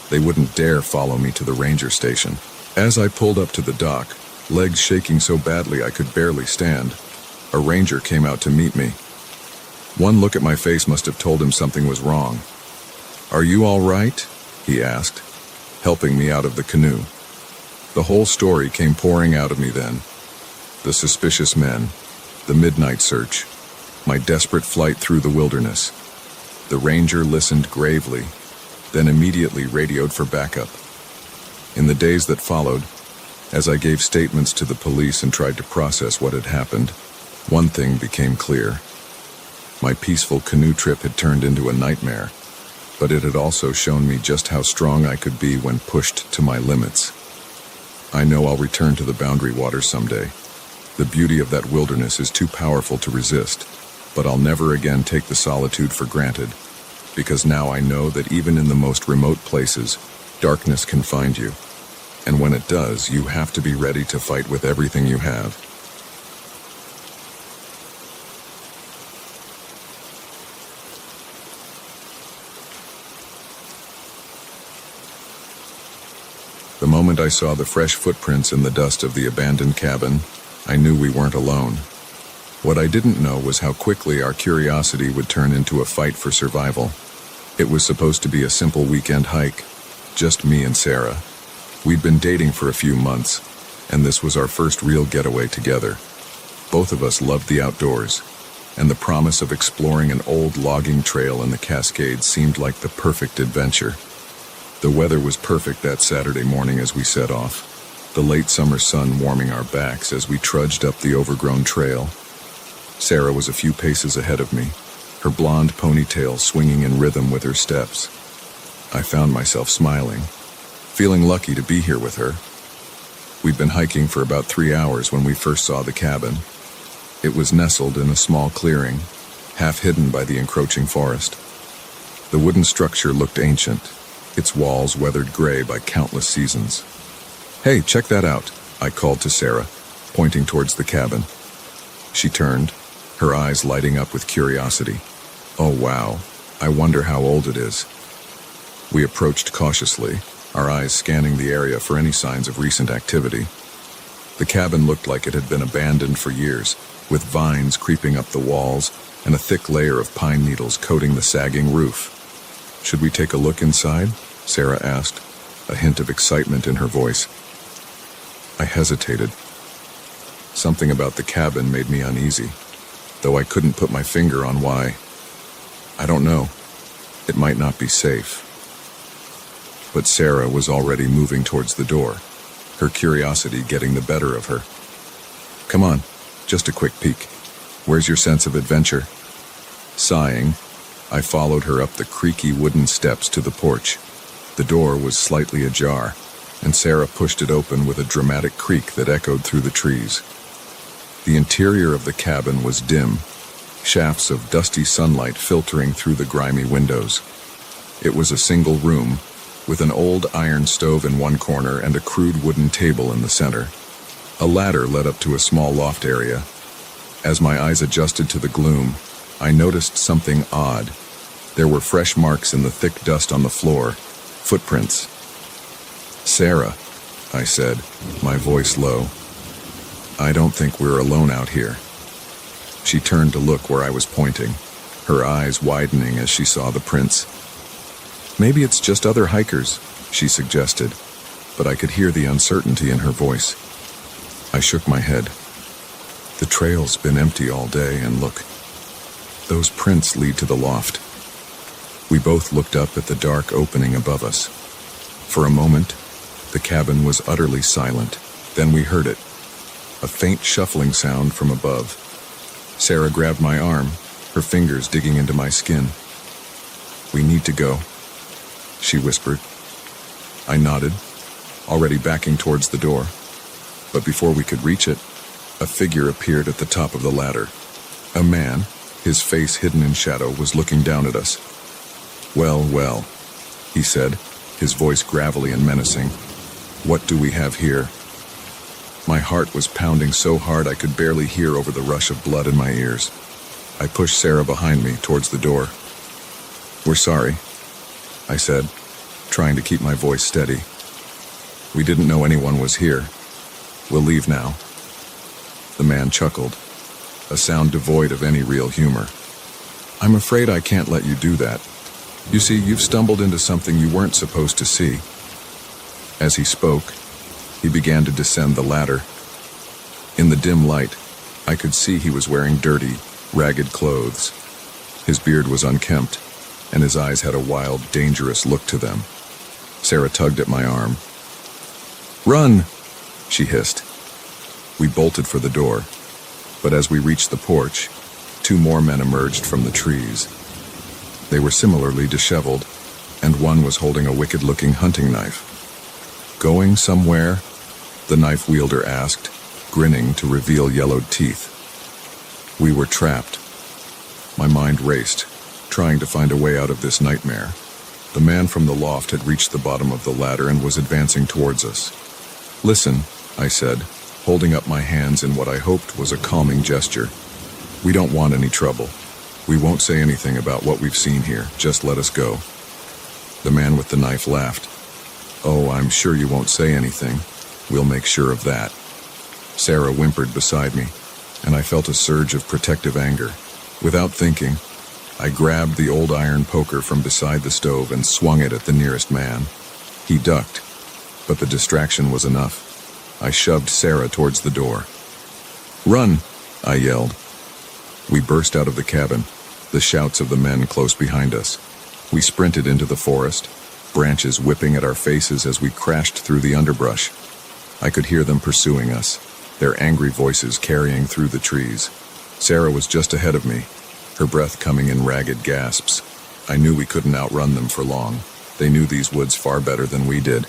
They wouldn't dare follow me to the ranger station. As I pulled up to the dock, legs shaking so badly I could barely stand, a ranger came out to meet me. One look at my face must have told him something was wrong. "Are you all right?" he asked, helping me out of the canoe. The whole story came pouring out of me then. The suspicious men, the midnight search, my desperate flight through the wilderness. The ranger listened gravely, then immediately radioed for backup. In the days that followed, as I gave statements to the police and tried to process what had happened, one thing became clear. My peaceful canoe trip had turned into a nightmare, but it had also shown me just how strong I could be when pushed to my limits. I know I'll return to the boundary waters someday. The beauty of that wilderness is too powerful to resist, but I'll never again take the solitude for granted, because now I know that even in the most remote places, darkness can find you. And when it does, you have to be ready to fight with everything you have. The moment I saw the fresh footprints in the dust of the abandoned cabin, I knew we weren't alone. What I didn't know was how quickly our curiosity would turn into a fight for survival. It was supposed to be a simple weekend hike, just me and Sarah. We'd been dating for a few months, and this was our first real getaway together. Both of us loved the outdoors, and the promise of exploring an old logging trail in the Cascades seemed like the perfect adventure. The weather was perfect that Saturday morning as we set off, the late summer sun warming our backs as we trudged up the overgrown trail. Sarah was a few paces ahead of me, her blonde ponytail swinging in rhythm with her steps. I found myself smiling, feeling lucky to be here with her. We'd been hiking for about 3 hours when we first saw the cabin. It was nestled in a small clearing, half hidden by the encroaching forest. The wooden structure looked ancient, its walls weathered gray by countless seasons. "Hey, check that out," I called to Sarah, pointing towards the cabin. She turned, her eyes lighting up with curiosity. "Oh wow, I wonder how old it is." We approached cautiously, our eyes scanning the area for any signs of recent activity. The cabin looked like it had been abandoned for years, with vines creeping up the walls and a thick layer of pine needles coating the sagging roof. "Should we take a look inside?" Sarah asked, a hint of excitement in her voice. I hesitated. Something about the cabin made me uneasy, though I couldn't put my finger on why. I don't know. It might not be safe. But Sarah was already moving towards the door, her curiosity getting the better of her. "Come on, just a quick peek. Where's your sense of adventure?" Sighing, I followed her up the creaky wooden steps to the porch. The door was slightly ajar, and Sarah pushed it open with a dramatic creak that echoed through the trees. The interior of the cabin was dim, shafts of dusty sunlight filtering through the grimy windows. It was a single room, with an old iron stove in one corner and a crude wooden table in the center. A ladder led up to a small loft area. As my eyes adjusted to the gloom, I noticed something odd. There were fresh marks in the thick dust on the floor, footprints. "Sarah," I said, my voice low, "I don't think we're alone out here." She turned to look where I was pointing, her eyes widening as she saw the prints. "Maybe it's just other hikers," she suggested, but I could hear the uncertainty in her voice. I shook my head. "The trail's been empty all day, and look, those prints lead to the loft." We both looked up at the dark opening above us. For a moment, the cabin was utterly silent. Then we heard it, a faint shuffling sound from above. Sarah grabbed my arm, her fingers digging into my skin. "We need to go," she whispered. I nodded, already backing towards the door. But before we could reach it, a figure appeared at the top of the ladder. A man, his face hidden in shadow, was looking down at us. "Well, well," he said, his voice gravelly and menacing. "What do we have here?" My heart was pounding so hard I could barely hear over the rush of blood in my ears. I pushed Sarah behind me towards the door. "We're sorry," I said, trying to keep my voice steady. "We didn't know anyone was here. We'll leave now." The man chuckled, a sound devoid of any real humor. "I'm afraid I can't let you do that. You see, you've stumbled into something you weren't supposed to see." As he spoke, he began to descend the ladder. In the dim light, I could see he was wearing dirty, ragged clothes. His beard was unkempt, and his eyes had a wild, dangerous look to them. Sarah tugged at my arm. "Run!" she hissed. We bolted for the door, but as we reached the porch, 2 more men emerged from the trees. They were similarly disheveled, and one was holding a wicked-looking hunting knife. "Going somewhere?" the knife wielder asked, grinning to reveal yellowed teeth. We were trapped. My mind raced, trying to find a way out of this nightmare. The man from the loft had reached the bottom of the ladder and was advancing towards us. "Listen," I said, holding up my hands in what I hoped was a calming gesture. "We don't want any trouble. We won't say anything about what we've seen here. Just let us go." The man with the knife laughed. "Oh, I'm sure you won't say anything. We'll make sure of that." Sarah whimpered beside me, and I felt a surge of protective anger. Without thinking, I grabbed the old iron poker from beside the stove and swung it at the nearest man. He ducked, but the distraction was enough. I shoved Sarah towards the door. "Run!" I yelled. We burst out of the cabin, the shouts of the men close behind us. We sprinted into the forest, branches whipping at our faces as we crashed through the underbrush. I could hear them pursuing us, their angry voices carrying through the trees. Sarah was just ahead of me, her breath coming in ragged gasps. I knew we couldn't outrun them for long. They knew these woods far better than we did.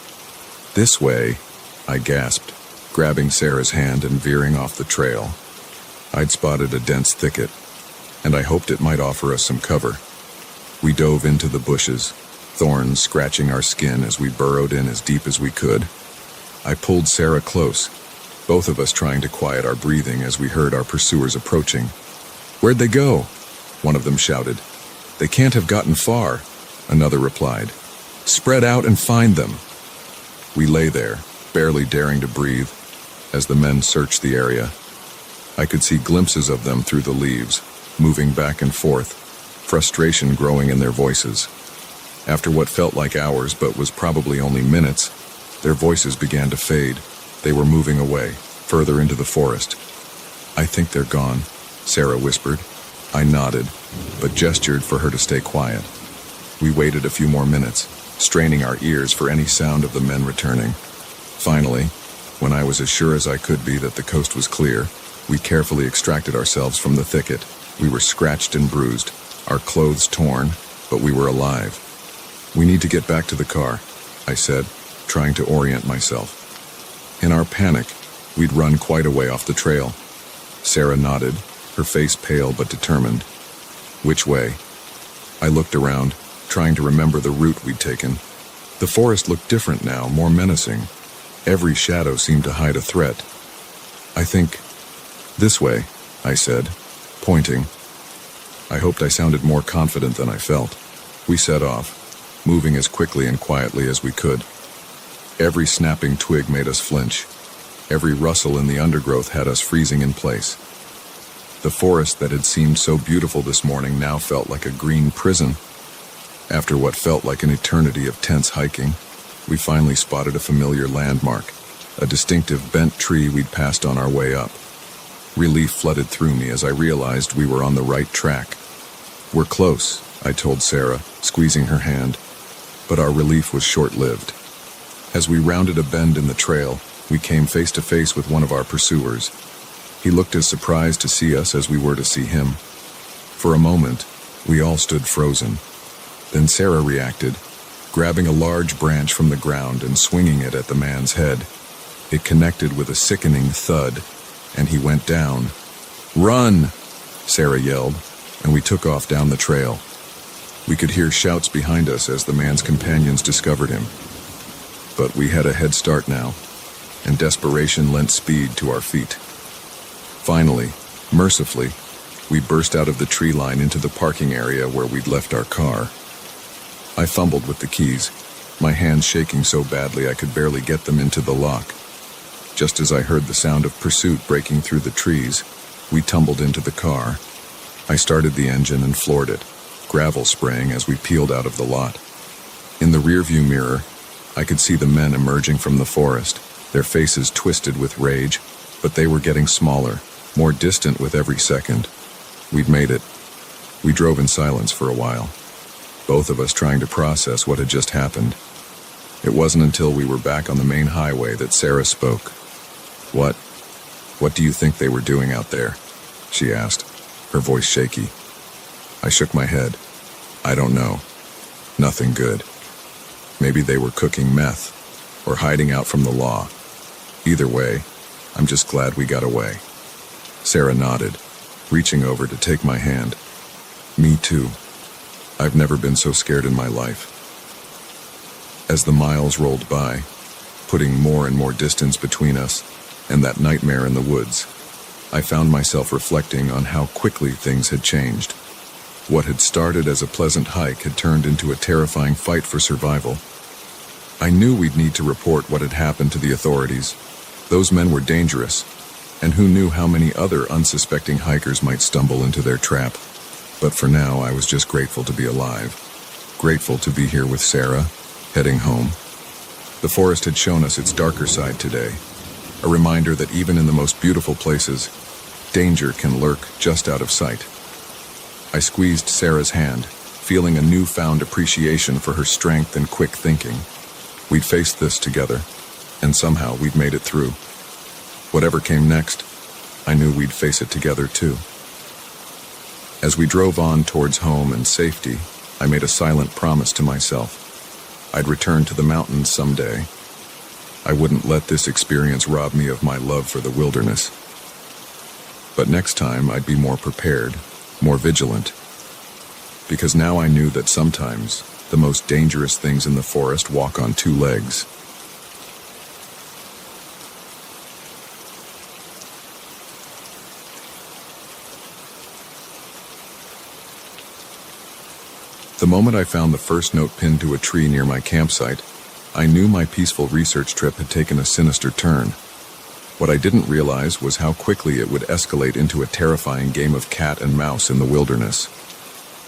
"This way," I gasped, grabbing Sarah's hand and veering off the trail. I'd spotted a dense thicket, and I hoped it might offer us some cover. We dove into the bushes, thorns scratching our skin as we burrowed in as deep as we could. I pulled Sarah close, both of us trying to quiet our breathing as we heard our pursuers approaching. "Where'd they go?" one of them shouted. "They can't have gotten far," another replied. "Spread out and find them." We lay there, barely daring to breathe, as the men searched the area. I could see glimpses of them through the leaves, moving back and forth, frustration growing in their voices. After what felt like hours but was probably only minutes, their voices began to fade. They were moving away, further into the forest. "I think they're gone," Sarah whispered. I nodded, but gestured for her to stay quiet. We waited a few more minutes, straining our ears for any sound of the men returning. Finally, when I was as sure as I could be that the coast was clear, we carefully extracted ourselves from the thicket. We were scratched and bruised, our clothes torn, but we were alive. "We need to get back to the car," I said, trying to orient myself. In our panic, we'd run quite a way off the trail. Sarah nodded, her face pale but determined. "Which way?" I looked around, trying to remember the route we'd taken. The forest looked different now, more menacing. Every shadow seemed to hide a threat. "I think this way," I said, pointing. I hoped I sounded more confident than I felt. We set off, moving as quickly and quietly as we could. Every snapping twig made us flinch. Every rustle in the undergrowth had us freezing in place. The forest that had seemed so beautiful this morning now felt like a green prison. After what felt like an eternity of tense hiking, we finally spotted a familiar landmark, a distinctive bent tree we'd passed on our way up. Relief flooded through me as I realized we were on the right track. "We're close," I told Sarah, squeezing her hand, but our relief was short-lived. As we rounded a bend in the trail, we came face to face with one of our pursuers. He looked as surprised to see us as we were to see him. For a moment, we all stood frozen. Then Sarah reacted, grabbing a large branch from the ground and swinging it at the man's head. It connected with a sickening thud, and he went down. "Run!" Sarah yelled, and we took off down the trail. We could hear shouts behind us as the man's companions discovered him. But we had a head start now, and desperation lent speed to our feet. Finally, mercifully, we burst out of the tree line into the parking area where we'd left our car. I fumbled with the keys, my hands shaking so badly I could barely get them into the lock. Just as I heard the sound of pursuit breaking through the trees, we tumbled into the car. I started the engine and floored it, gravel spraying as we peeled out of the lot. In the rearview mirror, I could see the men emerging from the forest, their faces twisted with rage, but they were getting smaller, more distant with every second. We'd made it. We drove in silence for a while, both of us trying to process what had just happened. It wasn't until we were back on the main highway that Sarah spoke. What do you think they were doing out there?" she asked, her voice shaky. I shook my head. "I don't know. Nothing good. Maybe they were cooking meth, or hiding out from the law. Either way, I'm just glad we got away." Sarah nodded, reaching over to take my hand. "Me too. I've never been so scared in my life." As the miles rolled by, putting more and more distance between us and that nightmare in the woods, I found myself reflecting on how quickly things had changed. What had started as a pleasant hike had turned into a terrifying fight for survival. I knew we'd need to report what had happened to the authorities. Those men were dangerous, and who knew how many other unsuspecting hikers might stumble into their trap. But for now, I was just grateful to be alive. Grateful to be here with Sarah, heading home. The forest had shown us its darker side today, a reminder that even in the most beautiful places, danger can lurk just out of sight. I squeezed Sarah's hand, feeling a newfound appreciation for her strength and quick thinking. We'd faced this together, and somehow we'd made it through. Whatever came next, I knew we'd face it together too. As we drove on towards home and safety, I made a silent promise to myself. I'd return to the mountains someday. I wouldn't let this experience rob me of my love for the wilderness. But next time I'd be more prepared, more vigilant. Because now I knew that sometimes the most dangerous things in the forest walk on two legs. The moment I found the first note pinned to a tree near my campsite, I knew my peaceful research trip had taken a sinister turn. What I didn't realize was how quickly it would escalate into a terrifying game of cat and mouse in the wilderness.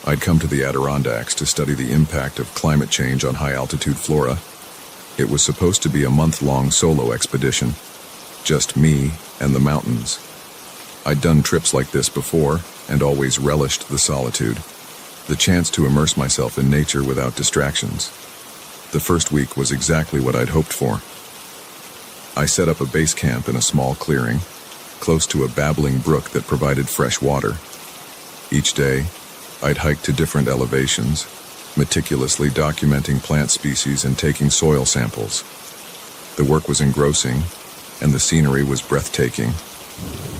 I'd come to the Adirondacks to study the impact of climate change on high-altitude flora. It was supposed to be a month-long solo expedition, just me and the mountains. I'd done trips like this before and always relished the solitude, the chance to immerse myself in nature without distractions. The first week was exactly what I'd hoped for. I set up a base camp in a small clearing, close to a babbling brook that provided fresh water. Each day, I'd hike to different elevations, meticulously documenting plant species and taking soil samples. The work was engrossing, and the scenery was breathtaking.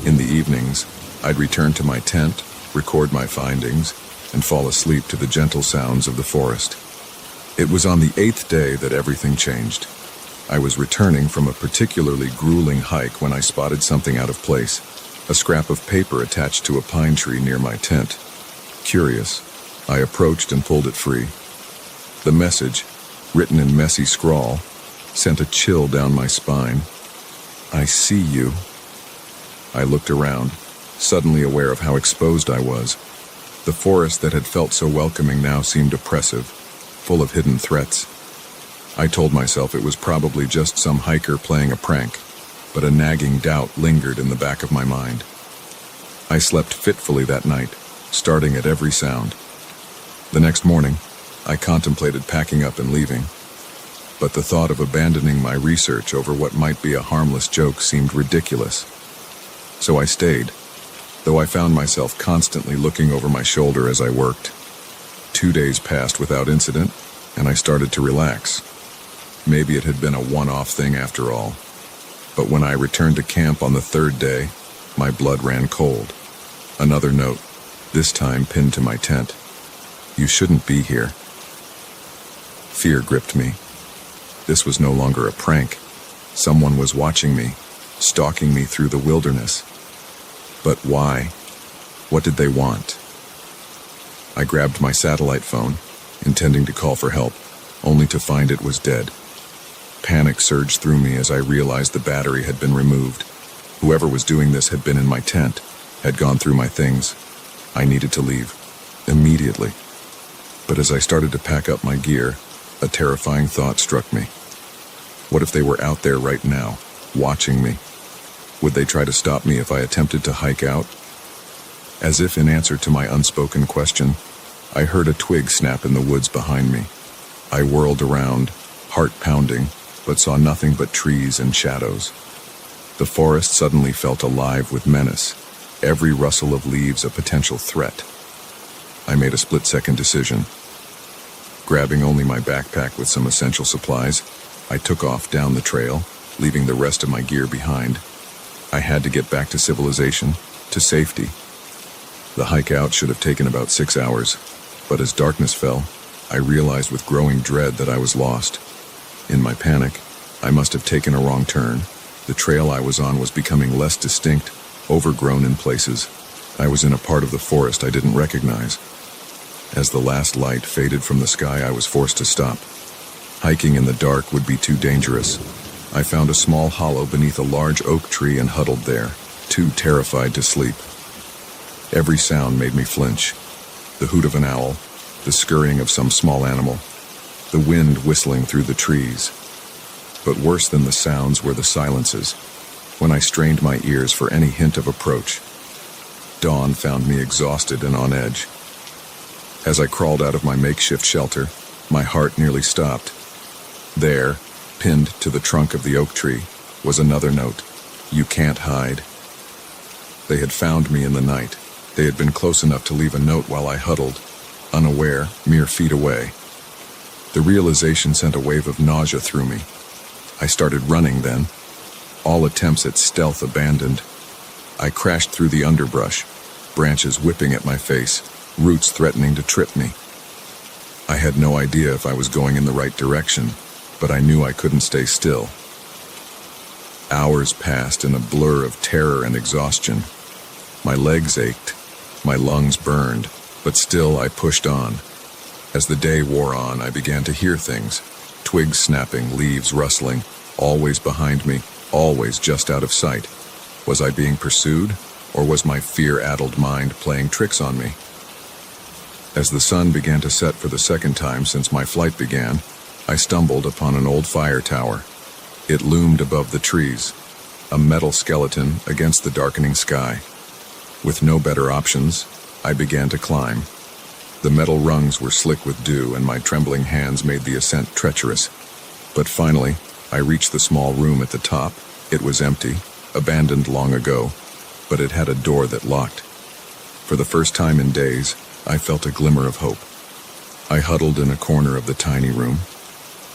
In the evenings, I'd return to my tent, record my findings, and fall asleep to the gentle sounds of the forest. It was on the 8th day that everything changed. I was returning from a particularly grueling hike when I spotted something out of place, a scrap of paper attached to a pine tree near my tent. Curious, I approached and pulled it free. The message, written in messy scrawl, sent a chill down my spine. "I see you." I looked around, suddenly aware of how exposed I was. The forest that had felt so welcoming now seemed oppressive, full of hidden threats. I told myself it was probably just some hiker playing a prank, but a nagging doubt lingered in the back of my mind. I slept fitfully that night, starting at every sound. The next morning, I contemplated packing up and leaving, but the thought of abandoning my research over what might be a harmless joke seemed ridiculous. So I stayed, though I found myself constantly looking over my shoulder as I worked. 2 days passed without incident, and I started to relax. Maybe it had been a one-off thing after all. But when I returned to camp on the third day, my blood ran cold. Another note, this time pinned to my tent. You shouldn't be here. Fear gripped me. This was no longer a prank. Someone was watching me, stalking me through the wilderness. But why? What did they want? I grabbed my satellite phone, intending to call for help, only to find it was dead. Panic surged through me as I realized the battery had been removed. Whoever was doing this had been in my tent, had gone through my things. I needed to leave, immediately. But as I started to pack up my gear, a terrifying thought struck me. What if they were out there right now, watching me? Would they try to stop me if I attempted to hike out? As if in answer to my unspoken question, I heard a twig snap in the woods behind me. I whirled around, heart pounding, but saw nothing but trees and shadows. The forest suddenly felt alive with menace, every rustle of leaves a potential threat. I made a split-second decision. Grabbing only my backpack with some essential supplies, I took off down the trail, leaving the rest of my gear behind. I had to get back to civilization, to safety. The hike out should have taken about 6 hours, but as darkness fell, I realized with growing dread that I was lost. In my panic, I must have taken a wrong turn. The trail I was on was becoming less distinct, overgrown in places. I was in a part of the forest I didn't recognize. As the last light faded from the sky, I was forced to stop. Hiking in the dark would be too dangerous. I found a small hollow beneath a large oak tree and huddled there, too terrified to sleep. Every sound made me flinch. The hoot of an owl, the scurrying of some small animal, the wind whistling through the trees. But worse than the sounds were the silences, when I strained my ears for any hint of approach. Dawn found me exhausted and on edge. As I crawled out of my makeshift shelter, my heart nearly stopped. There, pinned to the trunk of the oak tree, was another note. You can't hide. They had found me in the night. They had been close enough to leave a note while I huddled, unaware, mere feet away. The realization sent a wave of nausea through me. I started running then, all attempts at stealth abandoned. I crashed through the underbrush, branches whipping at my face, roots threatening to trip me. I had no idea if I was going in the right direction, but I knew I couldn't stay still. Hours passed in a blur of terror and exhaustion. My legs ached, my lungs burned, but still I pushed on. As the day wore on, I began to hear things. Twigs snapping, leaves rustling, always behind me, always just out of sight. Was I being pursued, or was my fear-addled mind playing tricks on me? As the sun began to set for the second time since my flight began, I stumbled upon an old fire tower. It loomed above the trees, a metal skeleton against the darkening sky. With no better options, I began to climb. The metal rungs were slick with dew, and my trembling hands made the ascent treacherous. But finally, I reached the small room at the top. It was empty, abandoned long ago, but it had a door that locked. For the first time in days, I felt a glimmer of hope. I huddled in a corner of the tiny room,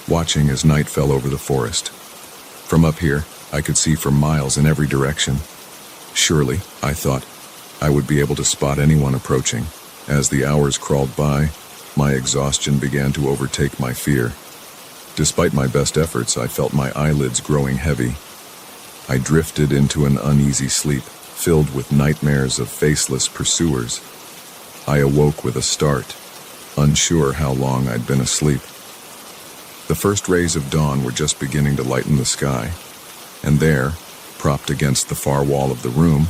watching as night fell over the forest. From up here, I could see for miles in every direction. Surely, I thought, I would be able to spot anyone approaching. As the hours crawled by, my exhaustion began to overtake my fear. Despite my best efforts, I felt my eyelids growing heavy. I drifted into an uneasy sleep, filled with nightmares of faceless pursuers. I awoke with a start, unsure how long I'd been asleep. The first rays of dawn were just beginning to lighten the sky, and there, propped against the far wall of the room,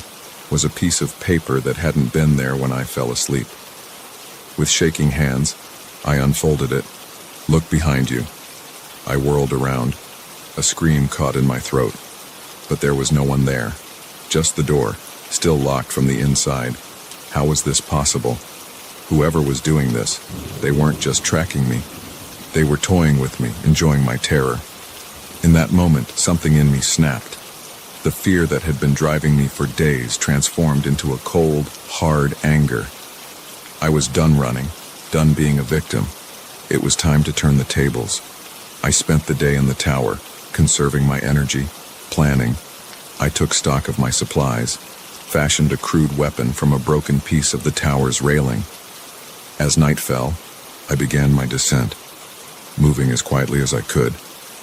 was a piece of paper that hadn't been there when I fell asleep. With shaking hands, I unfolded it. Look behind you. I whirled around. A scream caught in my throat. But there was no one there. Just the door, still locked from the inside. How was this possible? Whoever was doing this, they weren't just tracking me. They were toying with me, enjoying my terror. In that moment, something in me snapped. The fear that had been driving me for days transformed into a cold, hard anger. I was done running. Done being a victim, it was time to turn the tables. I spent the day in the tower, conserving my energy, planning. I took stock of my supplies, fashioned a crude weapon from a broken piece of the tower's railing. As night fell, I began my descent. Moving as quietly as I could,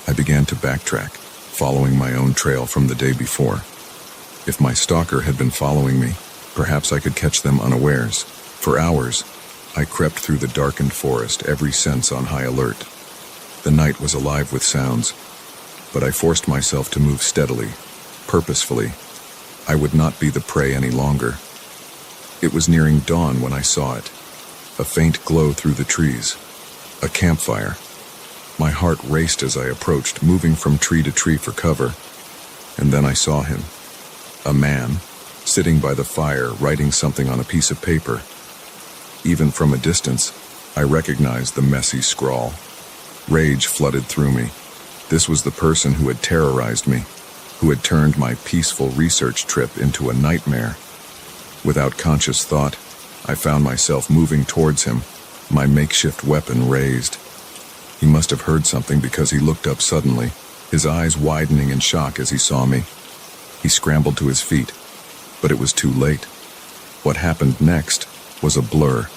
I began to backtrack, following my own trail from the day before. If my stalker had been following me, perhaps I could catch them unawares. For hours, I crept through the darkened forest, every sense on high alert. The night was alive with sounds, but I forced myself to move steadily, purposefully. I would not be the prey any longer. It was nearing dawn when I saw it, a faint glow through the trees, a campfire. My heart raced as I approached, moving from tree to tree for cover. And then I saw him, a man, sitting by the fire, writing something on a piece of paper. Even from a distance, I recognized the messy scrawl. Rage flooded through me. This was the person who had terrorized me, who had turned my peaceful research trip into a nightmare. Without conscious thought, I found myself moving towards him, my makeshift weapon raised. He must have heard something because he looked up suddenly, his eyes widening in shock as he saw me. He scrambled to his feet, but it was too late. What happened next was a blur.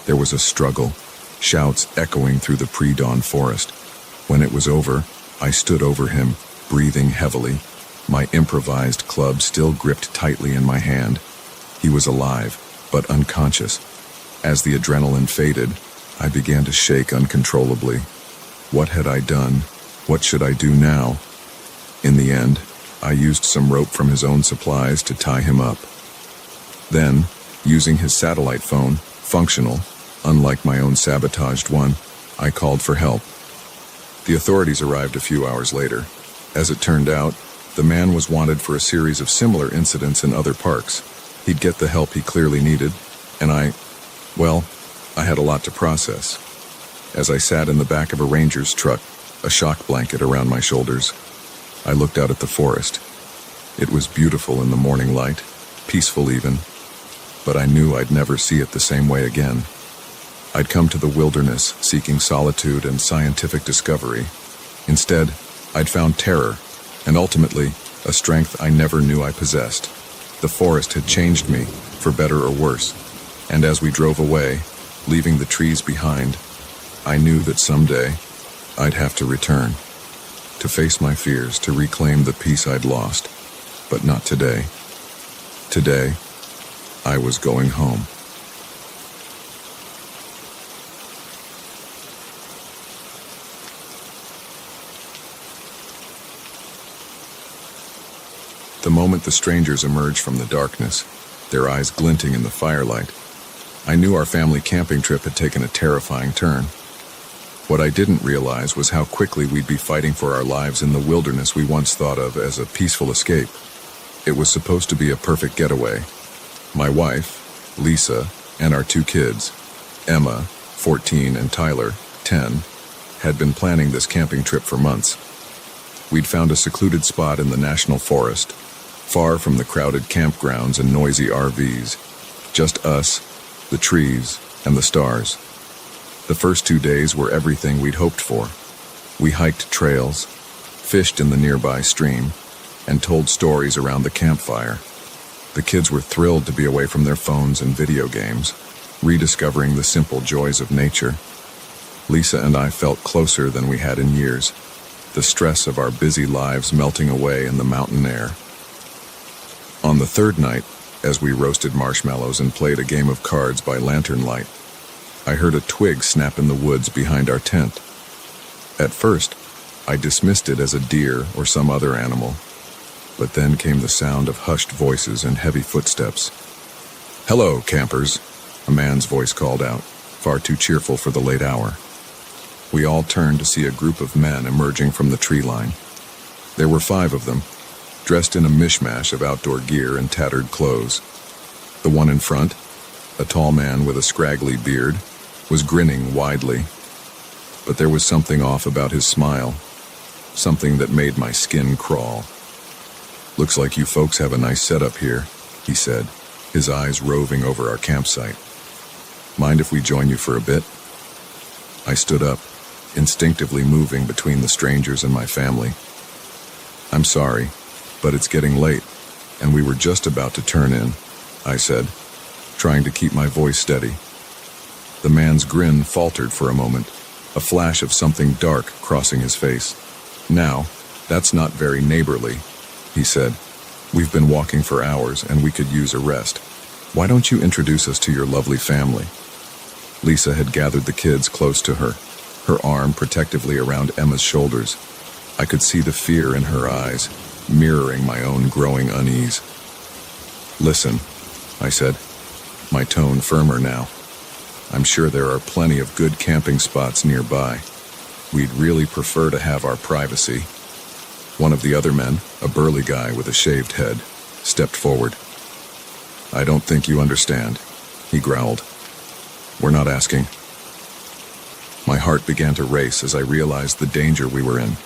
There was a struggle, shouts echoing through the pre-dawn forest. When it was over, I stood over him, breathing heavily, my improvised club still gripped tightly in my hand. He was alive, but unconscious. As the adrenaline faded, I began to shake uncontrollably. What had I done? What should I do now? In the end, I used some rope from his own supplies to tie him up. Then, using his satellite phone, functional, unlike my own sabotaged one, I called for help. The authorities arrived a few hours later. As it turned out, the man was wanted for a series of similar incidents in other parks. He'd get the help he clearly needed, and I had a lot to process. As I sat in the back of a ranger's truck, a shock blanket around my shoulders, I looked out at the forest. It was beautiful in the morning light, peaceful even, but I knew I'd never see it the same way again. I'd come to the wilderness seeking solitude and scientific discovery. Instead, I'd found terror, and ultimately, a strength I never knew I possessed. The forest had changed me, for better or worse, and as we drove away, leaving the trees behind, I knew that someday I'd have to return, to face my fears, to reclaim the peace I'd lost, but not today. Today, I was going home. The moment the strangers emerged from the darkness, their eyes glinting in the firelight, I knew our family camping trip had taken a terrifying turn. What I didn't realize was how quickly we'd be fighting for our lives in the wilderness we once thought of as a peaceful escape. It was supposed to be a perfect getaway. My wife, Lisa, and our two kids, Emma, 14, and Tyler, 10, had been planning this camping trip for months. We'd found a secluded spot in the national forest, far from the crowded campgrounds and noisy RVs. Just us, the trees, and the stars. The first 2 days were everything we'd hoped for. We hiked trails, fished in the nearby stream, and told stories around the campfire. The kids were thrilled to be away from their phones and video games, rediscovering the simple joys of nature. Lisa and I felt closer than we had in years, the stress of our busy lives melting away in the mountain air. On the third night, as we roasted marshmallows and played a game of cards by lantern light, I heard a twig snap in the woods behind our tent. At first, I dismissed it as a deer or some other animal, but then came the sound of hushed voices and heavy footsteps. "Hello, campers," a man's voice called out, far too cheerful for the late hour. We all turned to see a group of men emerging from the tree line. There were 5 of them, dressed in a mishmash of outdoor gear and tattered clothes. The one in front, a tall man with a scraggly beard, was grinning widely. But there was something off about his smile, something that made my skin crawl. "Looks like you folks have a nice setup here," he said, his eyes roving over our campsite. Mind if we join you for a bit? I stood up, instinctively moving between the strangers and my family. I'm sorry, but it's getting late, and we were just about to turn in, I said, trying to keep my voice steady. The man's grin faltered for a moment, a flash of something dark crossing his face. Now, that's not very neighborly, he said. We've been walking for hours and we could use a rest. Why don't you introduce us to your lovely family? Lisa had gathered the kids close to her, her arm protectively around Emma's shoulders. I could see the fear in her eyes, mirroring my own growing unease. Listen, I said, my tone firmer now. I'm sure there are plenty of good camping spots nearby. We'd really prefer to have our privacy. One of the other men, a burly guy with a shaved head, stepped forward. I don't think you understand, he growled. We're not asking. My heart began to race as I realized the danger we were in.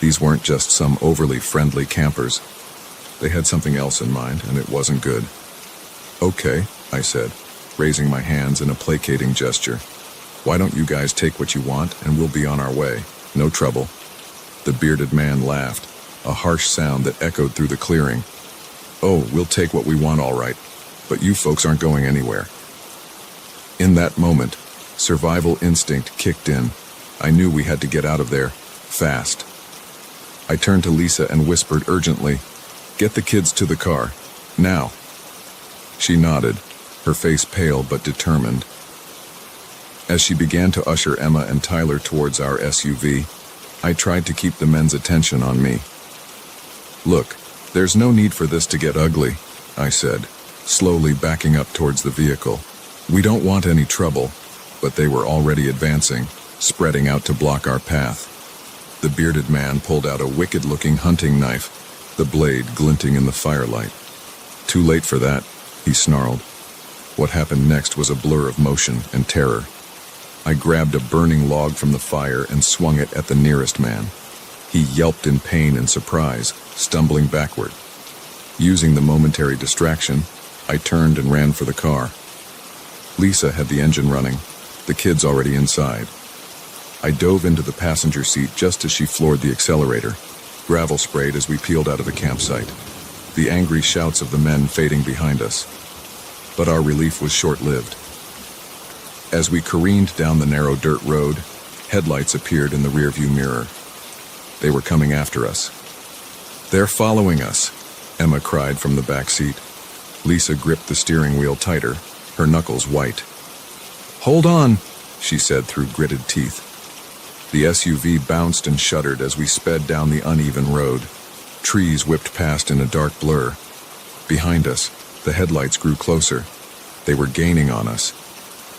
These weren't just some overly friendly campers. They had something else in mind, and it wasn't good. Okay, I said, raising my hands in a placating gesture. Why don't you guys take what you want, and we'll be on our way. No trouble. The bearded man laughed, a harsh sound that echoed through the clearing. Oh, we'll take what we want all right, but you folks aren't going anywhere. In that moment, survival instinct kicked in. I knew we had to get out of there, fast. I turned to Lisa and whispered urgently, "Get the kids to the car, now." She nodded, her face pale but determined. As she began to usher Emma and Tyler towards our SUV, I tried to keep the men's attention on me. Look, there's no need for this to get ugly, I said, slowly backing up towards the vehicle. We don't want any trouble, but they were already advancing, spreading out to block our path. The bearded man pulled out a wicked-looking hunting knife, the blade glinting in the firelight. Too late for that, he snarled. What happened next was a blur of motion and terror. I grabbed a burning log from the fire and swung it at the nearest man. He yelped in pain and surprise, stumbling backward. Using the momentary distraction, I turned and ran for the car. Lisa had the engine running, the kids already inside. I dove into the passenger seat just as she floored the accelerator. Gravel sprayed as we peeled out of the campsite, the angry shouts of the men fading behind us. But our relief was short-lived. As we careened down the narrow dirt road, headlights appeared in the rearview mirror. They were coming after us. They're following us, Emma cried from the back seat. Lisa gripped the steering wheel tighter, her knuckles white. Hold on, she said through gritted teeth. The SUV bounced and shuddered as we sped down the uneven road. Trees whipped past in a dark blur. Behind us, the headlights grew closer. They were gaining on us.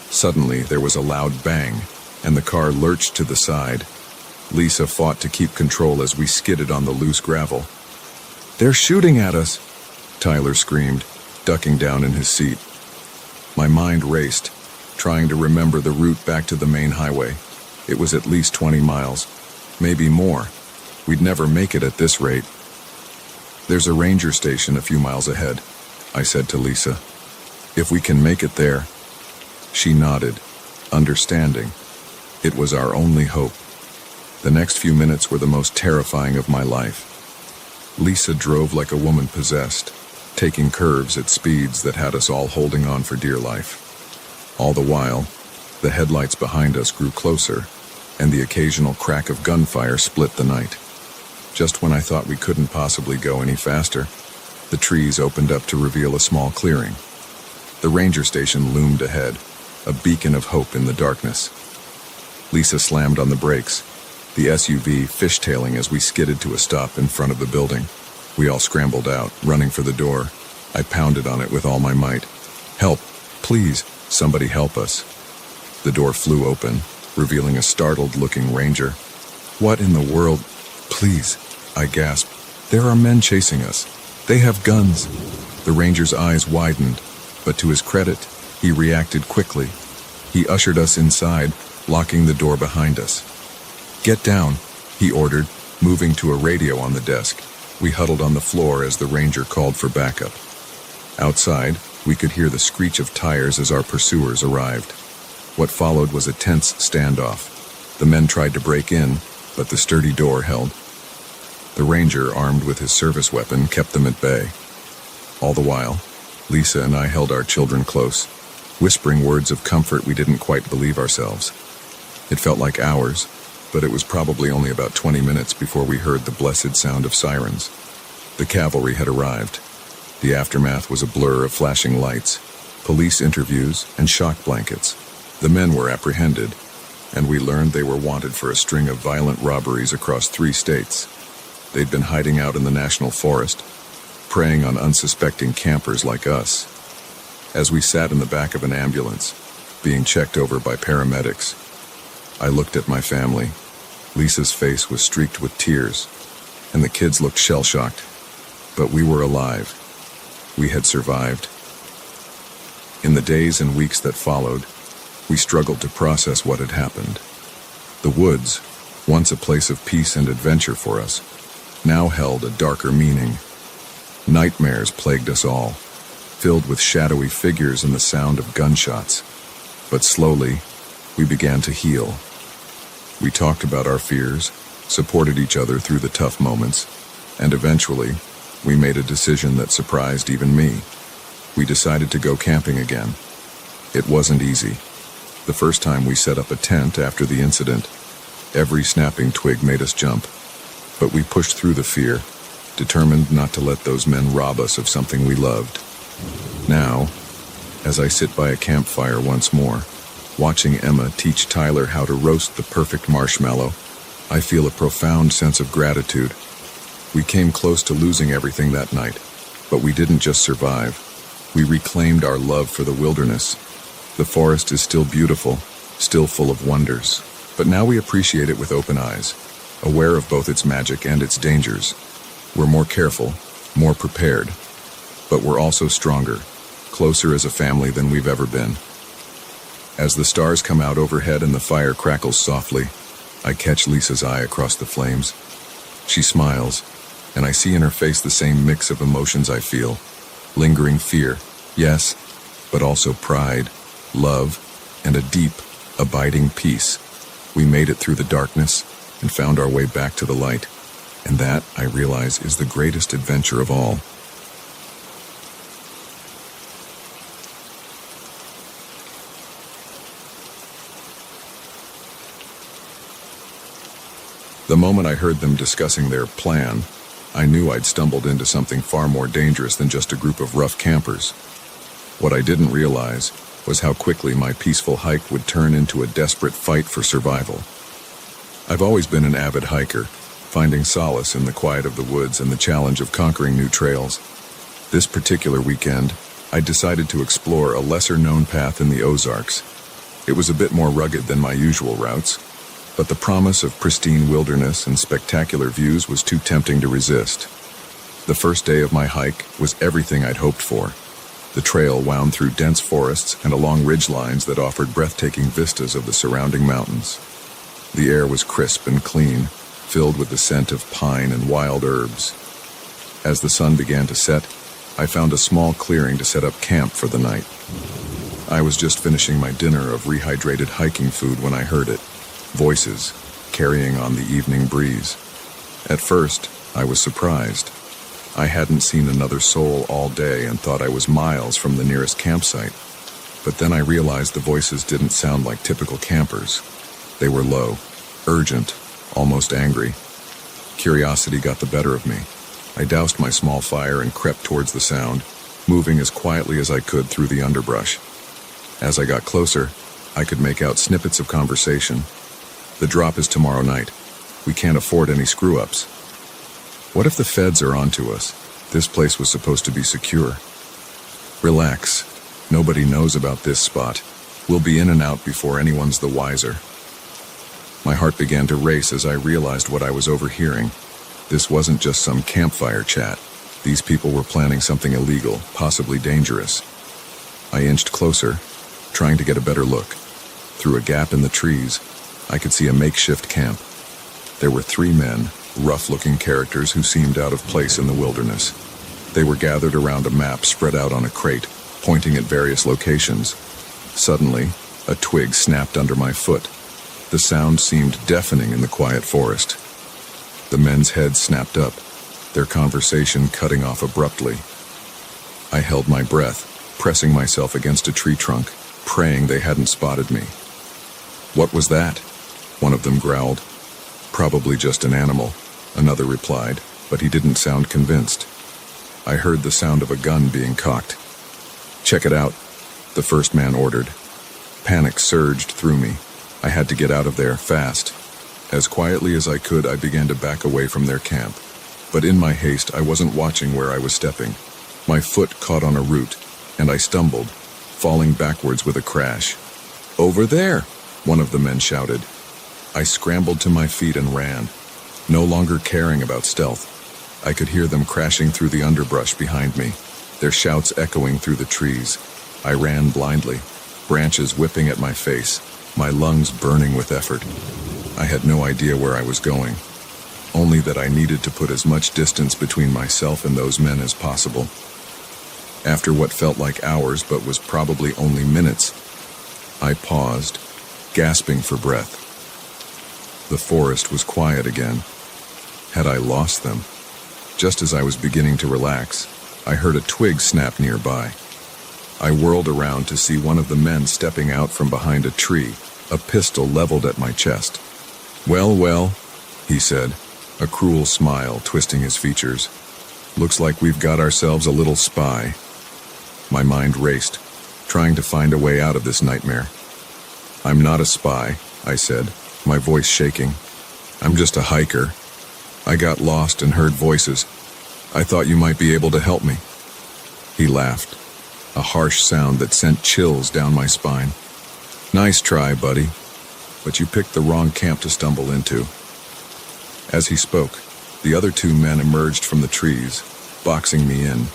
Suddenly, there was a loud bang, and the car lurched to the side. Lisa fought to keep control as we skidded on the loose gravel. They're shooting at us, Tyler screamed, ducking down in his seat. My mind raced, trying to remember the route back to the main highway. It was at least 20 miles, maybe more. We'd never make it at this rate. There's a ranger station a few miles ahead, I said to Lisa. If we can make it there. She nodded, understanding. It was our only hope. The next few minutes were the most terrifying of my life. Lisa drove like a woman possessed, taking curves at speeds that had us all holding on for dear life. All the while, the headlights behind us grew closer, and the occasional crack of gunfire split the night. Just when I thought we couldn't possibly go any faster, the trees opened up to reveal a small clearing. The ranger station loomed ahead, a beacon of hope in the darkness. Lisa slammed on the brakes, the SUV fishtailing as we skidded to a stop in front of the building. We all scrambled out, running for the door. I pounded on it with all my might. Help, please, somebody help us. The door flew open, revealing a startled-looking ranger. What in the world? Please, I gasped. There are men chasing us. They have guns. The ranger's eyes widened, but to his credit, he reacted quickly. He ushered us inside, locking the door behind us. Get down, he ordered, moving to a radio on the desk. We huddled on the floor as the ranger called for backup. Outside, We could hear the screech of tires as our pursuers arrived. What followed was a tense standoff. The men tried to break in, but the sturdy door held. The ranger, armed with his service weapon, kept them at bay. All the while, Lisa and I held our children close, whispering words of comfort we didn't quite believe ourselves. It felt like hours, but it was probably only about 20 minutes before we heard the blessed sound of sirens. The cavalry had arrived. The aftermath was a blur of flashing lights, police interviews, and shock blankets. The men were apprehended, and we learned they were wanted for a string of violent robberies across 3 states. They'd been hiding out in the national forest, preying on unsuspecting campers like us. As we sat in the back of an ambulance, being checked over by paramedics, I looked at my family. Lisa's face was streaked with tears, and the kids looked shell-shocked. But we were alive. We had survived. In the days and weeks that followed, we struggled to process what had happened. The woods, once a place of peace and adventure for us, now held a darker meaning. Nightmares plagued us all, filled with shadowy figures and the sound of gunshots. But slowly, we began to heal. We talked about our fears, supported each other through the tough moments, and eventually, we made a decision that surprised even me. We decided to go camping again. It wasn't easy. The first time we set up a tent after the incident, every snapping twig made us jump. But we pushed through the fear, determined not to let those men rob us of something we loved. Now, as I sit by a campfire once more, watching Emma teach Tyler how to roast the perfect marshmallow, I feel a profound sense of gratitude. We came close to losing everything that night, but we didn't just survive. We reclaimed our love for the wilderness. The forest is still beautiful, still full of wonders, but now we appreciate it with open eyes, aware of both its magic and its dangers. We're more careful, more prepared, but we're also stronger, closer as a family than we've ever been. As the stars come out overhead and the fire crackles softly, I catch Lisa's eye across the flames. She smiles, and I see in her face the same mix of emotions I feel. Lingering fear, yes, but also pride, love, and a deep, abiding peace. We made it through the darkness and found our way back to the light, and that, I realize, is the greatest adventure of all. The moment I heard them discussing their plan, I knew I'd stumbled into something far more dangerous than just a group of rough campers. What I didn't realize was how quickly my peaceful hike would turn into a desperate fight for survival. I've always been an avid hiker, finding solace in the quiet of the woods and the challenge of conquering new trails. This particular weekend, I decided to explore a lesser-known path in the Ozarks. It was a bit more rugged than my usual routes, but the promise of pristine wilderness and spectacular views was too tempting to resist. The first day of my hike was everything I'd hoped for. The trail wound through dense forests and along ridgelines that offered breathtaking vistas of the surrounding mountains. The air was crisp and clean, filled with the scent of pine and wild herbs. As the sun began to set, I found a small clearing to set up camp for the night. I was just finishing my dinner of rehydrated hiking food when I heard it. Voices, carrying on the evening breeze. At first, I was surprised. I hadn't seen another soul all day and thought I was miles from the nearest campsite. But then I realized the voices didn't sound like typical campers. They were low, urgent, almost angry. Curiosity got the better of me. I doused my small fire and crept towards the sound, moving as quietly as I could through the underbrush. As I got closer, I could make out snippets of conversation. The drop is tomorrow night. We can't afford any screw-ups. What if the feds are onto us? This place was supposed to be secure. Relax. Nobody knows about this spot. We'll be in and out before anyone's the wiser. My heart began to race as I realized what I was overhearing. This wasn't just some campfire chat. These people were planning something illegal, possibly dangerous. I inched closer, trying to get a better look. Through a gap in the trees, I could see a makeshift camp. There were 3 men, rough-looking characters who seemed out of place in the wilderness. They were gathered around a map spread out on a crate, pointing at various locations. Suddenly, a twig snapped under my foot. The sound seemed deafening in the quiet forest. The men's heads snapped up, their conversation cutting off abruptly. I held my breath, pressing myself against a tree trunk, praying they hadn't spotted me. "What was that?" one of them growled. "Probably just an animal," another replied, but he didn't sound convinced. I heard the sound of a gun being cocked. "Check it out," the first man ordered. Panic surged through me. I had to get out of there fast. As quietly as I could, I began to back away from their camp. But in my haste, I wasn't watching where I was stepping. My foot caught on a root, and I stumbled, falling backwards with a crash. "Over there!" one of the men shouted. I scrambled to my feet and ran, no longer caring about stealth. I could hear them crashing through the underbrush behind me, their shouts echoing through the trees. I ran blindly, branches whipping at my face, my lungs burning with effort. I had no idea where I was going, only that I needed to put as much distance between myself and those men as possible. After what felt like hours but was probably only minutes, I paused, gasping for breath. The forest was quiet again. Had I lost them? Just as I was beginning to relax, I heard a twig snap nearby. I whirled around to see one of the men stepping out from behind a tree, a pistol leveled at my chest. "Well, well," he said, a cruel smile twisting his features. "Looks like we've got ourselves a little spy." My mind raced, trying to find a way out of this nightmare. "I'm not a spy," I said, my voice shaking. "I'm just a hiker. I got lost and heard voices. I thought you might be able to help me." He laughed, a harsh sound that sent chills down my spine. "Nice try, buddy, but you picked the wrong camp to stumble into." As he spoke, the other two men emerged from the trees, boxing me in.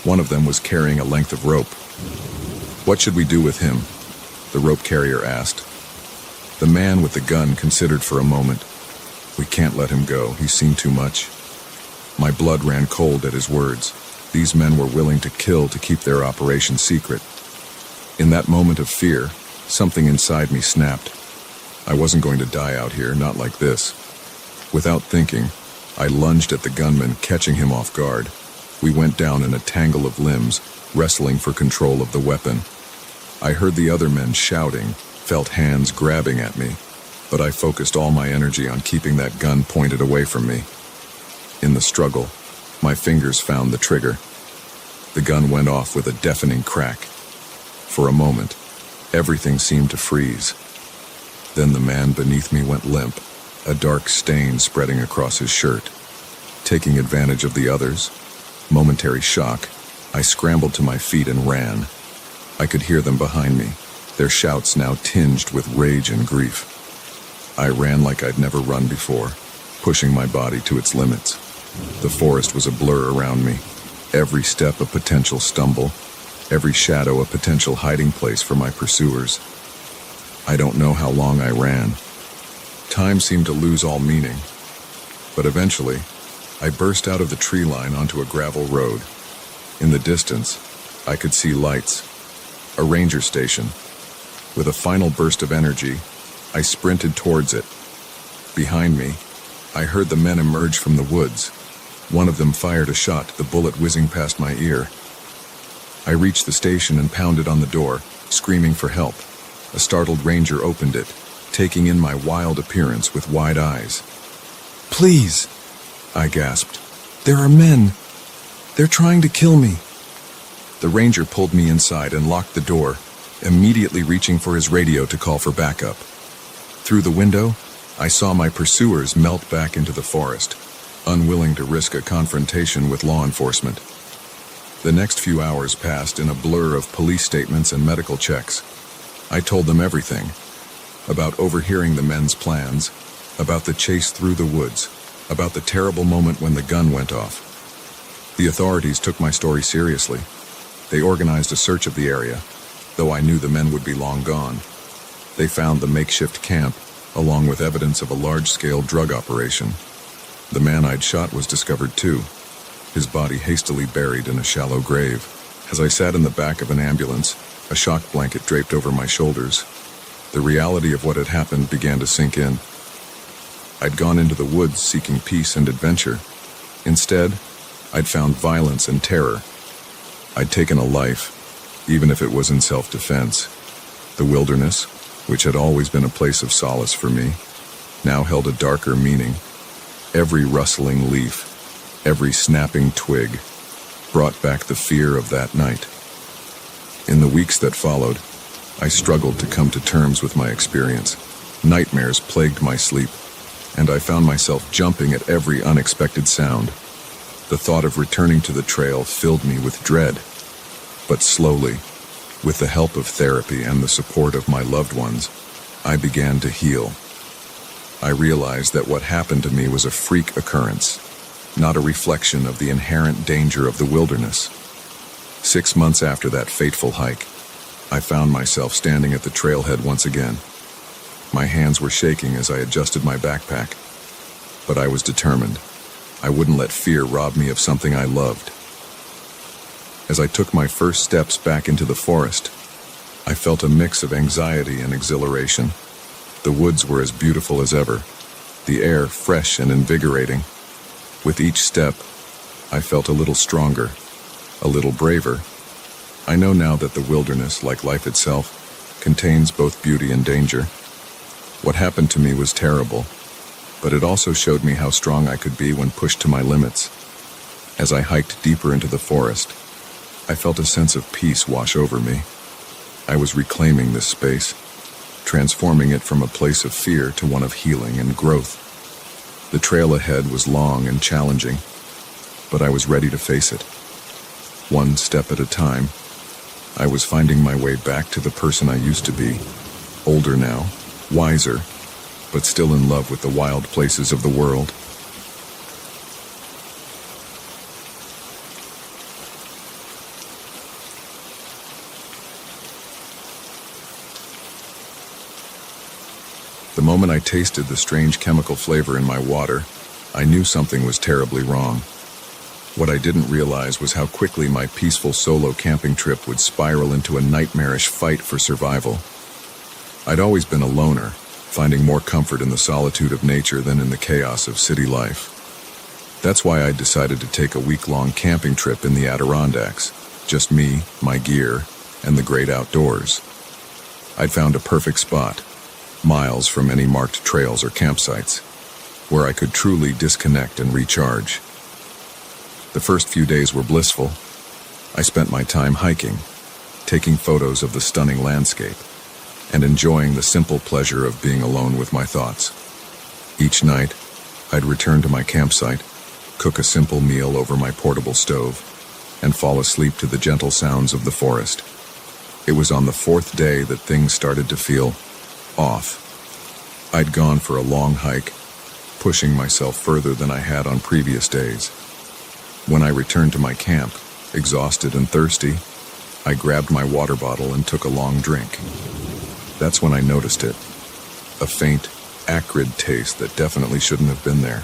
One of them was carrying a length of rope. "What should we do with him?" the rope carrier asked. The man with the gun considered for a moment. "We can't let him go, he's seen too much." My blood ran cold at his words. These men were willing to kill to keep their operation secret. In that moment of fear, something inside me snapped. I wasn't going to die out here, not like this. Without thinking, I lunged at the gunman, catching him off guard. We went down in a tangle of limbs, wrestling for control of the weapon. I heard the other men shouting, felt hands grabbing at me, but I focused all my energy on keeping that gun pointed away from me. In the struggle, my fingers found the trigger. The gun went off with a deafening crack. For a moment, everything seemed to freeze. Then the man beneath me went limp, a dark stain spreading across his shirt. Taking advantage of the others, momentary shock, I scrambled to my feet and ran. I could hear them behind me, their shouts now tinged with rage and grief. I ran like I'd never run before, pushing my body to its limits. The forest was a blur around me, every step a potential stumble, every shadow a potential hiding place for my pursuers. I don't know how long I ran. Time seemed to lose all meaning. But eventually, I burst out of the tree line onto a gravel road. In the distance, I could see lights, a ranger station. With a final burst of energy, I sprinted towards it. Behind me, I heard the men emerge from the woods. One of them fired a shot, the bullet whizzing past my ear. I reached the station and pounded on the door, screaming for help. A startled ranger opened it, taking in my wild appearance with wide eyes. "Please," I gasped. "There are men. They're trying to kill me." The ranger pulled me inside and locked the door, immediately reaching for his radio to call for backup. Through the window, I saw my pursuers melt back into the forest, unwilling to risk a confrontation with law enforcement. The next few hours passed in a blur of police statements and medical checks. I told them everything, about overhearing the men's plans, about the chase through the woods, about the terrible moment when the gun went off. The authorities took my story seriously. They organized a search of the area, though I knew the men would be long gone. They found the makeshift camp, along with evidence of a large-scale drug operation. The man I'd shot was discovered too, his body hastily buried in a shallow grave. As I sat in the back of an ambulance, a shock blanket draped over my shoulders, the reality of what had happened began to sink in. I'd gone into the woods seeking peace and adventure. Instead, I'd found violence and terror. I'd taken a life, even if it was in self-defense. The wilderness, which had always been a place of solace for me, now held a darker meaning. Every rustling leaf, every snapping twig, brought back the fear of that night. In the weeks that followed, I struggled to come to terms with my experience. Nightmares plagued my sleep, and I found myself jumping at every unexpected sound. The thought of returning to the trail filled me with dread. But slowly, with the help of therapy and the support of my loved ones, I began to heal. I realized that what happened to me was a freak occurrence, not a reflection of the inherent danger of the wilderness. 6 months after that fateful hike, I found myself standing at the trailhead once again. My hands were shaking as I adjusted my backpack, but I was determined. I wouldn't let fear rob me of something I loved. As I took my first steps back into the forest, I felt a mix of anxiety and exhilaration. The woods were as beautiful as ever, the air fresh and invigorating. With each step, I felt a little stronger, a little braver. I know now that the wilderness, like life itself, contains both beauty and danger. What happened to me was terrible, but it also showed me how strong I could be when pushed to my limits. As I hiked deeper into the forest, I felt a sense of peace wash over me. I was reclaiming this space, transforming it from a place of fear to one of healing and growth. The trail ahead was long and challenging, but I was ready to face it. One step at a time, I was finding my way back to the person I used to be, older now, wiser, but still in love with the wild places of the world. The moment I tasted the strange chemical flavor in my water, I knew something was terribly wrong. What I didn't realize was how quickly my peaceful solo camping trip would spiral into a nightmarish fight for survival. I'd always been a loner, finding more comfort in the solitude of nature than in the chaos of city life. That's why I decided to take a week-long camping trip in the Adirondacks, just me, my gear, and the great outdoors. I'd found a perfect spot, miles from any marked trails or campsites, where I could truly disconnect and recharge. The first few days were blissful. I spent my time hiking, taking photos of the stunning landscape, and enjoying the simple pleasure of being alone with my thoughts. Each night, I'd return to my campsite, cook a simple meal over my portable stove, and fall asleep to the gentle sounds of the forest. It was on the 4th day that things started to feel off. I'd gone for a long hike, pushing myself further than I had on previous days. When I returned to my camp, exhausted and thirsty, I grabbed my water bottle and took a long drink. That's when I noticed it. A faint, acrid taste that definitely shouldn't have been there.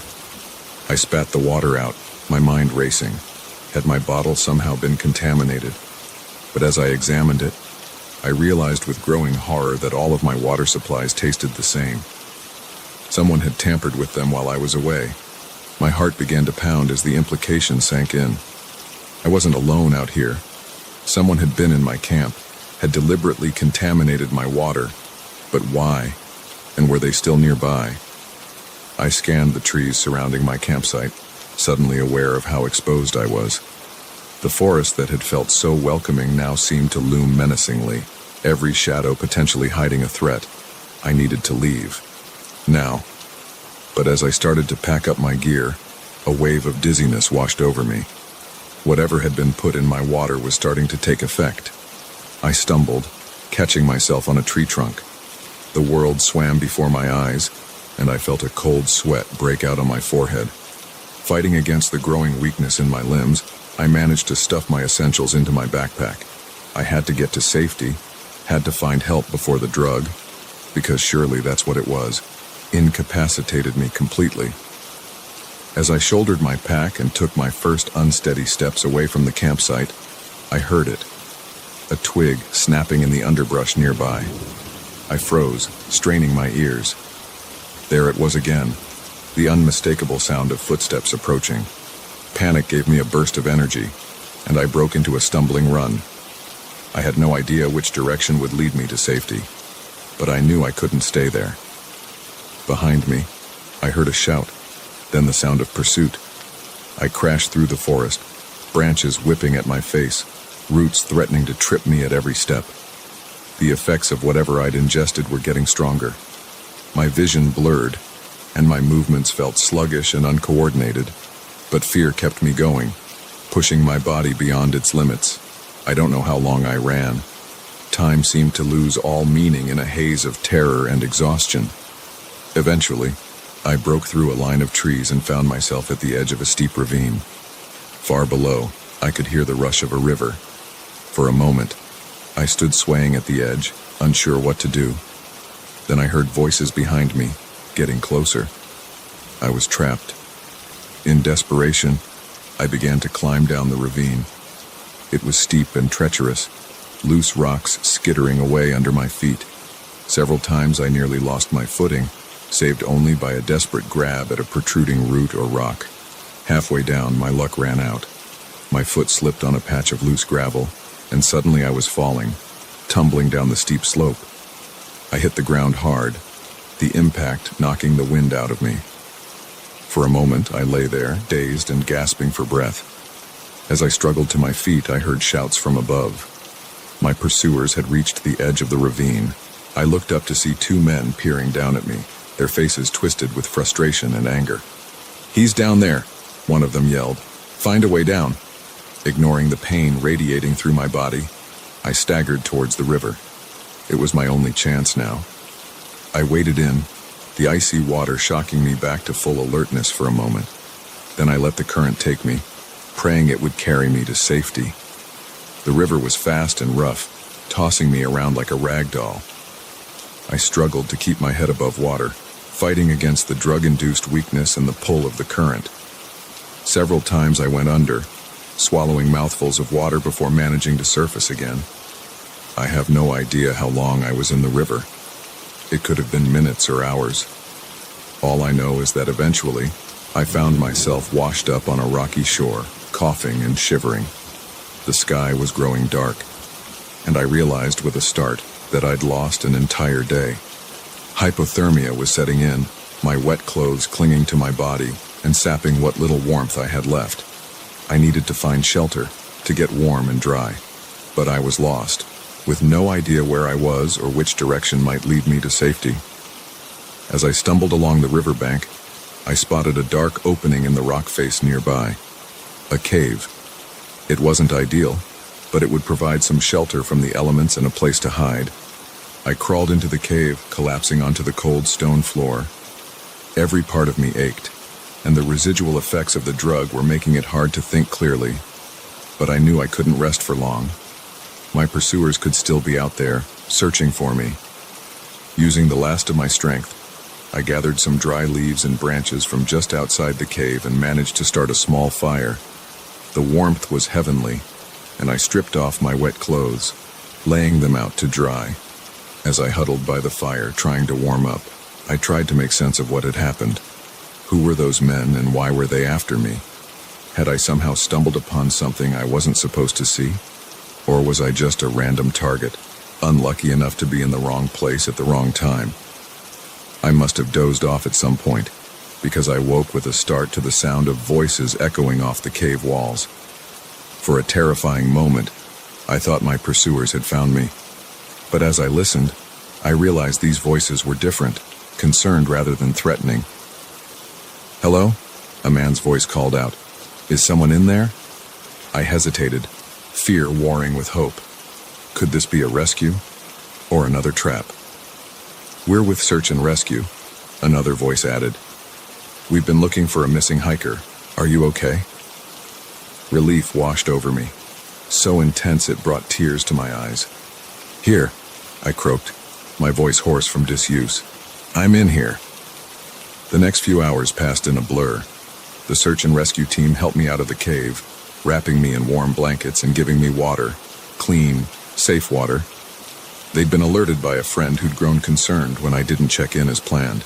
I spat the water out, my mind racing. Had my bottle somehow been contaminated? But as I examined it, I realized with growing horror that all of my water supplies tasted the same. Someone had tampered with them while I was away. My heart began to pound as the implication sank in. I wasn't alone out here. Someone had been in my camp, had deliberately contaminated my water. But why? And were they still nearby? I scanned the trees surrounding my campsite, suddenly aware of how exposed I was. The forest that had felt so welcoming now seemed to loom menacingly, every shadow potentially hiding a threat. I needed to leave. Now. But as I started to pack up my gear, a wave of dizziness washed over me. Whatever had been put in my water was starting to take effect. I stumbled, catching myself on a tree trunk. The world swam before my eyes, and I felt a cold sweat break out on my forehead. Fighting against the growing weakness in my limbs, I managed to stuff my essentials into my backpack. I had to get to safety, had to find help before the drug, because surely that's what it was, incapacitated me completely. As I shouldered my pack and took my first unsteady steps away from the campsite, I heard it, a twig snapping in the underbrush nearby. I froze, straining my ears. There it was again, the unmistakable sound of footsteps approaching. Panic gave me a burst of energy, and I broke into a stumbling run. I had no idea which direction would lead me to safety, but I knew I couldn't stay there. Behind me, I heard a shout, then the sound of pursuit. I crashed through the forest, branches whipping at my face, roots threatening to trip me at every step. The effects of whatever I'd ingested were getting stronger. My vision blurred, and my movements felt sluggish and uncoordinated, but fear kept me going, pushing my body beyond its limits. I don't know how long I ran. Time seemed to lose all meaning in a haze of terror and exhaustion. Eventually, I broke through a line of trees and found myself at the edge of a steep ravine. Far below, I could hear the rush of a river. For a moment, I stood swaying at the edge, unsure what to do. Then I heard voices behind me, getting closer. I was trapped. In desperation, I began to climb down the ravine. It was steep and treacherous, loose rocks skittering away under my feet. Several times I nearly lost my footing, saved only by a desperate grab at a protruding root or rock. Halfway down, my luck ran out. My foot slipped on a patch of loose gravel, and suddenly I was falling, tumbling down the steep slope. I hit the ground hard, the impact knocking the wind out of me. For a moment, I lay there, dazed and gasping for breath. As I struggled to my feet, I heard shouts from above. My pursuers had reached the edge of the ravine. I looked up to see two men peering down at me, their faces twisted with frustration and anger. "He's down there," one of them yelled. "Find a way down." Ignoring the pain radiating through my body, I staggered towards the river. It was my only chance now. I waded in, the icy water shocking me back to full alertness for a moment. Then I let the current take me, praying it would carry me to safety. The river was fast and rough, tossing me around like a rag doll. I struggled to keep my head above water, fighting against the drug-induced weakness and the pull of the current. Several times I went under, swallowing mouthfuls of water before managing to surface again. I have no idea how long I was in the river. It could have been minutes or hours. All I know is that eventually, I found myself washed up on a rocky shore, coughing and shivering. The sky was growing dark, and I realized with a start that I'd lost an entire day. Hypothermia was setting in, my wet clothes clinging to my body and sapping what little warmth I had left. I needed to find shelter, to get warm and dry. But I was lost, with no idea where I was or which direction might lead me to safety. As I stumbled along the riverbank, I spotted a dark opening in the rock face nearby. A cave. It wasn't ideal, but it would provide some shelter from the elements and a place to hide. I crawled into the cave, collapsing onto the cold stone floor. Every part of me ached, and the residual effects of the drug were making it hard to think clearly. But I knew I couldn't rest for long. My pursuers could still be out there, searching for me. Using the last of my strength, I gathered some dry leaves and branches from just outside the cave and managed to start a small fire. The warmth was heavenly, and I stripped off my wet clothes, laying them out to dry. As I huddled by the fire, trying to warm up, I tried to make sense of what had happened. Who were those men and why were they after me? Had I somehow stumbled upon something I wasn't supposed to see? Or was I just a random target, unlucky enough to be in the wrong place at the wrong time? I must have dozed off at some point, because I woke with a start to the sound of voices echoing off the cave walls. For a terrifying moment, I thought my pursuers had found me. But as I listened, I realized these voices were different, concerned rather than threatening. "Hello?" a man's voice called out. "Is someone in there?" I hesitated, fear warring with hope. Could this be a rescue? Or another trap? "We're with search and rescue," another voice added. "We've been looking for a missing hiker. Are you okay?" Relief washed over me, so intense it brought tears to my eyes. "Here," I croaked, my voice hoarse from disuse. "I'm in here." The next few hours passed in a blur. The search and rescue team helped me out of the cave, wrapping me in warm blankets and giving me water, clean, safe water. They'd been alerted by a friend who'd grown concerned when I didn't check in as planned.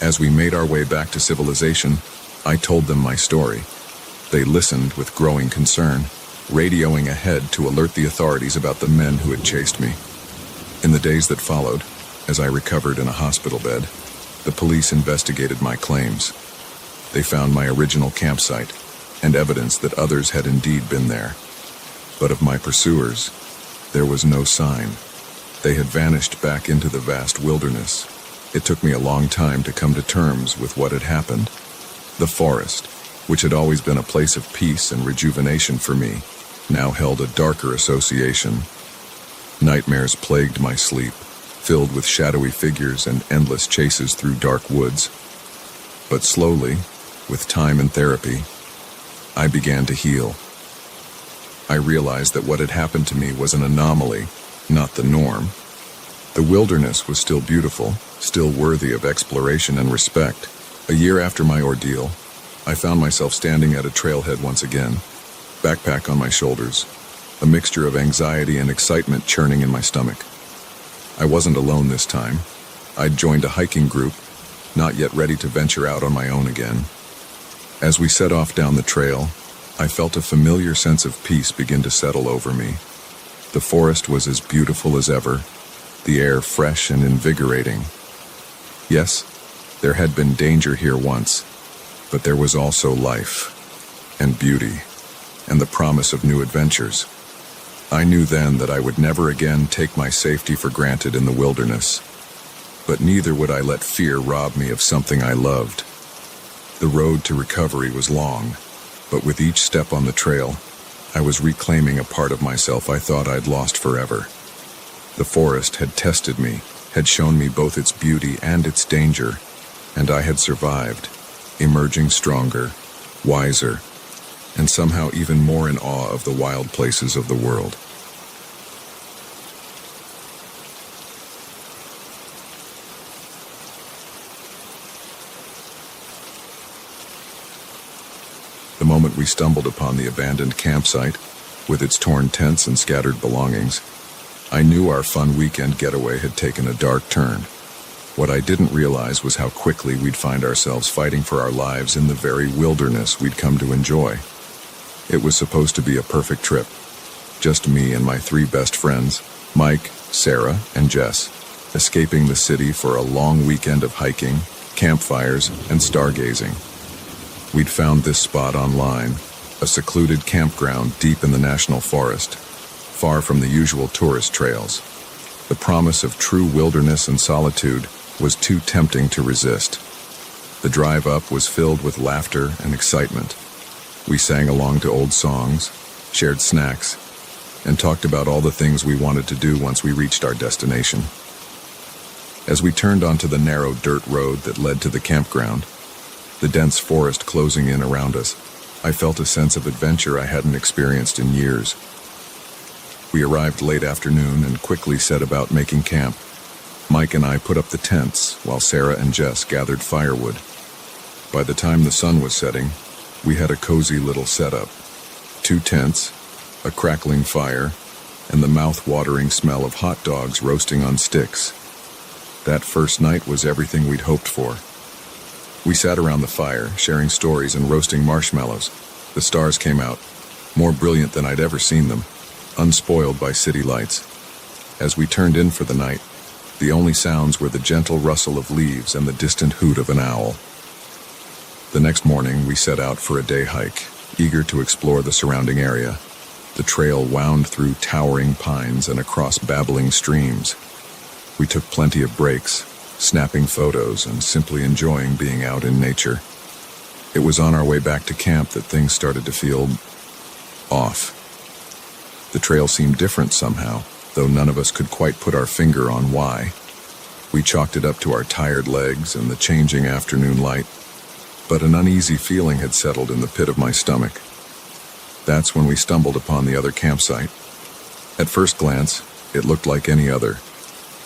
As we made our way back to civilization, I told them my story. They listened with growing concern, radioing ahead to alert the authorities about the men who had chased me. In the days that followed, as I recovered in a hospital bed, the police investigated my claims. They found my original campsite and evidence that others had indeed been there. But of my pursuers, there was no sign. They had vanished back into the vast wilderness. It took me a long time to come to terms with what had happened. The forest, which had always been a place of peace and rejuvenation for me, now held a darker association. Nightmares plagued my sleep, filled with shadowy figures and endless chases through dark woods. But slowly, with time and therapy, I began to heal. I realized that what had happened to me was an anomaly, not the norm. The wilderness was still beautiful, still worthy of exploration and respect. A year after my ordeal, I found myself standing at a trailhead once again, backpack on my shoulders, a mixture of anxiety and excitement churning in my stomach. I wasn't alone this time. I'd joined a hiking group, not yet ready to venture out on my own again. As we set off down the trail, I felt a familiar sense of peace begin to settle over me. The forest was as beautiful as ever, the air fresh and invigorating. Yes, there had been danger here once, but there was also life, and beauty, and the promise of new adventures. I knew then that I would never again take my safety for granted in the wilderness, but neither would I let fear rob me of something I loved. The road to recovery was long, but with each step on the trail, I was reclaiming a part of myself I thought I'd lost forever. The forest had tested me, had shown me both its beauty and its danger, and I had survived, emerging stronger, wiser, and somehow even more in awe of the wild places of the world. The moment we stumbled upon the abandoned campsite, with its torn tents and scattered belongings, I knew our fun weekend getaway had taken a dark turn. What I didn't realize was how quickly we'd find ourselves fighting for our lives in the very wilderness we'd come to enjoy. It was supposed to be a perfect trip. Just me and my 3 best friends, Mike, Sarah, and Jess, escaping the city for a long weekend of hiking, campfires, and stargazing. We'd found this spot online, a secluded campground deep in the national forest, far from the usual tourist trails. The promise of true wilderness and solitude was too tempting to resist. The drive up was filled with laughter and excitement. We sang along to old songs, shared snacks, and talked about all the things we wanted to do once we reached our destination. As we turned onto the narrow dirt road that led to the campground, the dense forest closing in around us, I felt a sense of adventure I hadn't experienced in years. We arrived late afternoon and quickly set about making camp. Mike and I put up the tents while Sarah and Jess gathered firewood. By the time the sun was setting, we had a cozy little setup. 2 tents, a crackling fire, and the mouth-watering smell of hot dogs roasting on sticks. That first night was everything we'd hoped for. We sat around the fire, sharing stories and roasting marshmallows. The stars came out, more brilliant than I'd ever seen them, unspoiled by city lights. As we turned in for the night, the only sounds were the gentle rustle of leaves and the distant hoot of an owl. The next morning, we set out for a day hike, eager to explore the surrounding area. The trail wound through towering pines and across babbling streams. We took plenty of breaks, snapping photos and simply enjoying being out in nature. It was on our way back to camp that things started to feel off. The trail seemed different somehow, though none of us could quite put our finger on why. We chalked it up to our tired legs and the changing afternoon light, but an uneasy feeling had settled in the pit of my stomach. That's when we stumbled upon the other campsite. At first glance, it looked like any other.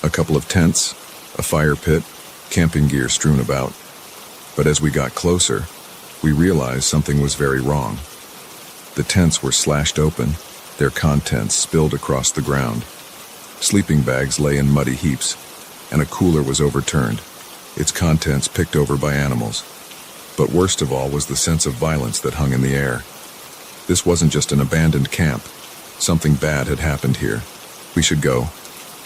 A couple of tents, a fire pit, camping gear strewn about. But as we got closer, we realized something was very wrong. The tents were slashed open, their contents spilled across the ground. Sleeping bags lay in muddy heaps, and a cooler was overturned, its contents picked over by animals. But worst of all was the sense of violence that hung in the air. This wasn't just an abandoned camp. Something bad had happened here. "We should go,"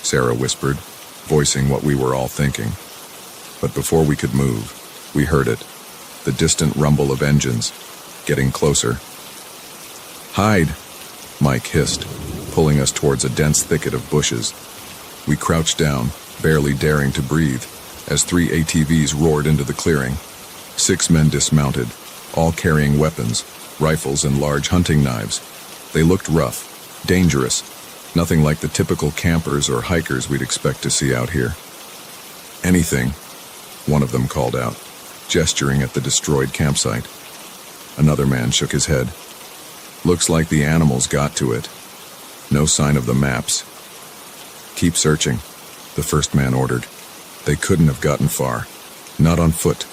Sarah whispered, voicing what we were all thinking. But before we could move, we heard it, the distant rumble of engines, getting closer. "Hide," Mike hissed, pulling us towards a dense thicket of bushes. We crouched down, barely daring to breathe, as 3 ATVs roared into the clearing. 6 men dismounted, all carrying weapons, rifles and large hunting knives. They looked rough, dangerous, nothing like the typical campers or hikers we'd expect to see out here. "Anything," one of them called out, gesturing at the destroyed campsite. Another man shook his head. "Looks like the animals got to it. No sign of the maps." "Keep searching," the first man ordered. "They couldn't have gotten far. Not on foot,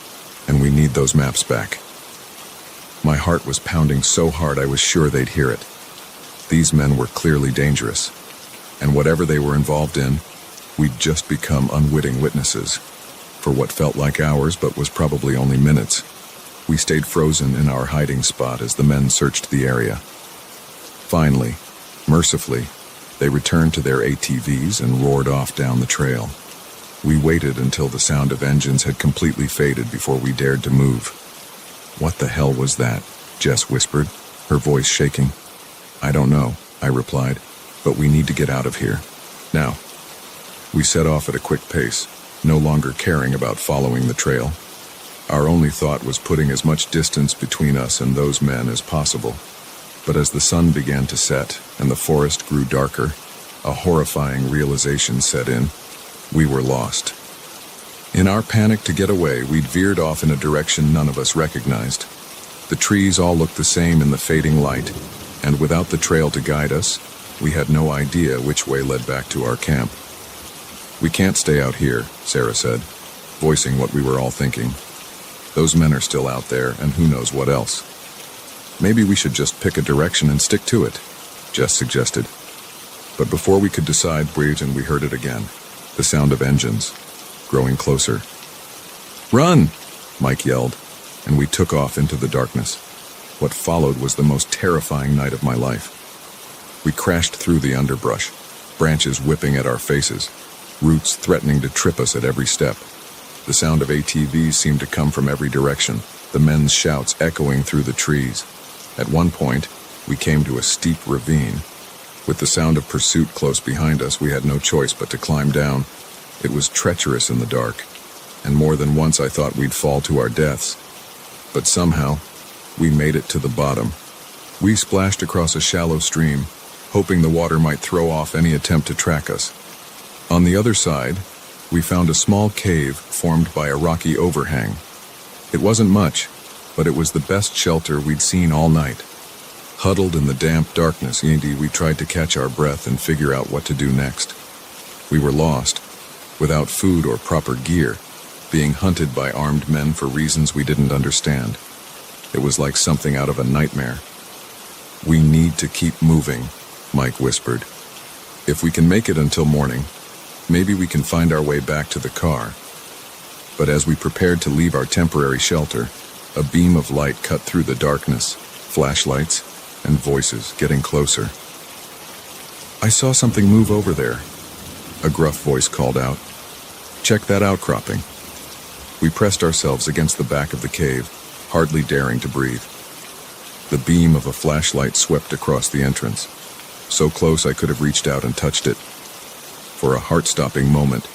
and we need those maps back." My heart was pounding so hard I was sure they'd hear it. These men were clearly dangerous, and whatever they were involved in, we'd just become unwitting witnesses. For what felt like hours but was probably only minutes, we stayed frozen in our hiding spot as the men searched the area. Finally, mercifully, they returned to their ATVs and roared off down the trail. We waited until the sound of engines had completely faded before we dared to move. "What the hell was that?" Jess whispered, her voice shaking. "I don't know," I replied, "but we need to get out of here. Now." We set off at a quick pace, no longer caring about following the trail. Our only thought was putting as much distance between us and those men as possible. But as the sun began to set and the forest grew darker, a horrifying realization set in. We were lost. In our panic to get away, we'd veered off in a direction none of us recognized. The trees all looked the same in the fading light, and without the trail to guide us, we had no idea which way led back to our camp. "We can't stay out here," Sarah said, voicing what we were all thinking. "Those men are still out there, and who knows what else." "Maybe we should just pick a direction and stick to it," Jess suggested. But before we could decide, we heard it again, the sound of engines, growing closer. "Run!" Mike yelled, and we took off into the darkness. What followed was the most terrifying night of my life. We crashed through the underbrush, branches whipping at our faces, roots threatening to trip us at every step. The sound of ATVs seemed to come from every direction, the men's shouts echoing through the trees. At one point, we came to a steep ravine. With the sound of pursuit close behind us, we had no choice but to climb down. It was treacherous in the dark, and more than once I thought we'd fall to our deaths. But somehow, we made it to the bottom. We splashed across a shallow stream, hoping the water might throw off any attempt to track us. On the other side, we found a small cave formed by a rocky overhang. It wasn't much, but it was the best shelter we'd seen all night. Huddled in the damp darkness, we tried to catch our breath and figure out what to do next. We were lost, without food or proper gear, being hunted by armed men for reasons we didn't understand. It was like something out of a nightmare. "We need to keep moving," Mike whispered. "If we can make it until morning, maybe we can find our way back to the car." But as we prepared to leave our temporary shelter, a beam of light cut through the darkness, flashlights, and voices getting closer. "I saw something move over there," a gruff voice called out. "Check that outcropping." We pressed ourselves against the back of the cave, hardly daring to breathe. The beam of a flashlight swept across the entrance, so close I could have reached out and touched it. For a heart-stopping moment,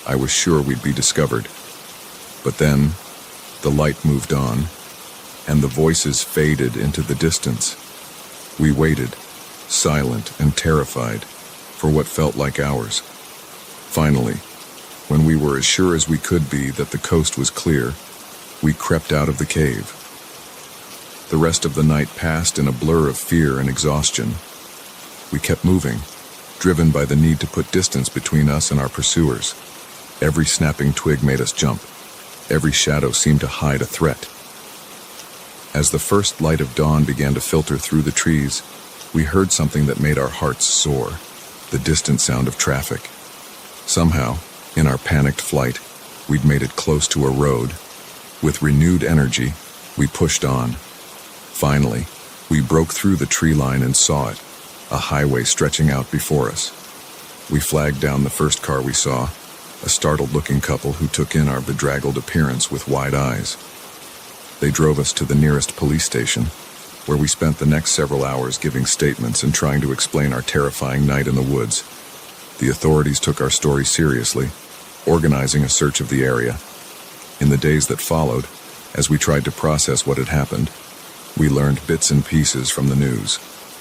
I was sure we'd be discovered. But then, the light moved on, and the voices faded into the distance. We waited, silent and terrified, for what felt like hours. Finally, when we were as sure as we could be that the coast was clear, we crept out of the cave. The rest of the night passed in a blur of fear and exhaustion. We kept moving, driven by the need to put distance between us and our pursuers. Every snapping twig made us jump. Every shadow seemed to hide a threat. As the first light of dawn began to filter through the trees, we heard something that made our hearts soar, the distant sound of traffic. Somehow, in our panicked flight, we'd made it close to a road. With renewed energy, we pushed on. Finally, we broke through the tree line and saw it, a highway stretching out before us. We flagged down the first car we saw, a startled-looking couple who took in our bedraggled appearance with wide eyes. They drove us to the nearest police station, where we spent the next several hours giving statements and trying to explain our terrifying night in the woods. The authorities took our story seriously, organizing a search of the area. In the days that followed, as we tried to process what had happened, we learned bits and pieces from the news.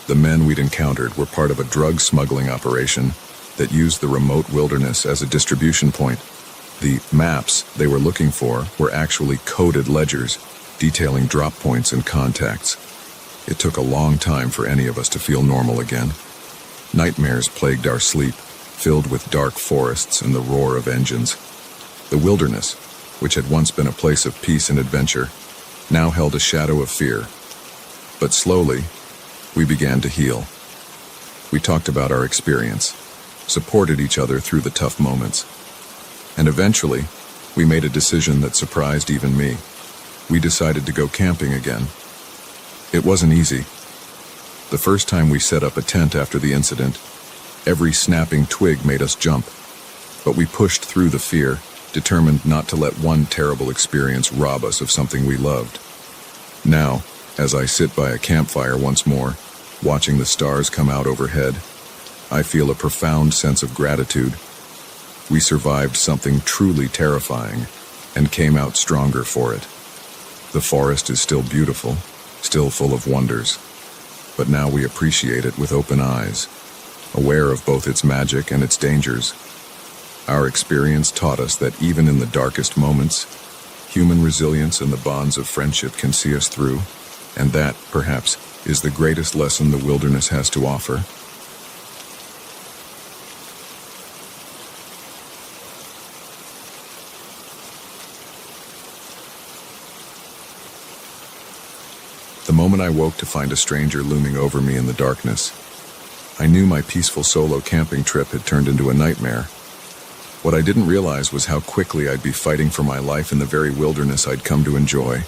The men we'd encountered were part of a drug smuggling operation that used the remote wilderness as a distribution point. The maps they were looking for were actually coded ledgers, detailing drop points and contacts. It took a long time for any of us to feel normal again. Nightmares plagued our sleep, filled with dark forests and the roar of engines. The wilderness, which had once been a place of peace and adventure, now held a shadow of fear. But slowly, we began to heal. We talked about our experience, supported each other through the tough moments, and eventually, we made a decision that surprised even me. We decided to go camping again. It wasn't easy. The first time we set up a tent after the incident, every snapping twig made us jump, but we pushed through the fear, determined not to let one terrible experience rob us of something we loved. Now, as I sit by a campfire once more, watching the stars come out overhead, I feel a profound sense of gratitude. We survived something truly terrifying and came out stronger for it. The forest is still beautiful, still full of wonders, but now we appreciate it with open eyes, aware of both its magic and its dangers. Our experience taught us that even in the darkest moments, human resilience and the bonds of friendship can see us through, and that, perhaps, is the greatest lesson the wilderness has to offer. The moment I woke to find a stranger looming over me in the darkness, I knew my peaceful solo camping trip had turned into a nightmare. What I didn't realize was how quickly I'd be fighting for my life in the very wilderness I'd come to enjoy.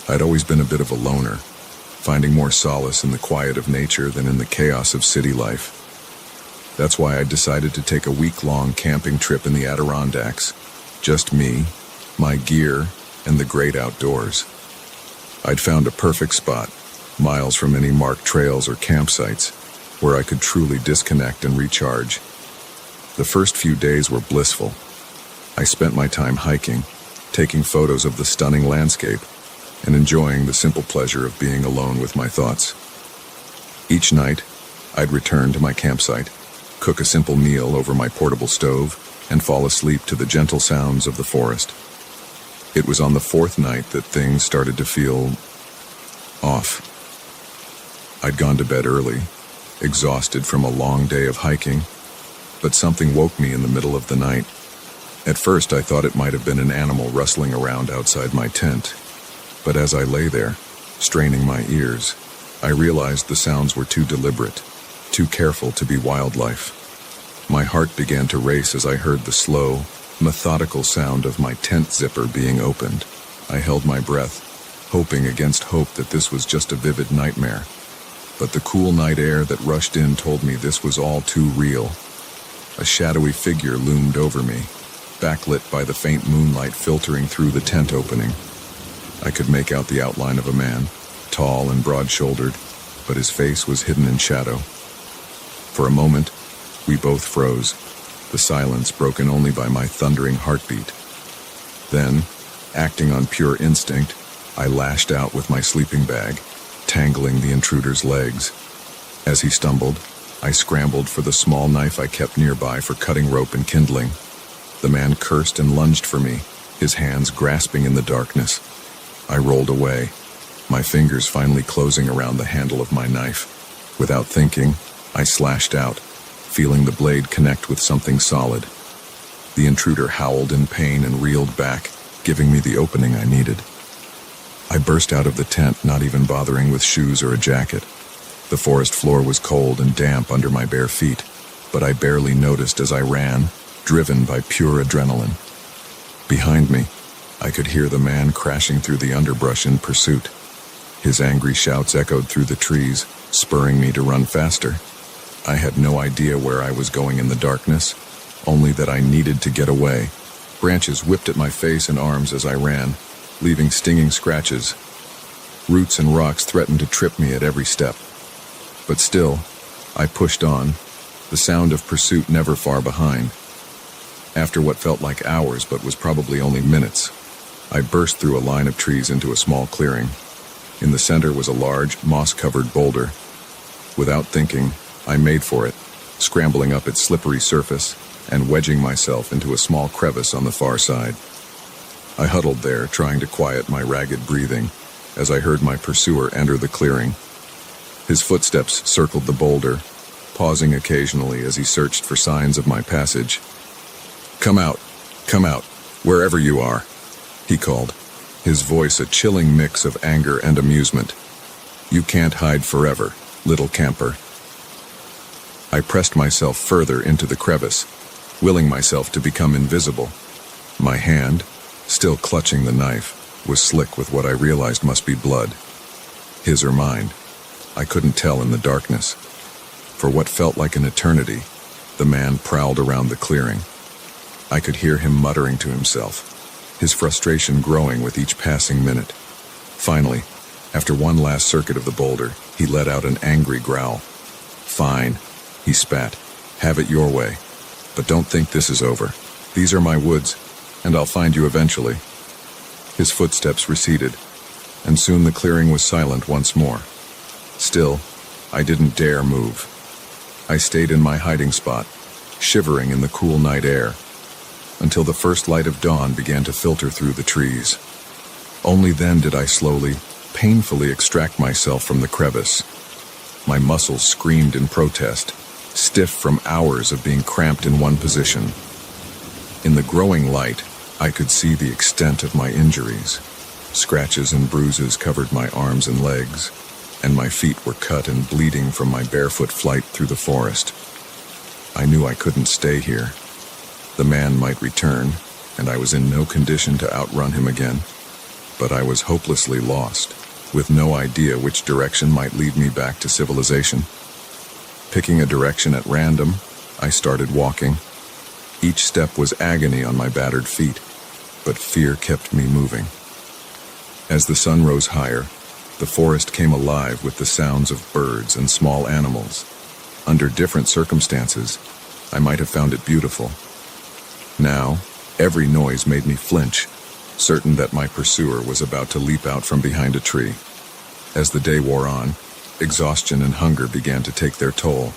I'd always been a bit of a loner, finding more solace in the quiet of nature than in the chaos of city life. That's why I decided to take a week-long camping trip in the Adirondacks. Just me, my gear, and the great outdoors. I'd found a perfect spot, miles from any marked trails or campsites, where I could truly disconnect and recharge. The first few days were blissful. I spent my time hiking, taking photos of the stunning landscape, and enjoying the simple pleasure of being alone with my thoughts. Each night, I'd return to my campsite, cook a simple meal over my portable stove, and fall asleep to the gentle sounds of the forest. It was on the fourth night that things started to feel off. I'd gone to bed early, exhausted from a long day of hiking, but something woke me in the middle of the night. At first, I thought it might have been an animal rustling around outside my tent, but as I lay there, straining my ears, I realized the sounds were too deliberate, too careful to be wildlife. My heart began to race as I heard the slow, methodical sound of my tent zipper being opened. I held my breath, hoping against hope that this was just a vivid nightmare. But the cool night air that rushed in told me this was all too real. A shadowy figure loomed over me, backlit by the faint moonlight filtering through the tent opening. I could make out the outline of a man, tall and broad-shouldered, but his face was hidden in shadow. For a moment, we both froze, the silence broken only by my thundering heartbeat. Then, acting on pure instinct, I lashed out with my sleeping bag, tangling the intruder's legs. As he stumbled, I scrambled for the small knife I kept nearby for cutting rope and kindling. The man cursed and lunged for me, his hands grasping in the darkness. I rolled away, my fingers finally closing around the handle of my knife. Without thinking, I slashed out, feeling the blade connect with something solid. The intruder howled in pain and reeled back, giving me the opening I needed. I burst out of the tent, not even bothering with shoes or a jacket. The forest floor was cold and damp under my bare feet, but I barely noticed as I ran, driven by pure adrenaline. Behind me, I could hear the man crashing through the underbrush in pursuit. His angry shouts echoed through the trees, spurring me to run faster. I had no idea where I was going in the darkness, only that I needed to get away. Branches whipped at my face and arms as I ran, leaving stinging scratches. Roots and rocks threatened to trip me at every step. But still, I pushed on, the sound of pursuit never far behind. After what felt like hours but was probably only minutes, I burst through a line of trees into a small clearing. In the center was a large, moss-covered boulder. Without thinking, I made for it, scrambling up its slippery surface and wedging myself into a small crevice on the far side. I huddled there, trying to quiet my ragged breathing, as I heard my pursuer enter the clearing. His footsteps circled the boulder, pausing occasionally as he searched for signs of my passage. Come out, wherever you are," he called, his voice a chilling mix of anger and amusement. "You can't hide forever, little camper." I pressed myself further into the crevice, willing myself to become invisible. My hand, still clutching the knife, was slick with what I realized must be blood. His or mine. I couldn't tell in the darkness. For what felt like an eternity, the man prowled around the clearing. I could hear him muttering to himself, his frustration growing with each passing minute. Finally, after one last circuit of the boulder, he let out an angry growl. "Fine," he spat. "Have it your way. But don't think this is over. These are my woods, and I'll find you eventually." His footsteps receded, and soon the clearing was silent once more. Still, I didn't dare move. I stayed in my hiding spot, shivering in the cool night air, until the first light of dawn began to filter through the trees. Only then did I slowly, painfully extract myself from the crevice. My muscles screamed in protest, stiff from hours of being cramped in one position. In the growing light, I could see the extent of my injuries. Scratches and bruises covered my arms and legs, and my feet were cut and bleeding from my barefoot flight through the forest. I knew I couldn't stay here. The man might return, and I was in no condition to outrun him again. But I was hopelessly lost, with no idea which direction might lead me back to civilization. Picking a direction at random, I started walking. Each step was agony on my battered feet, but fear kept me moving. As the sun rose higher, the forest came alive with the sounds of birds and small animals. Under different circumstances, I might have found it beautiful. Now, every noise made me flinch, certain that my pursuer was about to leap out from behind a tree. As the day wore on, exhaustion and hunger began to take their toll.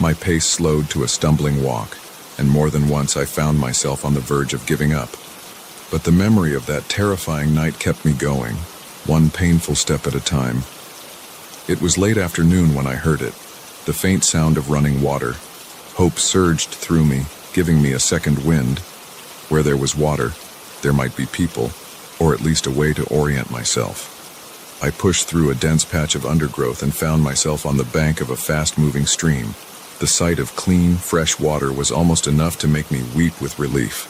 My pace slowed to a stumbling walk, and more than once I found myself on the verge of giving up. But the memory of that terrifying night kept me going, one painful step at a time. It was late afternoon when I heard it, the faint sound of running water. Hope surged through me, giving me a second wind. Where there was water, there might be people, or at least a way to orient myself. I pushed through a dense patch of undergrowth and found myself on the bank of a fast-moving stream. The sight of clean, fresh water was almost enough to make me weep with relief.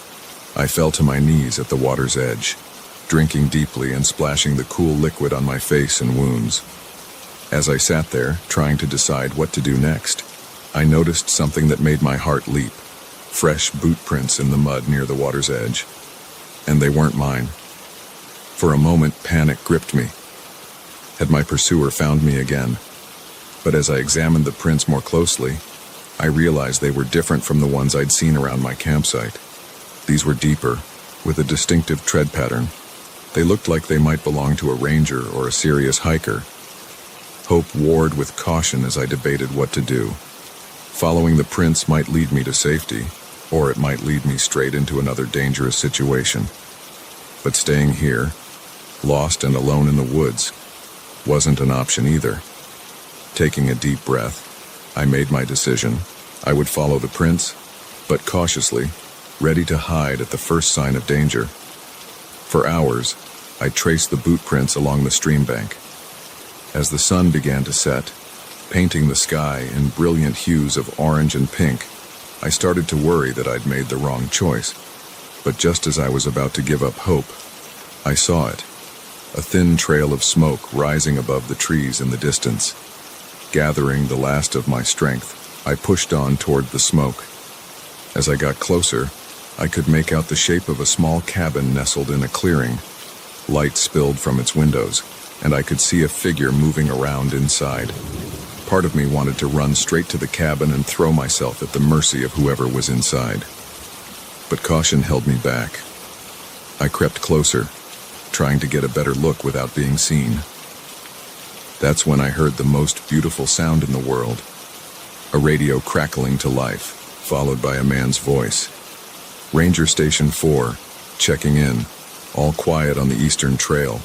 I fell to my knees at the water's edge, drinking deeply and splashing the cool liquid on my face and wounds. As I sat there, trying to decide what to do next, I noticed something that made my heart leap. Fresh boot prints in the mud near the water's edge. And they weren't mine. For a moment, panic gripped me. Had my pursuer found me again? But as I examined the prints more closely, I realized they were different from the ones I'd seen around my campsite. These were deeper, with a distinctive tread pattern. They looked like they might belong to a ranger or a serious hiker. Hope warred with caution as I debated what to do. Following the prints might lead me to safety, or it might lead me straight into another dangerous situation. But staying here, lost and alone in the woods, wasn't an option either. Taking a deep breath, I made my decision. I would follow the prints, but cautiously, ready to hide at the first sign of danger. For hours, I traced the boot prints along the stream bank. As the sun began to set, painting the sky in brilliant hues of orange and pink, I started to worry that I'd made the wrong choice. But just as I was about to give up hope, I saw it. A thin trail of smoke rising above the trees in the distance. Gathering the last of my strength, I pushed on toward the smoke. As I got closer, I could make out the shape of a small cabin nestled in a clearing. Light spilled from its windows, and I could see a figure moving around inside. Part of me wanted to run straight to the cabin and throw myself at the mercy of whoever was inside. But caution held me back. I crept closer, trying to get a better look without being seen. That's when I heard the most beautiful sound in the world. A radio crackling to life, followed by a man's voice. Ranger Station 4, checking in, all quiet on the eastern trail.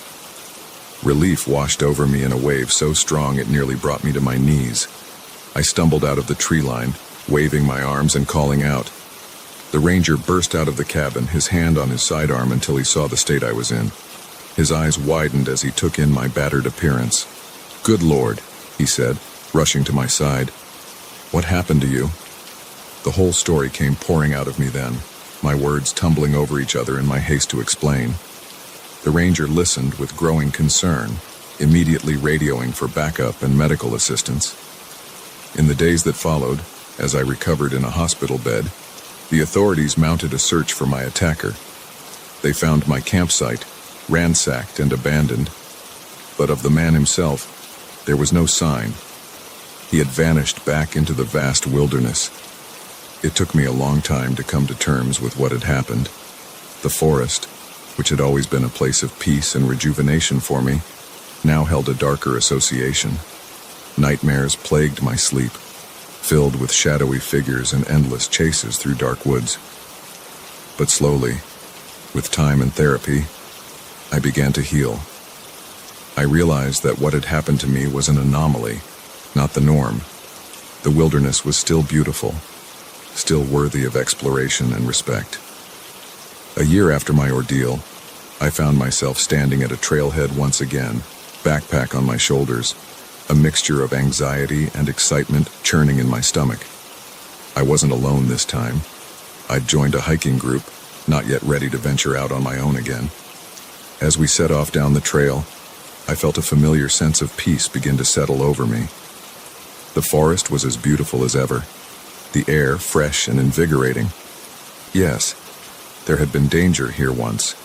Relief washed over me in a wave so strong it nearly brought me to my knees. I stumbled out of the tree line, waving my arms and calling out. The ranger burst out of the cabin, his hand on his sidearm until he saw the state I was in. His eyes widened as he took in my battered appearance. "Good Lord," he said, rushing to my side. "What happened to you?" The whole story came pouring out of me then, my words tumbling over each other in my haste to explain. The ranger listened with growing concern, immediately radioing for backup and medical assistance. In the days that followed, as I recovered in a hospital bed, the authorities mounted a search for my attacker. They found my campsite, ransacked and abandoned, but of the man himself, there was no sign. He had vanished back into the vast wilderness. It took me a long time to come to terms with what had happened. The forest, which had always been a place of peace and rejuvenation for me, now held a darker association. Nightmares plagued my sleep, filled with shadowy figures and endless chases through dark woods. But slowly, with time and therapy, I began to heal. I realized that what had happened to me was an anomaly, not the norm. The wilderness was still beautiful, still worthy of exploration and respect. A year after my ordeal, I found myself standing at a trailhead once again, backpack on my shoulders, a mixture of anxiety and excitement churning in my stomach. I wasn't alone this time. I'd joined a hiking group, not yet ready to venture out on my own again. As we set off down the trail, I felt a familiar sense of peace begin to settle over me. The forest was as beautiful as ever, the air fresh and invigorating. Yes, there had been danger here once,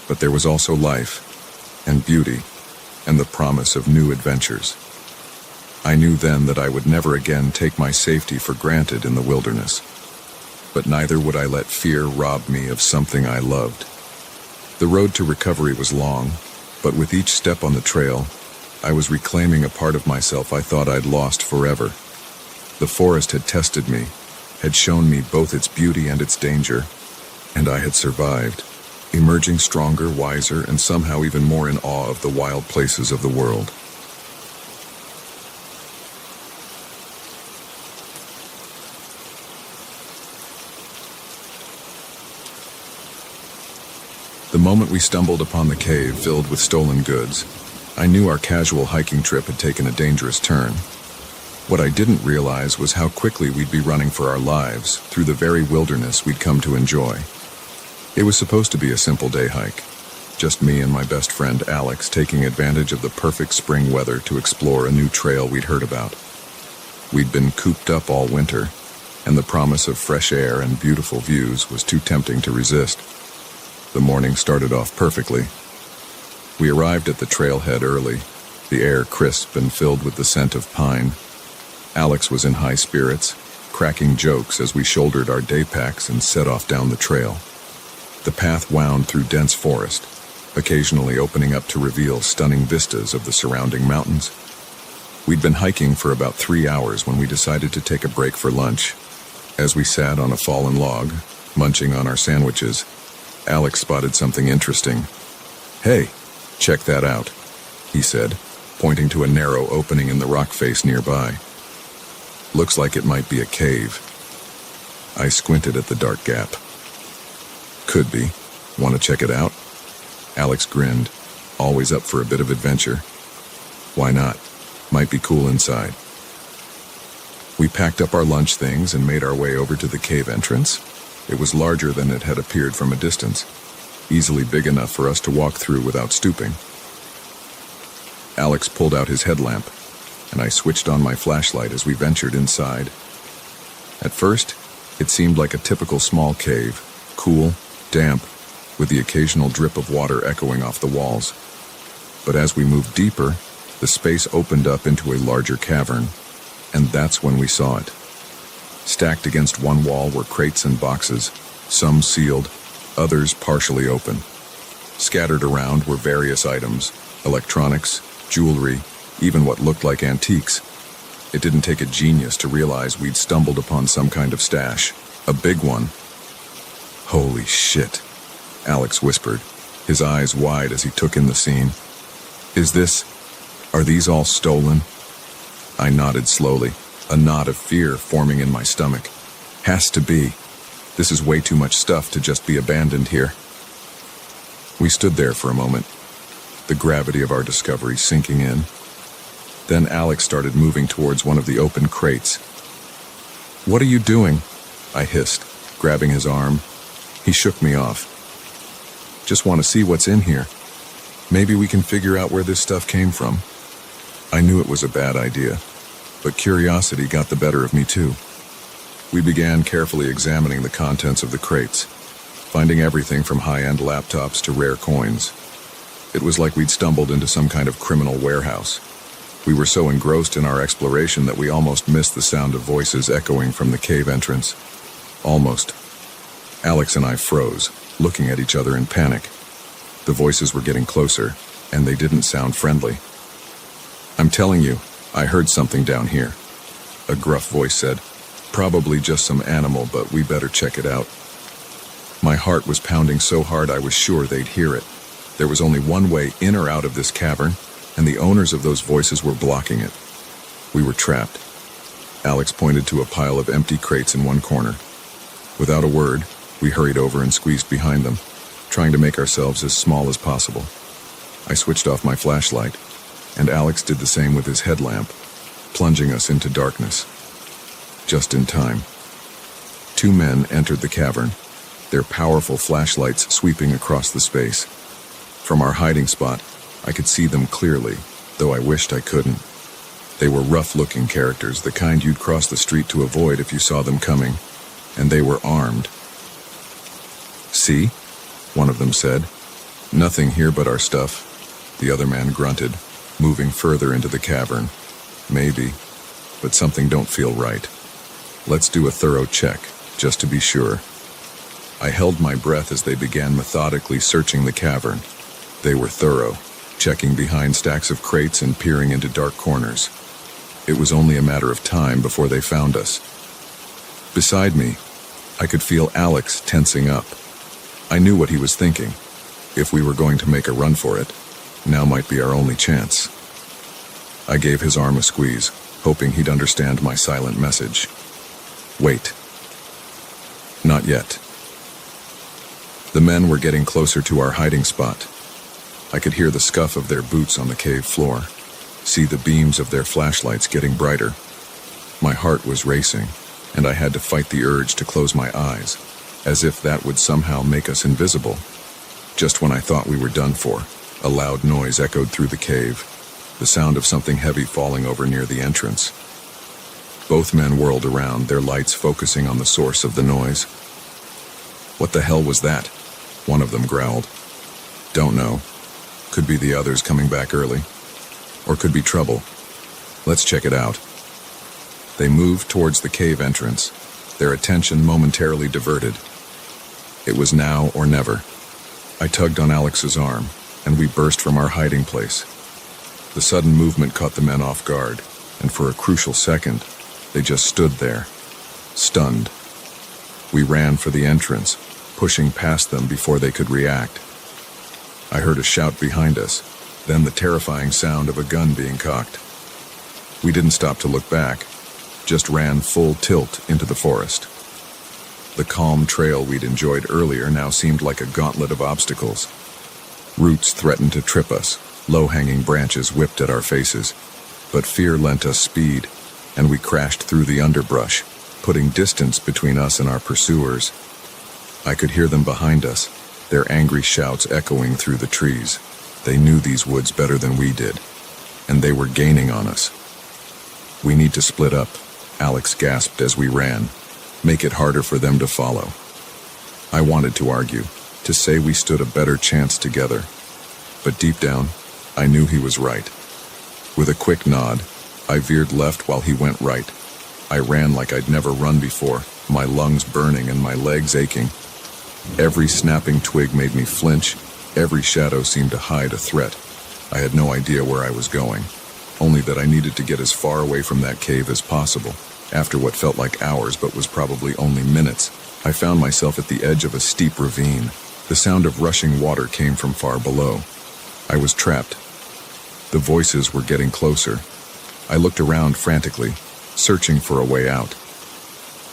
but there was also life, and beauty, and the promise of new adventures. I knew then that I would never again take my safety for granted in the wilderness, but neither would I let fear rob me of something I loved. The road to recovery was long, but with each step on the trail, I was reclaiming a part of myself I thought I'd lost forever. The forest had tested me, had shown me both its beauty and its danger, and I had survived, emerging stronger, wiser, and somehow even more in awe of the wild places of the world. The moment we stumbled upon the cave filled with stolen goods, I knew our casual hiking trip had taken a dangerous turn. What I didn't realize was how quickly we'd be running for our lives through the very wilderness we'd come to enjoy. It was supposed to be a simple day hike, just me and my best friend Alex taking advantage of the perfect spring weather to explore a new trail we'd heard about. We'd been cooped up all winter, and the promise of fresh air and beautiful views was too tempting to resist. The morning started off perfectly. We arrived at the trailhead early, the air crisp and filled with the scent of pine. Alex was in high spirits, cracking jokes as we shouldered our day packs and set off down the trail. The path wound through dense forest, occasionally opening up to reveal stunning vistas of the surrounding mountains. We'd been hiking for about 3 hours when we decided to take a break for lunch. As we sat on a fallen log, munching on our sandwiches, Alex spotted something interesting. "Hey, check that out," he said, pointing to a narrow opening in the rock face nearby. "Looks like it might be a cave." I squinted at the dark gap. "Could be. Want to check it out?" Alex grinned, Always up for a bit of adventure. Why not? Might be cool inside. We packed up our lunch things and made our way over to the cave entrance. It was larger than it had appeared from a distance, easily big enough for us to walk through without stooping. Alex pulled out his headlamp, and I switched on my flashlight as we ventured inside. At first, it seemed like a typical small cave, cool, damp, with the occasional drip of water echoing off the walls. But as we moved deeper, the space opened up into a larger cavern, and that's when we saw it. Stacked against one wall were crates and boxes, some sealed, others partially open. Scattered around were various items, electronics, jewelry, even what looked like antiques. It didn't take a genius to realize we'd stumbled upon some kind of stash, a big one. "Holy shit," Alex whispered, his eyes wide as he took in the scene. Are these all stolen?" I nodded slowly, a knot of fear forming in my stomach. "Has to be. This is way too much stuff to just be abandoned here." We stood there for a moment, the gravity of our discovery sinking in. Then Alex started moving towards one of the open crates. "What are you doing?" I hissed, grabbing his arm. He shook me off. "Just want to see what's in here. Maybe we can figure out where this stuff came from." I knew it was a bad idea, but curiosity got the better of me too. We began carefully examining the contents of the crates, finding everything from high-end laptops to rare coins. It was like we'd stumbled into some kind of criminal warehouse. We were so engrossed in our exploration that we almost missed the sound of voices echoing from the cave entrance. Almost. Alex and I froze, looking at each other in panic. The voices were getting closer, and they didn't sound friendly. "I'm telling you, I heard something down here," a gruff voice said. "Probably just some animal, but we better check it out." My heart was pounding so hard I was sure they'd hear it. There was only one way in or out of this cavern, and the owners of those voices were blocking it. We were trapped. Alex pointed to a pile of empty crates in one corner. Without a word, we hurried over and squeezed behind them, trying to make ourselves as small as possible. I switched off my flashlight, and Alex did the same with his headlamp, plunging us into darkness. Just in time. Two men entered the cavern, their powerful flashlights sweeping across the space. From our hiding spot, I could see them clearly, though I wished I couldn't. They were rough-looking characters, the kind you'd cross the street to avoid if you saw them coming, and they were armed. "See?" one of them said. "Nothing here but our stuff," the other man grunted, moving further into the cavern. "Maybe, but something don't feel right. Let's do a thorough check, just to be sure." I held my breath as they began methodically searching the cavern. They were thorough, checking behind stacks of crates and peering into dark corners. It was only a matter of time before they found us. Beside me, I could feel Alex tensing up. I knew what he was thinking. If we were going to make a run for it, now might be our only chance. I gave his arm a squeeze, hoping he'd understand my silent message. "Wait." Not yet. The men were getting closer to our hiding spot. I could hear the scuff of their boots on the cave floor, see the beams of their flashlights getting brighter. My heart was racing, and I had to fight the urge to close my eyes, as if that would somehow make us invisible. Just when I thought we were done for, a loud noise echoed through the cave, the sound of something heavy falling over near the entrance. Both men whirled around, their lights focusing on the source of the noise. "What the hell was that?" one of them growled. "Don't know. Could be the others coming back early. Or could be trouble. Let's check it out." They moved towards the cave entrance, their attention momentarily diverted. It was now or never. I tugged on Alex's arm, and we burst from our hiding place. The sudden movement caught the men off guard, and for a crucial second, they just stood there, stunned. We ran for the entrance, pushing past them before they could react. I heard a shout behind us, then the terrifying sound of a gun being cocked. We didn't stop to look back, just ran full tilt into the forest. The calm trail we'd enjoyed earlier now seemed like a gauntlet of obstacles. Roots threatened to trip us, low-hanging branches whipped at our faces. But fear lent us speed, and we crashed through the underbrush, putting distance between us and our pursuers. I could hear them behind us, their angry shouts echoing through the trees. They knew these woods better than we did, and they were gaining on us. "We need to split up," Alex gasped as we ran. "Make it harder for them to follow." I wanted to argue, to say we stood a better chance together. But deep down, I knew he was right. With a quick nod, I veered left while he went right. I ran like I'd never run before, my lungs burning and my legs aching. Every snapping twig made me flinch, every shadow seemed to hide a threat. I had no idea where I was going, only that I needed to get as far away from that cave as possible. After what felt like hours but was probably only minutes, I found myself at the edge of a steep ravine. The sound of rushing water came from far below. I was trapped. The voices were getting closer. I looked around frantically, searching for a way out.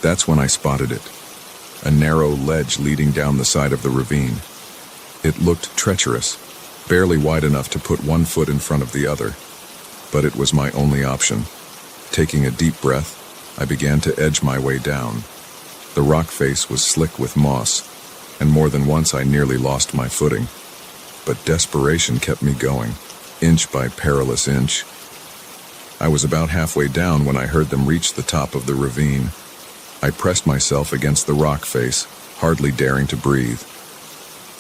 That's when I spotted it. A narrow ledge leading down the side of the ravine. It looked treacherous, barely wide enough to put one foot in front of the other. But it was my only option. Taking a deep breath, I began to edge my way down. The rock face was slick with moss, and more than once I nearly lost my footing. But desperation kept me going, inch by perilous inch. I was about halfway down when I heard them reach the top of the ravine. I pressed myself against the rock face, hardly daring to breathe.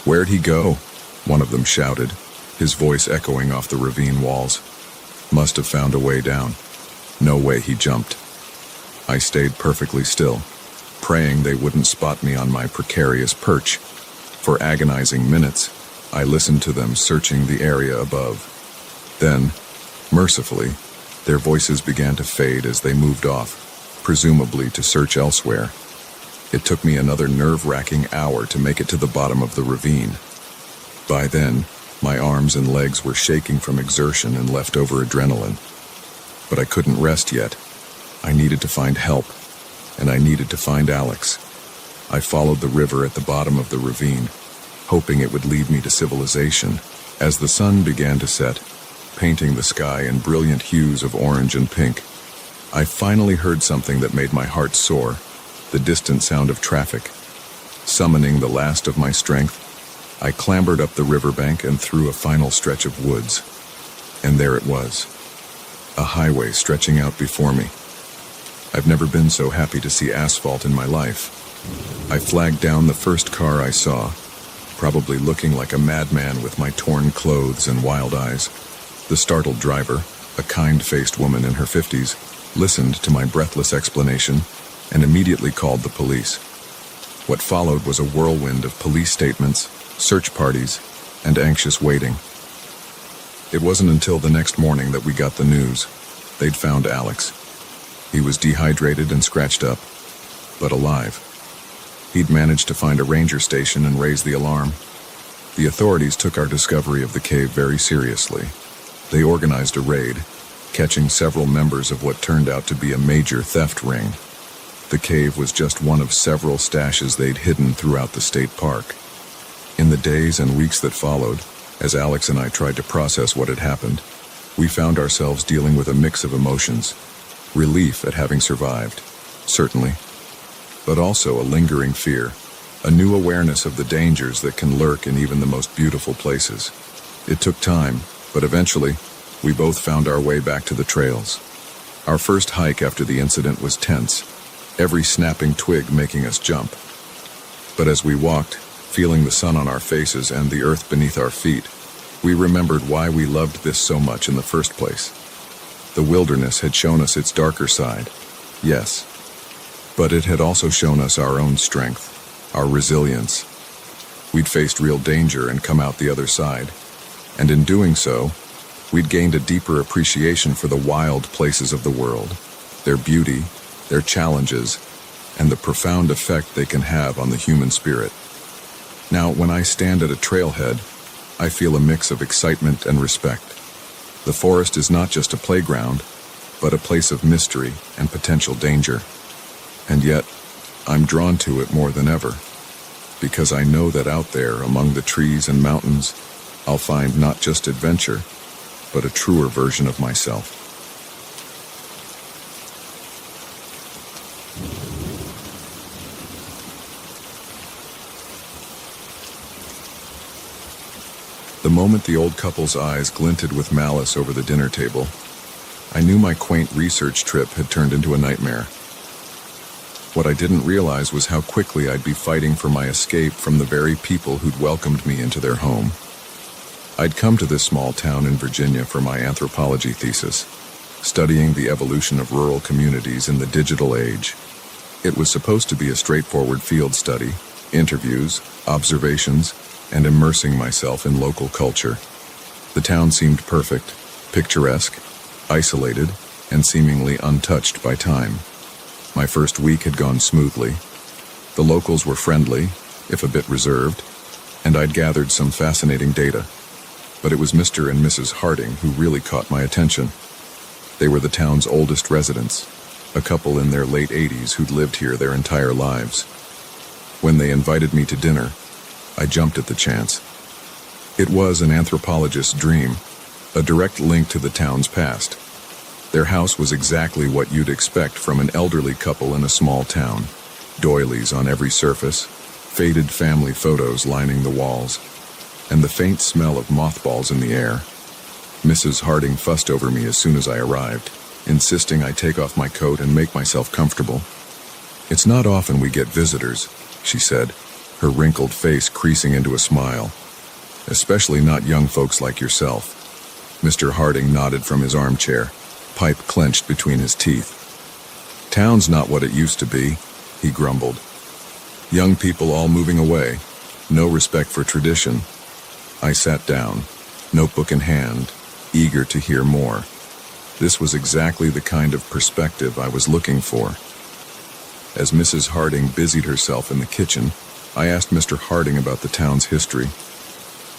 "Where'd he go?" one of them shouted, his voice echoing off the ravine walls. "Must have found a way down. No way he jumped." I stayed perfectly still, praying they wouldn't spot me on my precarious perch. For agonizing minutes, I listened to them searching the area above. Then, mercifully, their voices began to fade as they moved off, presumably to search elsewhere. It took me another nerve-wracking hour to make it to the bottom of the ravine. By then, my arms and legs were shaking from exertion and leftover adrenaline. But I couldn't rest yet. I needed to find help, and I needed to find Alex. I followed the river at the bottom of the ravine, hoping it would lead me to civilization. As the sun began to set, painting the sky in brilliant hues of orange and pink, I finally heard something that made my heart soar, the distant sound of traffic. Summoning the last of my strength, I clambered up the riverbank and through a final stretch of woods. And there it was, a highway stretching out before me. I've never been so happy to see asphalt in my life. I flagged down the first car I saw, probably looking like a madman with my torn clothes and wild eyes. The startled driver, a kind-faced woman in her 50s, listened to my breathless explanation and immediately called the police. What followed was a whirlwind of police statements, search parties, and anxious waiting. It wasn't until the next morning that we got the news. They'd found Alex. He was dehydrated and scratched up, but alive. He'd managed to find a ranger station and raise the alarm. The authorities took our discovery of the cave very seriously. They organized a raid, catching several members of what turned out to be a major theft ring. The cave was just one of several stashes they'd hidden throughout the state park. In the days and weeks that followed, as Alex and I tried to process what had happened, we found ourselves dealing with a mix of emotions. Relief at having survived, certainly, but also a lingering fear, a new awareness of the dangers that can lurk in even the most beautiful places. It took time, but eventually, we both found our way back to the trails. Our first hike after the incident was tense, every snapping twig making us jump. But as we walked, feeling the sun on our faces and the earth beneath our feet, we remembered why we loved this so much in the first place. The wilderness had shown us its darker side, yes, but it had also shown us our own strength, our resilience. We'd faced real danger and come out the other side, and in doing so, we'd gained a deeper appreciation for the wild places of the world, their beauty, their challenges, and the profound effect they can have on the human spirit. Now, when I stand at a trailhead, I feel a mix of excitement and respect. The forest is not just a playground, but a place of mystery and potential danger. And yet, I'm drawn to it more than ever, because I know that out there among the trees and mountains, I'll find not just adventure, but a truer version of myself. The moment the old couple's eyes glinted with malice over the dinner table, I knew my quaint research trip had turned into a nightmare. What I didn't realize was how quickly I'd be fighting for my escape from the very people who'd welcomed me into their home. I'd come to this small town in Virginia for my anthropology thesis, studying the evolution of rural communities in the digital age. It was supposed to be a straightforward field study, interviews, observations, and immersing myself in local culture. The town seemed perfect, picturesque, isolated, and seemingly untouched by time. My first week had gone smoothly. The locals were friendly, if a bit reserved, and I'd gathered some fascinating data. But it was Mr. and Mrs. Harding who really caught my attention. They were the town's oldest residents, a couple in their late 80s who'd lived here their entire lives. When they invited me to dinner, I jumped at the chance. It was an anthropologist's dream, a direct link to the town's past. Their house was exactly what you'd expect from an elderly couple in a small town. Doilies on every surface, faded family photos lining the walls, and the faint smell of mothballs in the air. Mrs. Harding fussed over me as soon as I arrived, insisting I take off my coat and make myself comfortable. "It's not often we get visitors," she said, her wrinkled face creasing into a smile. "Especially not young folks like yourself." Mr. Harding nodded from his armchair, pipe clenched between his teeth. "Town's not what it used to be," he grumbled. "Young people all moving away, no respect for tradition." I sat down, notebook in hand, eager to hear more. This was exactly the kind of perspective I was looking for. As Mrs. Harding busied herself in the kitchen, I asked Mr. Harding about the town's history.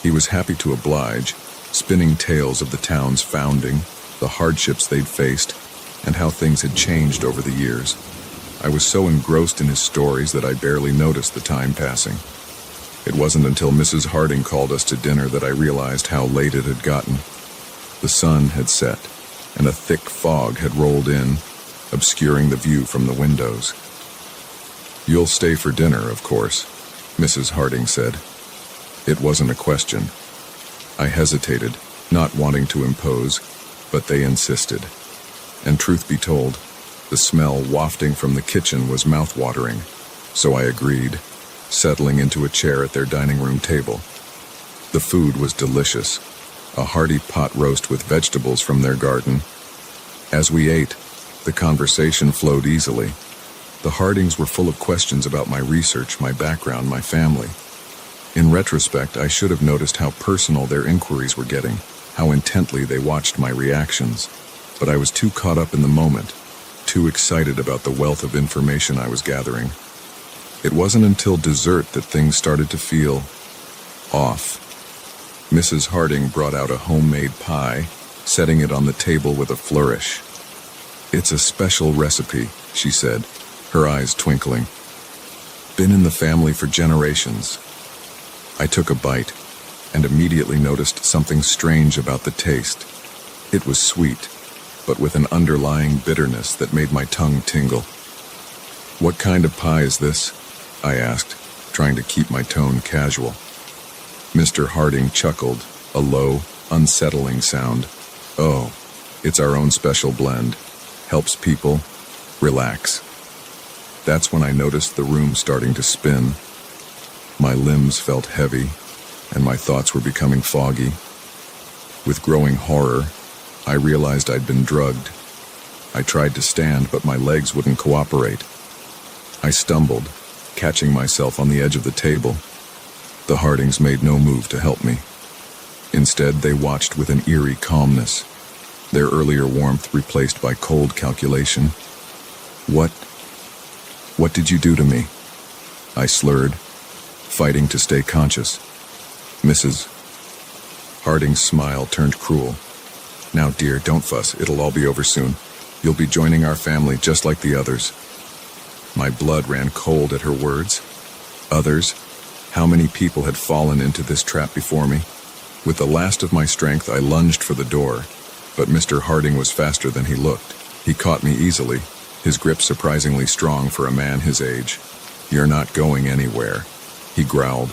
He was happy to oblige, spinning tales of the town's founding, the hardships they'd faced, and how things had changed over the years. I was so engrossed in his stories that I barely noticed the time passing. It wasn't until Mrs. Harding called us to dinner that I realized how late it had gotten. The sun had set, and a thick fog had rolled in, obscuring the view from the windows. "You'll stay for dinner, of course," Mrs. Harding said. It wasn't a question. I hesitated, not wanting to impose, but they insisted. And truth be told, the smell wafting from the kitchen was mouth-watering, so I agreed, settling into a chair at their dining room table. The food was delicious, a hearty pot roast with vegetables from their garden. As we ate, the conversation flowed easily. The Hardings were full of questions about my research, my background, my family. In retrospect, I should have noticed how personal their inquiries were getting, how intently they watched my reactions. But I was too caught up in the moment, too excited about the wealth of information I was gathering. It wasn't until dessert that things started to feel off. Mrs. Harding brought out a homemade pie, setting it on the table with a flourish. "It's a special recipe," she said, her eyes twinkling. "Been in the family for generations." I took a bite, and immediately noticed something strange about the taste. It was sweet, but with an underlying bitterness that made my tongue tingle. "What kind of pie is this?" I asked, trying to keep my tone casual. Mr. Harding chuckled, a low, unsettling sound. "Oh, it's our own special blend. Helps people relax." That's when I noticed the room starting to spin. My limbs felt heavy, and my thoughts were becoming foggy. With growing horror, I realized I'd been drugged. I tried to stand, but my legs wouldn't cooperate. I stumbled, catching myself on the edge of the table. The Hardings made no move to help me. Instead, they watched with an eerie calmness, their earlier warmth replaced by cold calculation. What did you do to me?" I slurred, fighting to stay conscious. Mrs. Harding's smile turned cruel. "Now, dear, don't fuss. It'll all be over soon. You'll be joining our family just like the others." My blood ran cold at her words. Others? How many people had fallen into this trap before me? With the last of my strength, I lunged for the door, but Mr. Harding was faster than he looked. He caught me easily, his grip surprisingly strong for a man his age. "You're not going anywhere," he growled.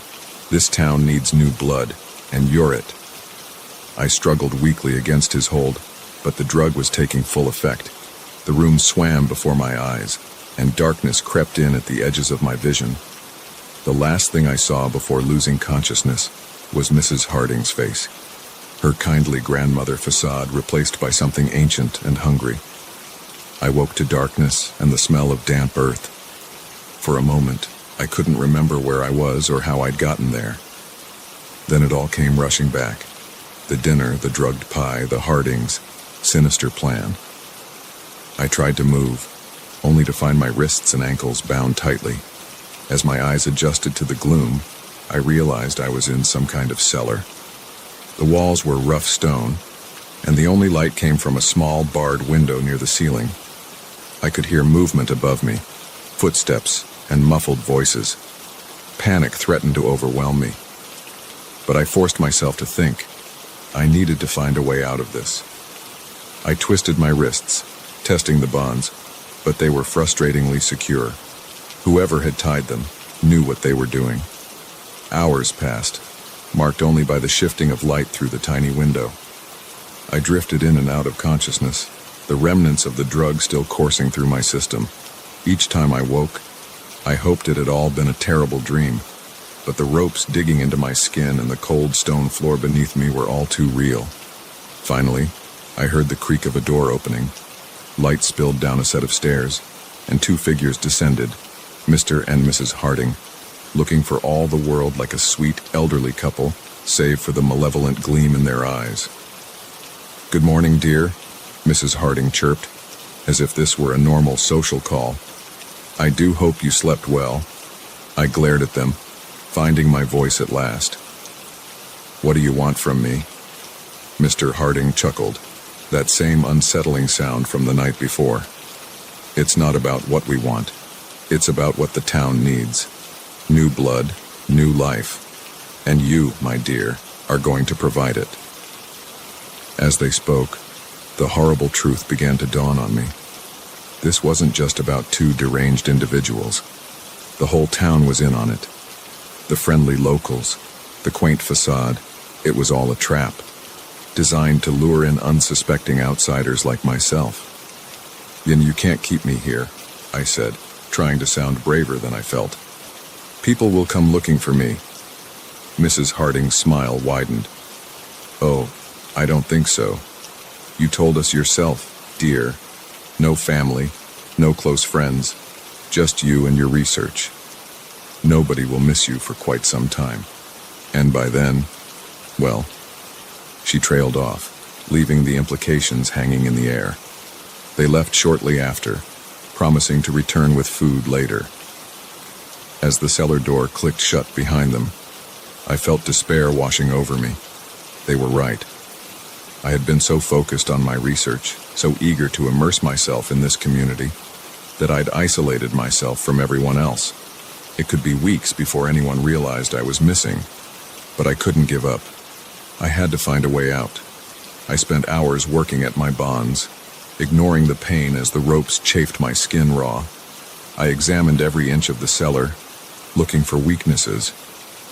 "This town needs new blood, and you're it." I struggled weakly against his hold, but the drug was taking full effect. The room swam before my eyes, and darkness crept in at the edges of my vision. The last thing I saw before losing consciousness was Mrs. Harding's face, her kindly grandmother facade replaced by something ancient and hungry. I woke to darkness and the smell of damp earth. For a moment, I couldn't remember where I was or how I'd gotten there. Then it all came rushing back. The dinner, the drugged pie, the Hardings' sinister plan. I tried to move, only to find my wrists and ankles bound tightly. As my eyes adjusted to the gloom, I realized I was in some kind of cellar. The walls were rough stone, and the only light came from a small barred window near the ceiling. I could hear movement above me, footsteps and muffled voices. Panic threatened to overwhelm me, but I forced myself to think. I needed to find a way out of this. I twisted my wrists, testing the bonds, but they were frustratingly secure. Whoever had tied them knew what they were doing. Hours passed, marked only by the shifting of light through the tiny window. I drifted in and out of consciousness, the remnants of the drug still coursing through my system. Each time I woke, I hoped it had all been a terrible dream, but the ropes digging into my skin and the cold stone floor beneath me were all too real. Finally, I heard the creak of a door opening. Light spilled down a set of stairs, and two figures descended, Mr. and Mrs. Harding, looking for all the world like a sweet, elderly couple, save for the malevolent gleam in their eyes. "Good morning, dear," Mrs. Harding chirped, as if this were a normal social call. "I do hope you slept well." I glared at them, finding my voice at last. "What do you want from me?" Mr. Harding chuckled, that same unsettling sound from the night before. "It's not about what we want. It's about what the town needs. New blood, new life. And you, my dear, are going to provide it." As they spoke, the horrible truth began to dawn on me. This wasn't just about two deranged individuals. The whole town was in on it. The friendly locals, the quaint facade, it was all a trap, designed to lure in unsuspecting outsiders like myself. "Then you can't keep me here," I said, trying to sound braver than I felt. "People will come looking for me." Mrs. Harding's smile widened. "Oh, I don't think so. You told us yourself, dear. No family, no close friends, just you and your research. Nobody will miss you for quite some time. And by then, well..." She trailed off, leaving the implications hanging in the air. They left shortly after, promising to return with food later. As the cellar door clicked shut behind them, I felt despair washing over me. They were right. I had been so focused on my research, so eager to immerse myself in this community, that I'd isolated myself from everyone else. It could be weeks before anyone realized I was missing, but I couldn't give up. I had to find a way out. I spent hours working at my bonds, ignoring the pain as the ropes chafed my skin raw. I examined every inch of the cellar, looking for weaknesses,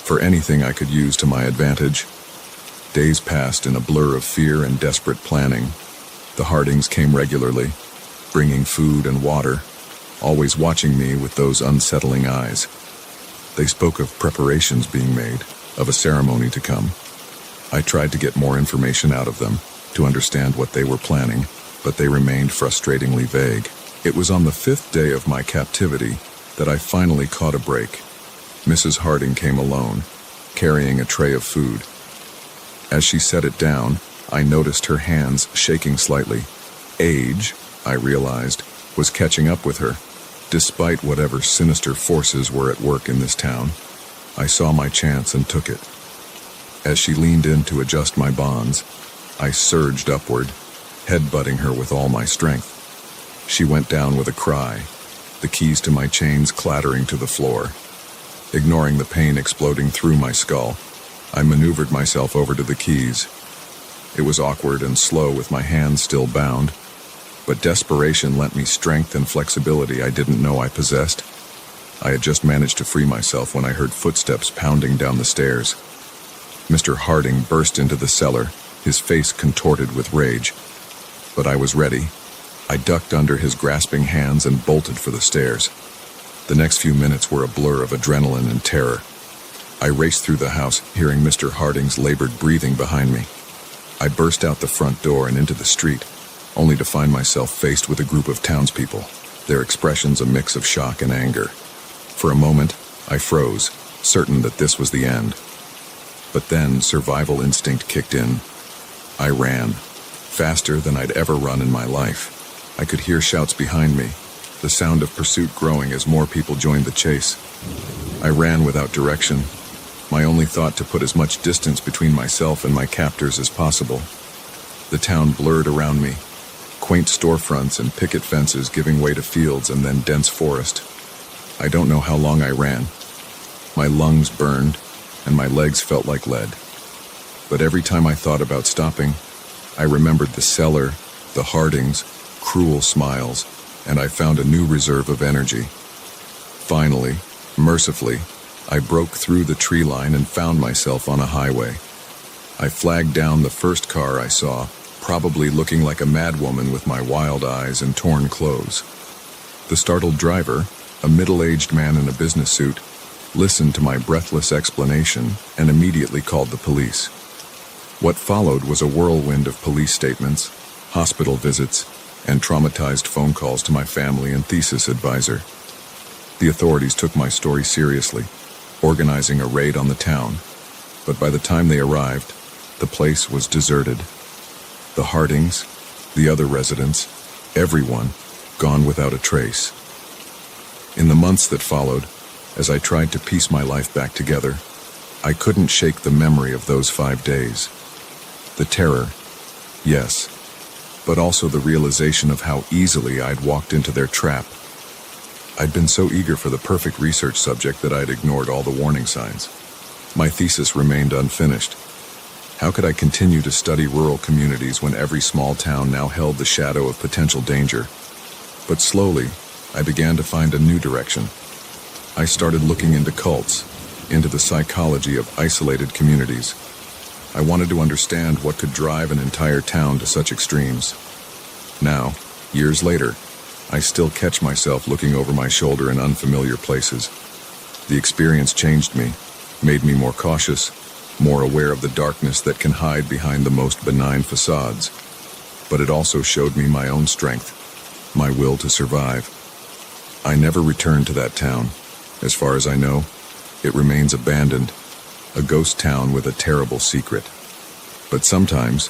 for anything I could use to my advantage. Days passed in a blur of fear and desperate planning. The Hardings came regularly, bringing food and water, always watching me with those unsettling eyes. They spoke of preparations being made, of a ceremony to come. I tried to get more information out of them, to understand what they were planning, but they remained frustratingly vague. It was on the 5th day of my captivity that I finally caught a break. Mrs. Harding came alone, carrying a tray of food. As she set it down, I noticed her hands shaking slightly. Age, I realized, was catching up with her. Despite whatever sinister forces were at work in this town, I saw my chance and took it. As she leaned in to adjust my bonds, I surged upward, headbutting her with all my strength. She went down with a cry, the keys to my chains clattering to the floor. Ignoring the pain exploding through my skull, I maneuvered myself over to the keys. It was awkward and slow with my hands still bound, but desperation lent me strength and flexibility I didn't know I possessed. I had just managed to free myself when I heard footsteps pounding down the stairs. Mr. Harding burst into the cellar, his face contorted with rage. But I was ready. I ducked under his grasping hands and bolted for the stairs. The next few minutes were a blur of adrenaline and terror. I raced through the house, hearing Mr. Harding's labored breathing behind me. I burst out the front door and into the street, only to find myself faced with a group of townspeople, their expressions a mix of shock and anger. For a moment, I froze, certain that this was the end. But then survival instinct kicked in. I ran, faster than I'd ever run in my life. I could hear shouts behind me, the sound of pursuit growing as more people joined the chase. I ran without direction, my only thought to put as much distance between myself and my captors as possible. The town blurred around me, quaint storefronts and picket fences giving way to fields and then dense forest. I don't know how long I ran. My lungs burned, and my legs felt like lead. But every time I thought about stopping, I remembered the cellar, the Hardings, cruel smiles, and I found a new reserve of energy. Finally, mercifully, I broke through the tree line and found myself on a highway. I flagged down the first car I saw, probably looking like a madwoman with my wild eyes and torn clothes. The startled driver, a middle-aged man in a business suit, listened to my breathless explanation and immediately called the police. What followed was a whirlwind of police statements, hospital visits, and traumatized phone calls to my family and thesis advisor. The authorities took my story seriously, organizing a raid on the town, but by the time they arrived, the place was deserted. The Hardings, the other residents, everyone, gone without a trace. In the months that followed, as I tried to piece my life back together, I couldn't shake the memory of those 5 days. The terror, yes, but also the realization of how easily I'd walked into their trap. I'd been so eager for the perfect research subject that I'd ignored all the warning signs. My thesis remained unfinished. How could I continue to study rural communities when every small town now held the shadow of potential danger? But slowly, I began to find a new direction. I started looking into cults, into the psychology of isolated communities. I wanted to understand what could drive an entire town to such extremes. Now, years later, I still catch myself looking over my shoulder in unfamiliar places. The experience changed me, made me more cautious, more aware of the darkness that can hide behind the most benign facades. But it also showed me my own strength, my will to survive. I never returned to that town. As far as I know, it remains abandoned, a ghost town with a terrible secret. But sometimes,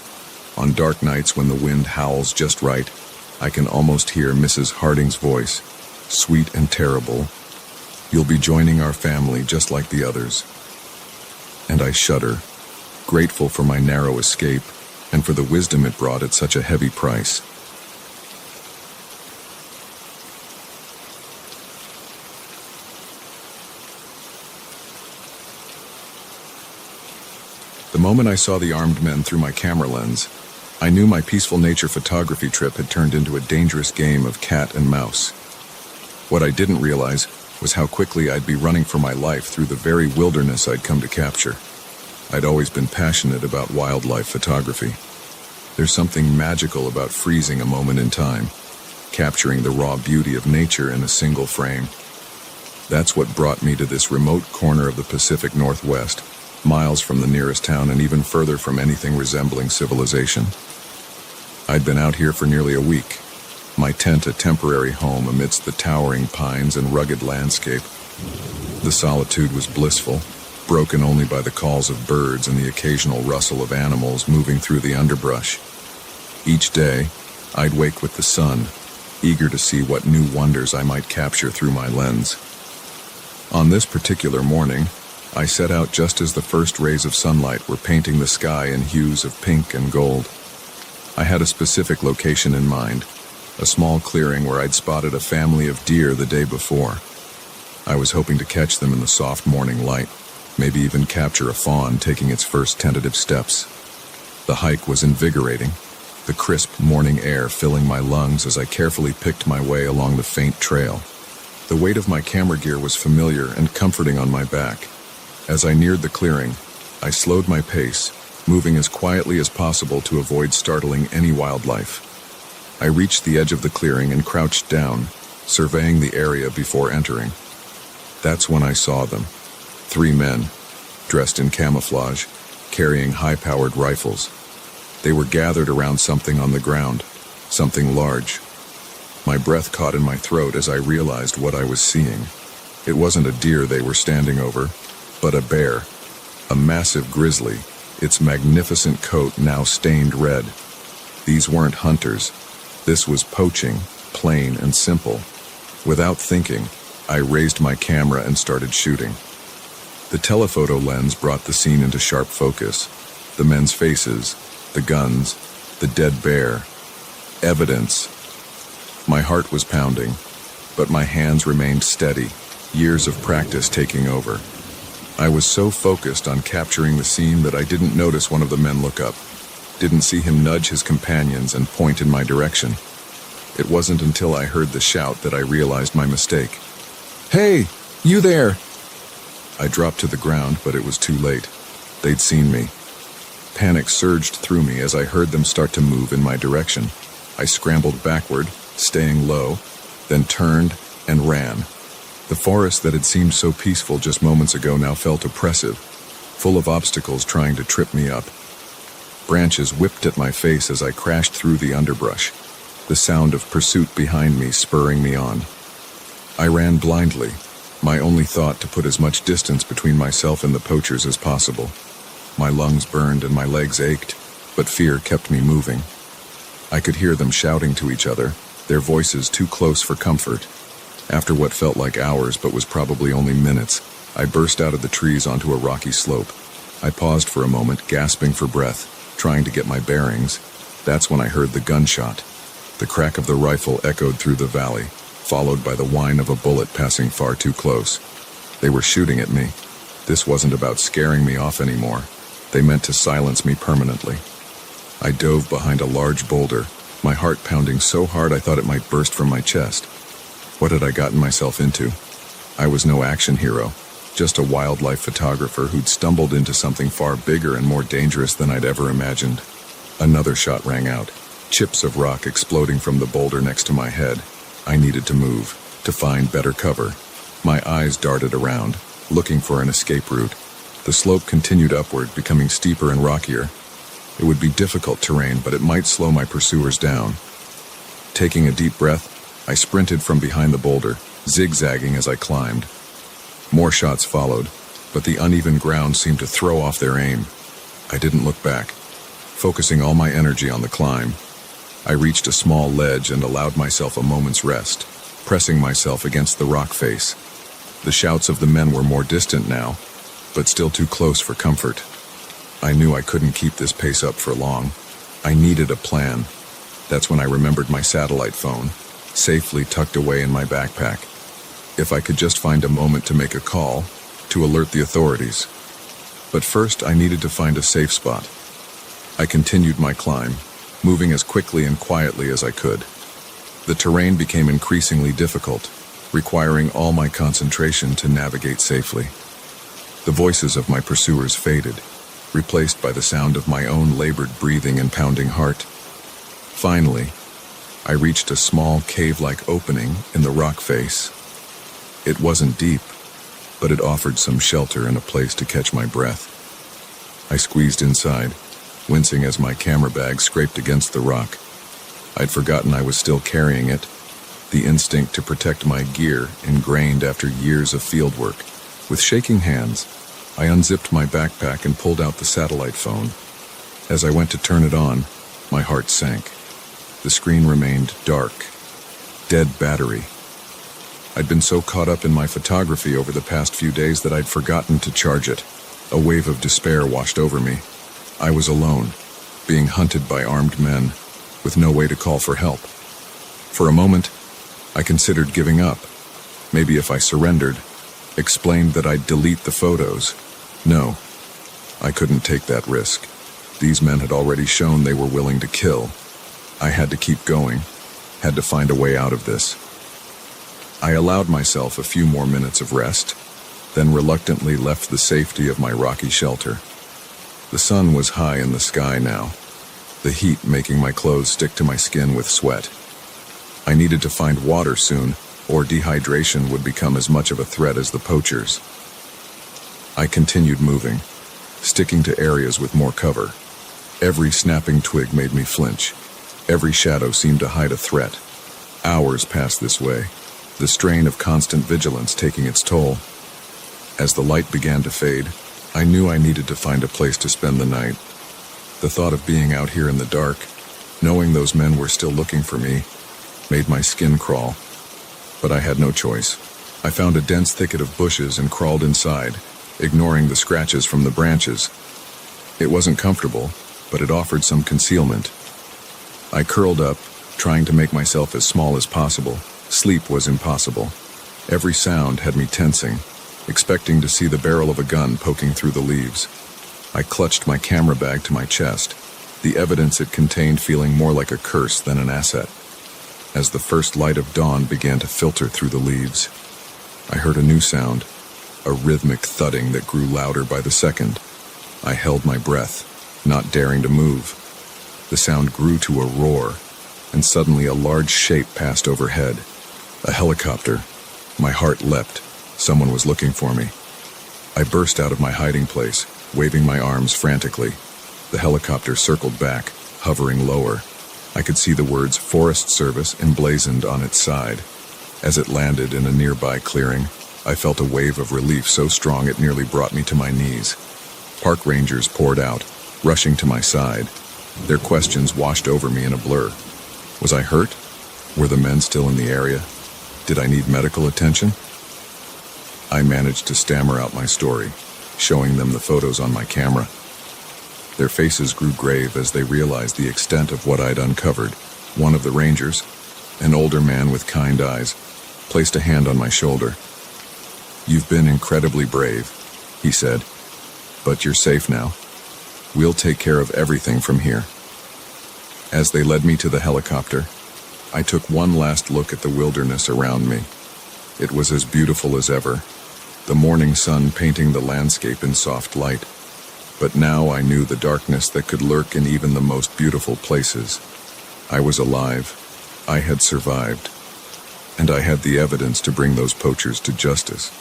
on dark nights when the wind howls just right, I can almost hear Mrs. Harding's voice, sweet and terrible. "You'll be joining our family just like the others." And I shudder, grateful for my narrow escape and for the wisdom it brought at such a heavy price. The moment I saw the armed men through my camera lens, I knew my peaceful nature photography trip had turned into a dangerous game of cat and mouse. What I didn't realize was how quickly I'd be running for my life through the very wilderness I'd come to capture. I'd always been passionate about wildlife photography. There's something magical about freezing a moment in time, capturing the raw beauty of nature in a single frame. That's what brought me to this remote corner of the Pacific Northwest, miles from the nearest town and even further from anything resembling civilization. I'd been out here for nearly a week, my tent a temporary home amidst the towering pines and rugged landscape. The solitude was blissful, broken only by the calls of birds and the occasional rustle of animals moving through the underbrush. Each day, I'd wake with the sun, eager to see what new wonders I might capture through my lens. On this particular morning, I set out just as the first rays of sunlight were painting the sky in hues of pink and gold. I had a specific location in mind, a small clearing where I'd spotted a family of deer the day before. I was hoping to catch them in the soft morning light, maybe even capture a fawn taking its first tentative steps. The hike was invigorating, the crisp morning air filling my lungs as I carefully picked my way along the faint trail. The weight of my camera gear was familiar and comforting on my back. As I neared the clearing, I slowed my pace, moving as quietly as possible to avoid startling any wildlife. I reached the edge of the clearing and crouched down, surveying the area before entering. That's when I saw them. 3 men, dressed in camouflage, carrying high-powered rifles. They were gathered around something on the ground, something large. My breath caught in my throat as I realized what I was seeing. It wasn't a deer they were standing over, but a bear, a massive grizzly, its magnificent coat now stained red. These weren't hunters. This was poaching, plain and simple. Without thinking, I raised my camera and started shooting. The telephoto lens brought the scene into sharp focus. The men's faces, the guns, the dead bear. Evidence. My heart was pounding, but my hands remained steady, years of practice taking over. I was so focused on capturing the scene that I didn't notice one of the men look up, didn't see him nudge his companions and point in my direction. It wasn't until I heard the shout that I realized my mistake. "Hey, you there!" I dropped to the ground, but it was too late. They'd seen me. Panic surged through me as I heard them start to move in my direction. I scrambled backward, staying low, then turned and ran. The forest that had seemed so peaceful just moments ago now felt oppressive, full of obstacles trying to trip me up. Branches whipped at my face as I crashed through the underbrush, the sound of pursuit behind me spurring me on. I ran blindly, my only thought to put as much distance between myself and the poachers as possible. My lungs burned and my legs ached, but fear kept me moving. I could hear them shouting to each other, their voices too close for comfort. After what felt like hours but was probably only minutes, I burst out of the trees onto a rocky slope. I paused for a moment, gasping for breath, trying to get my bearings. That's when I heard the gunshot. The crack of the rifle echoed through the valley, followed by the whine of a bullet passing far too close. They were shooting at me. This wasn't about scaring me off anymore. They meant to silence me permanently. I dove behind a large boulder, my heart pounding so hard I thought it might burst from my chest. What had I gotten myself into? I was no action hero, just a wildlife photographer who'd stumbled into something far bigger and more dangerous than I'd ever imagined. Another shot rang out, chips of rock exploding from the boulder next to my head. I needed to move, to find better cover. My eyes darted around, looking for an escape route. The slope continued upward, becoming steeper and rockier. It would be difficult terrain, but it might slow my pursuers down. Taking a deep breath, I sprinted from behind the boulder, zigzagging as I climbed. More shots followed, but the uneven ground seemed to throw off their aim. I didn't look back, focusing all my energy on the climb. I reached a small ledge and allowed myself a moment's rest, pressing myself against the rock face. The shouts of the men were more distant now, but still too close for comfort. I knew I couldn't keep this pace up for long. I needed a plan. That's when I remembered my satellite phone, safely tucked away in my backpack. If I could just find a moment to make a call, to alert the authorities. But first, I needed to find a safe spot. I continued my climb, moving as quickly and quietly as I could. The terrain became increasingly difficult, requiring all my concentration to navigate safely. The voices of my pursuers faded, replaced by the sound of my own labored breathing and pounding heart. Finally, I reached a small cave-like opening in the rock face. It wasn't deep, but it offered some shelter and a place to catch my breath. I squeezed inside, wincing as my camera bag scraped against the rock. I'd forgotten I was still carrying it, the instinct to protect my gear ingrained after years of fieldwork. With shaking hands, I unzipped my backpack and pulled out the satellite phone. As I went to turn it on, my heart sank. The screen remained dark, dead battery. I'd been so caught up in my photography over the past few days that I'd forgotten to charge it. A wave of despair washed over me. I was alone, being hunted by armed men, with no way to call for help. For a moment, I considered giving up. Maybe if I surrendered, explained that I'd delete the photos, No, I couldn't take that risk. These men had already shown they were willing to kill. I had to keep going, had to find a way out of this. I allowed myself a few more minutes of rest, then reluctantly left the safety of my rocky shelter. The sun was high in the sky now, the heat making my clothes stick to my skin with sweat. I needed to find water soon, or dehydration would become as much of a threat as the poachers. I continued moving, sticking to areas with more cover. Every snapping twig made me flinch. Every shadow seemed to hide a threat. Hours passed this way, the strain of constant vigilance taking its toll. As the light began to fade, I knew I needed to find a place to spend the night. The thought of being out here in the dark, knowing those men were still looking for me, made my skin crawl. But I had no choice. I found a dense thicket of bushes and crawled inside, ignoring the scratches from the branches. It wasn't comfortable, but it offered some concealment. I curled up, trying to make myself as small as possible. Sleep was impossible. Every sound had me tensing, expecting to see the barrel of a gun poking through the leaves. I clutched my camera bag to my chest, the evidence it contained feeling more like a curse than an asset. As the first light of dawn began to filter through the leaves, I heard a new sound, a rhythmic thudding that grew louder by the second. I held my breath, not daring to move. The sound grew to a roar, and suddenly a large shape passed overhead. A helicopter. My heart leapt. Someone was looking for me. I burst out of my hiding place, waving my arms frantically. The helicopter circled back, hovering lower. I could see the words Forest Service emblazoned on its side. As it landed in a nearby clearing, I felt a wave of relief so strong it nearly brought me to my knees. Park rangers poured out, rushing to my side. Their questions washed over me in a blur. Was I hurt? Were the men still in the area? Did I need medical attention? I managed to stammer out my story, showing them the photos on my camera. Their faces grew grave as they realized the extent of what I'd uncovered. One of the rangers, an older man with kind eyes, placed a hand on my shoulder. "You've been incredibly brave," he said, "but you're safe now. We'll take care of everything from here." As they led me to the helicopter, I took one last look at the wilderness around me. It was as beautiful as ever, the morning sun painting the landscape in soft light. But now I knew the darkness that could lurk in even the most beautiful places. I was alive. I had survived. And I had the evidence to bring those poachers to justice.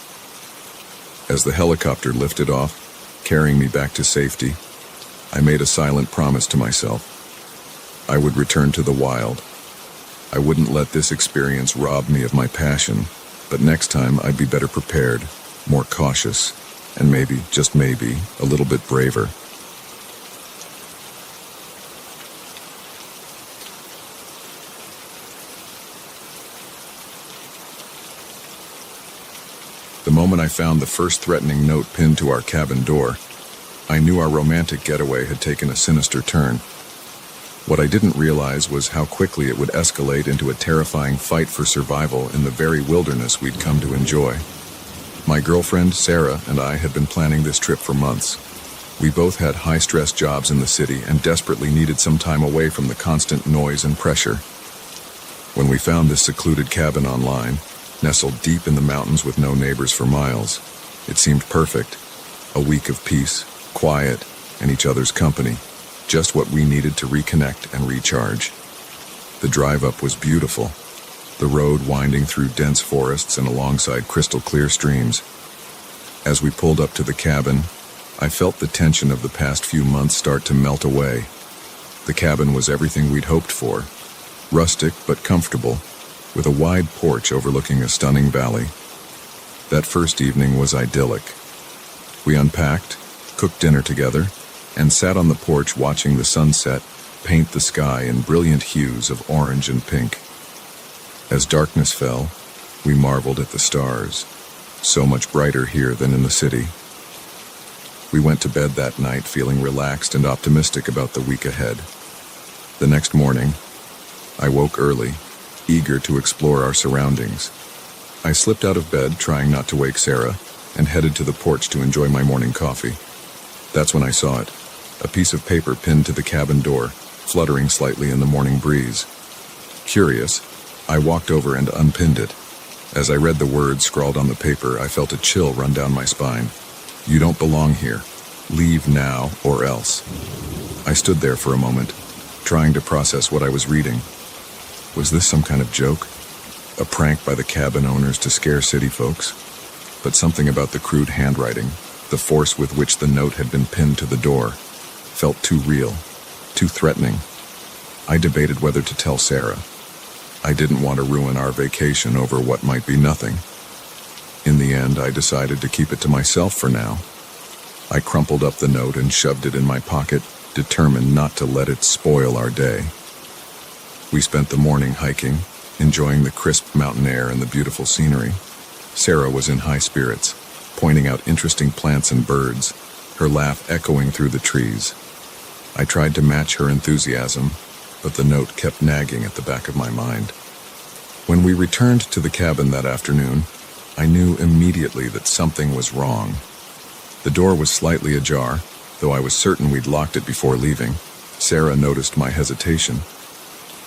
As the helicopter lifted off, carrying me back to safety, I made a silent promise to myself. I would return to the wild. I wouldn't let this experience rob me of my passion, but next time I'd be better prepared, more cautious, and maybe, just maybe, a little bit braver. The moment I found the first threatening note pinned to our cabin door, I knew our romantic getaway had taken a sinister turn. What I didn't realize was how quickly it would escalate into a terrifying fight for survival in the very wilderness we'd come to enjoy. My girlfriend, Sarah, and I had been planning this trip for months. We both had high-stress jobs in the city and desperately needed some time away from the constant noise and pressure. When we found this secluded cabin online, nestled deep in the mountains with no neighbors for miles, it seemed perfect. A week of peace, quiet, and each other's company. Just what we needed to reconnect and recharge. The drive up was beautiful, the road winding through dense forests and alongside crystal clear streams. As we pulled up to the cabin, I felt the tension of the past few months start to melt away. The cabin was everything we'd hoped for, rustic but comfortable, with a wide porch overlooking a stunning valley. That first evening was idyllic. We unpacked, cooked dinner together, and sat on the porch watching the sunset paint the sky in brilliant hues of orange and pink. As darkness fell, we marveled at the stars, so much brighter here than in the city. We went to bed that night feeling relaxed and optimistic about the week ahead. The next morning, I woke early, eager to explore our surroundings. I slipped out of bed, trying not to wake Sarah, and headed to the porch to enjoy my morning coffee. That's when I saw it, a piece of paper pinned to the cabin door, fluttering slightly in the morning breeze. Curious, I walked over and unpinned it. As I read the words scrawled on the paper, I felt a chill run down my spine. "You don't belong here. Leave now or else." I stood there for a moment, trying to process what I was reading. Was this some kind of joke? A prank by the cabin owners to scare city folks? But something about the crude handwriting, the force with which the note had been pinned to the door, felt too real, too threatening. I debated whether to tell Sarah. I didn't want to ruin our vacation over what might be nothing. In the end, I decided to keep it to myself for now. I crumpled up the note and shoved it in my pocket, determined not to let it spoil our day. We spent the morning hiking, enjoying the crisp mountain air and the beautiful scenery. Sarah was in high spirits, pointing out interesting plants and birds, her laugh echoing through the trees. I tried to match her enthusiasm, but the note kept nagging at the back of my mind. When we returned to the cabin that afternoon, I knew immediately that something was wrong. The door was slightly ajar, though I was certain we'd locked it before leaving. Sarah noticed my hesitation.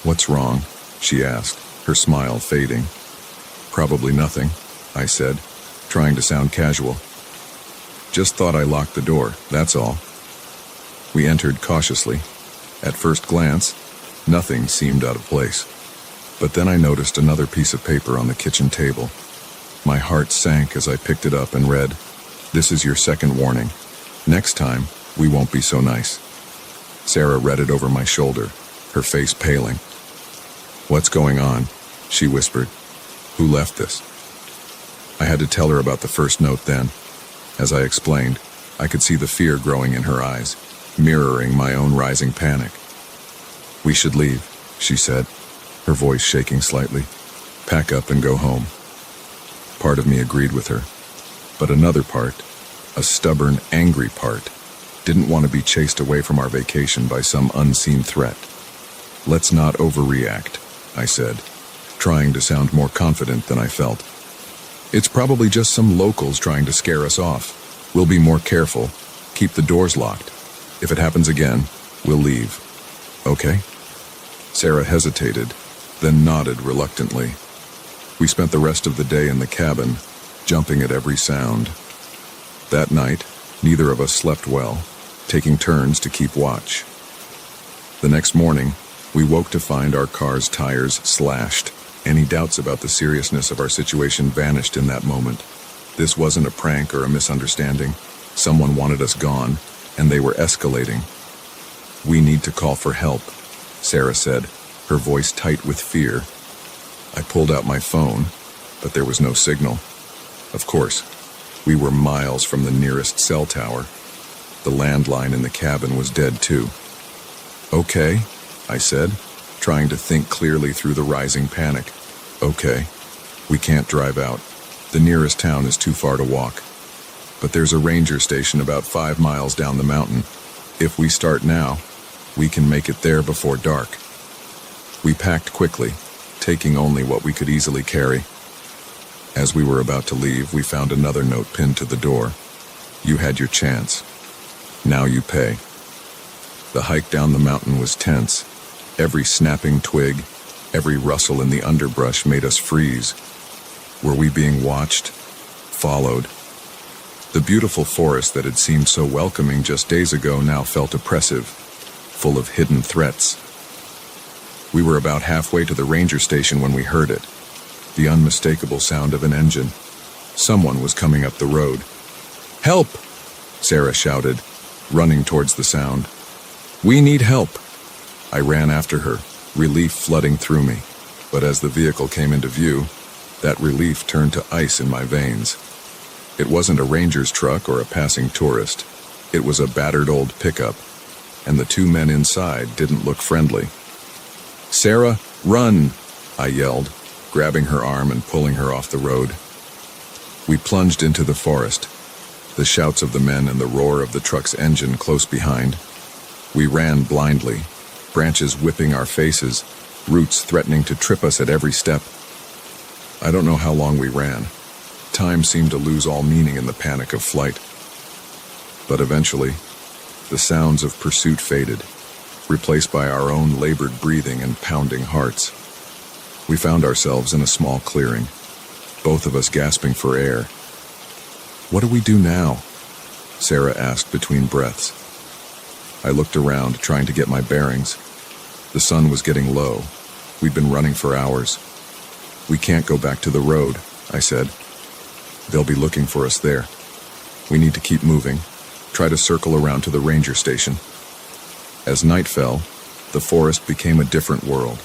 "What's wrong?" she asked, her smile fading. "Probably nothing," I said, trying to sound casual. "Just thought I locked the door, that's all." We entered cautiously. At first glance, nothing seemed out of place. But then I noticed another piece of paper on the kitchen table. My heart sank as I picked it up and read, "This is your second warning. Next time, we won't be so nice." Sarah read it over my shoulder, her face paling. "What's going on?" she whispered. "Who left this?" I had to tell her about the first note then. As I explained, I could see the fear growing in her eyes, mirroring my own rising panic. "We should leave," she said, her voice shaking slightly. "Pack up and go home." Part of me agreed with her, but another part, a stubborn, angry part, didn't want to be chased away from our vacation by some unseen threat. "Let's not overreact," I said, trying to sound more confident than I felt. "It's probably just some locals trying to scare us off. We'll be more careful, keep the doors locked. If it happens again, we'll leave. Okay?" Sarah hesitated, then nodded reluctantly. We spent the rest of the day in the cabin, jumping at every sound. That night, neither of us slept well, taking turns to keep watch. The next morning, we woke to find our car's tires slashed. Any doubts about the seriousness of our situation vanished in that moment. This wasn't a prank or a misunderstanding. Someone wanted us gone, and they were escalating. "We need to call for help," Sarah said, her voice tight with fear. I pulled out my phone, but there was no signal. Of course, we were miles from the nearest cell tower. The landline in the cabin was dead too. "Okay," I said, trying to think clearly through the rising panic. "Okay, we can't drive out. The nearest town is too far to walk. But there's a ranger station about 5 miles down the mountain. If we start now, we can make it there before dark." We packed quickly, taking only what we could easily carry. As we were about to leave, we found another note pinned to the door. "You had your chance. Now you pay." The hike down the mountain was tense. Every snapping twig, every rustle in the underbrush made us freeze. Were we being watched? Followed? The beautiful forest that had seemed so welcoming just days ago now felt oppressive, full of hidden threats. We were about halfway to the ranger station when we heard it, the unmistakable sound of an engine. Someone was coming up the road. "Help!" Sarah shouted, running towards the sound. "We need help!" I ran after her, relief flooding through me. But as the vehicle came into view, that relief turned to ice in my veins. It wasn't a ranger's truck or a passing tourist. It was a battered old pickup, and the two men inside didn't look friendly. "Sarah, run!" I yelled, grabbing her arm and pulling her off the road. We plunged into the forest, the shouts of the men and the roar of the truck's engine close behind. We ran blindly, branches whipping our faces, roots threatening to trip us at every step. I don't know how long we ran. Time seemed to lose all meaning in the panic of flight. But eventually, the sounds of pursuit faded, replaced by our own labored breathing and pounding hearts. We found ourselves in a small clearing, both of us gasping for air. "What do we do now?" Sarah asked between breaths. I looked around, trying to get my bearings. The sun was getting low. We'd been running for hours. "We can't go back to the road," I said. "They'll be looking for us there. We need to keep moving, try to circle around to the ranger station." As night fell, the forest became a different world.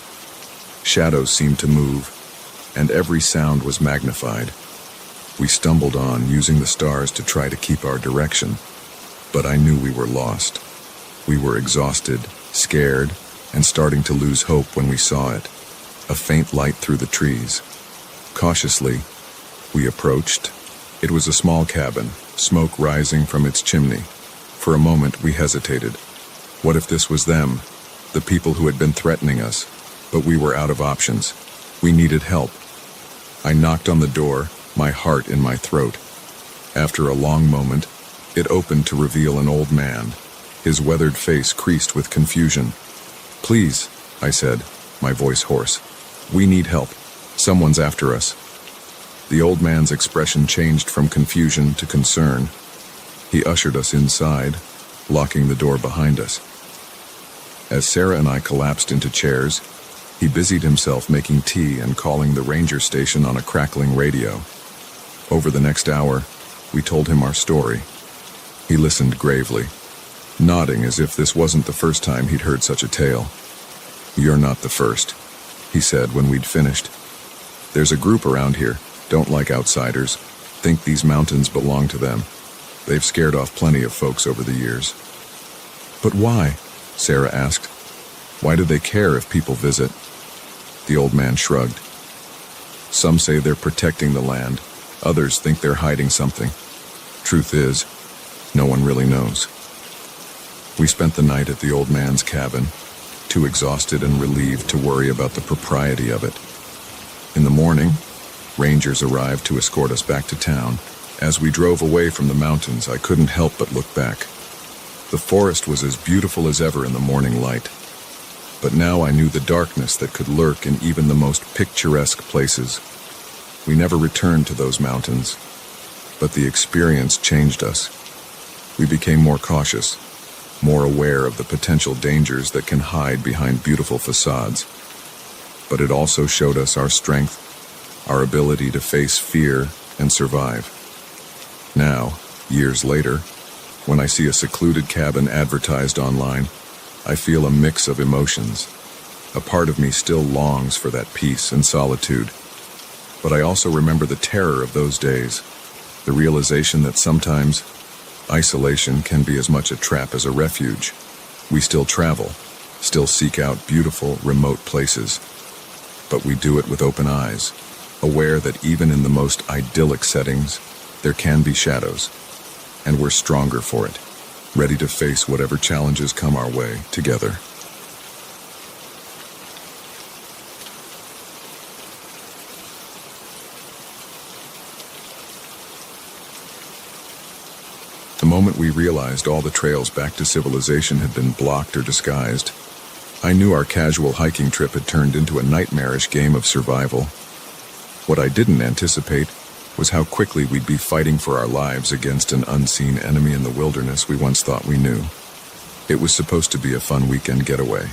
Shadows seemed to move, and every sound was magnified. We stumbled on, using the stars to try to keep our direction, but I knew we were lost. We were exhausted, scared, and starting to lose hope when we saw it, a faint light through the trees. Cautiously, we approached. It was a small cabin, smoke rising from its chimney. For a moment, we hesitated. What if this was them, the people who had been threatening us? But we were out of options. We needed help. I knocked on the door, my heart in my throat. After a long moment, it opened to reveal an old man, his weathered face creased with confusion. "Please," I said, my voice hoarse. "We need help. Someone's after us." The old man's expression changed from confusion to concern. He ushered us inside, locking the door behind us. As Sarah and I collapsed into chairs, he busied himself making tea and calling the ranger station on a crackling radio. Over the next hour, we told him our story. He listened gravely, nodding as if this wasn't the first time he'd heard such a tale. "You're not the first," he said when we'd finished. "There's a group around here, don't like outsiders, think these mountains belong to them. They've scared off plenty of folks over the years." "But why?" Sarah asked. "Why do they care if people visit?" The old man shrugged. "Some say they're protecting the land, others think they're hiding something. Truth is, no one really knows." We spent the night at the old man's cabin, too exhausted and relieved to worry about the propriety of it. In the morning, rangers arrived to escort us back to town. As we drove away from the mountains, I couldn't help but look back. The forest was as beautiful as ever in the morning light. But now I knew the darkness that could lurk in even the most picturesque places. We never returned to those mountains, but the experience changed us. We became more cautious, more aware of the potential dangers that can hide behind beautiful facades. But it also showed us our strength, our ability to face fear and survive. Now, years later, when I see a secluded cabin advertised online, I feel a mix of emotions. A part of me still longs for that peace and solitude. But I also remember the terror of those days, the realization that sometimes isolation can be as much a trap as a refuge. We still travel, still seek out beautiful, remote places. But we do it with open eyes, aware that even in the most idyllic settings, there can be shadows. And we're stronger for it, ready to face whatever challenges come our way together. The moment we realized all the trails back to civilization had been blocked or disguised, I knew our casual hiking trip had turned into a nightmarish game of survival. What I didn't anticipate was how quickly we'd be fighting for our lives against an unseen enemy in the wilderness we once thought we knew. It was supposed to be a fun weekend getaway.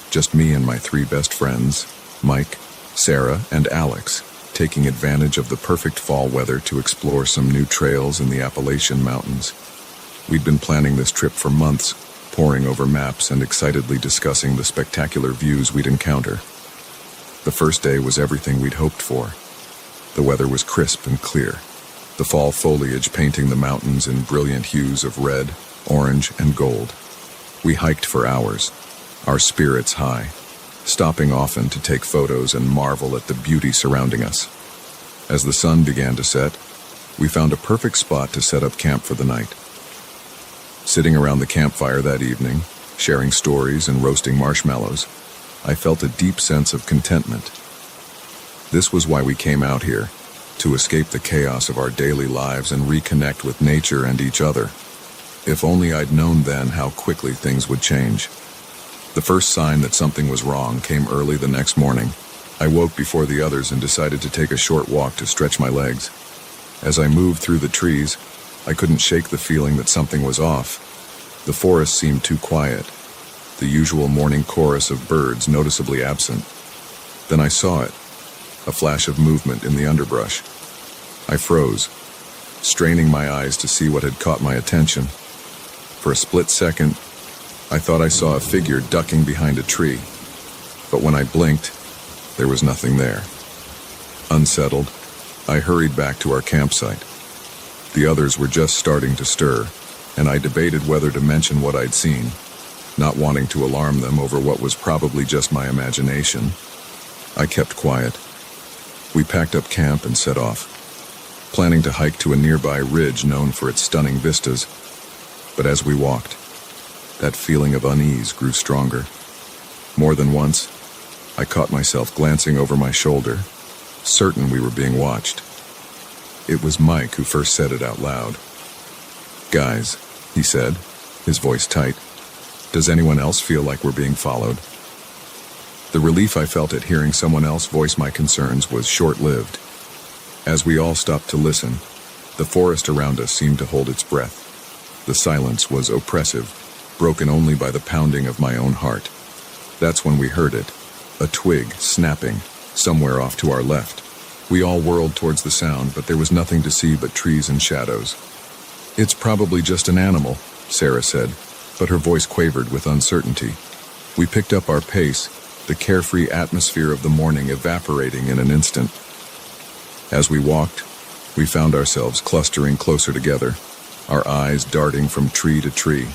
Just me and my 3 best friends, Mike, Sarah, and Alex, taking advantage of the perfect fall weather to explore some new trails in the Appalachian Mountains. We'd been planning this trip for months, poring over maps and excitedly discussing the spectacular views we'd encounter. The first day was everything we'd hoped for. The weather was crisp and clear, the fall foliage painting the mountains in brilliant hues of red, orange, and gold. We hiked for hours, our spirits high, stopping often to take photos and marvel at the beauty surrounding us. As the sun began to set, we found a perfect spot to set up camp for the night. Sitting around the campfire that evening, sharing stories and roasting marshmallows, I felt a deep sense of contentment. This was why we came out here, to escape the chaos of our daily lives and reconnect with nature and each other. If only I'd known then how quickly things would change. The first sign that something was wrong came early the next morning. I woke before the others and decided to take a short walk to stretch my legs. As I moved through the trees, I couldn't shake the feeling that something was off. The forest seemed too quiet, the usual morning chorus of birds noticeably absent. Then I saw it, a flash of movement in the underbrush. I froze, straining my eyes to see what had caught my attention. For a split second, I thought I saw a figure ducking behind a tree, but when I blinked, there was nothing there. Unsettled, I hurried back to our campsite. The others were just starting to stir, and I debated whether to mention what I'd seen, not wanting to alarm them over what was probably just my imagination. I kept quiet. We packed up camp and set off, planning to hike to a nearby ridge known for its stunning vistas. But as we walked, that feeling of unease grew stronger. More than once, I caught myself glancing over my shoulder, certain we were being watched. It was Mike who first said it out loud. "Guys," he said, his voice tight, "does anyone else feel like we're being followed?" The relief I felt at hearing someone else voice my concerns was short-lived. As we all stopped to listen, the forest around us seemed to hold its breath. The silence was oppressive, broken only by the pounding of my own heart. That's when we heard it, a twig snapping, somewhere off to our left. We all whirled towards the sound, but there was nothing to see but trees and shadows. "It's probably just an animal," Sarah said, but her voice quavered with uncertainty. We picked up our pace, the carefree atmosphere of the morning evaporating in an instant. As we walked, we found ourselves clustering closer together, our eyes darting from tree to tree,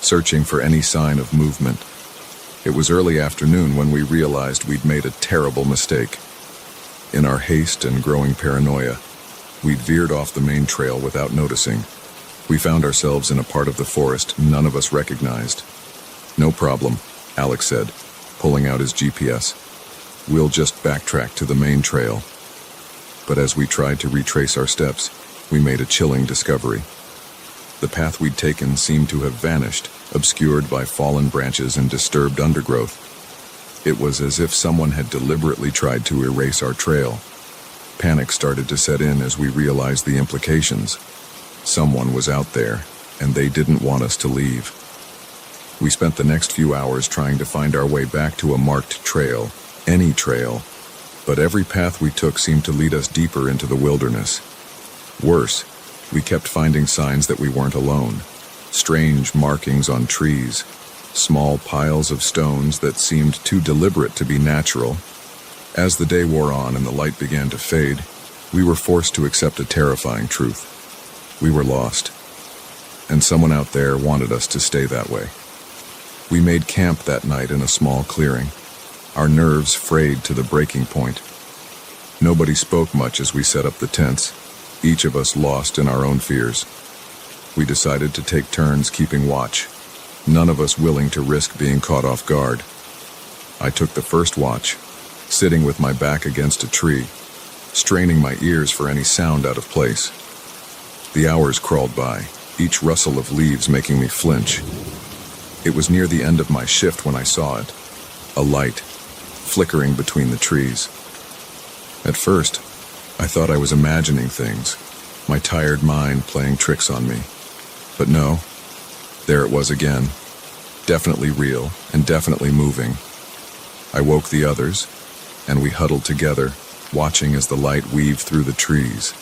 searching for any sign of movement. It was early afternoon when we realized we'd made a terrible mistake. In our haste and growing paranoia, we'd veered off the main trail without noticing. We found ourselves in a part of the forest none of us recognized. "No problem," Alex said, pulling out his GPS. "We'll just backtrack to the main trail." But as we tried to retrace our steps, we made a chilling discovery. The path we'd taken seemed to have vanished, obscured by fallen branches and disturbed undergrowth. It was as if someone had deliberately tried to erase our trail. Panic started to set in as we realized the implications. Someone was out there, and they didn't want us to leave. We spent the next few hours trying to find our way back to a marked trail, any trail, but every path we took seemed to lead us deeper into the wilderness. Worse, we kept finding signs that we weren't alone. Strange markings on trees, small piles of stones that seemed too deliberate to be natural. As the day wore on and the light began to fade, we were forced to accept a terrifying truth. We were lost, and someone out there wanted us to stay that way. We made camp that night in a small clearing, our nerves frayed to the breaking point. Nobody spoke much as we set up the tents, each of us lost in our own fears. We decided to take turns keeping watch, none of us willing to risk being caught off guard. I took the first watch, sitting with my back against a tree, straining my ears for any sound out of place. The hours crawled by, each rustle of leaves making me flinch. It was near the end of my shift when I saw it, a light, flickering between the trees. At first, I thought I was imagining things, my tired mind playing tricks on me. But no, there it was again, definitely real and definitely moving. I woke the others, and we huddled together, watching as the light weaved through the trees.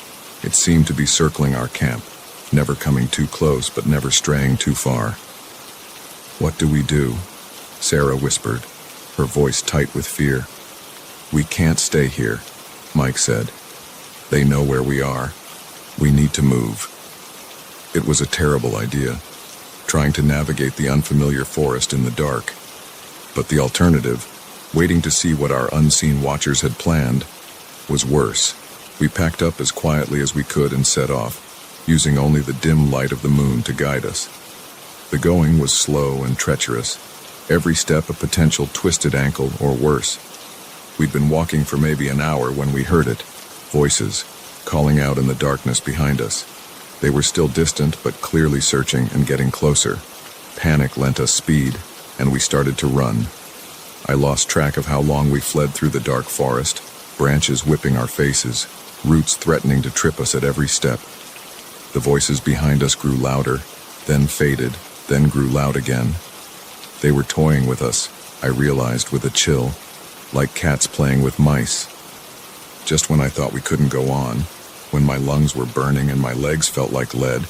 It seemed to be circling our camp, never coming too close but never straying too far. "What do we do?" Sarah whispered, her voice tight with fear. "We can't stay here," Mike said. "They know where we are. We need to move." It was a terrible idea, trying to navigate the unfamiliar forest in the dark. But the alternative, waiting to see what our unseen watchers had planned, was worse. We packed up as quietly as we could and set off, using only the dim light of the moon to guide us. The going was slow and treacherous, every step a potential twisted ankle or worse. We'd been walking for maybe an hour when we heard it, voices, calling out in the darkness behind us. They were still distant, but clearly searching and getting closer. Panic lent us speed, and we started to run. I lost track of how long we fled through the dark forest, branches whipping our faces, roots threatening to trip us at every step. The voices behind us grew louder, then faded, then grew loud again. They were toying with us, I realized with a chill, like cats playing with mice. Just when I thought we couldn't go on, when my lungs were burning and my legs felt like lead,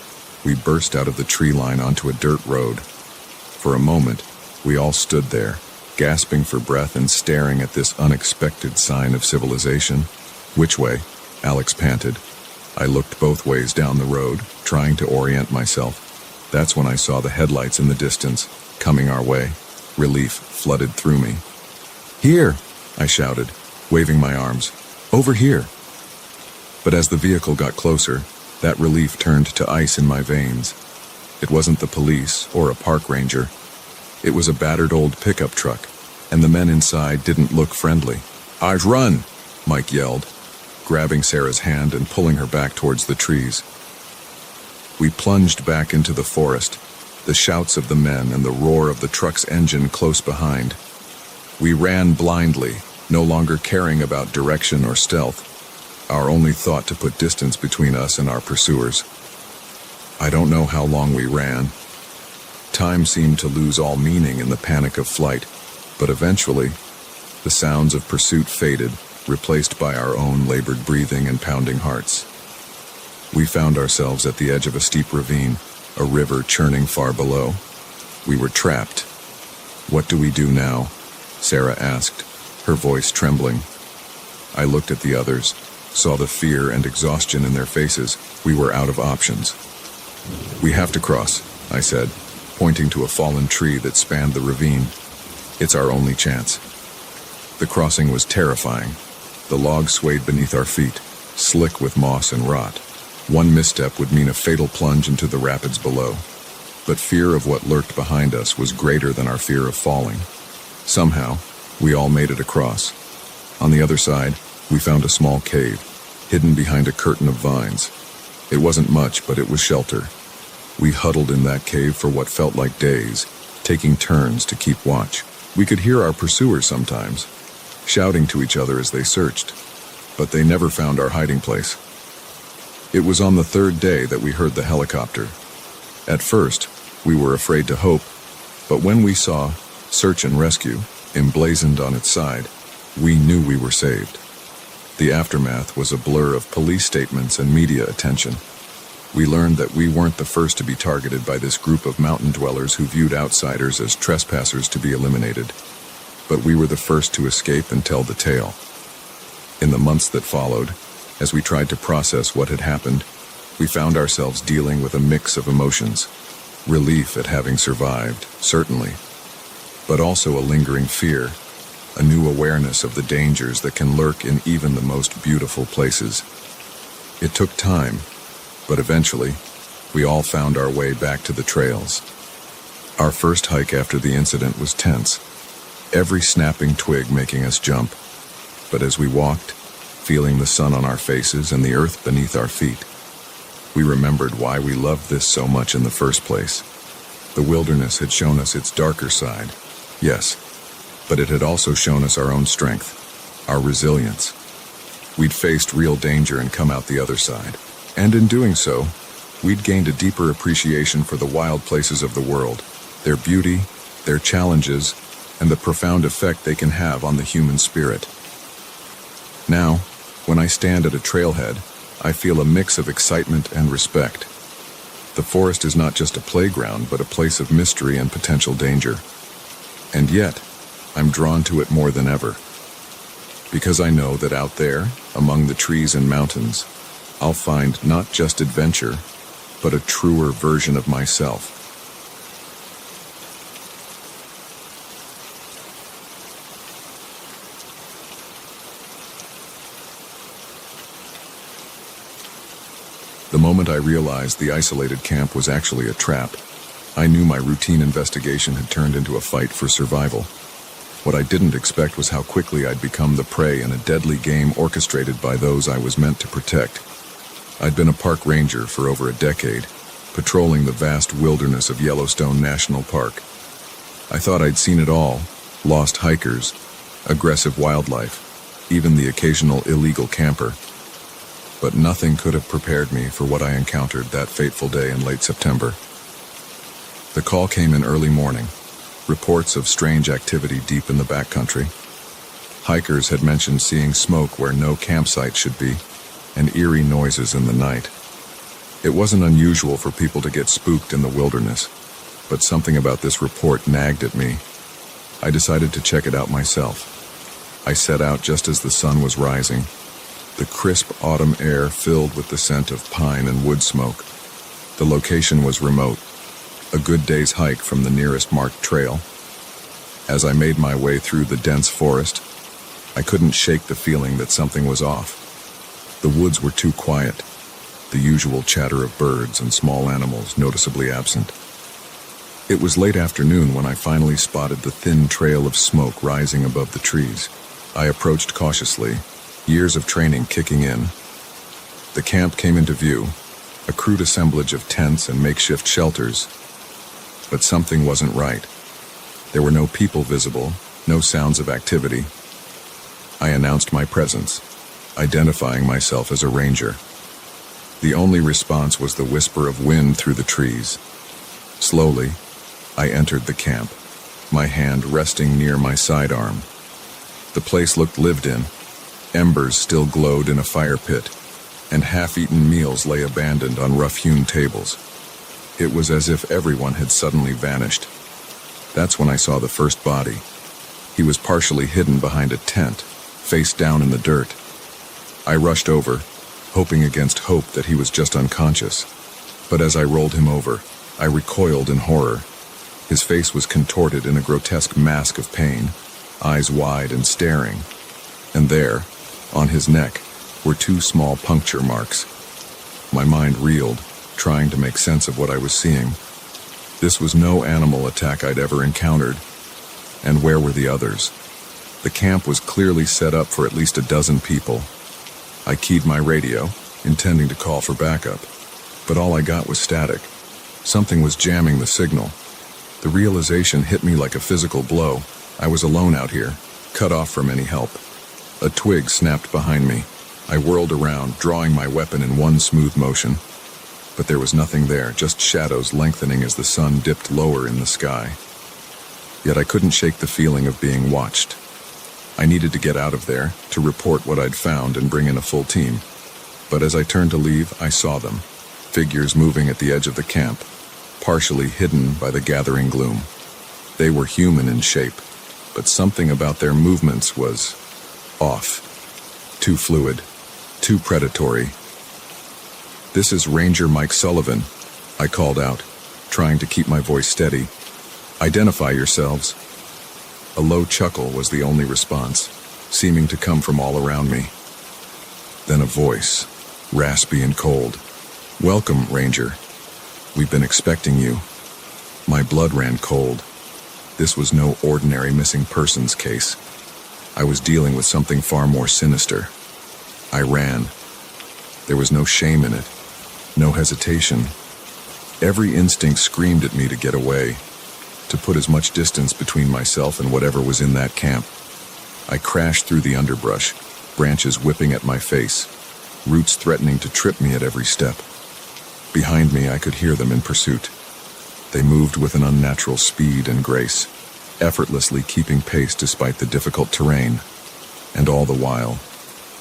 we burst out of the tree line onto a dirt road. For a moment, we all stood there, gasping for breath and staring at this unexpected sign of civilization. "Which way?" Alex panted. I looked both ways down the road, trying to orient myself. That's when I saw the headlights in the distance, coming our way. Relief flooded through me. "Here!" I shouted, waving my arms. "Over here!" But as the vehicle got closer, that relief turned to ice in my veins. It wasn't the police or a park ranger. It was a battered old pickup truck, and the men inside didn't look friendly. "I'd run!" Mike yelled, grabbing Sarah's hand and pulling her back towards the trees. We plunged back into the forest, the shouts of the men and the roar of the truck's engine close behind. We ran blindly, no longer caring about direction or stealth, our only thought to put distance between us and our pursuers. I don't know how long we ran. Time seemed to lose all meaning in the panic of flight, but eventually, the sounds of pursuit faded, replaced by our own labored breathing and pounding hearts. We found ourselves at the edge of a steep ravine, a river churning far below. We were trapped. "What do we do now?" Sarah asked, her voice trembling. I looked at the others, saw the fear and exhaustion in their faces. We were out of options. "We have to cross," I said, pointing to a fallen tree that spanned the ravine. "It's our only chance." The crossing was terrifying. The logs swayed beneath our feet, slick with moss and rot. One misstep would mean a fatal plunge into the rapids below. But fear of what lurked behind us was greater than our fear of falling. Somehow, we all made it across. On the other side, we found a small cave, hidden behind a curtain of vines. It wasn't much, but it was shelter. We huddled in that cave for what felt like days, taking turns to keep watch. We could hear our pursuers sometimes, shouting to each other as they searched, but they never found our hiding place. It was on the third day that we heard the helicopter. At first, we were afraid to hope, but when we saw "Search and Rescue" emblazoned on its side, we knew we were saved. The aftermath was a blur of police statements and media attention. We learned that we weren't the first to be targeted by this group of mountain dwellers who viewed outsiders as trespassers to be eliminated. But we were the first to escape and tell the tale. In the months that followed, as we tried to process what had happened, we found ourselves dealing with a mix of emotions. Relief at having survived, certainly, but also a lingering fear, a new awareness of the dangers that can lurk in even the most beautiful places. It took time, but eventually, we all found our way back to the trails. Our first hike after the incident was tense, every snapping twig making us jump. But as we walked, feeling the sun on our faces and the earth beneath our feet, we remembered why we loved this so much in the first place. The wilderness had shown us its darker side, yes, but it had also shown us our own strength, our resilience. We'd faced real danger and come out the other side. And in doing so, we'd gained a deeper appreciation for the wild places of the world, their beauty, their challenges, and the profound effect they can have on the human spirit. Now, when I stand at a trailhead, I feel a mix of excitement and respect. The forest is not just a playground, but a place of mystery and potential danger. And yet, I'm drawn to it more than ever. Because I know that out there, among the trees and mountains, I'll find not just adventure, but a truer version of myself. The moment I realized the isolated camp was actually a trap, I knew my routine investigation had turned into a fight for survival. What I didn't expect was how quickly I'd become the prey in a deadly game orchestrated by those I was meant to protect. I'd been a park ranger for over a decade, patrolling the vast wilderness of Yellowstone National Park. I thought I'd seen it all: lost hikers, aggressive wildlife, even the occasional illegal camper. But nothing could have prepared me for what I encountered that fateful day in late September. The call came in early morning, reports of strange activity deep in the backcountry. Hikers had mentioned seeing smoke where no campsite should be, and eerie noises in the night. It wasn't unusual for people to get spooked in the wilderness, but something about this report nagged at me. I decided to check it out myself. I set out just as the sun was rising, the crisp autumn air filled with the scent of pine and wood smoke. The location was remote, a good day's hike from the nearest marked trail. As I made my way through the dense forest, I couldn't shake the feeling that something was off. The woods were too quiet, the usual chatter of birds and small animals noticeably absent. It was late afternoon when I finally spotted the thin trail of smoke rising above the trees. I approached cautiously, years of training kicking in. The camp came into view, a crude assemblage of tents and makeshift shelters. But something wasn't right. There were no people visible, no sounds of activity. I announced my presence, identifying myself as a ranger. The only response was the whisper of wind through the trees. Slowly, I entered the camp, my hand resting near my sidearm. The place looked lived in. Embers still glowed in a fire pit, and half-eaten meals lay abandoned on rough-hewn tables. It was as if everyone had suddenly vanished. That's when I saw the first body. He was partially hidden behind a tent, face down in the dirt. I rushed over, hoping against hope that he was just unconscious. But as I rolled him over, I recoiled in horror. His face was contorted in a grotesque mask of pain, eyes wide and staring. And there, on his neck, were 2 small puncture marks. My mind reeled, trying to make sense of what I was seeing. This was no animal attack I'd ever encountered. And where were the others? The camp was clearly set up for at least a dozen people. I keyed my radio, intending to call for backup, but all I got was static. Something was jamming the signal. The realization hit me like a physical blow. I was alone out here, cut off from any help. A twig snapped behind me. I whirled around, drawing my weapon in one smooth motion. But there was nothing there, just shadows lengthening as the sun dipped lower in the sky. Yet I couldn't shake the feeling of being watched. I needed to get out of there, to report what I'd found and bring in a full team. But as I turned to leave, I saw them, figures moving at the edge of the camp, partially hidden by the gathering gloom. They were human in shape, but something about their movements was off. Too fluid, too predatory. "This is Ranger Mike Sullivan," I called out, trying to keep my voice steady. "Identify yourselves." A low chuckle was the only response, seeming to come from all around me. Then a voice, raspy and cold. "Welcome, Ranger. We've been expecting you." My blood ran cold. This was no ordinary missing persons case. I was dealing with something far more sinister. I ran. There was no shame in it, no hesitation. Every instinct screamed at me to get away, to put as much distance between myself and whatever was in that camp. I crashed through the underbrush, branches whipping at my face, roots threatening to trip me at every step. Behind me, I could hear them in pursuit. They moved with an unnatural speed and grace, effortlessly keeping pace despite the difficult terrain. And all the while,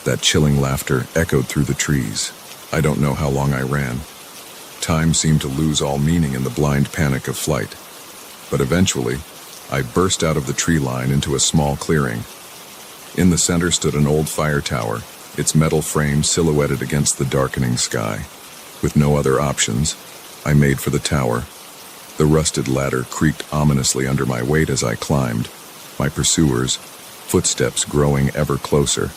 that chilling laughter echoed through the trees. I don't know how long I ran. Time seemed to lose all meaning in the blind panic of flight. But eventually, I burst out of the tree line into a small clearing. In the center stood an old fire tower, its metal frame silhouetted against the darkening sky. With no other options, I made for the tower. The rusted ladder creaked ominously under my weight as I climbed, my pursuers' footsteps growing ever closer.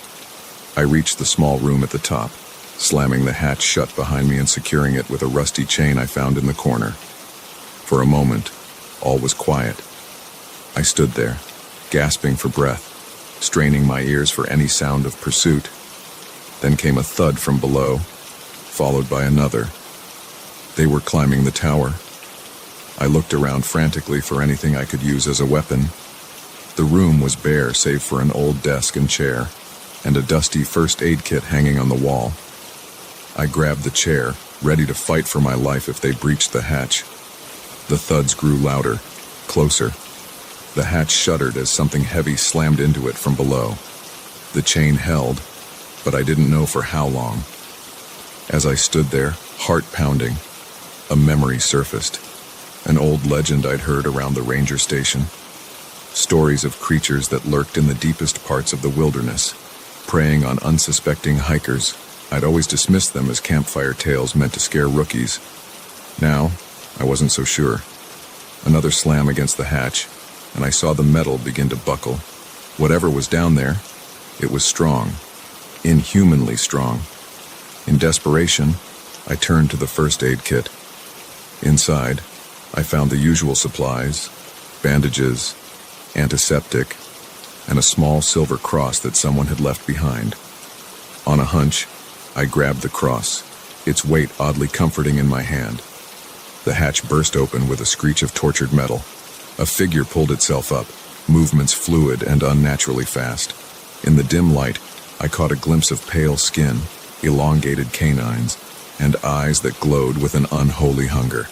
I reached the small room at the top, slamming the hatch shut behind me and securing it with a rusty chain I found in the corner. For a moment, all was quiet. I stood there, gasping for breath, straining my ears for any sound of pursuit. Then came a thud from below, followed by another. They were climbing the tower. I looked around frantically for anything I could use as a weapon. The room was bare save for an old desk and chair, and a dusty first aid kit hanging on the wall. I grabbed the chair, ready to fight for my life if they breached the hatch. The thuds grew louder, closer. The hatch shuddered as something heavy slammed into it from below. The chain held, but I didn't know for how long. As I stood there, heart pounding, a memory surfaced. An old legend I'd heard around the ranger station. Stories of creatures that lurked in the deepest parts of the wilderness, preying on unsuspecting hikers. I'd always dismissed them as campfire tales meant to scare rookies. Now, I wasn't so sure. Another slam against the hatch, and I saw the metal begin to buckle. Whatever was down there, it was strong, inhumanly strong. In desperation, I turned to the first aid kit. Inside, I found the usual supplies, bandages, antiseptic, and a small silver cross that someone had left behind. On a hunch, I grabbed the cross, its weight oddly comforting in my hand. The hatch burst open with a screech of tortured metal. A figure pulled itself up, movements fluid and unnaturally fast. In the dim light, I caught a glimpse of pale skin, elongated canines, and eyes that glowed with an unholy hunger.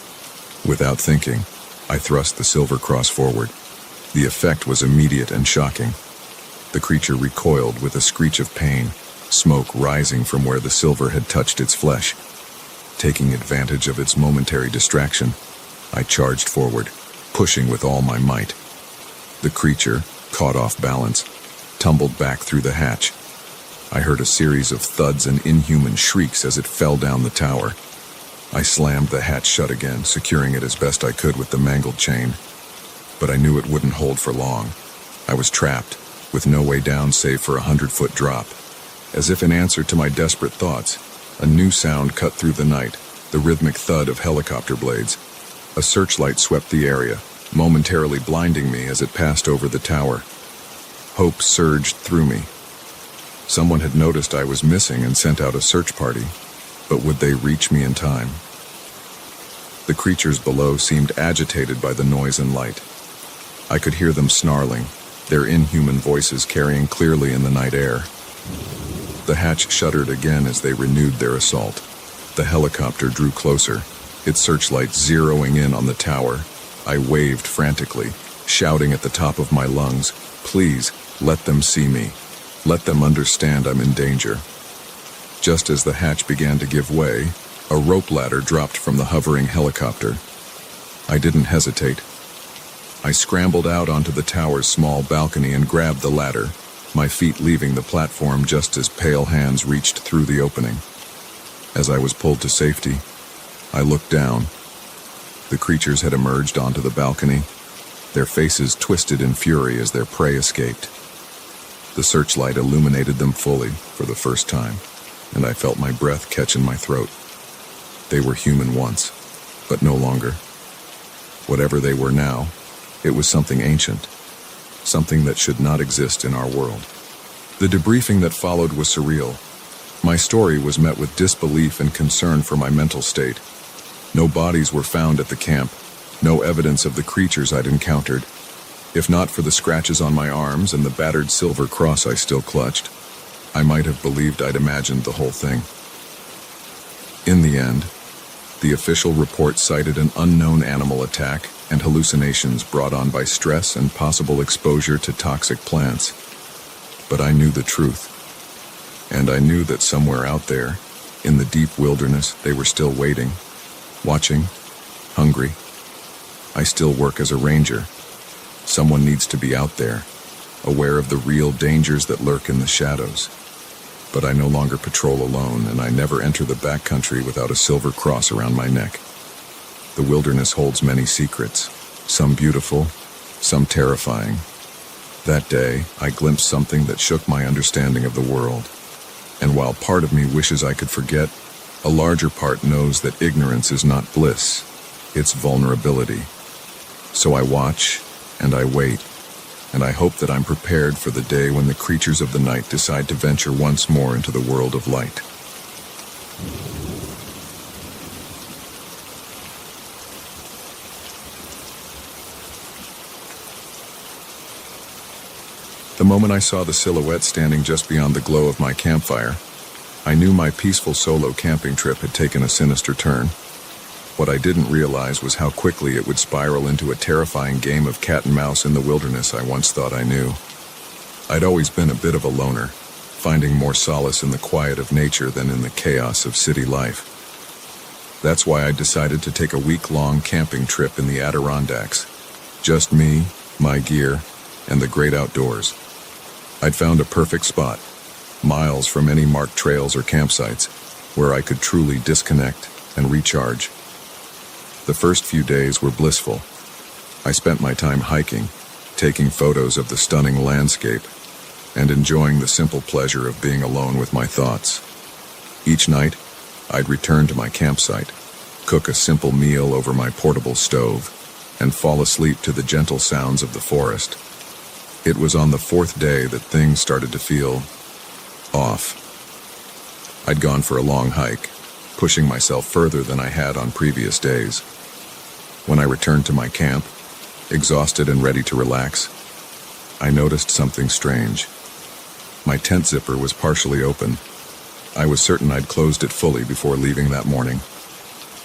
Without thinking, I thrust the silver cross forward. The effect was immediate and shocking. The creature recoiled with a screech of pain, smoke rising from where the silver had touched its flesh. Taking advantage of its momentary distraction, I charged forward, pushing with all my might. The creature, caught off balance, tumbled back through the hatch. I heard a series of thuds and inhuman shrieks as it fell down the tower. I slammed the hatch shut again, securing it as best I could with the mangled chain. But I knew it wouldn't hold for long. I was trapped, with no way down save for a 100-foot drop. As if in answer to my desperate thoughts, a new sound cut through the night, the rhythmic thud of helicopter blades. A searchlight swept the area, momentarily blinding me as it passed over the tower. Hope surged through me. Someone had noticed I was missing and sent out a search party, but would they reach me in time? The creatures below seemed agitated by the noise and light. I could hear them snarling, their inhuman voices carrying clearly in the night air. The hatch shuddered again as they renewed their assault. The helicopter drew closer, its searchlight zeroing in on the tower. I waved frantically, shouting at the top of my lungs, "Please, let them see me. Let them understand I'm in danger." Just as the hatch began to give way, a rope ladder dropped from the hovering helicopter. I didn't hesitate. I scrambled out onto the tower's small balcony and grabbed the ladder, my feet leaving the platform just as pale hands reached through the opening. As I was pulled to safety, I looked down. The creatures had emerged onto the balcony, their faces twisted in fury as their prey escaped. The searchlight illuminated them fully for the first time, and I felt my breath catch in my throat. They were human once, but no longer. Whatever they were now, it was something ancient, something that should not exist in our world. The debriefing that followed was surreal. My story was met with disbelief and concern for my mental state. No bodies were found at the camp, no evidence of the creatures I'd encountered. If not for the scratches on my arms and the battered silver cross I still clutched, I might have believed I'd imagined the whole thing. In the end, the official report cited an unknown animal attack and hallucinations brought on by stress and possible exposure to toxic plants. But I knew the truth. And I knew that somewhere out there, in the deep wilderness, they were still waiting, watching, hungry. I still work as a ranger. Someone needs to be out there, aware of the real dangers that lurk in the shadows. But I no longer patrol alone, and I never enter the backcountry without a silver cross around my neck. The wilderness holds many secrets, some beautiful, some terrifying. That day, I glimpsed something that shook my understanding of the world. And while part of me wishes I could forget, a larger part knows that ignorance is not bliss, it's vulnerability. So I watch, and I wait, and I hope that I'm prepared for the day when the creatures of the night decide to venture once more into the world of light. The moment I saw the silhouette standing just beyond the glow of my campfire, I knew my peaceful solo camping trip had taken a sinister turn. What I didn't realize was how quickly it would spiral into a terrifying game of cat and mouse in the wilderness I once thought I knew. I'd always been a bit of a loner, finding more solace in the quiet of nature than in the chaos of city life. That's why I decided to take a week-long camping trip in the Adirondacks. Just me, my gear, and the great outdoors. I'd found a perfect spot, miles from any marked trails or campsites, where I could truly disconnect and recharge. The first few days were blissful. I spent my time hiking, taking photos of the stunning landscape, and enjoying the simple pleasure of being alone with my thoughts. Each night, I'd return to my campsite, cook a simple meal over my portable stove, and fall asleep to the gentle sounds of the forest. It was on the fourth day that things started to feel off. I'd gone for a long hike, pushing myself further than I had on previous days. When I returned to my camp, exhausted and ready to relax, I noticed something strange. My tent zipper was partially open. I was certain I'd closed it fully before leaving that morning.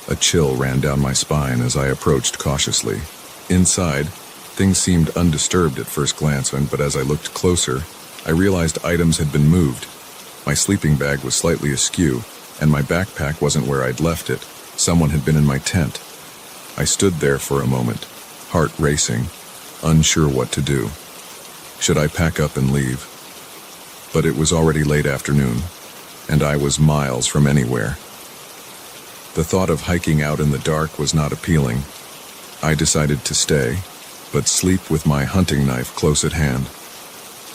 A chill ran down my spine as I approached cautiously. Inside, things seemed undisturbed at first glance, but as I looked closer, I realized items had been moved. My sleeping bag was slightly askew, and my backpack wasn't where I'd left it. Someone had been in my tent. I stood there for a moment, heart racing, unsure what to do. Should I pack up and leave? But it was already late afternoon, and I was miles from anywhere. The thought of hiking out in the dark was not appealing. I decided to stay, but sleep with my hunting knife close at hand.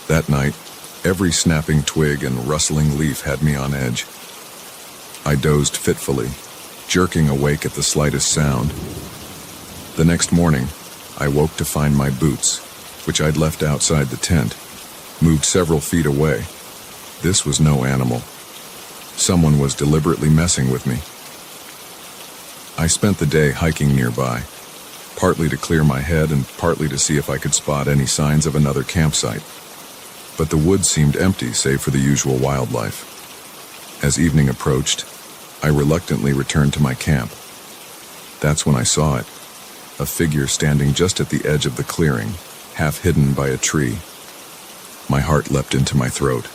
That night, every snapping twig and rustling leaf had me on edge. I dozed fitfully, jerking awake at the slightest sound. The next morning, I woke to find my boots, which I'd left outside the tent, moved several feet away. This was no animal. Someone was deliberately messing with me. I spent the day hiking nearby, partly to clear my head and partly to see if I could spot any signs of another campsite. But the woods seemed empty save for the usual wildlife. As evening approached, I reluctantly returned to my camp. That's when I saw it, a figure standing just at the edge of the clearing, half hidden by a tree. My heart leapt into my throat.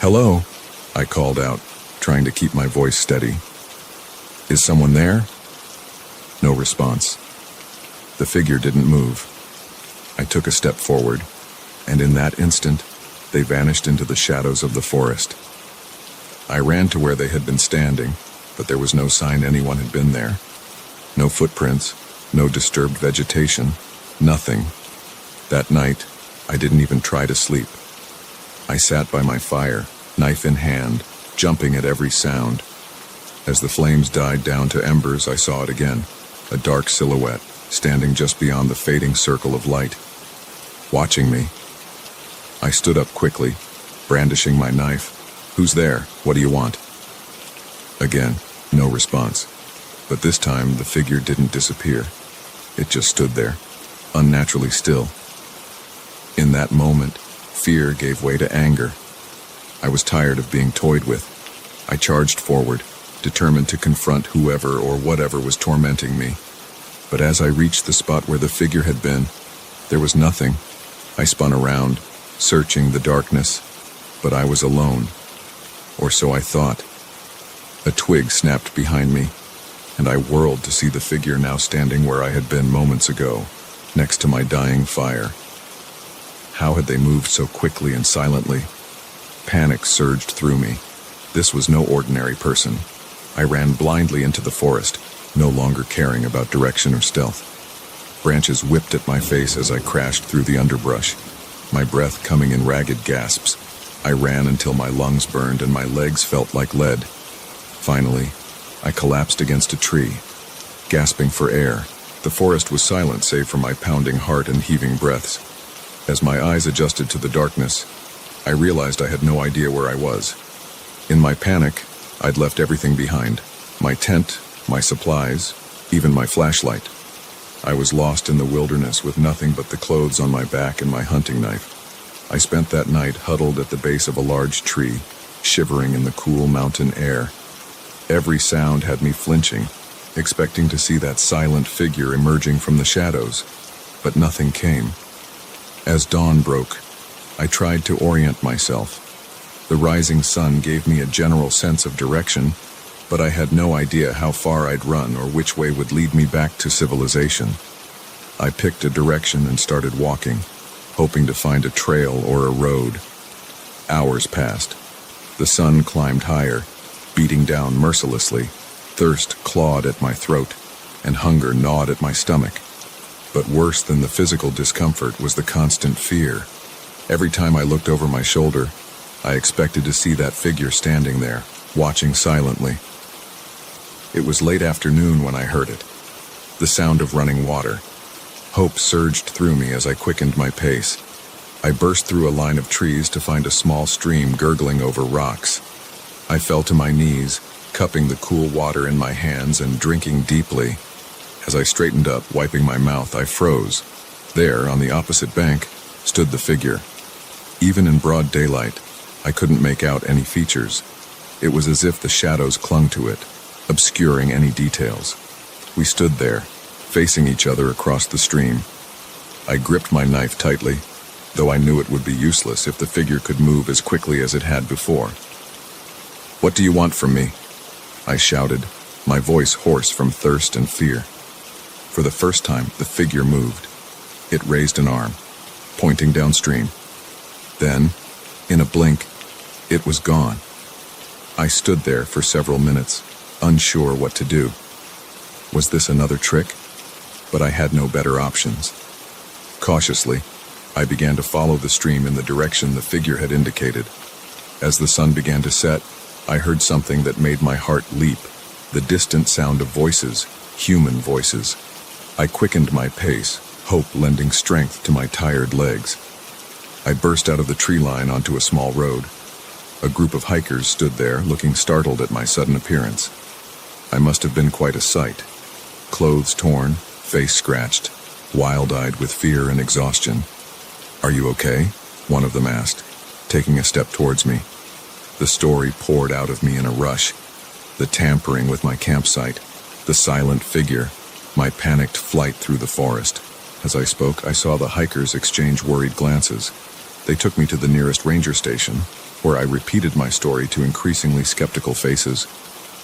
"Hello," I called out, trying to keep my voice steady. "Is someone there?" No response. The figure didn't move. I took a step forward, and in that instant, they vanished into the shadows of the forest. I ran to where they had been standing, but there was no sign anyone had been there. No footprints, no disturbed vegetation, nothing. That night, I didn't even try to sleep. I sat by my fire, knife in hand, jumping at every sound. As the flames died down to embers, I saw it again, a dark silhouette, standing just beyond the fading circle of light, watching me. I stood up quickly, brandishing my knife. "Who's there? What do you want?" Again, no response. But this time, the figure didn't disappear. It just stood there, unnaturally still. In that moment, fear gave way to anger. I was tired of being toyed with. I charged forward, determined to confront whoever or whatever was tormenting me. But as I reached the spot where the figure had been, there was nothing. I spun around, searching the darkness, but I was alone. Or so I thought. A twig snapped behind me, and I whirled to see the figure now standing where I had been moments ago, next to my dying fire. How had they moved so quickly and silently? Panic surged through me. This was no ordinary person. I ran blindly into the forest, no longer caring about direction or stealth. Branches whipped at my face as I crashed through the underbrush, my breath coming in ragged gasps. I ran until my lungs burned and my legs felt like lead. Finally, I collapsed against a tree, gasping for air. The forest was silent save for my pounding heart and heaving breaths. As my eyes adjusted to the darkness, I realized I had no idea where I was. In my panic, I'd left everything behind. My tent, my supplies, even my flashlight. I was lost in the wilderness with nothing but the clothes on my back and my hunting knife. I spent that night huddled at the base of a large tree, shivering in the cool mountain air. Every sound had me flinching, expecting to see that silent figure emerging from the shadows, but nothing came. As dawn broke, I tried to orient myself. The rising sun gave me a general sense of direction, but I had no idea how far I'd run or which way would lead me back to civilization. I picked a direction and started walking, hoping to find a trail or a road. Hours passed. The sun climbed higher, beating down mercilessly. Thirst clawed at my throat, and hunger gnawed at my stomach. But worse than the physical discomfort was the constant fear. Every time I looked over my shoulder, I expected to see that figure standing there, watching silently. It was late afternoon when I heard it, the sound of running water. Hope surged through me as I quickened my pace. I burst through a line of trees to find a small stream gurgling over rocks. I fell to my knees, cupping the cool water in my hands and drinking deeply. As I straightened up, wiping my mouth, I froze. There, on the opposite bank, stood the figure. Even in broad daylight, I couldn't make out any features. It was as if the shadows clung to it, obscuring any details. We stood there, facing each other across the stream. I gripped my knife tightly, though I knew it would be useless if the figure could move as quickly as it had before. "What do you want from me?" I shouted, my voice hoarse from thirst and fear. For the first time, the figure moved. It raised an arm, pointing downstream. Then, in a blink, it was gone. I stood there for several minutes, unsure what to do. Was this another trick? But I had no better options. Cautiously, I began to follow the stream in the direction the figure had indicated. As the sun began to set, I heard something that made my heart leap, the distant sound of voices, human voices. I quickened my pace, hope lending strength to my tired legs. I burst out of the tree line onto a small road. A group of hikers stood there, looking startled at my sudden appearance. I must have been quite a sight. Clothes torn, face scratched, wild-eyed with fear and exhaustion. "Are you okay?" one of them asked, taking a step towards me. The story poured out of me in a rush. The tampering with my campsite, the silent figure, my panicked flight through the forest. As I spoke, I saw the hikers exchange worried glances. They took me to the nearest ranger station, where I repeated my story to increasingly skeptical faces.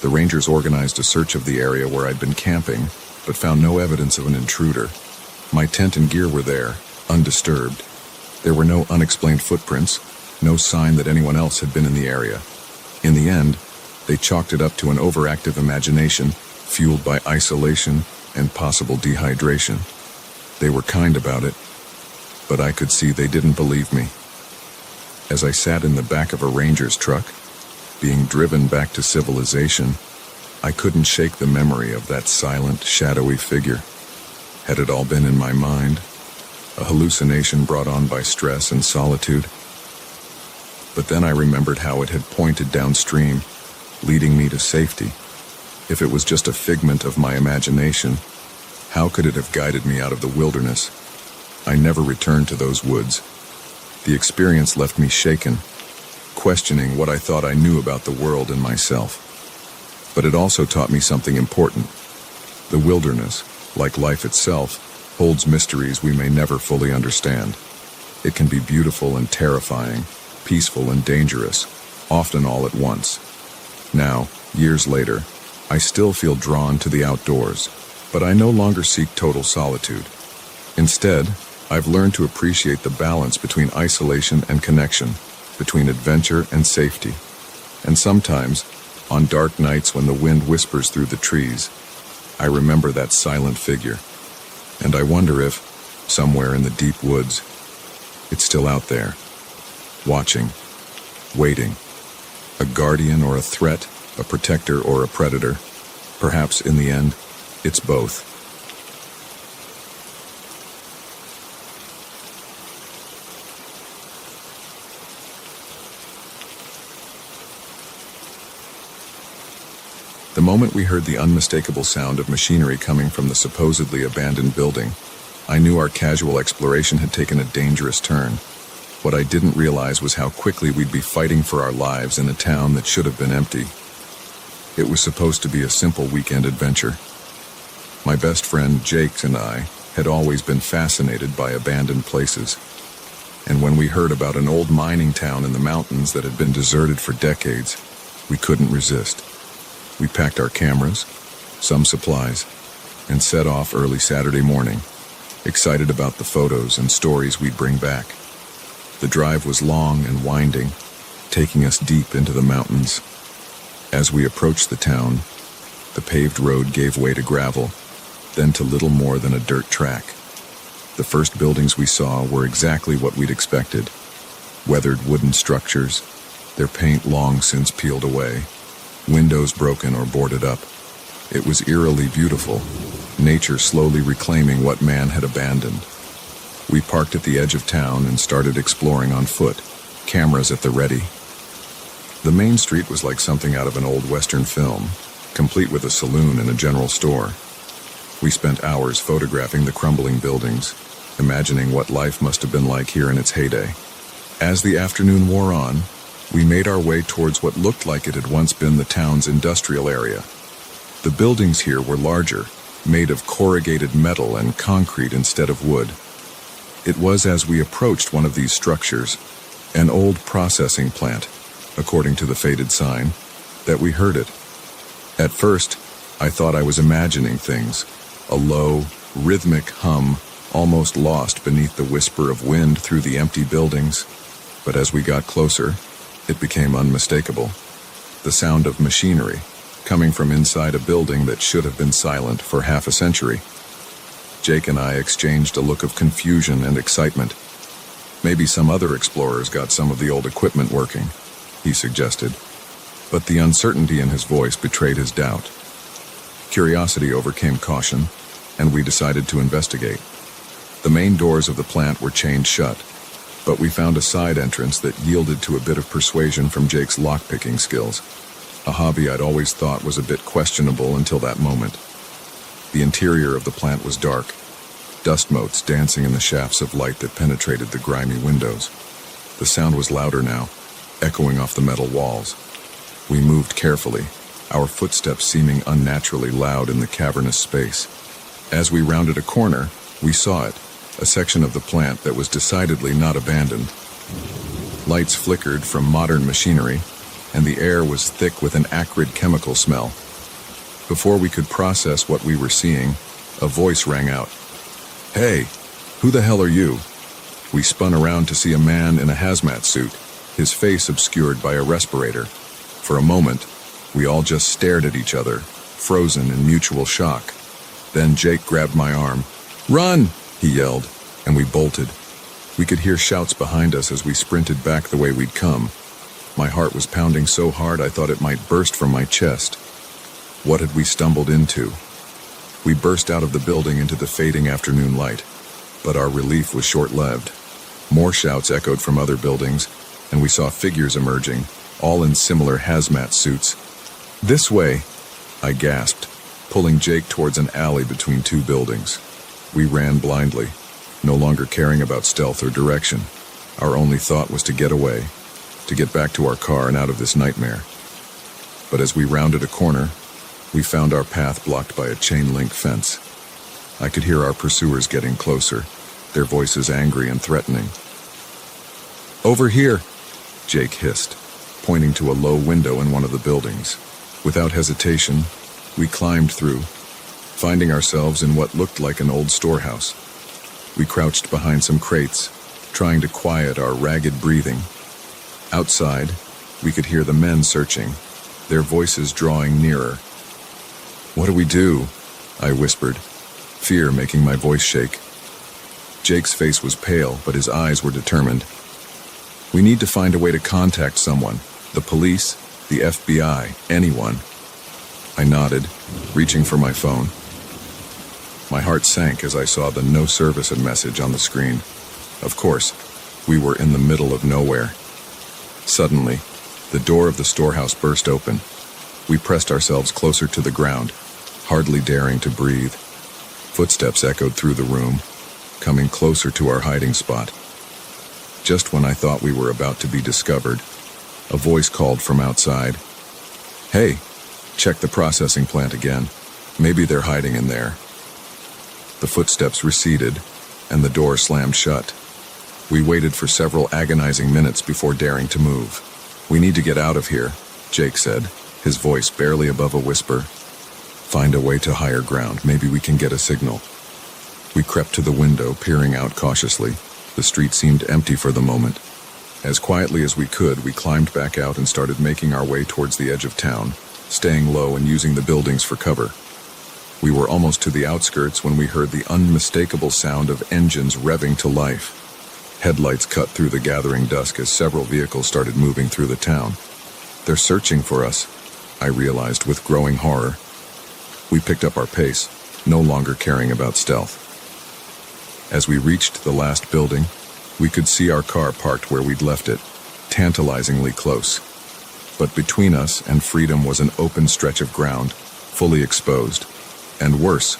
The rangers organized a search of the area where I'd been camping, but found no evidence of an intruder. My tent and gear were there, undisturbed. There were no unexplained footprints, no sign that anyone else had been in the area. In the end, they chalked it up to an overactive imagination, fueled by isolation and possible dehydration. They were kind about it, but I could see they didn't believe me. As I sat in the back of a ranger's truck, being driven back to civilization, I couldn't shake the memory of that silent, shadowy figure. Had it all been in my mind? A hallucination brought on by stress and solitude? But then I remembered how it had pointed downstream, leading me to safety. If it was just a figment of my imagination, how could it have guided me out of the wilderness? I never returned to those woods. The experience left me shaken, questioning what I thought I knew about the world and myself. But it also taught me something important. The wilderness, like life itself, holds mysteries we may never fully understand. It can be beautiful and terrifying, peaceful and dangerous, often all at once. Now, years later, I still feel drawn to the outdoors, but I no longer seek total solitude. Instead, I've learned to appreciate the balance between isolation and connection, between adventure and safety. And sometimes, on dark nights when the wind whispers through the trees, I remember that silent figure. And I wonder if, somewhere in the deep woods, it's still out there, watching, waiting. A guardian or a threat, a protector or a predator. Perhaps in the end, it's both. The moment we heard the unmistakable sound of machinery coming from the supposedly abandoned building, I knew our casual exploration had taken a dangerous turn. What I didn't realize was how quickly we'd be fighting for our lives in a town that should have been empty. It was supposed to be a simple weekend adventure. My best friend Jake and I had always been fascinated by abandoned places. And when we heard about an old mining town in the mountains that had been deserted for decades, we couldn't resist. We packed our cameras, some supplies, and set off early Saturday morning, excited about the photos and stories we'd bring back. The drive was long and winding, taking us deep into the mountains. As we approached the town, the paved road gave way to gravel, then to little more than a dirt track. The first buildings we saw were exactly what we'd expected. Weathered wooden structures, their paint long since peeled away, windows broken or boarded up. It was eerily beautiful, nature slowly reclaiming what man had abandoned. We parked at the edge of town and started exploring on foot, cameras at the ready. The main street was like something out of an old Western film, complete with a saloon and a general store. We spent hours photographing the crumbling buildings, imagining what life must have been like here in its heyday. As the afternoon wore on, we made our way towards what looked like it had once been the town's industrial area. The buildings here were larger, made of corrugated metal and concrete instead of wood. It was as we approached one of these structures, an old processing plant, according to the faded sign, that we heard it. At first, I thought I was imagining things, a low, rhythmic hum, almost lost beneath the whisper of wind through the empty buildings. But as we got closer, it became unmistakable. The sound of machinery, coming from inside a building that should have been silent for half a century. Jake and I exchanged a look of confusion and excitement. Maybe some other explorers got some of the old equipment working, he suggested, but the uncertainty in his voice betrayed his doubt. Curiosity overcame caution, and we decided to investigate. The main doors of the plant were chained shut, but we found a side entrance that yielded to a bit of persuasion from Jake's lockpicking skills, a hobby I'd always thought was a bit questionable until that moment. The interior of the plant was dark, dust motes dancing in the shafts of light that penetrated the grimy windows. The sound was louder now, echoing off the metal walls. We moved carefully, our footsteps seeming unnaturally loud in the cavernous space. As we rounded a corner, we saw it, a section of the plant that was decidedly not abandoned. Lights flickered from modern machinery, and the air was thick with an acrid chemical smell. Before we could process what we were seeing, a voice rang out. "Hey, who the hell are you?" We spun around to see a man in a hazmat suit, his face obscured by a respirator. For a moment, we all just stared at each other, frozen in mutual shock. Then Jake grabbed my arm. "Run!" he yelled, and we bolted. We could hear shouts behind us as we sprinted back the way we'd come. My heart was pounding so hard I thought it might burst from my chest. What had we stumbled into? We burst out of the building into the fading afternoon light, but our relief was short-lived. More shouts echoed from other buildings, and we saw figures emerging, all in similar hazmat suits. "This way," I gasped, pulling Jake towards an alley between two buildings. We ran blindly, no longer caring about stealth or direction. Our only thought was to get away, to get back to our car and out of this nightmare. But as we rounded a corner, we found our path blocked by a chain-link fence. I could hear our pursuers getting closer, their voices angry and threatening. "Over here," Jake hissed, pointing to a low window in one of the buildings. Without hesitation, we climbed through, finding ourselves in what looked like an old storehouse. We crouched behind some crates, trying to quiet our ragged breathing. Outside, we could hear the men searching, their voices drawing nearer. "What do we do?" I whispered, fear making my voice shake. Jake's face was pale, but his eyes were determined. "We need to find a way to contact someone, the police, the FBI, anyone." I nodded, reaching for my phone. My heart sank as I saw the no service message on the screen. Of course, we were in the middle of nowhere. Suddenly, the door of the storehouse burst open. We pressed ourselves closer to the ground, hardly daring to breathe. Footsteps echoed through the room, coming closer to our hiding spot. Just when I thought we were about to be discovered, a voice called from outside. "Hey, check the processing plant again. Maybe they're hiding in there." The footsteps receded, and the door slammed shut. We waited for several agonizing minutes before daring to move. "We need to get out of here," Jake said, his voice barely above a whisper. "Find a way to higher ground. Maybe we can get a signal." We crept to the window, peering out cautiously. The street seemed empty for the moment. As quietly as we could, we climbed back out and started making our way towards the edge of town, staying low and using the buildings for cover. We were almost to the outskirts when we heard the unmistakable sound of engines revving to life. Headlights cut through the gathering dusk as several vehicles started moving through the town. "They're searching for us," I realized with growing horror. We picked up our pace, no longer caring about stealth. As we reached the last building, we could see our car parked where we'd left it, tantalizingly close. But between us and freedom was an open stretch of ground, fully exposed. And worse,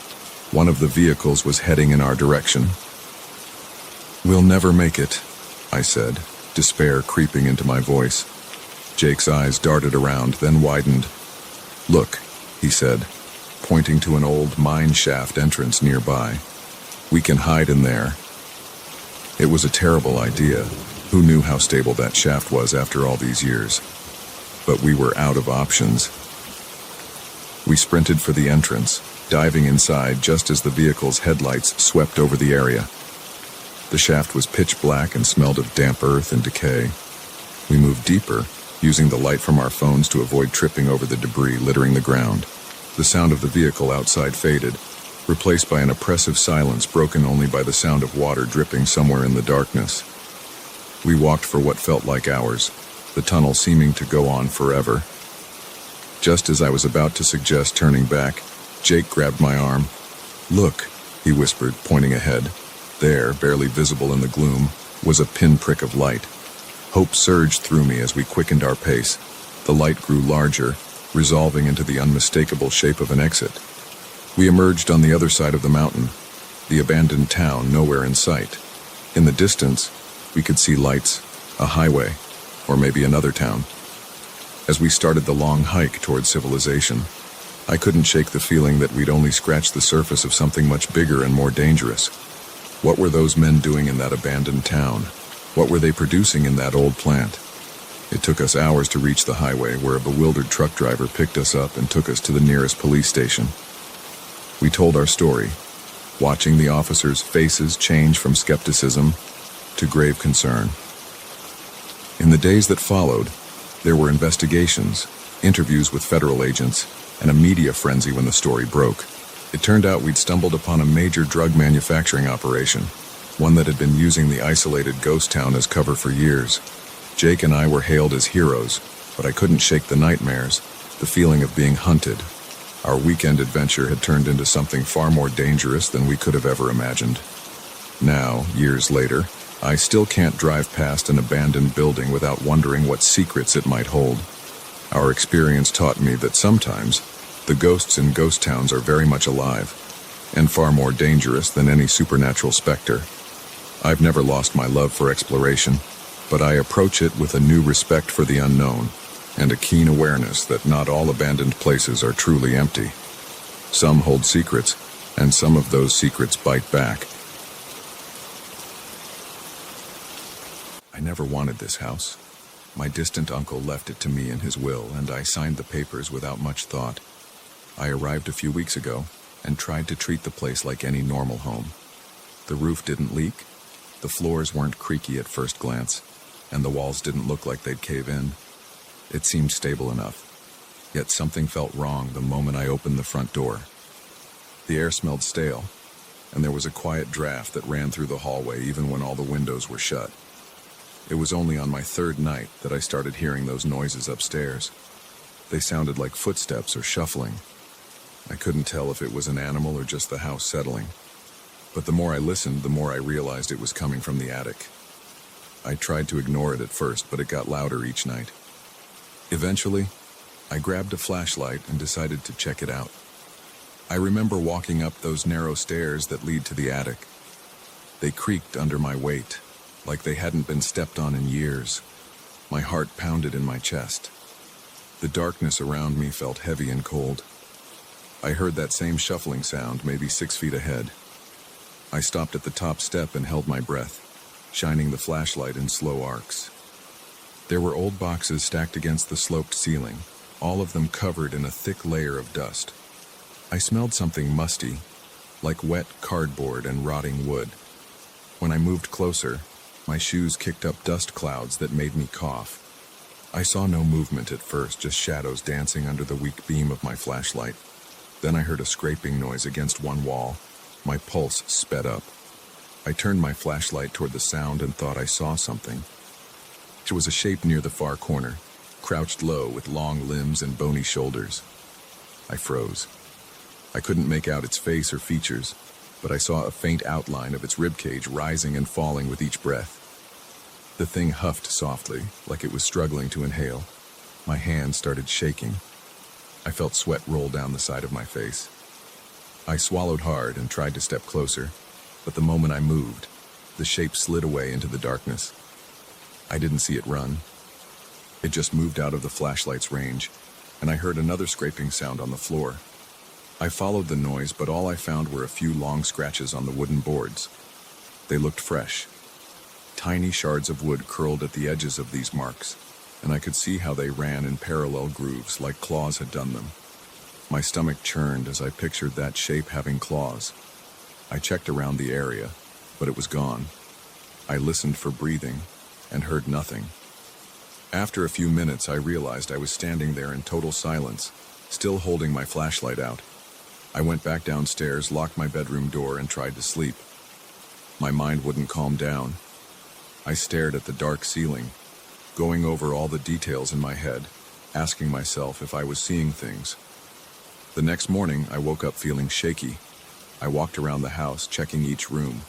one of the vehicles was heading in our direction. "We'll never make it," I said, despair creeping into my voice. Jake's eyes darted around, then widened. "Look," he said, pointing to an old mine shaft entrance nearby. "We can hide in there." It was a terrible idea. Who knew how stable that shaft was after all these years? But we were out of options. We sprinted for the entrance, diving inside just as the vehicle's headlights swept over the area. The shaft was pitch black and smelled of damp earth and decay. We moved deeper, using the light from our phones to avoid tripping over the debris littering the ground. The sound of the vehicle outside faded, replaced by an oppressive silence broken only by the sound of water dripping somewhere in the darkness. We walked for what felt like hours, the tunnel seeming to go on forever. Just as I was about to suggest turning back, Jake grabbed my arm. "Look," he whispered, pointing ahead. There, barely visible in the gloom, was a pinprick of light. Hope surged through me as we quickened our pace. The light grew larger, resolving into the unmistakable shape of an exit. We emerged on the other side of the mountain, the abandoned town nowhere in sight. In the distance, we could see lights, a highway, or maybe another town. As we started the long hike toward civilization, I couldn't shake the feeling that we'd only scratched the surface of something much bigger and more dangerous. What were those men doing in that abandoned town? What were they producing in that old plant? It took us hours to reach the highway, where a bewildered truck driver picked us up and took us to the nearest police station. We told our story, watching the officers' faces change from skepticism to grave concern. In the days that followed, there were investigations, interviews with federal agents, and a media frenzy when the story broke. It turned out we'd stumbled upon a major drug manufacturing operation, one that had been using the isolated ghost town as cover for years. Jake and I were hailed as heroes, but I couldn't shake the nightmares, the feeling of being hunted. Our weekend adventure had turned into something far more dangerous than we could have ever imagined. Now, years later, I still can't drive past an abandoned building without wondering what secrets it might hold. Our experience taught me that sometimes the ghosts in ghost towns are very much alive, and far more dangerous than any supernatural specter. I've never lost my love for exploration, but I approach it with a new respect for the unknown, and a keen awareness that not all abandoned places are truly empty. Some hold secrets, and some of those secrets bite back. I never wanted this house. My distant uncle left it to me in his will, and I signed the papers without much thought. I arrived a few weeks ago and tried to treat the place like any normal home. The roof didn't leak, the floors weren't creaky at first glance, and the walls didn't look like they'd cave in. It seemed stable enough, yet something felt wrong the moment I opened the front door. The air smelled stale, and there was a quiet draft that ran through the hallway even when all the windows were shut. It was only on my third night that I started hearing those noises upstairs. They sounded like footsteps or shuffling. I couldn't tell if it was an animal or just the house settling. But the more I listened, the more I realized it was coming from the attic. I tried to ignore it at first, but it got louder each night. Eventually, I grabbed a flashlight and decided to check it out. I remember walking up those narrow stairs that lead to the attic. They creaked under my weight, like they hadn't been stepped on in years. My heart pounded in my chest. The darkness around me felt heavy and cold. I heard that same shuffling sound, maybe 6 feet ahead. I stopped at the top step and held my breath, shining the flashlight in slow arcs. There were old boxes stacked against the sloped ceiling, all of them covered in a thick layer of dust. I smelled something musty, like wet cardboard and rotting wood. When I moved closer, my shoes kicked up dust clouds that made me cough. I saw no movement at first, just shadows dancing under the weak beam of my flashlight. Then I heard a scraping noise against one wall. My pulse sped up. I turned my flashlight toward the sound and thought I saw something. It was a shape near the far corner, crouched low with long limbs and bony shoulders. I froze. I couldn't make out its face or features, but I saw a faint outline of its ribcage rising and falling with each breath. The thing huffed softly, like it was struggling to inhale. My hand started shaking. I felt sweat roll down the side of my face. I swallowed hard and tried to step closer, but the moment I moved, the shape slid away into the darkness. I didn't see it run. It just moved out of the flashlight's range, and I heard another scraping sound on the floor. I followed the noise, but all I found were a few long scratches on the wooden boards. They looked fresh. Tiny shards of wood curled at the edges of these marks, and I could see how they ran in parallel grooves like claws had done them. My stomach churned as I pictured that shape having claws. I checked around the area, but it was gone. I listened for breathing and heard nothing. After a few minutes, I realized I was standing there in total silence, still holding my flashlight out. I went back downstairs, locked my bedroom door, and tried to sleep. My mind wouldn't calm down. I stared at the dark ceiling, going over all the details in my head, asking myself if I was seeing things. The next morning, I woke up feeling shaky. I walked around the house, checking each room.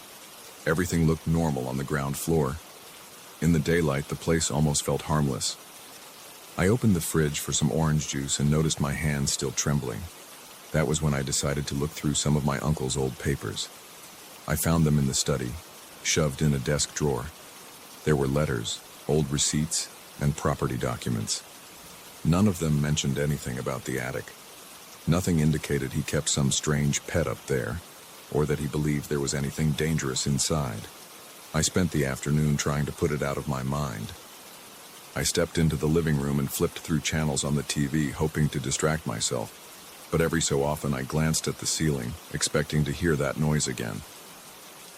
Everything looked normal on the ground floor. In the daylight, the place almost felt harmless. I opened the fridge for some orange juice and noticed my hands still trembling. That was when I decided to look through some of my uncle's old papers. I found them in the study, shoved in a desk drawer. There were letters, old receipts, and property documents. None of them mentioned anything about the attic. Nothing indicated he kept some strange pet up there, or that he believed there was anything dangerous inside. I spent the afternoon trying to put it out of my mind. I stepped into the living room and flipped through channels on the TV, hoping to distract myself. But every so often I glanced at the ceiling, expecting to hear that noise again.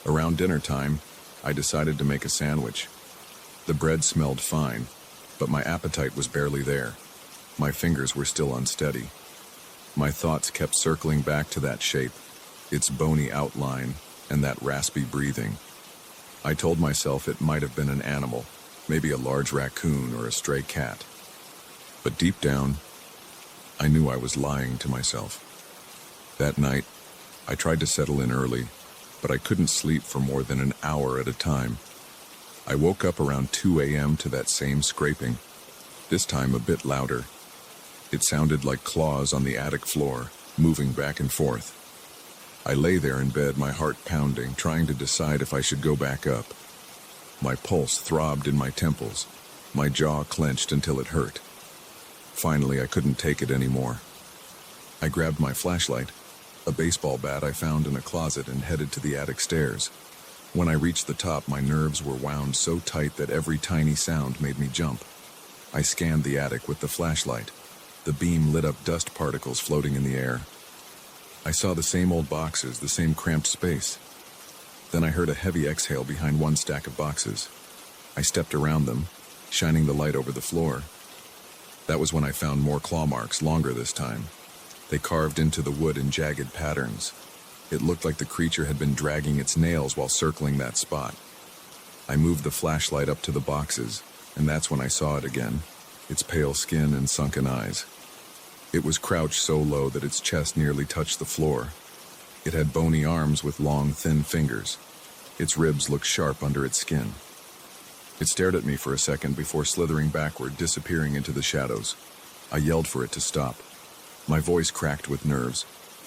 Around dinner time, I decided to make a sandwich. The bread smelled fine, but my appetite was barely there. My fingers were still unsteady. My thoughts kept circling back to that shape, its bony outline, and that raspy breathing. I told myself it might have been an animal, maybe a large raccoon or a stray cat. But deep down, I knew I was lying to myself. That night, I tried to settle in early, but I couldn't sleep for more than an hour at a time. I woke up around 2 a.m. to that same scraping, this time a bit louder. It sounded like claws on the attic floor, moving back and forth. I lay there in bed, my heart pounding, trying to decide if I should go back up. My pulse throbbed in my temples, my jaw clenched until it hurt. Finally, I couldn't take it anymore. I grabbed my flashlight, a baseball bat I found in a closet, and headed to the attic stairs. When I reached the top, my nerves were wound so tight that every tiny sound made me jump. I scanned the attic with the flashlight. The beam lit up dust particles floating in the air. I saw the same old boxes, the same cramped space. Then I heard a heavy exhale behind one stack of boxes. I stepped around them, shining the light over the floor. That was when I found more claw marks, longer this time. They carved into the wood in jagged patterns. It looked like the creature had been dragging its nails while circling that spot. I moved the flashlight up to the boxes, and that's when I saw it again, its pale skin and sunken eyes. It was crouched so low that its chest nearly touched the floor. It had bony arms with long, thin fingers. Its ribs looked sharp under its skin. It stared at me for a second before slithering backward, disappearing into the shadows. I yelled for it to stop. My voice cracked with nerves.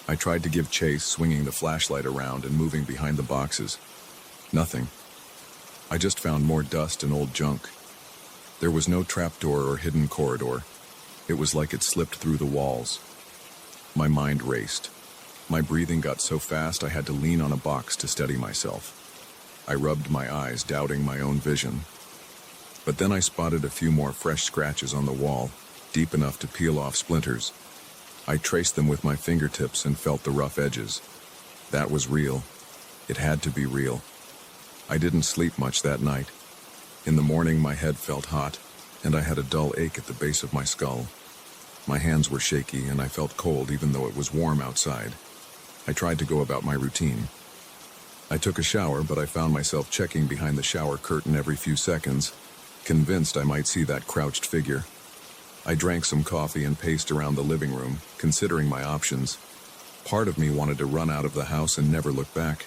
I tried to give chase, swinging the flashlight around and moving behind the boxes. Nothing. I just found more dust and old junk. There was no trapdoor or hidden corridor. It was like it slipped through the walls. My mind raced. My breathing got so fast I had to lean on a box to steady myself. I rubbed my eyes, doubting my own vision. But then I spotted a few more fresh scratches on the wall, deep enough to peel off splinters. I traced them with my fingertips and felt the rough edges. That was real. It had to be real. I didn't sleep much that night. In the morning, my head felt hot, and I had a dull ache at the base of my skull. My hands were shaky, and I felt cold even though it was warm outside. I tried to go about my routine. I took a shower, but I found myself checking behind the shower curtain every few seconds, convinced I might see that crouched figure. I drank some coffee and paced around the living room, considering my options. Part of me wanted to run out of the house and never look back,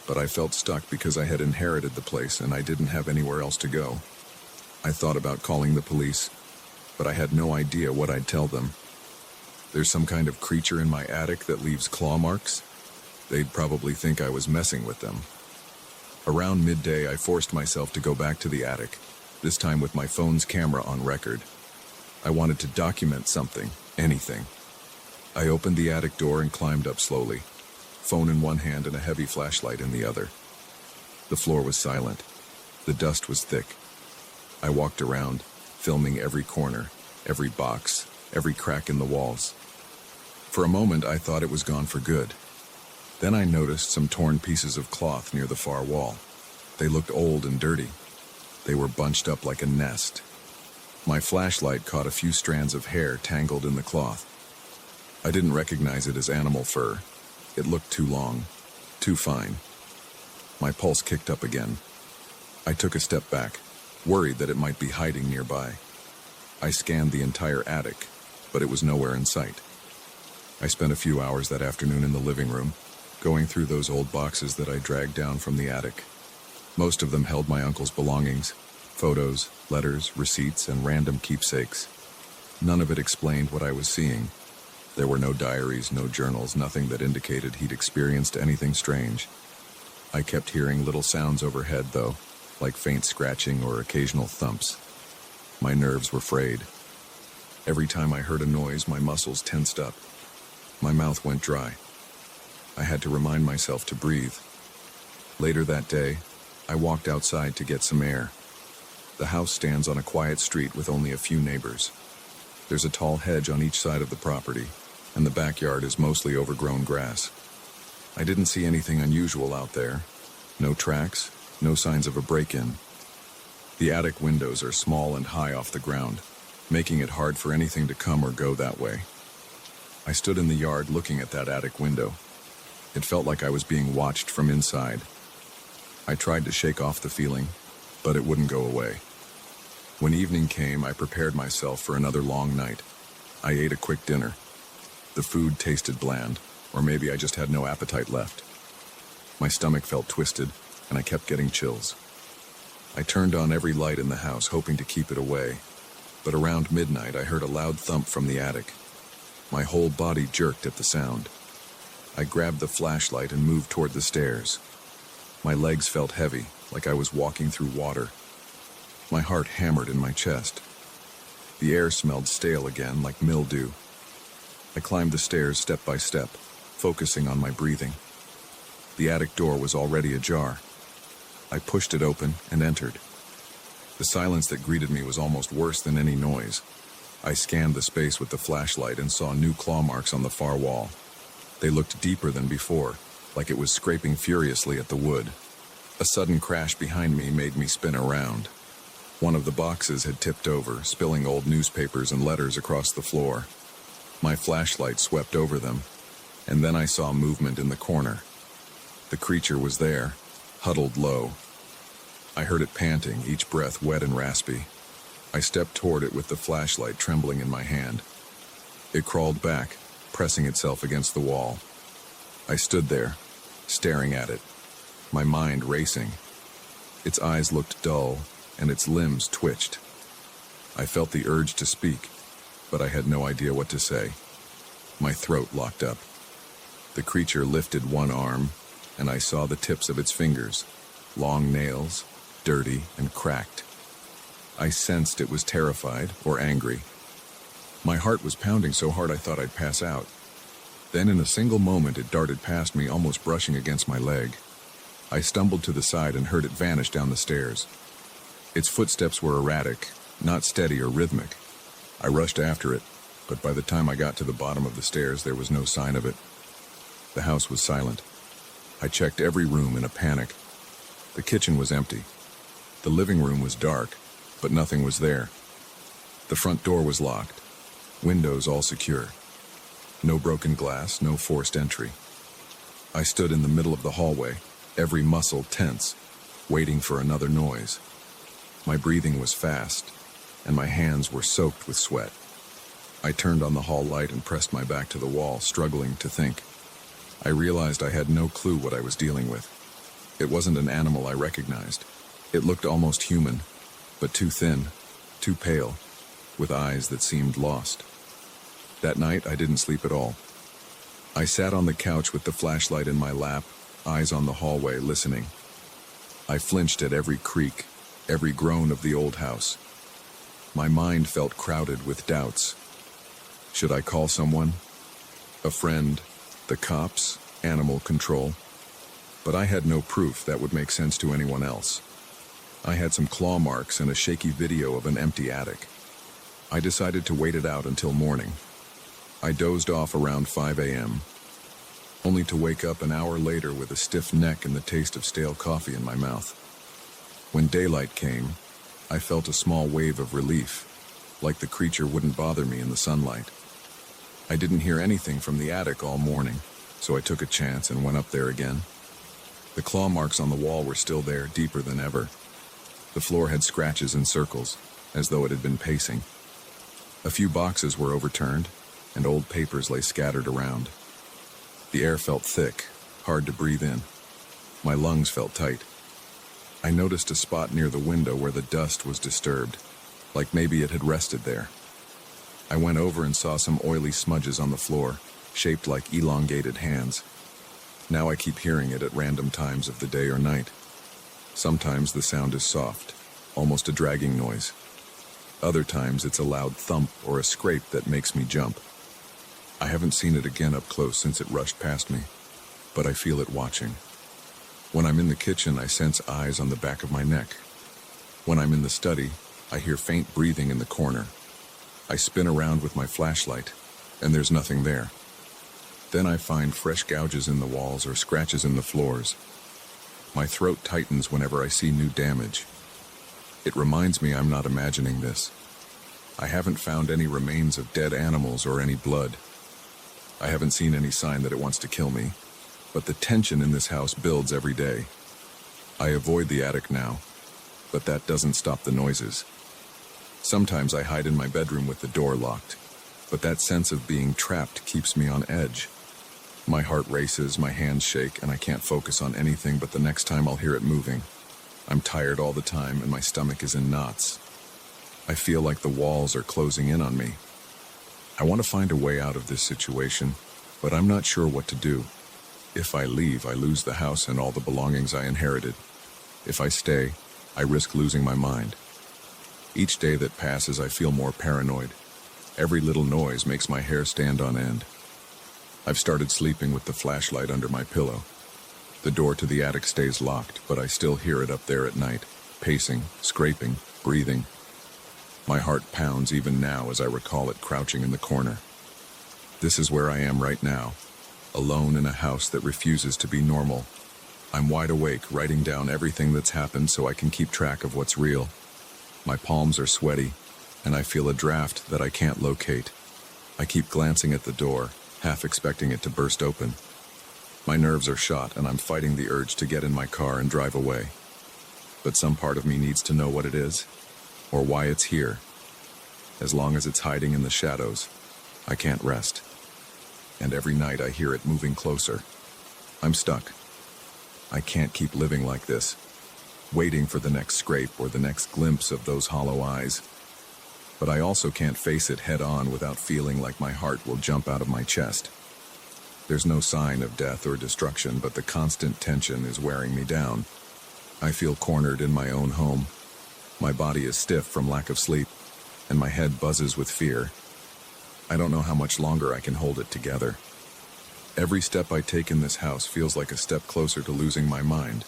but I felt stuck because I had inherited the place and I didn't have anywhere else to go. I thought about calling the police, but I had no idea what I'd tell them. There's some kind of creature in my attic that leaves claw marks? They'd probably think I was messing with them. Around midday, I forced myself to go back to the attic, this time with my phone's camera on record. I wanted to document something, anything. I opened the attic door and climbed up slowly, phone in one hand and a heavy flashlight in the other. The floor was silent. The dust was thick. I walked around, filming every corner, every box, every crack in the walls. For a moment, I thought it was gone for good. Then I noticed some torn pieces of cloth near the far wall. They looked old and dirty. They were bunched up like a nest. My flashlight caught a few strands of hair tangled in the cloth. I didn't recognize it as animal fur. It looked too long, too fine. My pulse kicked up again. I took a step back, worried that it might be hiding nearby. I scanned the entire attic, but it was nowhere in sight. I spent a few hours that afternoon in the living room, going through those old boxes that I dragged down from the attic. Most of them held my uncle's belongings, photos, letters, receipts, and random keepsakes. None of it explained what I was seeing. There were no diaries, no journals, nothing that indicated he'd experienced anything strange. I kept hearing little sounds overhead, though, like faint scratching or occasional thumps. My nerves were frayed. Every time I heard a noise, my muscles tensed up. My mouth went dry. I had to remind myself to breathe. Later that day, I walked outside to get some air. The house stands on a quiet street with only a few neighbors. There's a tall hedge on each side of the property, and the backyard is mostly overgrown grass. I didn't see anything unusual out there. No tracks, no signs of a break-in. The attic windows are small and high off the ground, making it hard for anything to come or go that way. I stood in the yard looking at that attic window. It felt like I was being watched from inside. I tried to shake off the feeling, but it wouldn't go away. When evening came, I prepared myself for another long night. I ate a quick dinner. The food tasted bland, or maybe I just had no appetite left. My stomach felt twisted, and I kept getting chills. I turned on every light in the house, hoping to keep it away. But around midnight, I heard a loud thump from the attic. My whole body jerked at the sound. I grabbed the flashlight and moved toward the stairs. My legs felt heavy, like I was walking through water. My heart hammered in my chest. The air smelled stale again, like mildew. I climbed the stairs step by step, focusing on my breathing. The attic door was already ajar. I pushed it open and entered. The silence that greeted me was almost worse than any noise. I scanned the space with the flashlight and saw new claw marks on the far wall. They looked deeper than before, like it was scraping furiously at the wood. A sudden crash behind me made me spin around. One of the boxes had tipped over, spilling old newspapers and letters across the floor. My flashlight swept over them, and then I saw movement in the corner. The creature was there, huddled low. I heard it panting, each breath wet and raspy. I stepped toward it with the flashlight trembling in my hand. It crawled back, pressing itself against the wall. I stood there, staring at it, my mind racing. Its eyes looked dull, and its limbs twitched. I felt the urge to speak, but I had no idea what to say. My throat locked up. The creature lifted one arm, and I saw the tips of its fingers, long nails, dirty, and cracked. I sensed it was terrified or angry. My heart was pounding so hard I thought I'd pass out. Then in a single moment it darted past me, almost brushing against my leg. I stumbled to the side and heard it vanish down the stairs. Its footsteps were erratic, not steady or rhythmic. I rushed after it, but by the time I got to the bottom of the stairs, there was no sign of it. The house was silent. I checked every room in a panic. The kitchen was empty. The living room was dark, but nothing was there. The front door was locked, windows all secure. No broken glass, no forced entry. I stood in the middle of the hallway, every muscle tense, waiting for another noise. My breathing was fast, and my hands were soaked with sweat. I turned on the hall light and pressed my back to the wall, struggling to think. I realized I had no clue what I was dealing with. It wasn't an animal I recognized. It looked almost human, but too thin, too pale, with eyes that seemed lost. That night, I didn't sleep at all. I sat on the couch with the flashlight in my lap, eyes on the hallway, listening. I flinched at every creak, every groan of the old house. My mind felt crowded with doubts. Should I call someone? A friend? The cops? Animal control? But I had no proof that would make sense to anyone else. I had some claw marks and a shaky video of an empty attic. I decided to wait it out until morning. I dozed off around 5 a.m., only to wake up an hour later with a stiff neck and the taste of stale coffee in my mouth. When daylight came, I felt a small wave of relief, like the creature wouldn't bother me in the sunlight. I didn't hear anything from the attic all morning, so I took a chance and went up there again. The claw marks on the wall were still there, deeper than ever. The floor had scratches and circles, as though it had been pacing. A few boxes were overturned, and old papers lay scattered around. The air felt thick, hard to breathe in. My lungs felt tight. I noticed a spot near the window where the dust was disturbed, like maybe it had rested there. I went over and saw some oily smudges on the floor, shaped like elongated hands. Now I keep hearing it at random times of the day or night. Sometimes the sound is soft, almost a dragging noise. Other times it's a loud thump or a scrape that makes me jump. I haven't seen it again up close since it rushed past me, but I feel it watching. When I'm in the kitchen, I sense eyes on the back of my neck. When I'm in the study, I hear faint breathing in the corner. I spin around with my flashlight, and there's nothing there. Then I find fresh gouges in the walls or scratches in the floors. My throat tightens whenever I see new damage. It reminds me I'm not imagining this. I haven't found any remains of dead animals or any blood. I haven't seen any sign that it wants to kill me, but the tension in this house builds every day. I avoid the attic now, but that doesn't stop the noises. Sometimes I hide in my bedroom with the door locked, but that sense of being trapped keeps me on edge. My heart races, my hands shake, and I can't focus on anything but the next time I'll hear it moving. I'm tired all the time, and my stomach is in knots. I feel like the walls are closing in on me. I want to find a way out of this situation, but I'm not sure what to do. If I leave, I lose the house and all the belongings I inherited. If I stay, I risk losing my mind. Each day that passes, I feel more paranoid. Every little noise makes my hair stand on end. I've started sleeping with the flashlight under my pillow. The door to the attic stays locked, but I still hear it up there at night, pacing, scraping, breathing. My heart pounds even now as I recall it crouching in the corner. This is where I am right now, alone in a house that refuses to be normal. I'm wide awake, writing down everything that's happened so I can keep track of what's real. My palms are sweaty, and I feel a draft that I can't locate. I keep glancing at the door, half expecting it to burst open. My nerves are shot, and I'm fighting the urge to get in my car and drive away. But some part of me needs to know what it is, or why it's here. As long as it's hiding in the shadows, I can't rest. And every night I hear it moving closer. I'm stuck. I can't keep living like this, waiting for the next scrape or the next glimpse of those hollow eyes. But I also can't face it head on without feeling like my heart will jump out of my chest. There's no sign of death or destruction, but the constant tension is wearing me down. I feel cornered in my own home. My body is stiff from lack of sleep, and my head buzzes with fear. I don't know how much longer I can hold it together. Every step I take in this house feels like a step closer to losing my mind.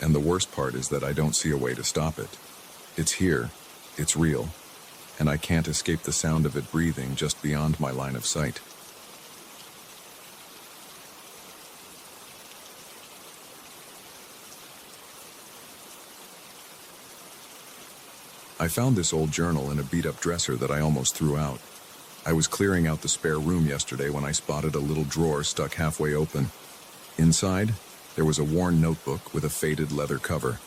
And the worst part is that I don't see a way to stop it. It's here, it's real, and I can't escape the sound of it breathing just beyond my line of sight. I found this old journal in a beat-up dresser that I almost threw out. I was clearing out the spare room yesterday when I spotted a little drawer stuck halfway open. Inside, there was a worn notebook with a faded leather cover.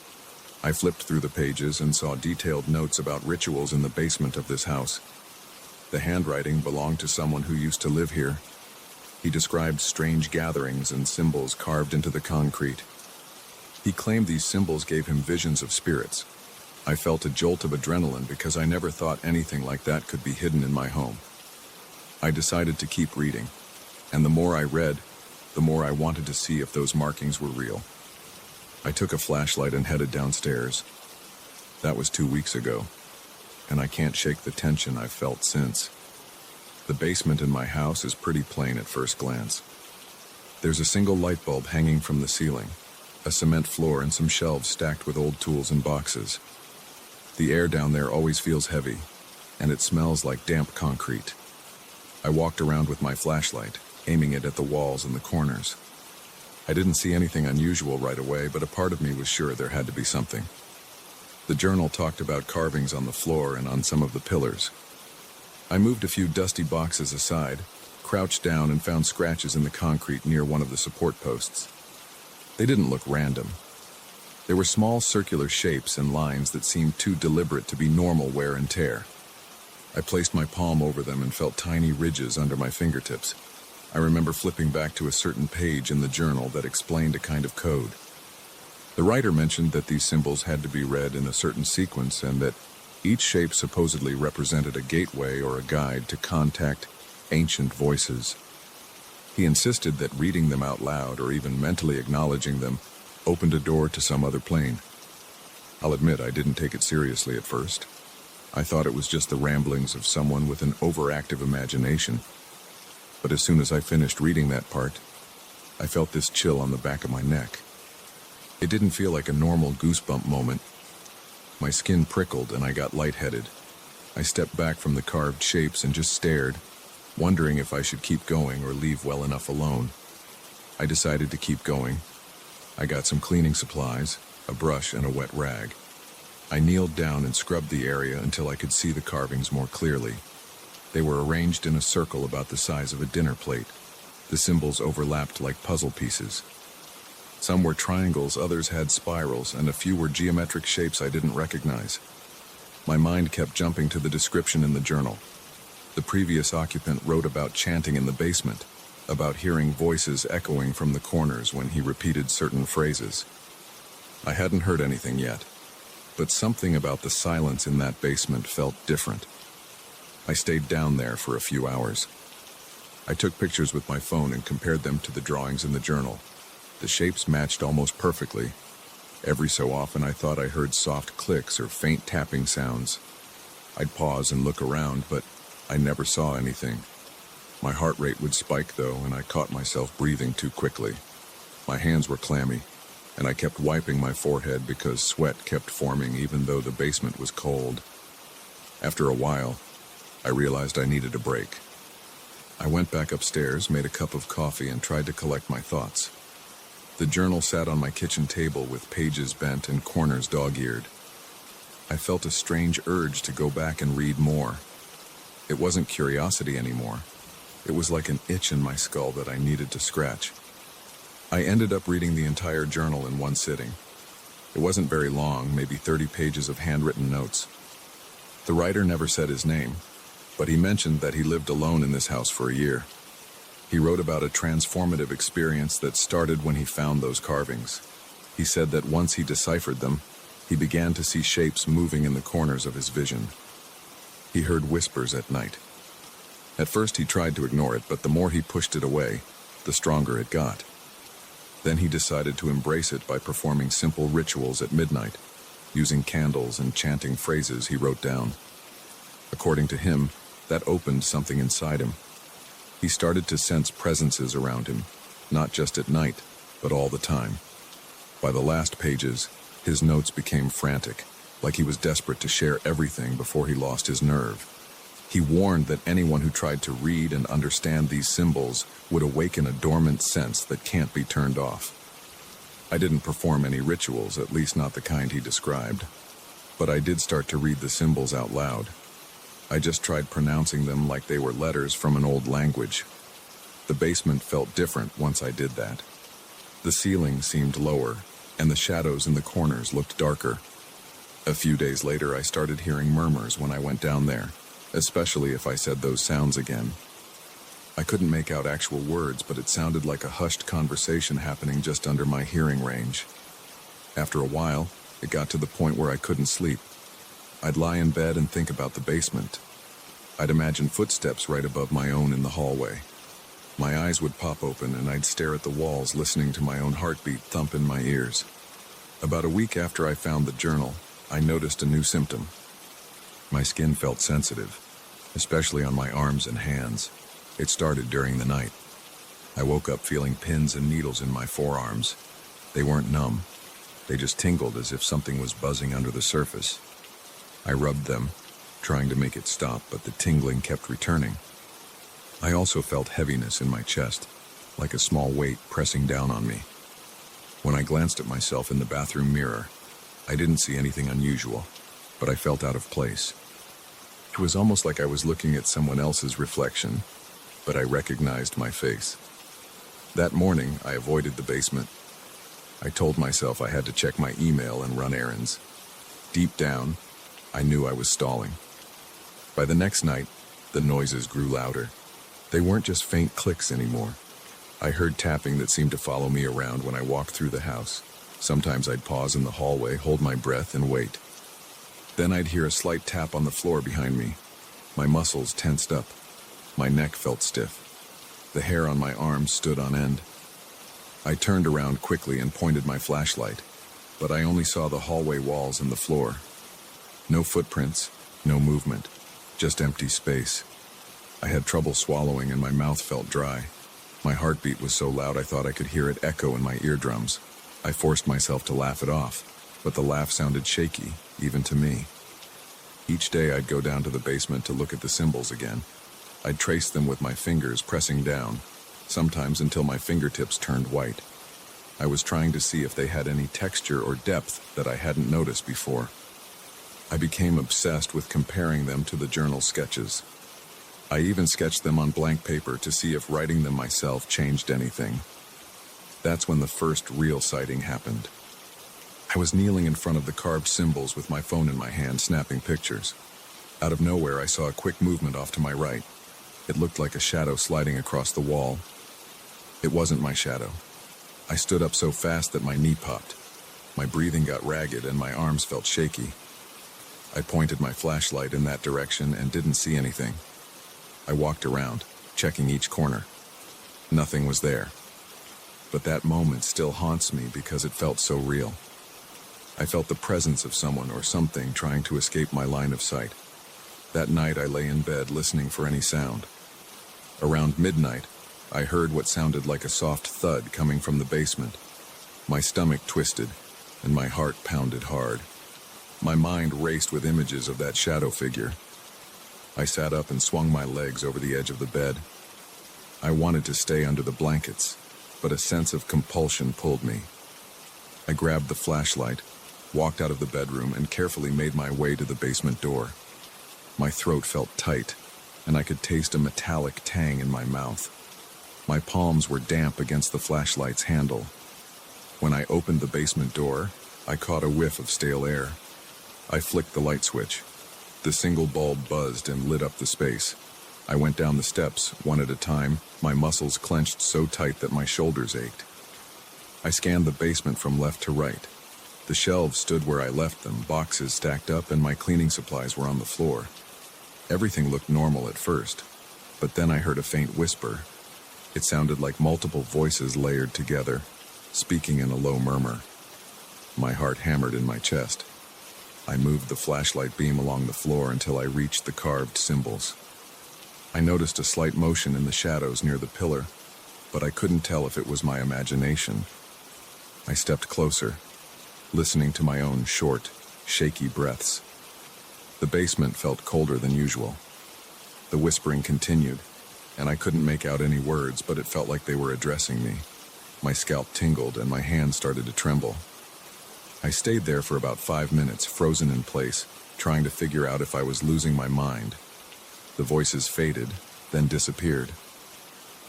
I flipped through the pages and saw detailed notes about rituals in the basement of this house. The handwriting belonged to someone who used to live here. He described strange gatherings and symbols carved into the concrete. He claimed these symbols gave him visions of spirits. I felt a jolt of adrenaline because I never thought anything like that could be hidden in my home. I decided to keep reading, and the more I read, the more I wanted to see if those markings were real. I took a flashlight and headed downstairs. That was 2 weeks ago, and I can't shake the tension I've felt since. The basement in my house is pretty plain at first glance. There's a single light bulb hanging from the ceiling, a cement floor and some shelves stacked with old tools and boxes. The air down there always feels heavy, and it smells like damp concrete. I walked around with my flashlight, aiming it at the walls and the corners. I didn't see anything unusual right away, but a part of me was sure there had to be something. The journal talked about carvings on the floor and on some of the pillars. I moved a few dusty boxes aside, crouched down and found scratches in the concrete near one of the support posts. They didn't look random. There were small circular shapes and lines that seemed too deliberate to be normal wear and tear. I placed my palm over them and felt tiny ridges under my fingertips. I remember flipping back to a certain page in the journal that explained a kind of code. The writer mentioned that these symbols had to be read in a certain sequence and that each shape supposedly represented a gateway or a guide to contact ancient voices. He insisted that reading them out loud or even mentally acknowledging them opened a door to some other plane. I'll admit I didn't take it seriously at first. I thought it was just the ramblings of someone with an overactive imagination. But as soon as I finished reading that part, I felt this chill on the back of my neck. It didn't feel like a normal goosebump moment. My skin prickled and I got lightheaded. I stepped back from the carved shapes and just stared, wondering if I should keep going or leave well enough alone. I decided to keep going. I got some cleaning supplies, a brush and a wet rag. I kneeled down and scrubbed the area until I could see the carvings more clearly. They were arranged in a circle about the size of a dinner plate. The symbols overlapped like puzzle pieces. Some were triangles, others had spirals, and a few were geometric shapes I didn't recognize. My mind kept jumping to the description in the journal. The previous occupant wrote about chanting in the basement, about hearing voices echoing from the corners when he repeated certain phrases. I hadn't heard anything yet, but something about the silence in that basement felt different. I stayed down there for a few hours. I took pictures with my phone and compared them to the drawings in the journal. The shapes matched almost perfectly. Every so often I thought I heard soft clicks or faint tapping sounds. I'd pause and look around, but I never saw anything. My heart rate would spike though, and I caught myself breathing too quickly. My hands were clammy, and I kept wiping my forehead because sweat kept forming even though the basement was cold. After a while, I realized I needed a break. I went back upstairs, made a cup of coffee, and tried to collect my thoughts. The journal sat on my kitchen table with pages bent and corners dog-eared. I felt a strange urge to go back and read more. It wasn't curiosity anymore. It was like an itch in my skull that I needed to scratch. I ended up reading the entire journal in one sitting. It wasn't very long, maybe 30 pages of handwritten notes. The writer never said his name, but he mentioned that he lived alone in this house for a year. He wrote about a transformative experience that started when he found those carvings. He said that once he deciphered them, he began to see shapes moving in the corners of his vision. He heard whispers at night. At first he tried to ignore it, but the more he pushed it away, the stronger it got. Then he decided to embrace it by performing simple rituals at midnight, using candles and chanting phrases he wrote down. According to him, that opened something inside him. He started to sense presences around him, not just at night, but all the time. By the last pages, his notes became frantic, like he was desperate to share everything before he lost his nerve. He warned that anyone who tried to read and understand these symbols would awaken a dormant sense that can't be turned off. I didn't perform any rituals, at least not the kind he described, but I did start to read the symbols out loud. I just tried pronouncing them like they were letters from an old language. The basement felt different once I did that. The ceiling seemed lower, and the shadows in the corners looked darker. A few days later, I started hearing murmurs when I went down there, especially if I said those sounds again. I couldn't make out actual words, but it sounded like a hushed conversation happening just under my hearing range. After a while, it got to the point where I couldn't sleep. I'd lie in bed and think about the basement. I'd imagine footsteps right above my own in the hallway. My eyes would pop open and I'd stare at the walls, listening to my own heartbeat thump in my ears. About a week after I found the journal, I noticed a new symptom. My skin felt sensitive, especially on my arms and hands. It started during the night. I woke up feeling pins and needles in my forearms. They weren't numb. They just tingled as if something was buzzing under the surface. I rubbed them, trying to make it stop, but the tingling kept returning. I also felt heaviness in my chest, like a small weight pressing down on me. When I glanced at myself in the bathroom mirror, I didn't see anything unusual, but I felt out of place. It was almost like I was looking at someone else's reflection, but I recognized my face. That morning, I avoided the basement. I told myself I had to check my email and run errands. Deep down, I knew I was stalling. By the next night, the noises grew louder. They weren't just faint clicks anymore. I heard tapping that seemed to follow me around when I walked through the house. Sometimes I'd pause in the hallway, hold my breath, and wait. Then I'd hear a slight tap on the floor behind me. My muscles tensed up. My neck felt stiff. The hair on my arms stood on end. I turned around quickly and pointed my flashlight, but I only saw the hallway walls and the floor. No footprints, no movement, just empty space. I had trouble swallowing and my mouth felt dry. My heartbeat was so loud I thought I could hear it echo in my eardrums. I forced myself to laugh it off, but the laugh sounded shaky, even to me. Each day I'd go down to the basement to look at the symbols again. I'd trace them with my fingers, pressing down, sometimes until my fingertips turned white. I was trying to see if they had any texture or depth that I hadn't noticed before. I became obsessed with comparing them to the journal sketches. I even sketched them on blank paper to see if writing them myself changed anything. That's when the first real sighting happened. I was kneeling in front of the carved symbols with my phone in my hand, snapping pictures. Out of nowhere, I saw a quick movement off to my right. It looked like a shadow sliding across the wall. It wasn't my shadow. I stood up so fast that my knee popped. My breathing got ragged and my arms felt shaky. I pointed my flashlight in that direction and didn't see anything. I walked around, checking each corner. Nothing was there. But that moment still haunts me because it felt so real. I felt the presence of someone or something trying to escape my line of sight. That night I lay in bed listening for any sound. Around midnight, I heard what sounded like a soft thud coming from the basement. My stomach twisted, and my heart pounded hard. My mind raced with images of that shadow figure. I sat up and swung my legs over the edge of the bed. I wanted to stay under the blankets, but a sense of compulsion pulled me. I grabbed the flashlight, walked out of the bedroom, and carefully made my way to the basement door. My throat felt tight, and I could taste a metallic tang in my mouth. My palms were damp against the flashlight's handle. When I opened the basement door, I caught a whiff of stale air. I flicked the light switch. The single bulb buzzed and lit up the space. I went down the steps, one at a time, my muscles clenched so tight that my shoulders ached. I scanned the basement from left to right. The shelves stood where I left them, boxes stacked up, and my cleaning supplies were on the floor. Everything looked normal at first, but then I heard a faint whisper. It sounded like multiple voices layered together, speaking in a low murmur. My heart hammered in my chest. I moved the flashlight beam along the floor until I reached the carved symbols. I noticed a slight motion in the shadows near the pillar, but I couldn't tell if it was my imagination. I stepped closer, listening to my own short, shaky breaths. The basement felt colder than usual. The whispering continued, and I couldn't make out any words, but it felt like they were addressing me. My scalp tingled and my hands started to tremble. I stayed there for about 5 minutes, frozen in place, trying to figure out if I was losing my mind. The voices faded, then disappeared.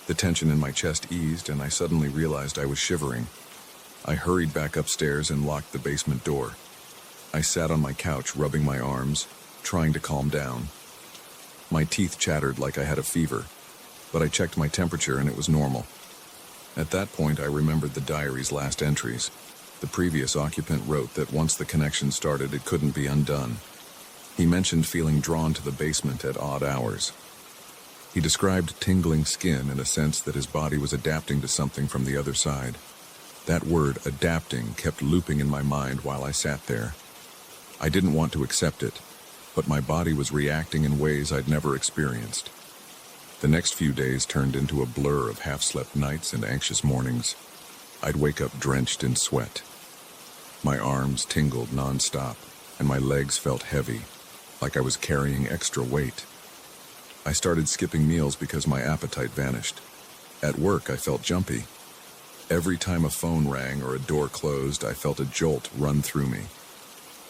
The tension in my chest eased, and I suddenly realized I was shivering. I hurried back upstairs and locked the basement door. I sat on my couch, rubbing my arms, trying to calm down. My teeth chattered like I had a fever, but I checked my temperature and it was normal. At that point, I remembered the diary's last entries. The previous occupant wrote that once the connection started, it couldn't be undone. He mentioned feeling drawn to the basement at odd hours. He described tingling skin in a sense that his body was adapting to something from the other side. That word, adapting, kept looping in my mind while I sat there. I didn't want to accept it, but my body was reacting in ways I'd never experienced. The next few days turned into a blur of half-slept nights and anxious mornings. I'd wake up drenched in sweat. My arms tingled nonstop, and my legs felt heavy, like I was carrying extra weight. I started skipping meals because my appetite vanished. At work, I felt jumpy. Every time a phone rang or a door closed, I felt a jolt run through me.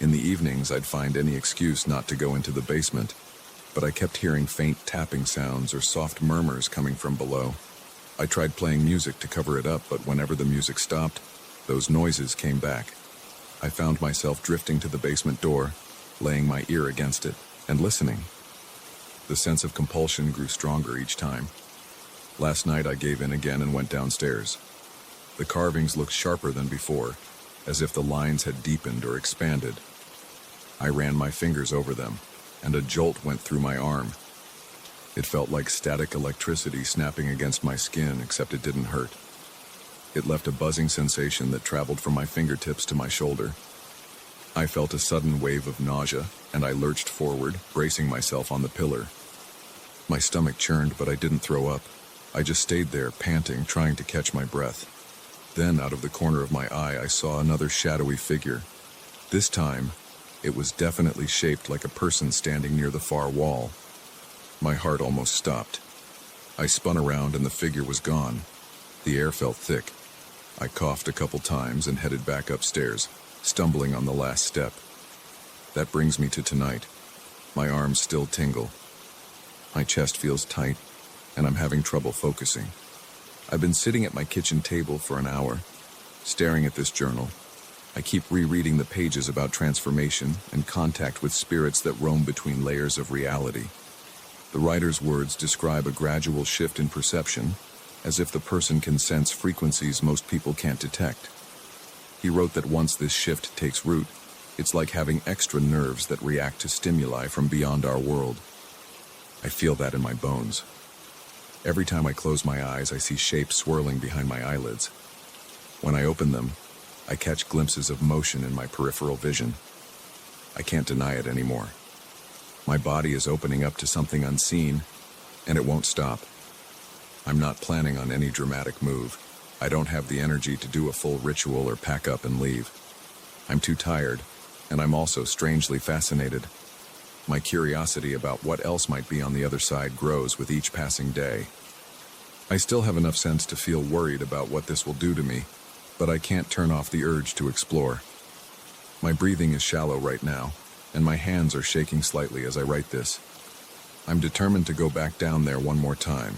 In the evenings, I'd find any excuse not to go into the basement, but I kept hearing faint tapping sounds or soft murmurs coming from below. I tried playing music to cover it up, but whenever the music stopped, those noises came back. I found myself drifting to the basement door, laying my ear against it, and listening. The sense of compulsion grew stronger each time. Last night I gave in again and went downstairs. The carvings looked sharper than before, as if the lines had deepened or expanded. I ran my fingers over them, and a jolt went through my arm. It felt like static electricity snapping against my skin, except it didn't hurt. It left a buzzing sensation that traveled from my fingertips to my shoulder. I felt a sudden wave of nausea, and I lurched forward, bracing myself on the pillar. My stomach churned, but I didn't throw up. I just stayed there, panting, trying to catch my breath. Then, out of the corner of my eye, I saw another shadowy figure. This time, it was definitely shaped like a person standing near the far wall. My heart almost stopped. I spun around and the figure was gone. The air felt thick. I coughed a couple times and headed back upstairs, stumbling on the last step. That brings me to tonight. My arms still tingle. My chest feels tight, and I'm having trouble focusing. I've been sitting at my kitchen table for an hour, staring at this journal. I keep rereading the pages about transformation and contact with spirits that roam between layers of reality. The writer's words describe a gradual shift in perception, as if the person can sense frequencies most people can't detect. He wrote that once this shift takes root, it's like having extra nerves that react to stimuli from beyond our world. I feel that in my bones. Every time I close my eyes, I see shapes swirling behind my eyelids. When I open them, I catch glimpses of motion in my peripheral vision. I can't deny it anymore. My body is opening up to something unseen, and it won't stop. I'm not planning on any dramatic move. I don't have the energy to do a full ritual or pack up and leave. I'm too tired, and I'm also strangely fascinated. My curiosity about what else might be on the other side grows with each passing day. I still have enough sense to feel worried about what this will do to me, but I can't turn off the urge to explore. My breathing is shallow right now, and my hands are shaking slightly as I write this. I'm determined to go back down there one more time.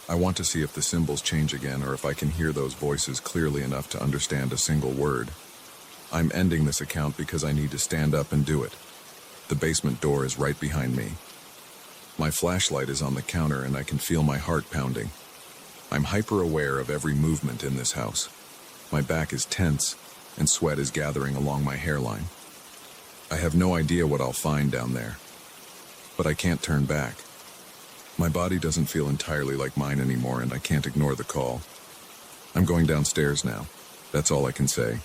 I want to see if the symbols change again or if I can hear those voices clearly enough to understand a single word. I'm ending this account because I need to stand up and do it. The basement door is right behind me. My flashlight is on the counter and I can feel my heart pounding. I'm hyper-aware of every movement in this house. My back is tense and sweat is gathering along my hairline. I have no idea what I'll find down there, but I can't turn back. My body doesn't feel entirely like mine anymore and I can't ignore the call. I'm going downstairs now. That's all I can say.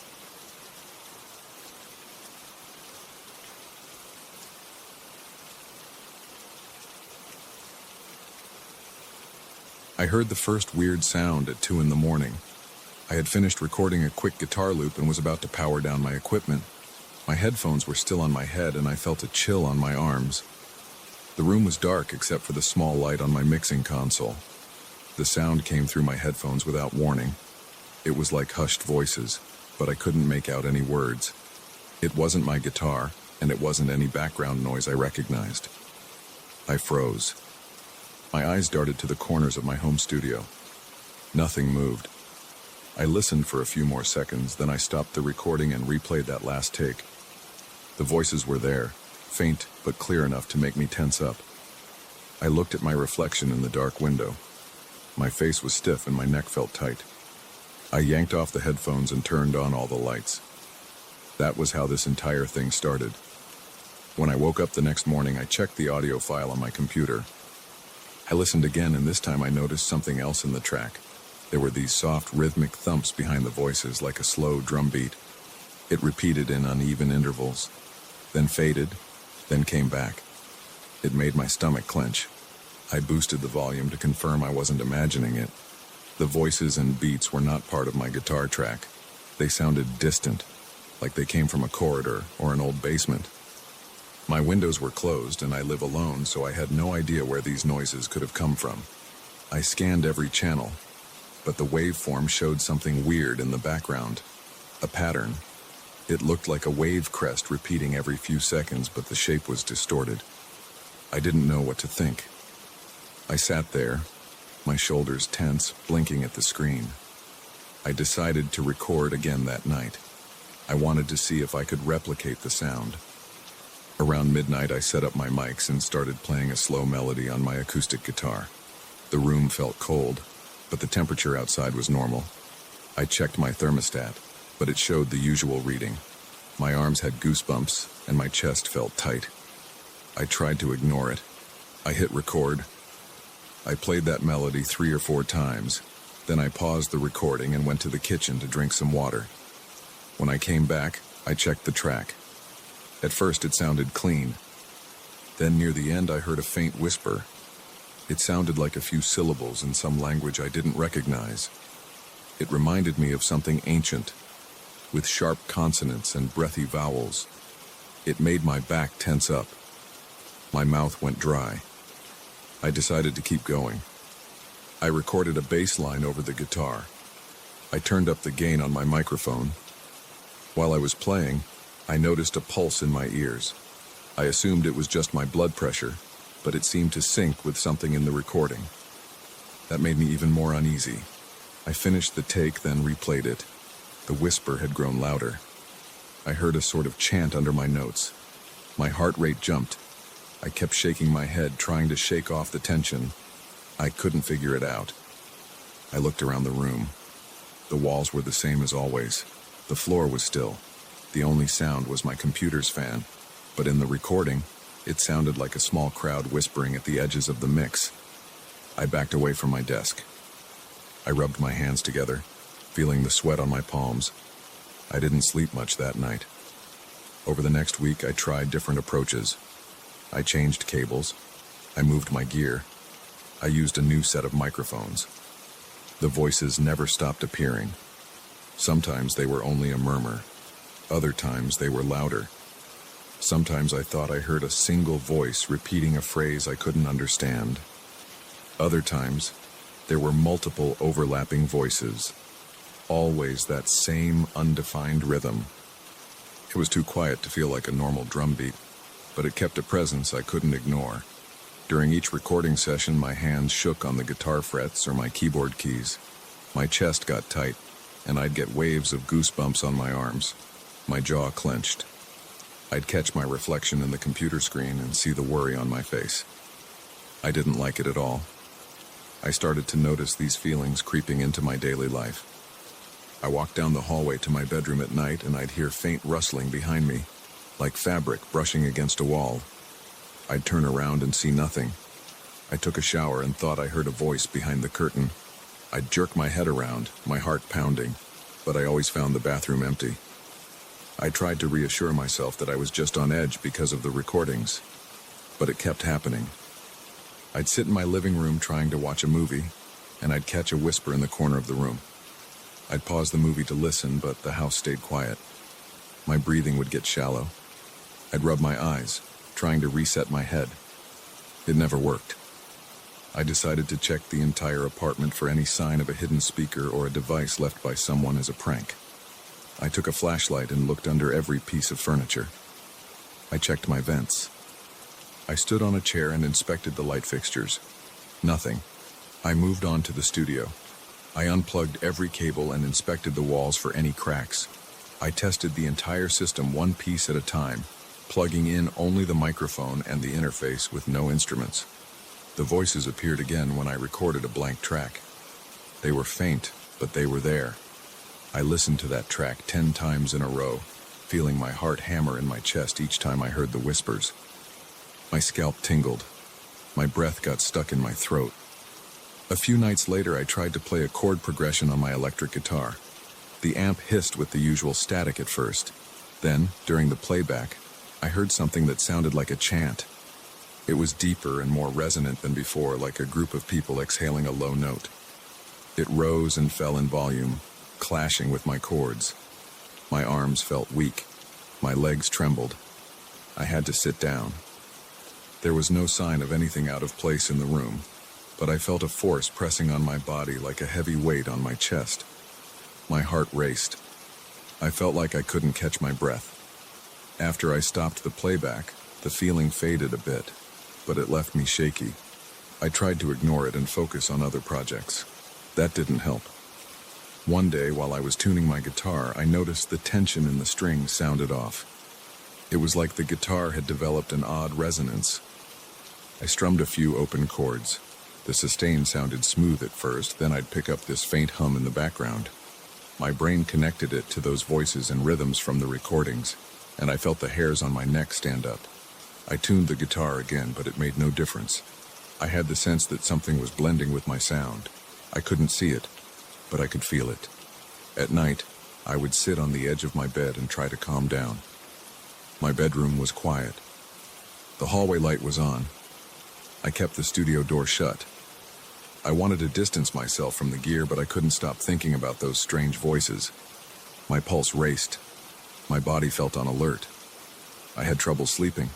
I heard the first weird sound at 2 in the morning. I had finished recording a quick guitar loop and was about to power down my equipment. My headphones were still on my head and I felt a chill on my arms. The room was dark except for the small light on my mixing console. The sound came through my headphones without warning. It was like hushed voices, but I couldn't make out any words. It wasn't my guitar, and it wasn't any background noise I recognized. I froze. My eyes darted to the corners of my home studio. Nothing moved. I listened for a few more seconds, then I stopped the recording and replayed that last take. The voices were there, faint but clear enough to make me tense up. I looked at my reflection in the dark window. My face was stiff and my neck felt tight. I yanked off the headphones and turned on all the lights. That was how this entire thing started. When I woke up the next morning, I checked the audio file on my computer. I listened again, and this time I noticed something else in the track. There were these soft, rhythmic thumps behind the voices, like a slow drum beat. It repeated in uneven intervals, then faded, then came back. It made my stomach clench. I boosted the volume to confirm I wasn't imagining it. The voices and beats were not part of my guitar track. They sounded distant, like they came from a corridor or an old basement. My windows were closed and I live alone, so I had no idea where these noises could have come from. I scanned every channel, but the waveform showed something weird in the background. A pattern. It looked like a wave crest repeating every few seconds, but the shape was distorted. I didn't know what to think. I sat there, my shoulders tense, blinking at the screen. I decided to record again that night. I wanted to see if I could replicate the sound. Around midnight, I set up my mics and started playing a slow melody on my acoustic guitar. The room felt cold, but the temperature outside was normal. I checked my thermostat, but it showed the usual reading. My arms had goosebumps, and my chest felt tight. I tried to ignore it. I hit record. I played that melody 3 or 4 times. Then I paused the recording and went to the kitchen to drink some water. When I came back, I checked the track. At first it sounded clean. Then near the end I heard a faint whisper. It sounded like a few syllables in some language I didn't recognize. It reminded me of something ancient, with sharp consonants and breathy vowels. It made my back tense up. My mouth went dry. I decided to keep going. I recorded a bass line over the guitar. I turned up the gain on my microphone. While I was playing, I noticed a pulse in my ears. I assumed it was just my blood pressure, but it seemed to sync with something in the recording. That made me even more uneasy. I finished the take, then replayed it. The whisper had grown louder. I heard a sort of chant under my notes. My heart rate jumped. I kept shaking my head, trying to shake off the tension. I couldn't figure it out. I looked around the room. The walls were the same as always. The floor was still. The only sound was my computer's fan, but in the recording, it sounded like a small crowd whispering at the edges of the mix. I backed away from my desk. I rubbed my hands together, feeling the sweat on my palms. I didn't sleep much that night. Over the next week, I tried different approaches. I changed cables. I moved my gear. I used a new set of microphones. The voices never stopped appearing. Sometimes they were only a murmur. Other times they were louder. Sometimes I thought I heard a single voice repeating a phrase I couldn't understand. Other times, there were multiple overlapping voices. Always that same undefined rhythm. It was too quiet to feel like a normal drum beat, but it kept a presence I couldn't ignore. During each recording session, my hands shook on the guitar frets or my keyboard keys. My chest got tight, and I'd get waves of goosebumps on my arms. My jaw clenched. I'd catch my reflection in the computer screen and see the worry on my face. I didn't like it at all. I started to notice these feelings creeping into my daily life. I walked down the hallway to my bedroom at night and I'd hear faint rustling behind me, like fabric brushing against a wall. I'd turn around and see nothing. I took a shower and thought I heard a voice behind the curtain. I'd jerk my head around, my heart pounding, but I always found the bathroom empty. I tried to reassure myself that I was just on edge because of the recordings, but it kept happening. I'd sit in my living room trying to watch a movie, and I'd catch a whisper in the corner of the room. I'd pause the movie to listen, but the house stayed quiet. My breathing would get shallow. I'd rub my eyes, trying to reset my head. It never worked. I decided to check the entire apartment for any sign of a hidden speaker or a device left by someone as a prank. I took a flashlight and looked under every piece of furniture. I checked my vents. I stood on a chair and inspected the light fixtures. Nothing. I moved on to the studio. I unplugged every cable and inspected the walls for any cracks. I tested the entire system one piece at a time, plugging in only the microphone and the interface with no instruments. The voices appeared again when I recorded a blank track. They were faint, but they were there. I listened to that track 10 times in a row, feeling my heart hammer in my chest each time I heard the whispers. My scalp tingled. My breath got stuck in my throat. A few nights later, I tried to play a chord progression on my electric guitar. The amp hissed with the usual static at first. Then, during the playback, I heard something that sounded like a chant. It was deeper and more resonant than before, like a group of people exhaling a low note. It rose and fell in volume, clashing with my chords. My arms felt weak. My legs trembled. I had to sit down. There was no sign of anything out of place in the room, but I felt a force pressing on my body like a heavy weight on my chest. My heart raced. I felt like I couldn't catch my breath. After I stopped the playback, the feeling faded a bit, but it left me shaky. I tried to ignore it and focus on other projects. That didn't help. One day, while I was tuning my guitar, I noticed the tension in the strings sounded off. It was like the guitar had developed an odd resonance. I strummed a few open chords. The sustain sounded smooth at first, then I'd pick up this faint hum in the background. My brain connected it to those voices and rhythms from the recordings, and I felt the hairs on my neck stand up. I tuned the guitar again, but it made no difference. I had the sense that something was blending with my sound. I couldn't see it, but I could feel it. At night, I would sit on the edge of my bed and try to calm down. My bedroom was quiet. The hallway light was on. I kept the studio door shut. I wanted to distance myself from the gear, but I couldn't stop thinking about those strange voices. My pulse raced. My body felt on alert. I had trouble sleeping.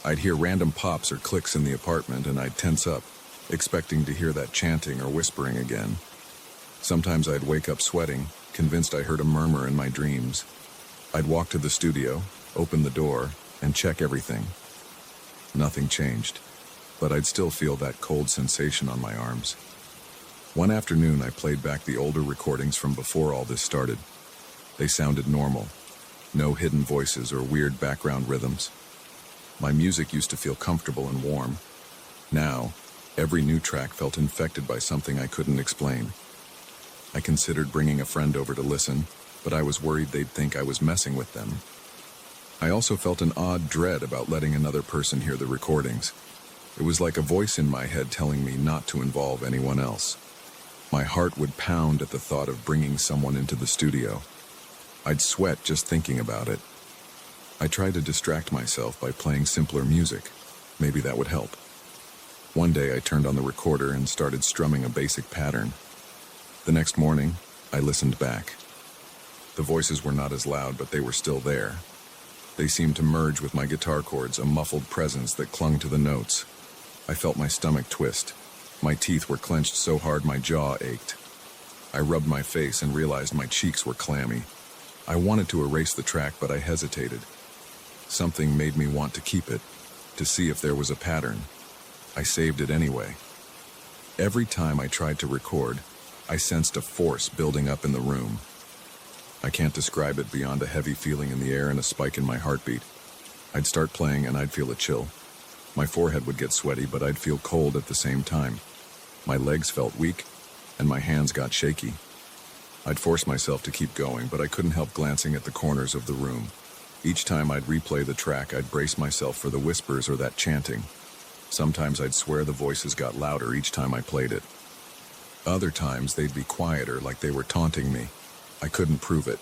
I'd hear random pops or clicks in the apartment, and I'd tense up, expecting to hear that chanting or whispering again. Sometimes I'd wake up sweating, convinced I heard a murmur in my dreams. I'd walk to the studio, open the door, and check everything. Nothing changed, but I'd still feel that cold sensation on my arms. One afternoon, I played back the older recordings from before all this started. They sounded normal. No hidden voices or weird background rhythms. My music used to feel comfortable and warm. Now, every new track felt infected by something I couldn't explain. I considered bringing a friend over to listen, but I was worried they'd think I was messing with them. I also felt an odd dread about letting another person hear the recordings. It was like a voice in my head telling me not to involve anyone else. My heart would pound at the thought of bringing someone into the studio. I'd sweat just thinking about it. I tried to distract myself by playing simpler music. Maybe that would help. One day I turned on the recorder and started strumming a basic pattern. The next morning, I listened back. The voices were not as loud, but they were still there. They seemed to merge with my guitar chords, a muffled presence that clung to the notes. I felt my stomach twist. My teeth were clenched so hard my jaw ached. I rubbed my face and realized my cheeks were clammy. I wanted to erase the track, but I hesitated. Something made me want to keep it, to see if there was a pattern. I saved it anyway. Every time I tried to record, I sensed a force building up in the room. I can't describe it beyond a heavy feeling in the air and a spike in my heartbeat. I'd start playing and I'd feel a chill. My forehead would get sweaty, but I'd feel cold at the same time. My legs felt weak, and my hands got shaky. I'd force myself to keep going, but I couldn't help glancing at the corners of the room. Each time I'd replay the track, I'd brace myself for the whispers or that chanting. Sometimes I'd swear the voices got louder each time I played it. Other times they'd be quieter, like they were taunting me. I couldn't prove it.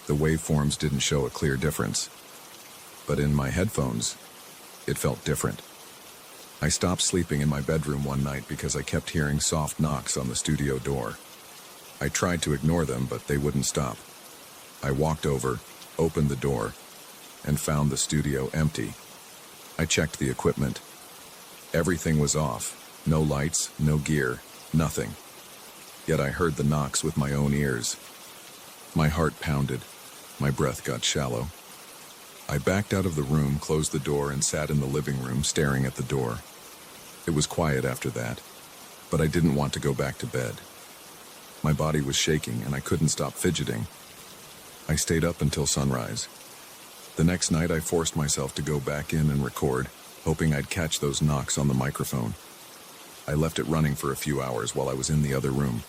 The waveforms didn't show a clear difference. But in my headphones, it felt different. I stopped sleeping in my bedroom one night because I kept hearing soft knocks on the studio door. I tried to ignore them, but they wouldn't stop. I walked over, opened the door, and found the studio empty. I checked the equipment. Everything was off. No lights, no gear, nothing. Yet I heard the knocks with my own ears. My heart pounded. My breath got shallow. I backed out of the room, closed the door, and sat in the living room staring at the door. It was quiet after that, but I didn't want to go back to bed. My body was shaking and I couldn't stop fidgeting. I stayed up until sunrise. The next night I forced myself to go back in and record, hoping I'd catch those knocks on the microphone. I left it running for a few hours while I was in the other room.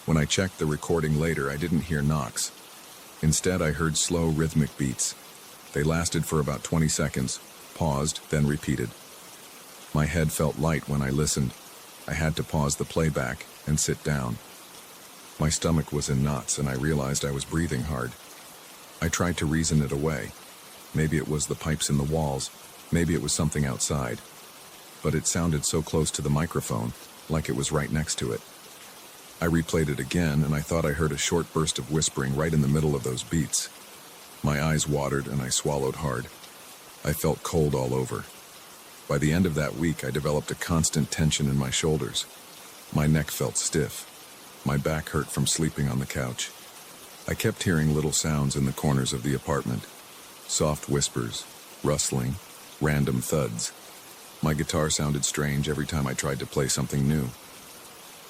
When I checked the recording later, I didn't hear knocks. Instead, I heard slow rhythmic beats. They lasted for about 20 seconds, paused, then repeated. My head felt light when I listened. I had to pause the playback and sit down. My stomach was in knots and I realized I was breathing hard. I tried to reason it away. Maybe it was the pipes in the walls, maybe it was something outside. But it sounded so close to the microphone, like it was right next to it. I replayed it again and I thought I heard a short burst of whispering right in the middle of those beats. My eyes watered and I swallowed hard. I felt cold all over. By the end of that week, I developed a constant tension in my shoulders. My neck felt stiff. My back hurt from sleeping on the couch. I kept hearing little sounds in the corners of the apartment. Soft whispers, rustling, random thuds. My guitar sounded strange every time I tried to play something new.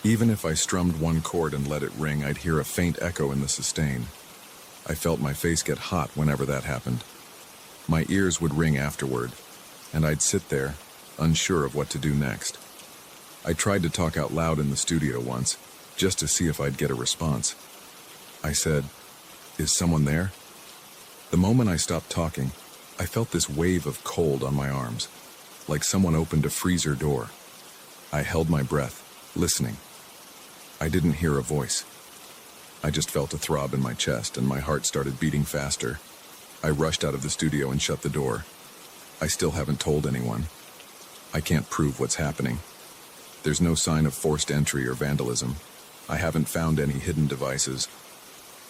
Even if I strummed one chord and let it ring, I'd hear a faint echo in the sustain. I felt my face get hot whenever that happened. My ears would ring afterward, and I'd sit there, unsure of what to do next. I tried to talk out loud in the studio once, just to see if I'd get a response. I said, "Is someone there?" The moment I stopped talking, I felt this wave of cold on my arms, like someone opened a freezer door. I held my breath, listening. I didn't hear a voice. I just felt a throb in my chest and my heart started beating faster. I rushed out of the studio and shut the door. I still haven't told anyone. I can't prove what's happening. There's no sign of forced entry or vandalism. I haven't found any hidden devices.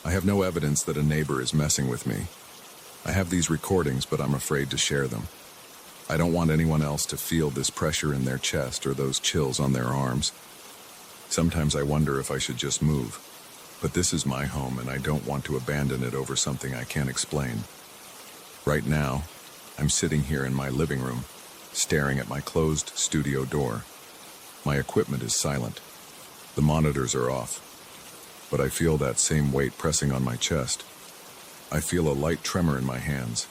I have no evidence that a neighbor is messing with me. I have these recordings, but I'm afraid to share them. I don't want anyone else to feel this pressure in their chest or those chills on their arms. Sometimes I wonder if I should just move. But this is my home and I don't want to abandon it over something I can't explain. Right now, I'm sitting here in my living room, staring at my closed studio door. My equipment is silent. The monitors are off. But I feel that same weight pressing on my chest. I feel a light tremor in my hands.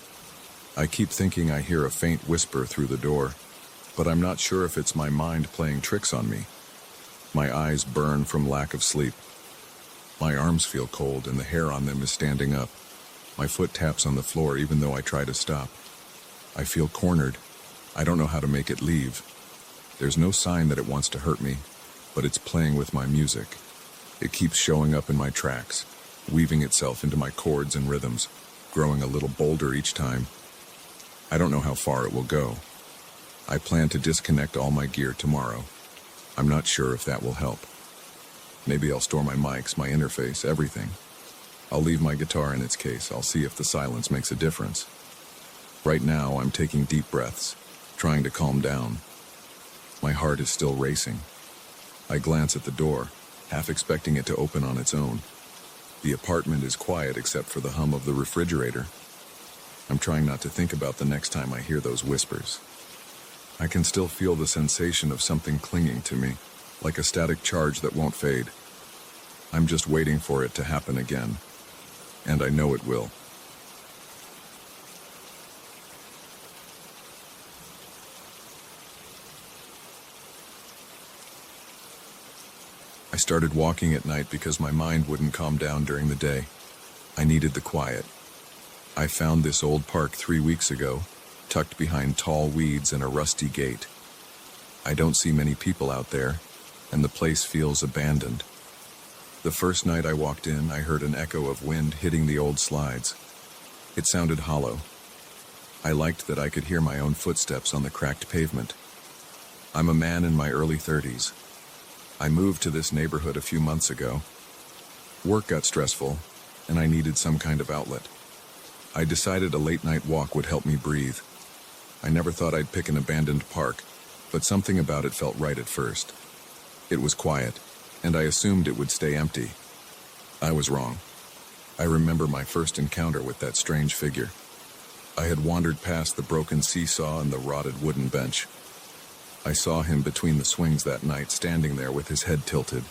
I keep thinking I hear a faint whisper through the door, but I'm not sure if it's my mind playing tricks on me. My eyes burn from lack of sleep. My arms feel cold and the hair on them is standing up. My foot taps on the floor even though I try to stop. I feel cornered. I don't know how to make it leave. There's no sign that it wants to hurt me, but it's playing with my music. It keeps showing up in my tracks, weaving itself into my chords and rhythms, growing a little bolder each time. I don't know how far it will go. I plan to disconnect all my gear tomorrow. I'm not sure if that will help. Maybe I'll store my mics, my interface, everything. I'll leave my guitar in its case. I'll see if the silence makes a difference. Right now, I'm taking deep breaths, trying to calm down. My heart is still racing. I glance at the door, half expecting it to open on its own. The apartment is quiet except for the hum of the refrigerator. I'm trying not to think about the next time I hear those whispers. I can still feel the sensation of something clinging to me, like a static charge that won't fade. I'm just waiting for it to happen again, and I know it will. I started walking at night because my mind wouldn't calm down during the day. I needed the quiet. I found this old park 3 weeks ago, tucked behind tall weeds and a rusty gate. I don't see many people out there, and the place feels abandoned. The first night I walked in, I heard an echo of wind hitting the old slides. It sounded hollow. I liked that I could hear my own footsteps on the cracked pavement. I'm a man in my early 30s. I moved to this neighborhood a few months ago. Work got stressful, and I needed some kind of outlet. I decided a late-night walk would help me breathe. I never thought I'd pick an abandoned park, but something about it felt right at first. It was quiet, and I assumed it would stay empty. I was wrong. I remember my first encounter with that strange figure. I had wandered past the broken seesaw and the rotted wooden bench. I saw him between the swings that night, standing there with his head tilted.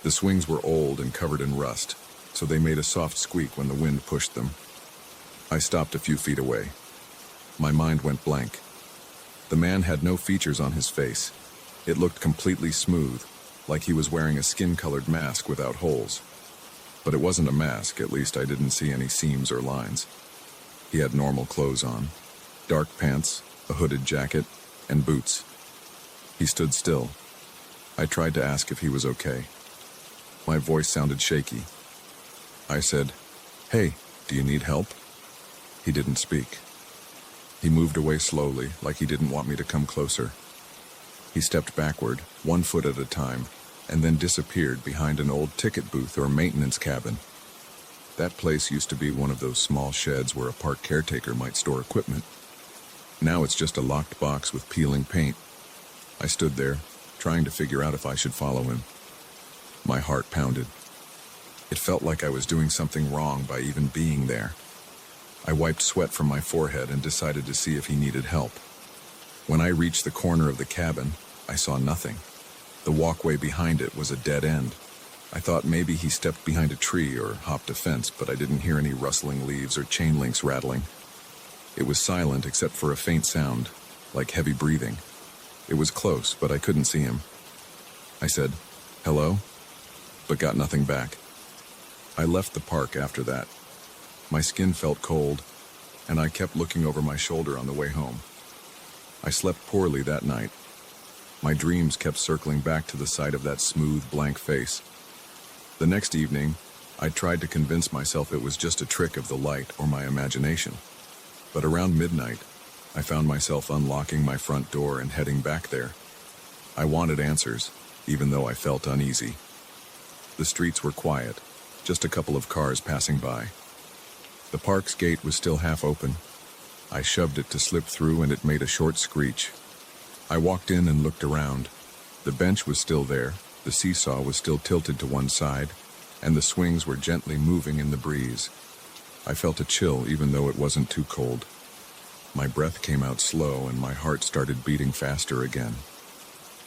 The swings were old and covered in rust, so they made a soft squeak when the wind pushed them. I stopped a few feet away. My mind went blank. The man had no features on his face. It looked completely smooth, like he was wearing a skin-colored mask without holes. But it wasn't a mask, at least I didn't see any seams or lines. He had normal clothes on, dark pants, a hooded jacket, and boots. He stood still. I tried to ask if he was okay. My voice sounded shaky. I said, "Hey, do you need help?" He didn't speak. He moved away slowly, like he didn't want me to come closer. He stepped backward, 1 foot at a time, and then disappeared behind an old ticket booth or maintenance cabin. That place used to be one of those small sheds where a park caretaker might store equipment. Now it's just a locked box with peeling paint. I stood there, trying to figure out if I should follow him. My heart pounded. It felt like I was doing something wrong by even being there. I wiped sweat from my forehead and decided to see if he needed help. When I reached the corner of the cabin, I saw nothing. The walkway behind it was a dead end. I thought maybe he stepped behind a tree or hopped a fence, but I didn't hear any rustling leaves or chain links rattling. It was silent except for a faint sound, like heavy breathing. It was close, but I couldn't see him. I said, "Hello?" but got nothing back. I left the park after that. My skin felt cold, and I kept looking over my shoulder on the way home. I slept poorly that night. My dreams kept circling back to the sight of that smooth, blank face. The next evening, I tried to convince myself it was just a trick of the light or my imagination. But around midnight, I found myself unlocking my front door and heading back there. I wanted answers, even though I felt uneasy. The streets were quiet, just a couple of cars passing by. The park's gate was still half open. I shoved it to slip through and it made a short screech. I walked in and looked around. The bench was still there, the seesaw was still tilted to one side, and the swings were gently moving in the breeze. I felt a chill even though it wasn't too cold. My breath came out slow and my heart started beating faster again.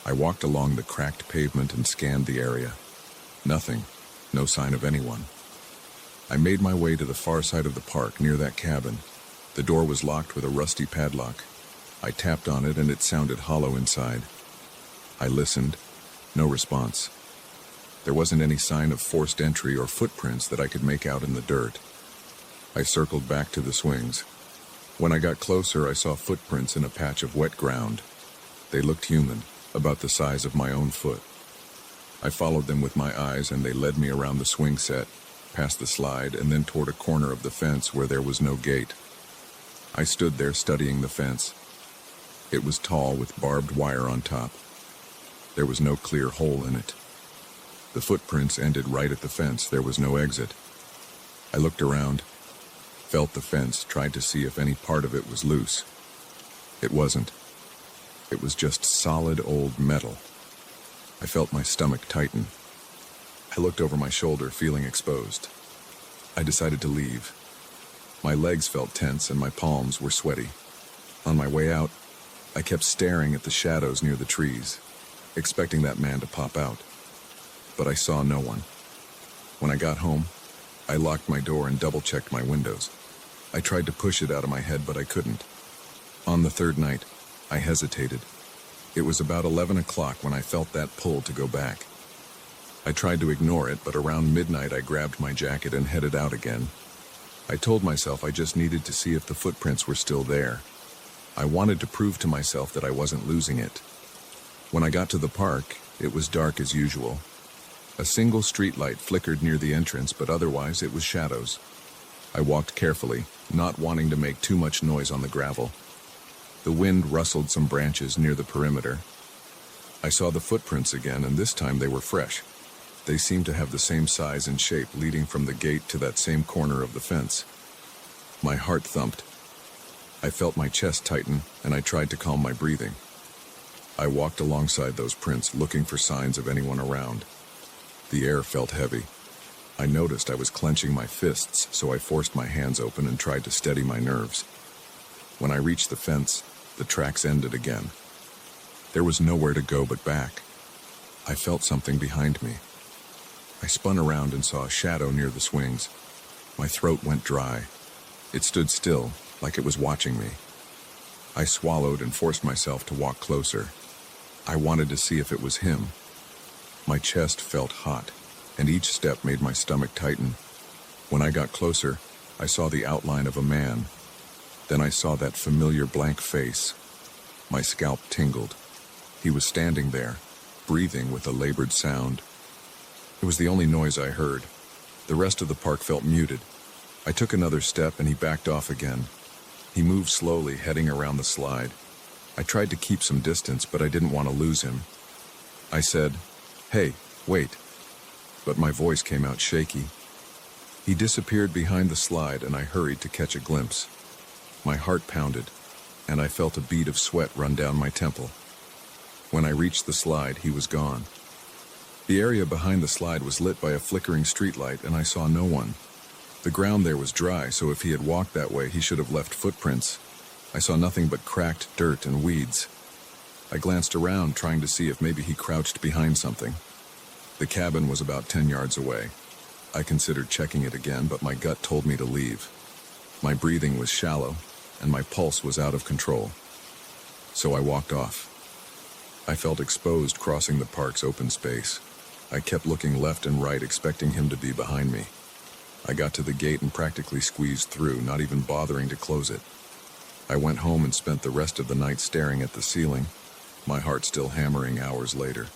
I walked along the cracked pavement and scanned the area. Nothing, no sign of anyone. I made my way to the far side of the park near that cabin. The door was locked with a rusty padlock. I tapped on it and it sounded hollow inside. I listened. No response. There wasn't any sign of forced entry or footprints that I could make out in the dirt. I circled back to the swings. When I got closer, I saw footprints in a patch of wet ground. They looked human, about the size of my own foot. I followed them with my eyes and they led me around the swing set, past the slide, and then toward a corner of the fence where there was no gate. I stood there studying the fence. It was tall with barbed wire on top. There was no clear hole in it. The footprints ended right at the fence. There was no exit. I looked around, felt the fence, tried to see if any part of it was loose. It wasn't. It was just solid old metal. I felt my stomach tighten. I looked over my shoulder, feeling exposed. I decided to leave. My legs felt tense and my palms were sweaty. On my way out, I kept staring at the shadows near the trees, expecting that man to pop out. But I saw no one. When I got home, I locked my door and double-checked my windows. I tried to push it out of my head, but I couldn't. On the third night, I hesitated. It was about 11 o'clock when I felt that pull to go back. I tried to ignore it, but around midnight I grabbed my jacket and headed out again. I told myself I just needed to see if the footprints were still there. I wanted to prove to myself that I wasn't losing it. When I got to the park, It was dark as usual. A single streetlight flickered near the entrance, but otherwise it was shadows. I walked carefully, not wanting to make too much noise on the gravel. The wind rustled some branches near the perimeter. I saw the footprints again, and this time they were fresh. They seemed to have the same size and shape, leading from the gate to that same corner of the fence. My heart thumped. I felt my chest tighten, and I tried to calm my breathing. I walked alongside those prints, looking for signs of anyone around. The air felt heavy. I noticed I was clenching my fists, so I forced my hands open and tried to steady my nerves. When I reached the fence, the tracks ended again. There was nowhere to go but back. I felt something behind me. I spun around and saw a shadow near the swings. My throat went dry. It stood still, like it was watching me. I swallowed and forced myself to walk closer. I wanted to see if it was him. My chest felt hot, and each step made my stomach tighten. When I got closer, I saw the outline of a man. Then I saw that familiar blank face. My scalp tingled. He was standing there, breathing with a labored sound. It was the only noise I heard. The rest of the park felt muted. I took another step and he backed off again. He moved slowly, heading around the slide. I tried to keep some distance, but I didn't want to lose him. I said, "Hey, wait." But my voice came out shaky. He disappeared behind the slide and I hurried to catch a glimpse. My heart pounded, and I felt a bead of sweat run down my temple. When I reached the slide, he was gone. The area behind the slide was lit by a flickering streetlight, and I saw no one. The ground there was dry, so if he had walked that way, he should have left footprints. I saw nothing but cracked dirt and weeds. I glanced around, trying to see if maybe he crouched behind something. The cabin was about 10 yards away. I considered checking it again, but my gut told me to leave. My breathing was shallow, and my pulse was out of control. So I walked off. I felt exposed crossing the park's open space. I kept looking left and right, expecting him to be behind me. I got to the gate and practically squeezed through, not even bothering to close it. I went home and spent the rest of the night staring at the ceiling, my heart still hammering hours later.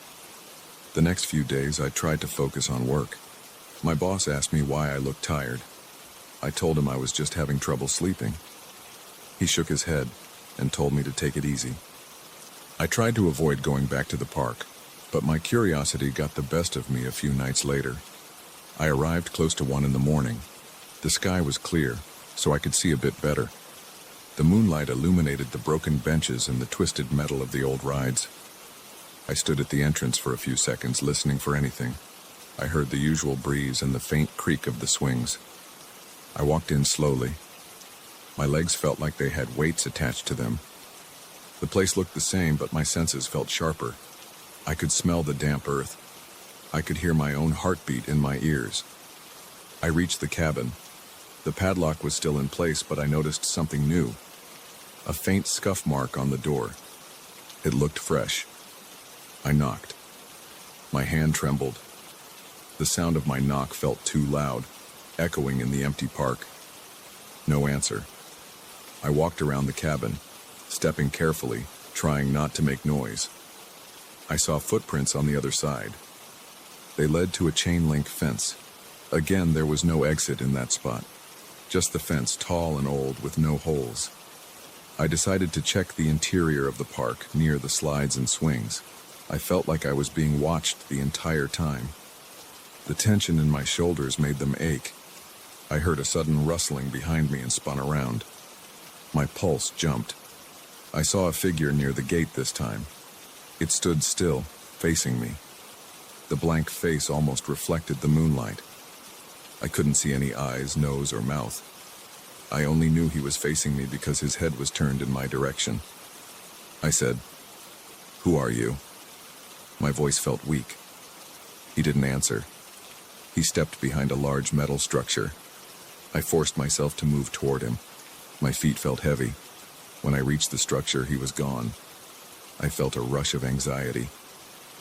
The next few days, I tried to focus on work. My boss asked me why I looked tired. I told him I was just having trouble sleeping. He shook his head and told me to take it easy. I tried to avoid going back to the park, but my curiosity got the best of me a few nights later. I arrived close to 1 in the morning. The sky was clear, so I could see a bit better. The moonlight illuminated the broken benches and the twisted metal of the old rides. I stood at the entrance for a few seconds, listening for anything. I heard the usual breeze and the faint creak of the swings. I walked in slowly. My legs felt like they had weights attached to them. The place looked the same, but my senses felt sharper. I could smell the damp earth. I could hear my own heartbeat in my ears. I reached the cabin. The padlock was still in place, but I noticed something new. A faint scuff mark on the door. It looked fresh. I knocked. My hand trembled. The sound of my knock felt too loud, echoing in the empty park. No answer. I walked around the cabin, stepping carefully, trying not to make noise. I saw footprints on the other side. They led to a chain-link fence. Again, there was no exit in that spot. Just the fence, tall and old, with no holes. I decided to check the interior of the park, near the slides and swings. I felt like I was being watched the entire time. The tension in my shoulders made them ache. I heard a sudden rustling behind me and spun around. My pulse jumped. I saw a figure near the gate this time. It stood still, facing me. The blank face almost reflected the moonlight. I couldn't see any eyes, nose, or mouth. I only knew he was facing me because his head was turned in my direction. I said, "Who are you?" My voice felt weak. He didn't answer. He stepped behind a large metal structure. I forced myself to move toward him. My feet felt heavy. When I reached the structure, he was gone. I felt a rush of anxiety.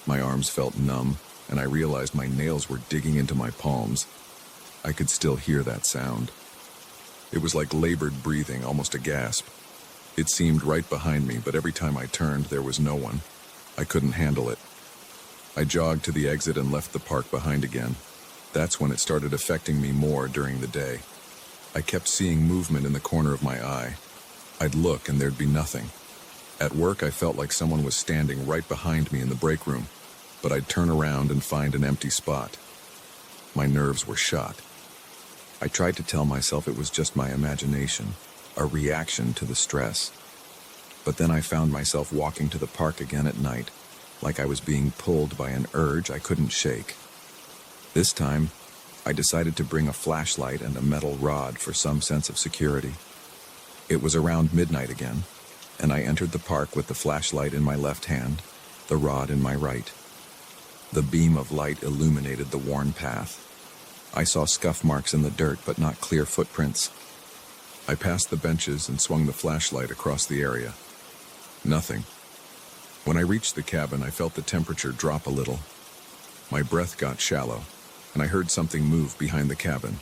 My arms felt numb, and I realized my nails were digging into my palms. I could still hear that sound. It was like labored breathing, almost a gasp. It seemed right behind me, but every time I turned, there was no one. I couldn't handle it. I jogged to the exit and left the park behind again. That's when it started affecting me more during the day. I kept seeing movement in the corner of my eye. I'd look and there'd be nothing. At work, I felt like someone was standing right behind me in the break room, but I'd turn around and find an empty spot. My nerves were shot. I tried to tell myself it was just my imagination, a reaction to the stress. But then I found myself walking to the park again at night, like I was being pulled by an urge I couldn't shake. This time, I decided to bring a flashlight and a metal rod for some sense of security. It was around midnight again, and I entered the park with the flashlight in my left hand, the rod in my right. The beam of light illuminated the worn path. I saw scuff marks in the dirt, but not clear footprints. I passed the benches and swung the flashlight across the area. Nothing. When I reached the cabin, I felt the temperature drop a little. My breath got shallow, and I heard something move behind the cabin.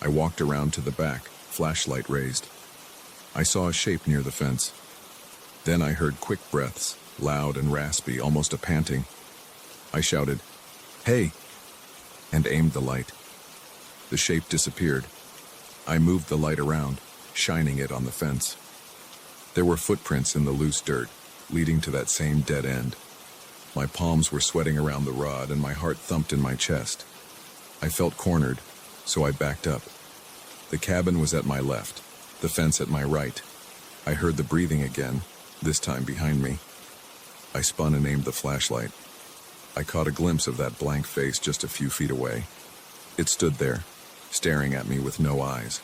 I walked around to the back, flashlight raised. I saw a shape near the fence. Then I heard quick breaths, loud and raspy, almost a panting. I shouted, "Hey!" and aimed the light. The shape disappeared. I moved the light around, shining it on the fence. There were footprints in the loose dirt, leading to that same dead end. My palms were sweating around the rod and my heart thumped in my chest. I felt cornered, so I backed up. The cabin was at my left, the fence at my right. I heard the breathing again, this time behind me. I spun and aimed the flashlight. I caught a glimpse of that blank face just a few feet away. It stood there, staring at me with no eyes.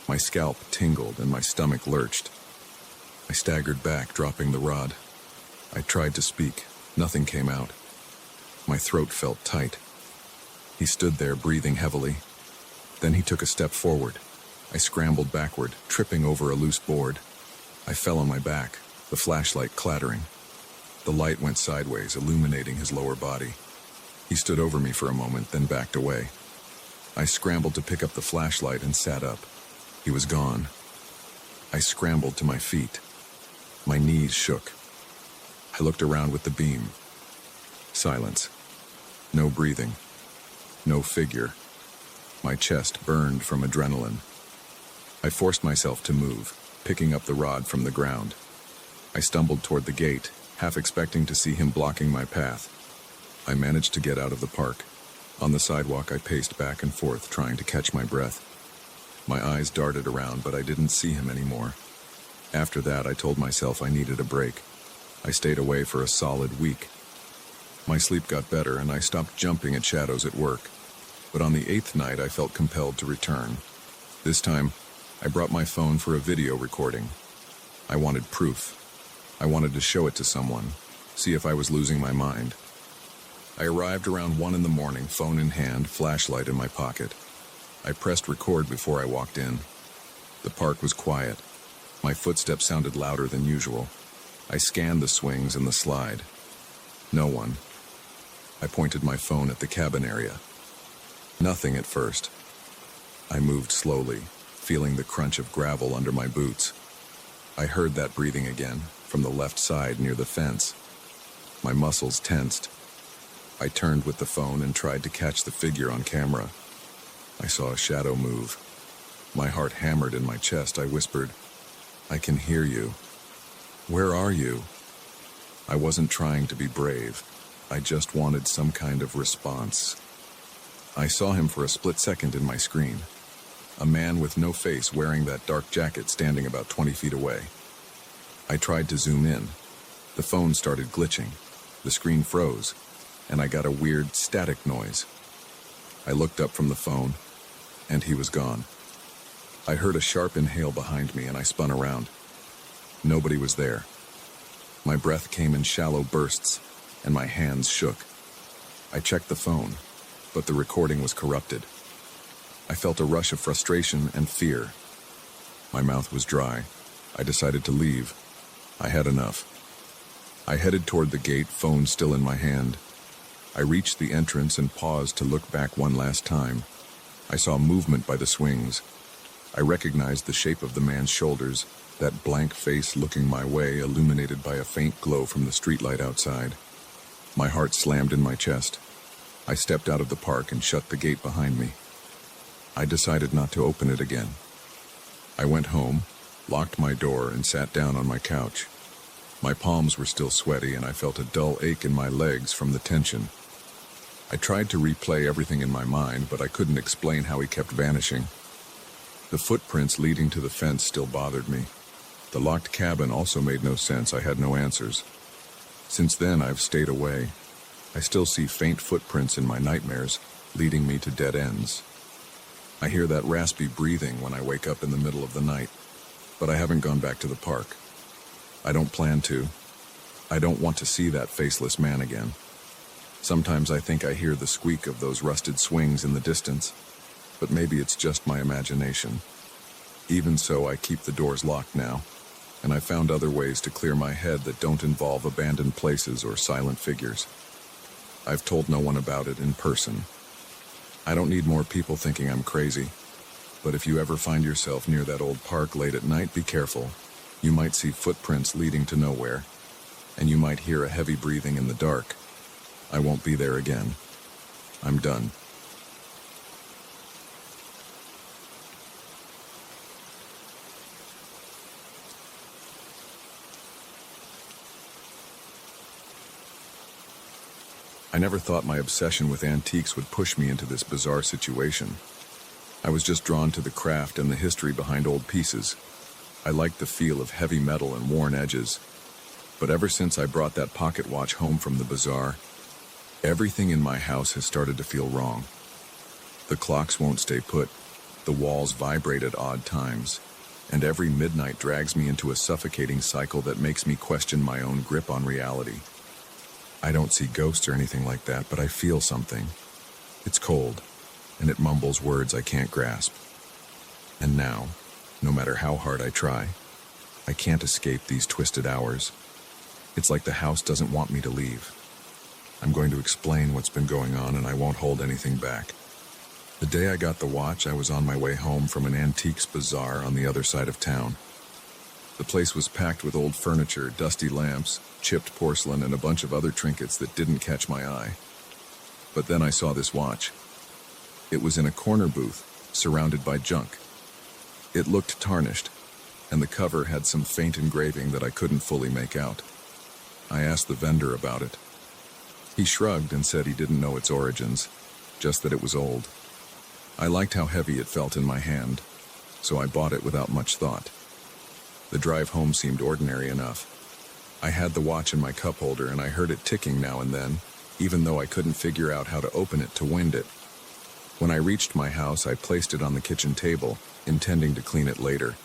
My scalp tingled and my stomach lurched. I staggered back, dropping the rod. I tried to speak. Nothing came out. My throat felt tight. He stood there, breathing heavily. Then he took a step forward. I scrambled backward, tripping over a loose board. I fell on my back, the flashlight clattering. The light went sideways, illuminating his lower body. He stood over me for a moment, then backed away. I scrambled to pick up the flashlight and sat up. He was gone. I scrambled to my feet. My knees shook. I looked around with the beam. Silence. No breathing. No figure. My chest burned from adrenaline. I forced myself to move, picking up the rod from the ground. I stumbled toward the gate, half expecting to see him blocking my path. I managed to get out of the park. On the sidewalk, I paced back and forth, trying to catch my breath. My eyes darted around, but I didn't see him anymore. After that, I told myself I needed a break. I stayed away for a solid week. My sleep got better, and I stopped jumping at shadows at work. But on the 8th night, I felt compelled to return. This time, I brought my phone for a video recording. I wanted proof. I wanted to show it to someone, see if I was losing my mind. I arrived around 1 in the morning, phone in hand, flashlight in my pocket. I pressed record before I walked in. The park was quiet. My footsteps sounded louder than usual. I scanned the swings and the slide. No one. I pointed my phone at the cabin area. Nothing at first. I moved slowly, feeling the crunch of gravel under my boots. I heard that breathing again, from the left side near the fence. My muscles tensed. I turned with the phone and tried to catch the figure on camera. I saw a shadow move. My heart hammered in my chest. I whispered, "I can hear you. Where are you?" I wasn't trying to be brave. I just wanted some kind of response. I saw him for a split second in my screen. A man with no face wearing that dark jacket standing about 20 feet away. I tried to zoom in. The phone started glitching. The screen froze, and I got a weird static noise. I looked up from the phone, and he was gone. I heard a sharp inhale behind me, and I spun around. Nobody was there. My breath came in shallow bursts, and my hands shook. I checked the phone, but the recording was corrupted. I felt a rush of frustration and fear. My mouth was dry. I decided to leave. I had enough. I headed toward the gate, phone still in my hand. I reached the entrance and paused to look back one last time. I saw movement by the swings. I recognized the shape of the man's shoulders, that blank face looking my way, illuminated by a faint glow from the streetlight outside. My heart slammed in my chest. I stepped out of the park and shut the gate behind me. I decided not to open it again. I went home, locked my door, and sat down on my couch. My palms were still sweaty, and I felt a dull ache in my legs from the tension. I tried to replay everything in my mind, but I couldn't explain how he kept vanishing. The footprints leading to the fence still bothered me. The locked cabin also made no sense. I had no answers. Since then, I've stayed away. I still see faint footprints in my nightmares, leading me to dead ends. I hear that raspy breathing when I wake up in the middle of the night, but I haven't gone back to the park. I don't plan to. I don't want to see that faceless man again. Sometimes I think I hear the squeak of those rusted swings in the distance, but maybe it's just my imagination. Even so, I keep the doors locked now, and I've found other ways to clear my head that don't involve abandoned places or silent figures. I've told no one about it in person. I don't need more people thinking I'm crazy, but if you ever find yourself near that old park late at night, be careful. You might see footprints leading to nowhere, and you might hear a heavy breathing in the dark. I won't be there again. I'm done. I never thought my obsession with antiques would push me into this bizarre situation. I was just drawn to the craft and the history behind old pieces. I liked the feel of heavy metal and worn edges. But ever since I brought that pocket watch home from the bazaar, everything in my house has started to feel wrong. The clocks won't stay put, the walls vibrate at odd times, and every midnight drags me into a suffocating cycle that makes me question my own grip on reality. I don't see ghosts or anything like that, but I feel something. It's cold, and it mumbles words I can't grasp. And now, no matter how hard I try, I can't escape these twisted hours. It's like the house doesn't want me to leave. I'm going to explain what's been going on, and I won't hold anything back. The day I got the watch, I was on my way home from an antiques bazaar on the other side of town. The place was packed with old furniture, dusty lamps, chipped porcelain, and a bunch of other trinkets that didn't catch my eye. But then I saw this watch. It was in a corner booth, surrounded by junk. It looked tarnished, and the cover had some faint engraving that I couldn't fully make out. I asked the vendor about it. He shrugged and said he didn't know its origins, just that it was old. I liked how heavy it felt in my hand, so I bought it without much thought. The drive home seemed ordinary enough. I had the watch in my cup holder, and I heard it ticking now and then, even though I couldn't figure out how to open it to wind it. When I reached my house, I placed it on the kitchen table, intending to clean it later.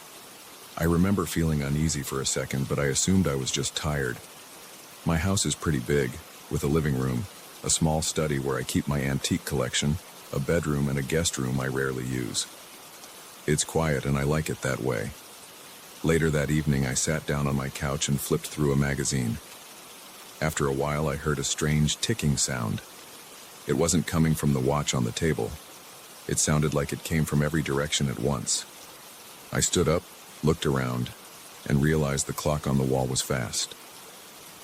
I remember feeling uneasy for a second, but I assumed I was just tired. My house is pretty big, with a living room, a small study where I keep my antique collection, a bedroom, and a guest room I rarely use. It's quiet, and I like it that way. Later that evening, I sat down on my couch and flipped through a magazine. After a while, I heard a strange ticking sound. It wasn't coming from the watch on the table. It sounded like it came from every direction at once. I stood up, looked around, and realized the clock on the wall was fast.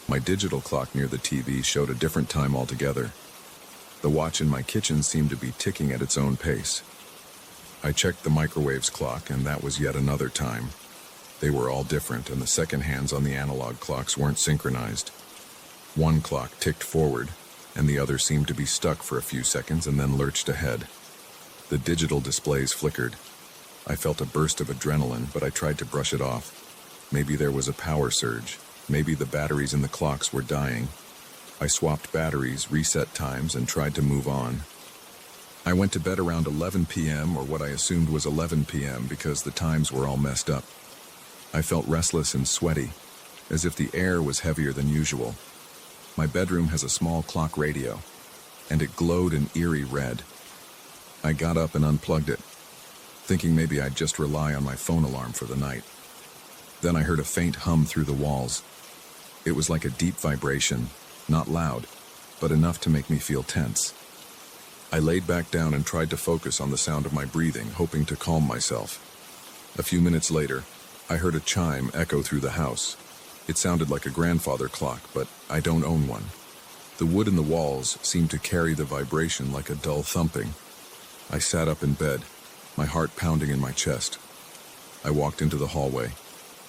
My digital clock near the TV showed a different time altogether. The watch in my kitchen seemed to be ticking at its own pace. I checked the microwave's clock, and that was yet another time. They were all different, and the second hands on the analog clocks weren't synchronized. One clock ticked forward, and the other seemed to be stuck for a few seconds and then lurched ahead. The digital displays flickered. I felt a burst of adrenaline, but I tried to brush it off. Maybe there was a power surge. Maybe the batteries in the clocks were dying. I swapped batteries, reset times, and tried to move on. I went to bed around 11 p.m., or what I assumed was 11 p.m., because the times were all messed up. I felt restless and sweaty, as if the air was heavier than usual. My bedroom has a small clock radio, and it glowed an eerie red. I got up and unplugged it, thinking maybe I'd just rely on my phone alarm for the night. Then I heard a faint hum through the walls. It was like a deep vibration, not loud, but enough to make me feel tense. I laid back down and tried to focus on the sound of my breathing, hoping to calm myself. A few minutes later, I heard a chime echo through the house. It sounded like a grandfather clock, but I don't own one. The wood in the walls seemed to carry the vibration like a dull thumping. I sat up in bed, my heart pounding in my chest. I walked into the hallway.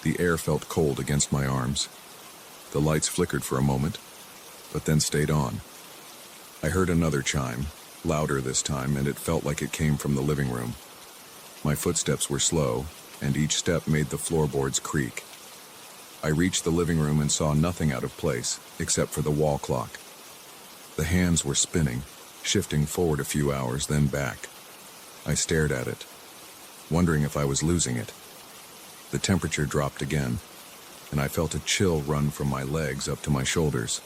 The air felt cold against my arms. The lights flickered for a moment, but then stayed on. I heard another chime, louder this time, and it felt like it came from the living room. My footsteps were slow, and each step made the floorboards creak. I reached the living room and saw nothing out of place, except for the wall clock. The hands were spinning, shifting forward a few hours, then back. I stared at it, wondering if I was losing it. The temperature dropped again, and I felt a chill run from my legs up to my shoulders.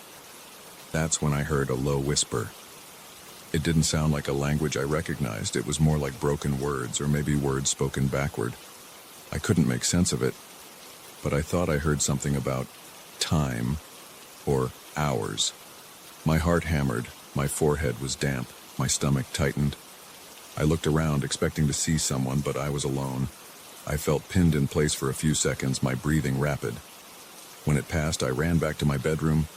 That's when I heard a low whisper. It didn't sound like a language I recognized. It was more like broken words, or maybe words spoken backward. I couldn't make sense of it, but I thought I heard something about time or hours. My heart hammered, my forehead was damp, my stomach tightened. I looked around, expecting to see someone, but I was alone. I felt pinned in place for a few seconds, my breathing rapid. When it passed, I ran back to my bedroom,